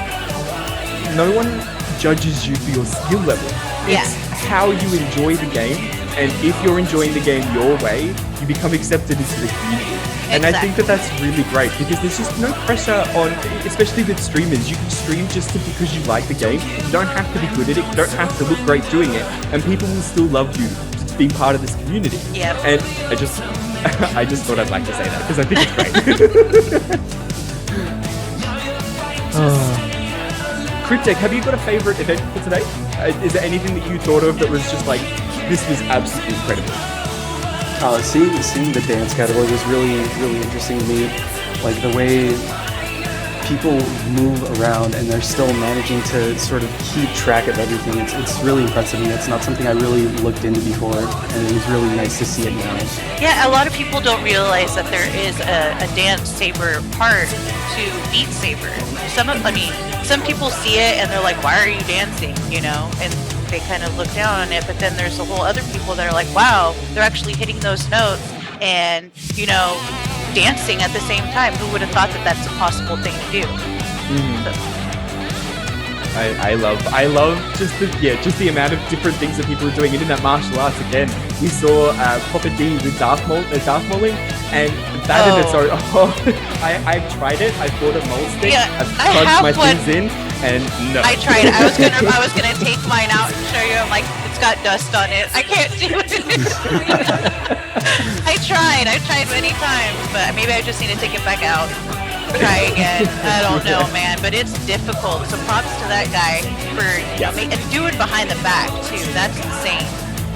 no one judges you for your skill level. It's how you enjoy the game, and if you're enjoying the game your way, you become accepted into the community. And I think that that's really great because there's just no pressure on, especially with streamers. You can stream just because you like the game. You don't have to be good at it. You don't have to look great doing it, and people will still love you to be part of this community. Yep. And I just thought I'd like to say that because I think it's great. Cryptek, have you got a favorite event for today? Is there anything that you thought of that was just like, this was absolutely incredible? Seeing the dance category was really interesting to me. Like the way people move around and they're still managing to sort of keep track of everything. It's really impressive, and it's not something I really looked into before, and it was really nice to see it now. Yeah, a lot of people don't realize that there is a Dance Saber part to Beat Saber. Some people see it and they're like, why are you dancing, you know? And they kind of look down on it, but then there's a whole other people that are like, wow, they're actually hitting those notes and, you know, dancing at the same time. Who would have thought that that's a possible thing to do? I love just the amount of different things that people are doing. And in that martial arts again, we saw Papa D with Darth Mauling, and that in its own. I've tried it. I bought a mole stick. I've plugged my things in, and no. I tried. I was gonna take mine out and show you. I'm like, it's got dust on it. I can't do it. I tried many times, but maybe I just need to take it back out. Try again. I don't know, man, but it's difficult. So props to that guy for and do it behind the back too. That's insane.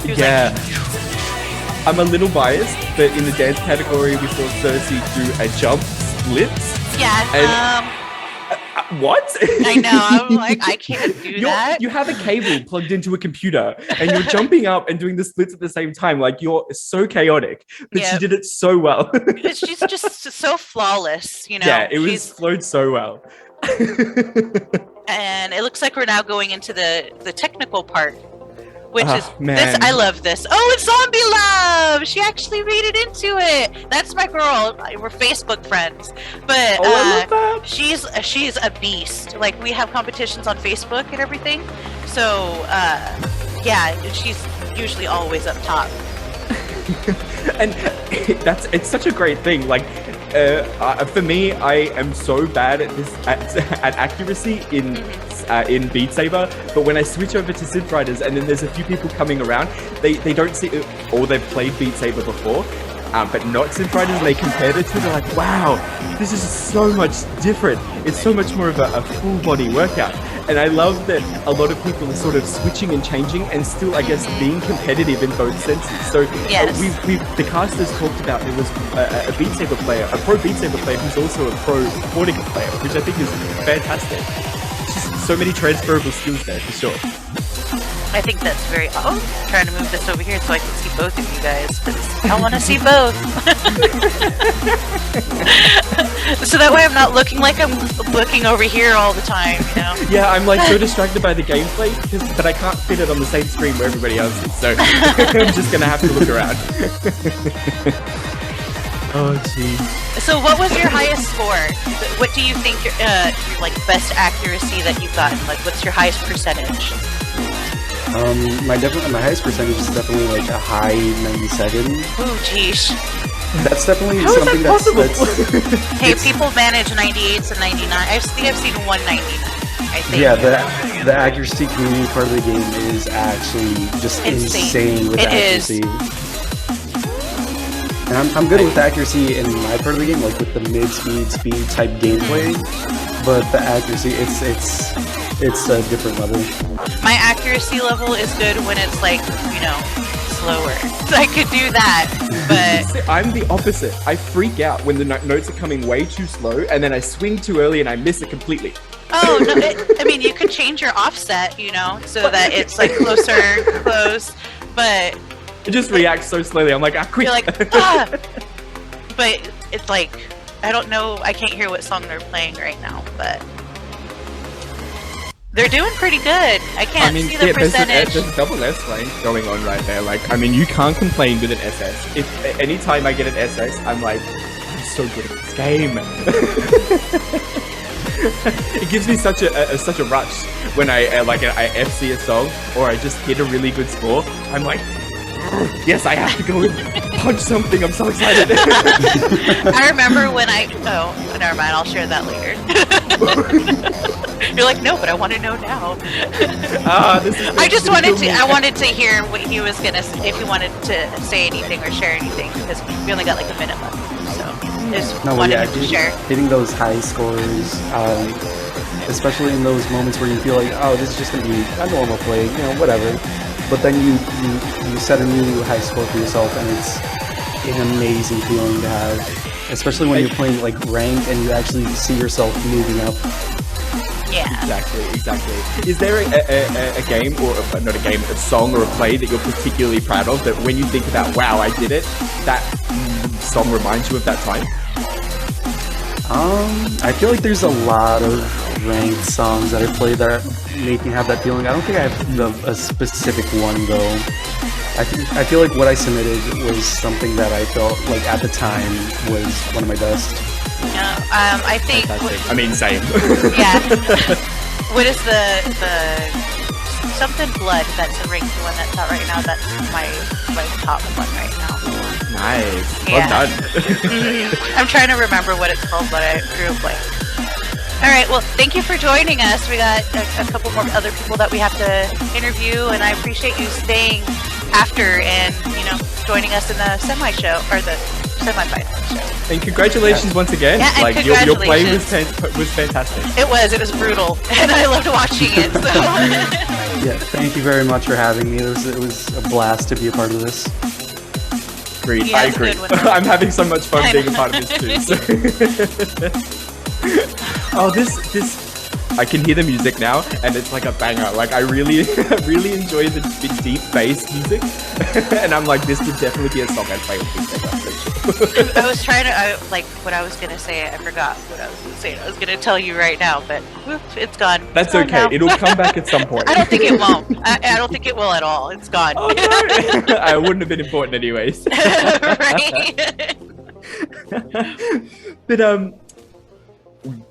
He was like, I'm a little biased, but in the dance category, we saw Cersei do a jump splits. Yeah. What? I know. I'm like, I can't do that. You have a cable plugged into a computer, and you're jumping up and doing the splits at the same time. Like, you're so chaotic, but she did it so well. She's just so flawless, you know. Yeah, it was flowed so well. And it looks like we're now going into the technical part, which is man. this. I love this. Oh, it's Zombie Love. She actually made it into it. That's my girl. We're Facebook friends, but I love that. she's a beast. Like, we have competitions on Facebook and everything. So she's usually always up top. And it's such a great thing. Like, for me, I am so bad at this at accuracy in Beat Saber, but when I switch over to Synth Riders and then there's a few people coming around, they don't see it, or they've played Beat Saber before, but not Synth Riders, and they compare the two, they're like, wow, this is so much different. It's so much more of a full body workout. And I love that a lot of people are sort of switching and changing and still, I guess, being competitive in both senses. So the cast has talked about there was a Beat Saber player, a pro Beat Saber player who's also a pro Audica player, which I think is fantastic. Just so many transferable skills there, for sure. I think that's very. I'm trying to move this over here so I can see both of you guys, because I want to see both. So that way I'm not looking like I'm looking over here all the time, you know? Yeah, I'm like so distracted by the gameplay, but I can't fit it on the same screen where everybody else is, so I'm just gonna have to look around. Oh, jeez. So what was your highest score? What do you think your like best accuracy that you've gotten? Like, what's your highest percentage? My highest percentage is definitely like a high 97. Ooh, geesh. That's definitely How is something that that's Hey, people manage 98s and 99. I think I've seen 199. I think. Yeah, the accuracy community part of the game is actually just insane with accuracy. And I'm good with accuracy in my part of the game, like with the speed type gameplay, but the accuracy, it's a different level. My accuracy level is good when it's like, you know, slower. So I could do that, but I'm the opposite. I freak out when the notes are coming way too slow, and then I swing too early and I miss it completely. Oh, no, I mean, you could change your offset, you know, so that it's like close, but it just reacts so slowly. I'm like, quick. You're like, But it's like, I don't know, I can't hear what song they're playing right now, but They're doing pretty good. I can't see the percentage. There's a double S rank going on right there. Like, I mean, you can't complain with an SS. If anytime I get an SS, I'm like, I'm so good at this game. It gives me such a rush when I FC a song or I just hit a really good score. I'm like, yes, I have to go and punch something. I'm so excited. I remember when oh, never mind. I'll share that later. You're like, no, but I want to know now. I wanted to hear what he was gonna, if he wanted to say anything or share anything, because we only got like a minute left. So just wanted him to share. Hitting those high scores, especially in those moments where you feel like, oh, this is just gonna be a normal play, you know, whatever. But then you set a new high score for yourself, and it's an amazing feeling to have, especially when you're playing like ranked and you actually see yourself moving up. Yeah. Exactly. Is there a game, or not a game, a song or a play that you're particularly proud of, that when you think about, wow, I did it, that song reminds you of that time? I feel like there's a lot of ranked songs that I play that make me have that feeling. I don't think I have a specific one though. I feel like what I submitted was something that I felt like at the time was one of my best. I think. I mean, same. Yeah. What is the something blood? That's the ranked one that's out right now. That's my top one right now. Nice. Yeah. Well done. I'm trying to remember what it's called, but I drew a blank. All right. Well, thank you for joining us. We got a couple more other people that we have to interview, and I appreciate you staying after and joining us in the semi-show or the semi-finalist show. And congratulations once again. Yeah, and like your play was congratulations. fantastic. It was brutal, and I loved watching it. So. Yeah, thank you very much for having me. It was a blast to be a part of this. Agreed. Yeah, I agree. I'm having so much fun being a part of this too. So. Oh, this I can hear the music now, and it's like a banger. Like, I really enjoy the deep bass music, and I'm like, this would definitely be a song I'd play with this. I was trying to, what I was going to say, I forgot what I was going to say. I was going to tell you right now, but whoop, it's gone. That's it's gone okay. It'll come back at some point. I don't think it won't. I don't think it will at all. It's gone. Oh, no. I wouldn't have been important anyways. Right? But,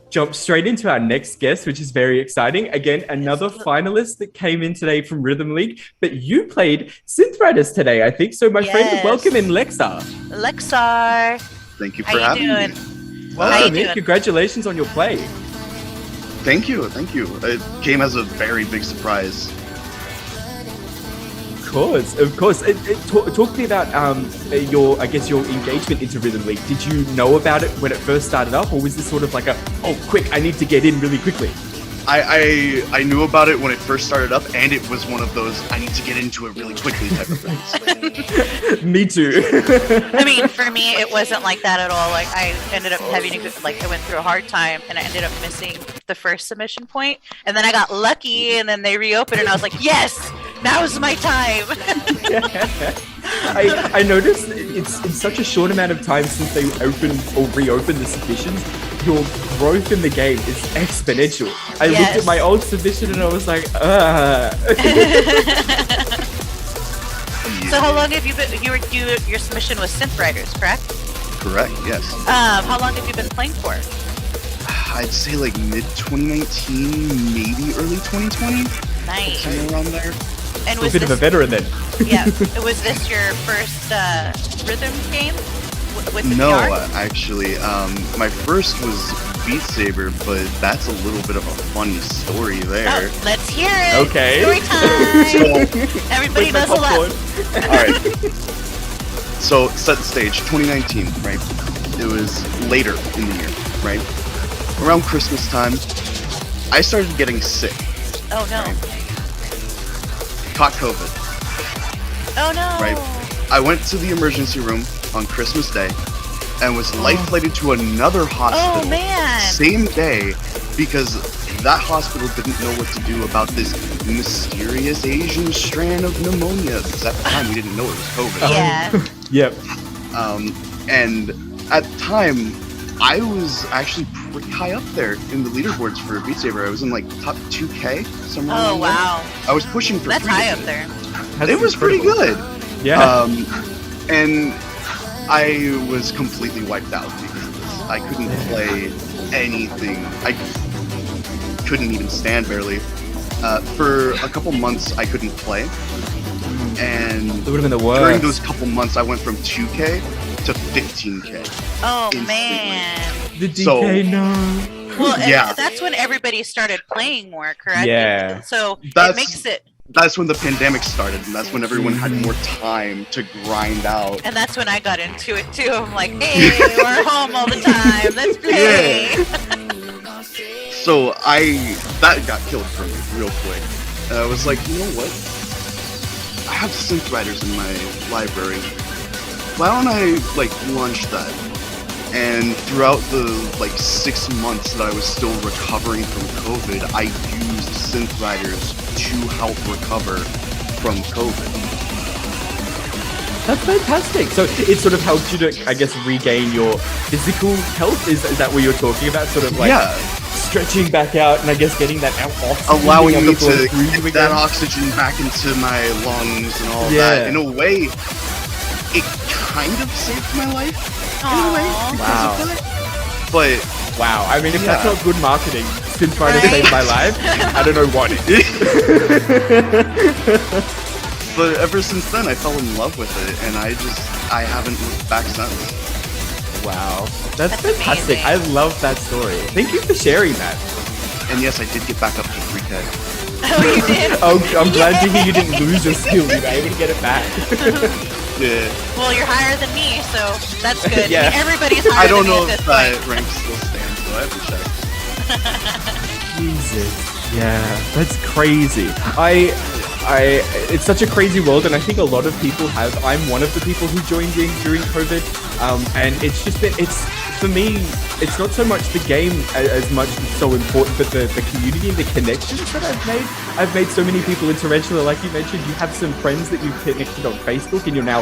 jump straight into our next guest, which is very exciting. Again, another finalist that came in today from Rhythm League, but you played Synth today, I think. So, my friend, welcome in, Lexar. Lexar. Thank you for having me. Wow, man, congratulations on your play. Thank you. It came as a very big surprise. Of course. Talk to me about your engagement into Rhythm League. Did you know about it when it first started up, or was this sort of like quick, I need to get in really quickly? I knew about it when it first started up, and it was one of those I need to get into it really quickly type of things. Me too. I mean, for me, it wasn't like that at all. Like, I ended up having to I went through a hard time, and I ended up missing the first submission point, and then I got lucky, and then they reopened, and I was like, yes, now's my time. I noticed it's in such a short amount of time since they opened or reopened the submissions, your growth in the game is exponential. I looked at my old submission and I was like, So how long have you been, your submission was Synth Riders, correct? Correct, yes. How long have you been playing for? I'd say like mid-2019, maybe early 2020. Nice. Somewhere around there. And was a bit of a veteran then. Yeah. Was this your first rhythm game with the No, VR? actually, my first was Beat Saber, but that's a little bit of a funny story there. Oh, let's hear it. Okay. Story time. Everybody knows a lot. Alright. So, set the stage, 2019, right? It was later in the year, right? Around Christmas time, I started getting sick. Oh no. Right? Caught COVID. Oh no. Right? I went to the emergency room on Christmas Day and was life-flighted to another hospital Oh man. same day because that hospital didn't know what to do about this mysterious Asian strand of pneumonia, because at the time we didn't know it was COVID. Yeah. Yep. And at the time, I was actually pretty high up there in the leaderboards for Beat Saber. I was in like top 2K somewhere. Oh, along there. wow. I was pushing for That's 3 high up digits. there. It was pretty good. Yeah. And I was completely wiped out because of this. I couldn't play anything. I couldn't even stand barely. For a couple months, I couldn't play. And it would have been the worst. During those couple months, I went from 2K to 15K. Oh, instantly. man. The DK, So- no. Well, and Yeah. that's when everybody started playing more, correct? Yeah. So it That's- makes it, That's when the pandemic started, and that's when everyone had more time to grind out. and that's when I got into it too. I'm like, hey, we're home all the time. Let's play. So that got killed for me real quick. I was like, you know what? I have synth writers in my library. Why don't I launch that? And throughout the 6 months that I was still recovering from COVID, I used synth writers to help recover from COVID. That's fantastic. So it sort of helped you to, I guess, regain your physical health. Is that what you're talking about? Sort of stretching back out and I guess getting that oxygen. Allowing being me able to breathe get again. that oxygen back into my lungs and all Yeah. that. In a way, it kind of saved my life. In a way, because of that. But wow, I mean, if that's yeah. not good marketing, Synth Rider saved my life, I don't know what is. But ever since then, I fell in love with it, and I haven't looked back since. Wow, that's fantastic. I love that story. Thank you for sharing that. And yes, I did get back up to 3K. Oh, you did? Oh, I'm glad to hear you didn't lose your skill. You were able to get it back. Yeah. Well, you're higher than me, so that's good. Yeah. Everybody's higher I don't than me know at if this that point. rank still stands, so I have to check. Jesus. Yeah, that's crazy. It's such a crazy world, and I think a lot of people have. I'm one of the people who joined in during COVID, and it's just been, for me, it's not so much the game as much as so important, but the community and the connections that I've made. I've made so many people in Tarantula, like you mentioned. You have some friends that you've connected on Facebook, and you're now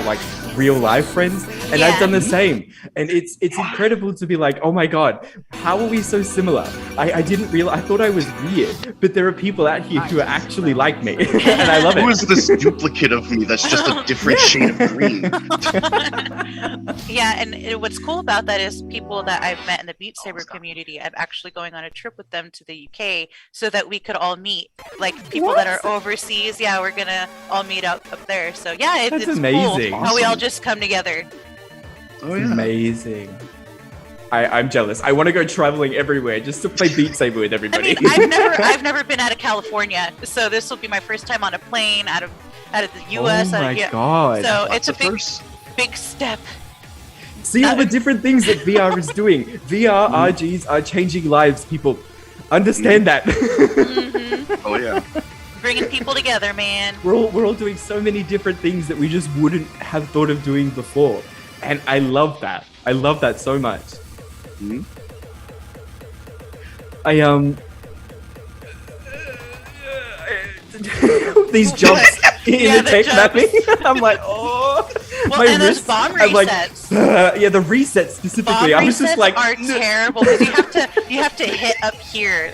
real life friends, and I've done the same. And it's incredible to be like, oh my god, how are we so similar? I didn't realize. I thought I was weird, but there are people out here who are actually like me, and I love it. Who is this duplicate of me that's just a different shade of green? Yeah, and what's cool about that is people that I've met in the Beat Saber community, I'm actually going on a trip with them to the UK so that we could all meet. People that are overseas, we're gonna all meet up there. So yeah, That's it's amazing. cool how we all just come together. Oh yeah. Amazing. I'm jealous. I want to go traveling everywhere just to play Beat Saber with everybody. I've never been out of California, so this will be my first time on a plane out of the US. Oh my god. So That's it's a big step. See all the different things that VR is doing. VR RGs are changing lives, people. Understand that. Oh yeah. Bringing people together, man. We're all doing so many different things that we just wouldn't have thought of doing before. And I love that. I love that so much. These jumps in the tech mapping. I'm like, oh, Well, my and those wrists. bomb I'm like, resets. yeah, the resets specifically. Bomb I was just resets like, are terrible because you have to hit up here,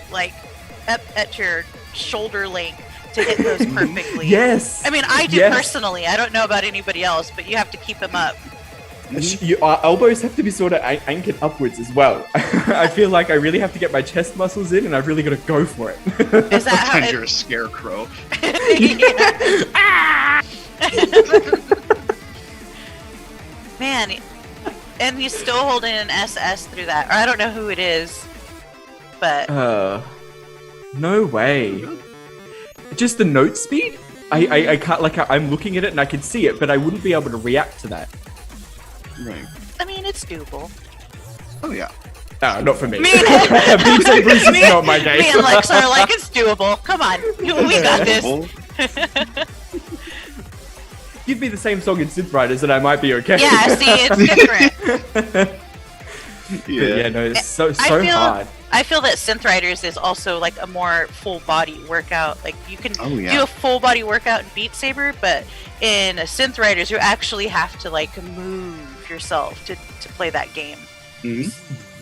up at your shoulder length to hit those perfectly. Yes. I mean, I do Yes. personally. I don't know about anybody else, but you have to keep them up. Our elbows have to be sort of anchored upwards as well. I feel like I really have to get my chest muscles in, and I've really got to go for it. Is that how You're a scarecrow. Man, and he's still holding an SS through that. Or I don't know who it is, but No way. Just the note speed? I can't, I'm looking at it and I can see it, but I wouldn't be able to react to that. Right. I mean, it's doable. Oh yeah. No, not for me. Me and Beats and Bruce is not my game. Me and Lex are like, it's doable. Come on, we got this. Give me the same song in Synth Riders and I might be okay. Yeah, see, it's different. Yeah, no, it's so I feel, hard. I feel that Synth Riders is also like a more full body workout. Like you can do a full body workout in Beat Saber, but in Synth Riders you actually have to move yourself to play that game.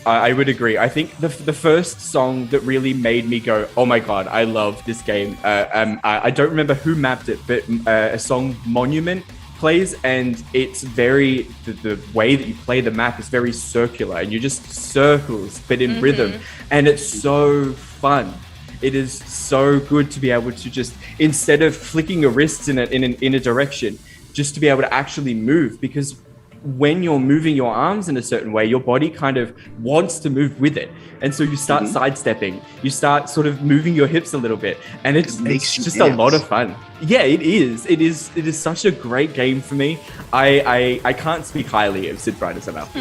I would agree. I think the first song that really made me go, oh my god, I love this game. I don't remember who mapped it, but a song Monument plays, and it's very the way that you play the map is very circular, and you're just circles but in rhythm, and it's so fun. It is so good to be able to just, instead of flicking your wrists in a direction, just to be able to actually move, because when you're moving your arms in a certain way, your body kind of wants to move with it. And so you start sidestepping, you start sort of moving your hips a little bit, and it's just a lot of fun. Yeah, it is. It is such a great game for me. I can't speak highly of Synth Riders enough.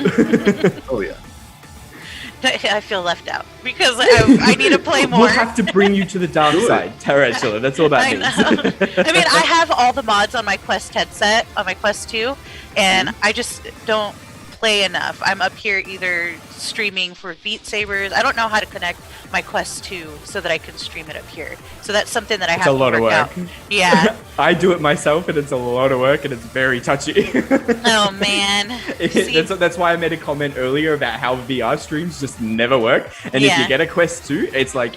Oh yeah. I feel left out because I need to play more. We'll have to bring you to the dark side, Tarantula. That's all that means. I mean, I have all the mods on my Quest headset, on my Quest 2, and I just don't play enough. I'm up here either streaming for Beat Sabers. I don't know how to connect my Quest 2 so that I can stream it up here. So that's something that I have to work out. Yeah. I do it myself, and it's a lot of work, and it's very touchy. Oh man. That's why I made a comment earlier about how VR streams just never work. And if you get a Quest 2, it's like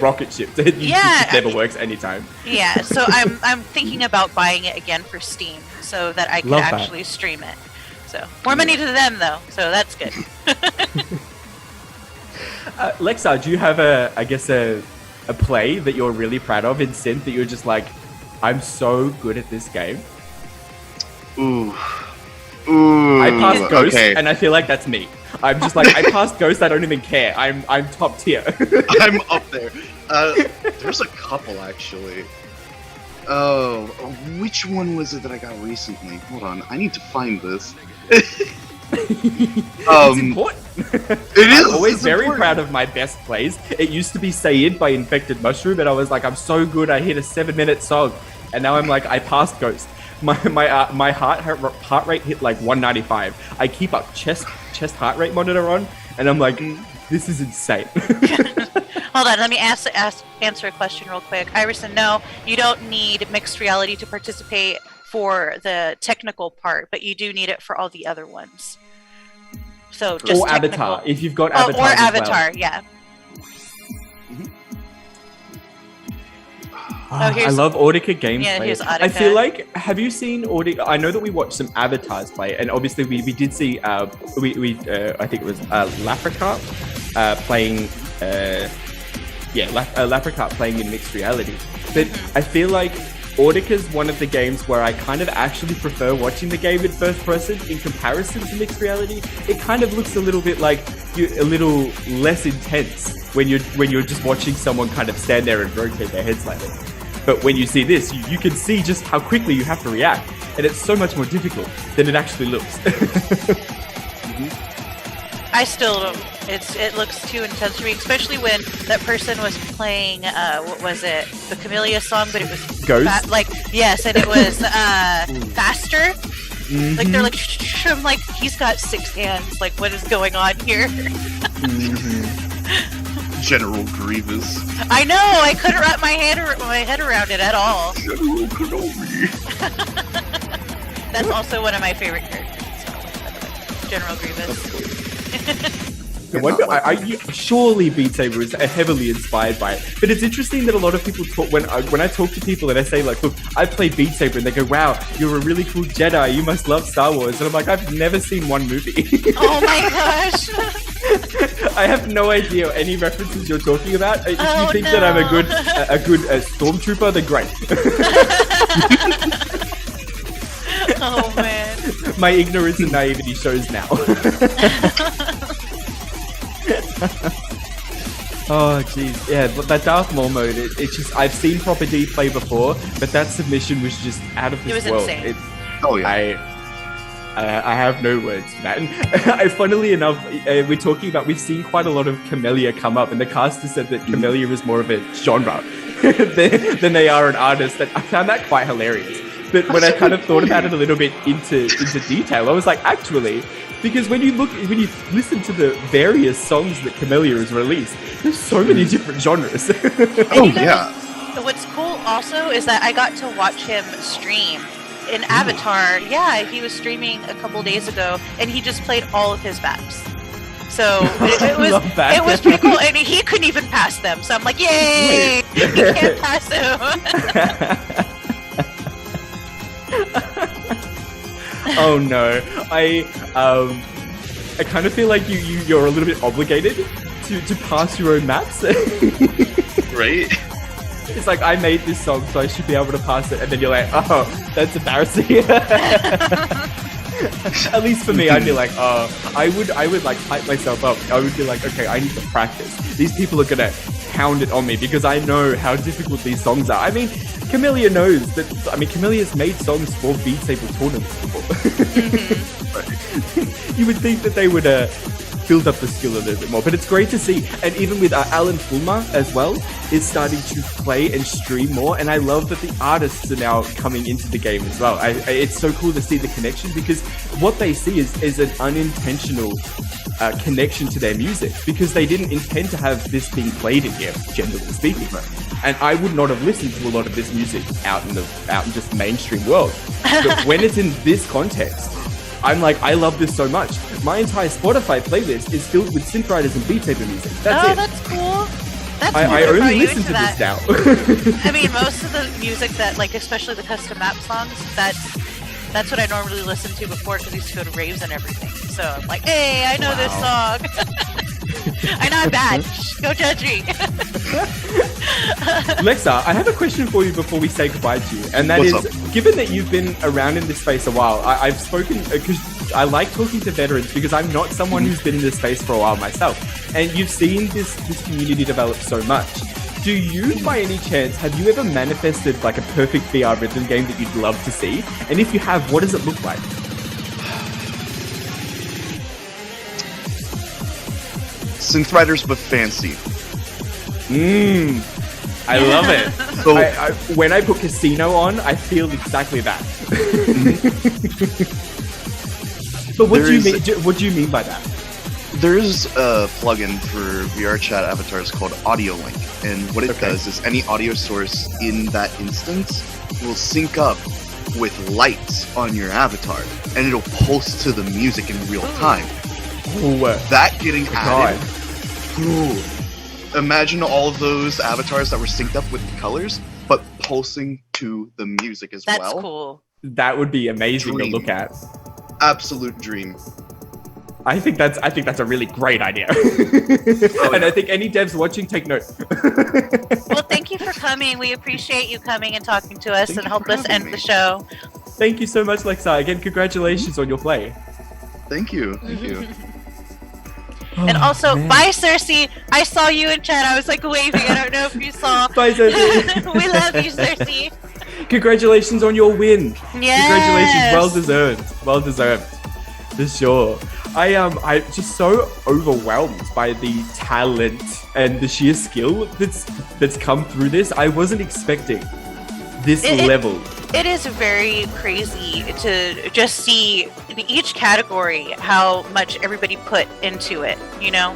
rocket ship. It just never works anytime. Yeah. So I'm thinking about buying it again for Steam so that I can actually stream it. So more money to them though, so that's good. Lexa, do you have a play that you're really proud of in Synth that you're just like, I'm so good at this game? Ooh. I passed Ghost, and I feel like that's me. I'm just like, I passed Ghost, I don't even care. I'm top tier. I'm up there. There's a couple actually. Oh, which one was it that I got recently? Hold on, I need to find this. It's important. It is. I'm always very proud of my best plays. It used to be Sayid by Infected Mushroom, and I was like, I'm so good. I hit a 7-minute song, and now I'm like, I passed Ghost. My heart rate hit like 195. I keep a chest heart rate monitor on, and I'm like, this is insane. Hold on, let me answer a question real quick. Iverson, no, you don't need mixed reality to participate for the technical part, but you do need it for all the other ones. So just or technical. Avatar, if you've got Avatar. Or Avatar, yeah. I love Audica gameplay. Yeah, here's Audica. I feel like, have you seen Audica? I know that we watched some avatars play, and obviously we did see I think it was Lapricart playing Lapricart playing in mixed reality. But I feel like Audica's one of the games where I kind of actually prefer watching the game in first person in comparison to mixed reality. It kind of looks a little bit like a little less intense when you're just watching someone kind of stand there and rotate their head slightly. But when you see this, you can see just how quickly you have to react, and it's so much more difficult than it actually looks. I still don't. It looks too intense for me, especially when that person was playing. What was it? The Camellia song, but it was Ghost. Yes, and it was faster. Like they're like, I'm like, he's got 6 hands. Like, what is going on here? General Grievous. I know. I couldn't wrap my head around it at all. General Kenobi. That's also one of my favorite characters. General Grievous. Surely Beat Saber is heavily inspired by it, but it's interesting that a lot of people talk when I talk to people and I say like, look, I play Beat Saber, and they go, wow, you're a really cool Jedi, you must love Star Wars, and I'm like, I've never seen one movie. Oh my gosh. I have no idea any references you're talking about. If you think that I'm a good stormtrooper, then great. Oh man. My ignorance and naivety shows now. Oh jeez, yeah, but that Darth Maul mode, it's just, I've seen Proper D play before, but that submission was just out of this world. It was insane. I have no words for that. And funnily enough, we've seen quite a lot of Camellia come up, and the caster said that Camellia is more of a genre than they are an artist, and I found that quite hilarious. But when I kind of thought about it a little bit into detail, I was like, actually, because when you listen to the various songs that Camellia has released, there's so many different genres. What's cool also is that I got to watch him stream in Avatar. Yeah, he was streaming a couple days ago, and he just played all of his maps. So it was pretty cool, and he couldn't even pass them. So I'm like, yay! He can't pass him. Oh no, I kind of feel like you're a little bit obligated to pass your own maps. Right? It's like, I made this song, so I should be able to pass it, and then you're like, oh, that's embarrassing. At least for me, I'd be like, oh, I would like hype myself up. I would be like, okay, I need to practice. These people are gonna pound it on me because I know how difficult these songs are. I mean, Camellia knows that. I mean, Camelia's made songs for Beat Saber tournaments before. You would think that they would build up the skill a little bit more, but it's great to see. And even with Alan Fulmer as well is starting to play and stream more, and I love that the artists are now coming into the game as well. It's so cool to see the connection, because what they see is an unintentional connection to their music, because they didn't intend to have this being played in here, generally speaking. And I would not have listened to a lot of this music out in just mainstream world. But when it's in this context, I'm like, I love this so much. My entire Spotify playlist is filled with synth riders and Beat Saber music. That's it. That's cool. That's I cool. only listen to this now. I mean, most of the music that, like, especially the custom map songs, that's what I normally listen to before, because I used to go to raves and everything. So I'm like, hey, I know this song. I know I'm bad. Go judge me. Lexa, I have a question for you before we say goodbye to you. And that What's is, given that you've been around in this space a while, I've spoken, because I like talking to veterans, because I'm not someone who's been in this space for a while myself. And you've seen this community develop so much. Do you, by any chance, have you ever manifested like a perfect VR rhythm game that you'd love to see? And if you have, what does it look like? Synth riders but fancy. I love it. So when I put Casino on, I feel exactly that. But what do you mean by that? There's a plugin for VR chat avatars called Audio Link, and what it does is any audio source in that instance will sync up with lights on your avatar, and it'll pulse to the music in real time. That getting added. Imagine all of those avatars that were synced up with colors, but pulsing to the music as well. That's cool. That would be amazing to look at. Absolute dream. I think that's a really great idea. And I think any devs watching, take note. Well, thank you for coming. We appreciate you coming and talking to us and help us end the show. Thank you so much, Lexa. Again, congratulations on your play. Thank you. Thank you. And also, bye, Cersei. I saw you in chat. I was like waving. I don't know if you saw. Bye, Cersei. We love you, Cersei. Congratulations on your win. Yes. Congratulations. Well deserved. Well deserved. For sure. I'm just so overwhelmed by the talent and the sheer skill that's come through this. I wasn't expecting this level. It is very crazy to just see in each category how much everybody put into it, you know?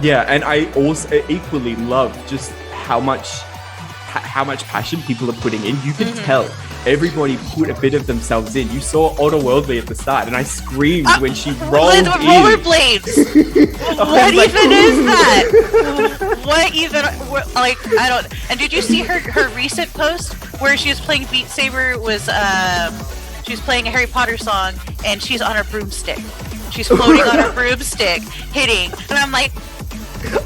Yeah, and I also equally love just how much passion people are putting in. You can tell everybody put a bit of themselves in. You saw Otherworldly at the start, and I screamed when she rolled in. Rollerblades! What even is that? What even, like, I don't, and did you see her recent post where she was playing Beat Saber, she was playing a Harry Potter song, and she's on her broomstick. She's floating on her broomstick, hitting, and I'm like,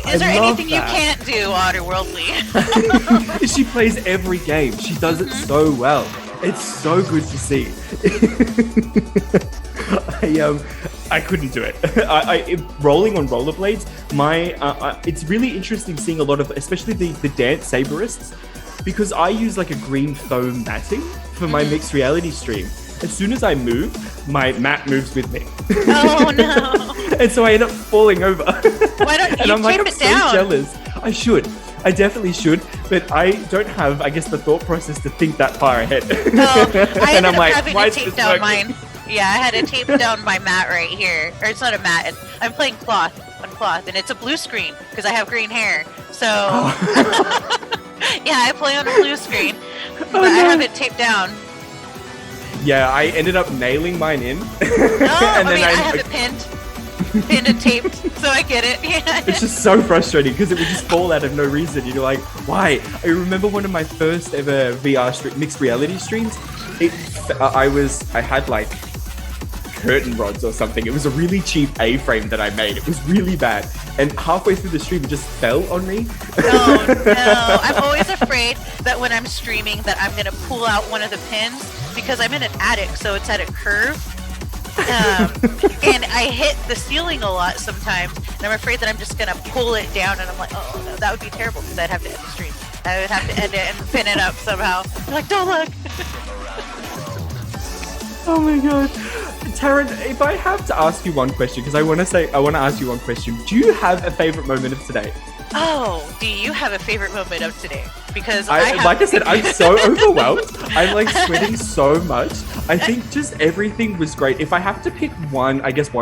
is there anything you can't do, Otherworldly? She plays every game. She does it so well. It's so good to see. I couldn't do it. Rolling on rollerblades, it's really interesting seeing a lot of, especially the dance saberists, because I use like a green foam matting for my mixed reality stream. As soon as I move, my mat moves with me. Oh no! And so I end up falling over. Why don't you I'm tape it down? So jealous. I should. I definitely should, but I don't have, I guess, the thought process to think that far ahead. Oh, I ended up having why to is tape this down working? mine. Yeah, I had to tape down my mat right here. Or it's not a mat. I'm playing cloth, and it's a blue screen because I have green hair. So yeah, I play on a blue screen, but I have it taped down. Yeah, I ended up nailing mine in. No, I have it pinned. pinned and taped, so I get it. Yeah. It's just so frustrating because it would just fall out of no reason. You're like, why? I remember one of my first ever VR mixed reality streams. I had like curtain rods or something. It was a really cheap A-frame that I made. It was really bad. And halfway through the stream, it just fell on me. Oh no! I'm always afraid that when I'm streaming that I'm gonna pull out one of the pins because I'm in an attic, so it's at a curve. And I hit the ceiling a lot sometimes, and I'm afraid that I'm just gonna pull it down, and I'm like, oh no, that would be terrible because I'd have to end the stream. I would have to end it and pin it up somehow. I'm like, don't look. Oh my god. Taryn, if I have to ask you one question, because I want to ask you one question. Do you have a favorite moment of today? Oh, do you have a favorite moment of today? Because like I said, I'm so overwhelmed. I'm like sweating so much. I think just everything was great. If I have to pick one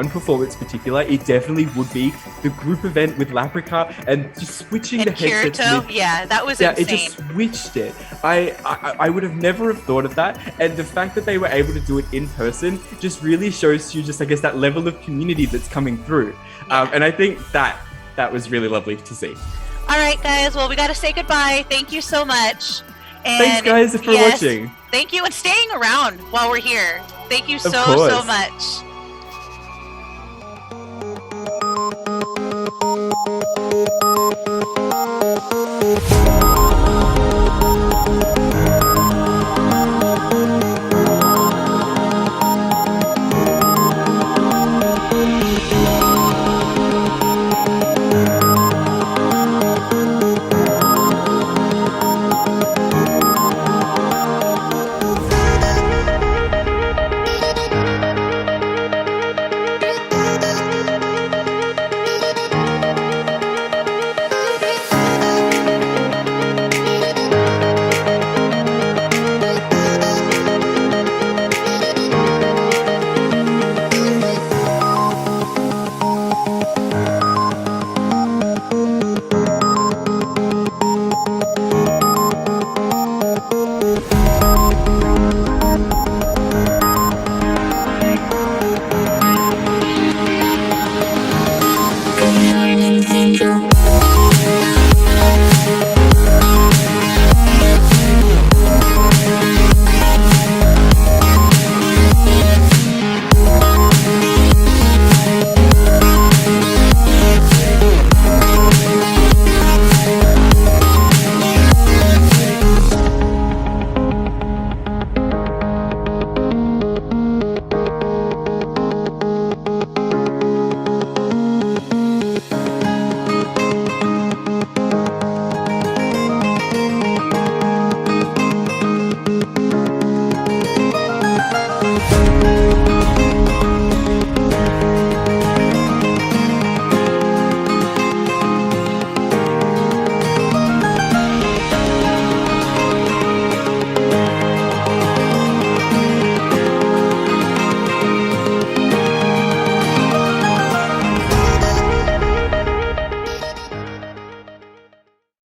performance in particular, it definitely would be the group event with Laprica and just switching the headsets. Kirito? Yeah, that was insane. It just switched it. I would have never have thought of that. And the fact that they were able to do it in person just really shows you just, I guess, that level of community that's coming through. And I think that was really lovely to see. All right, guys. Well, we got to say goodbye. Thank you so much. And thanks, guys, for watching. Thank you, and staying around while we're here. Thank you so much. Go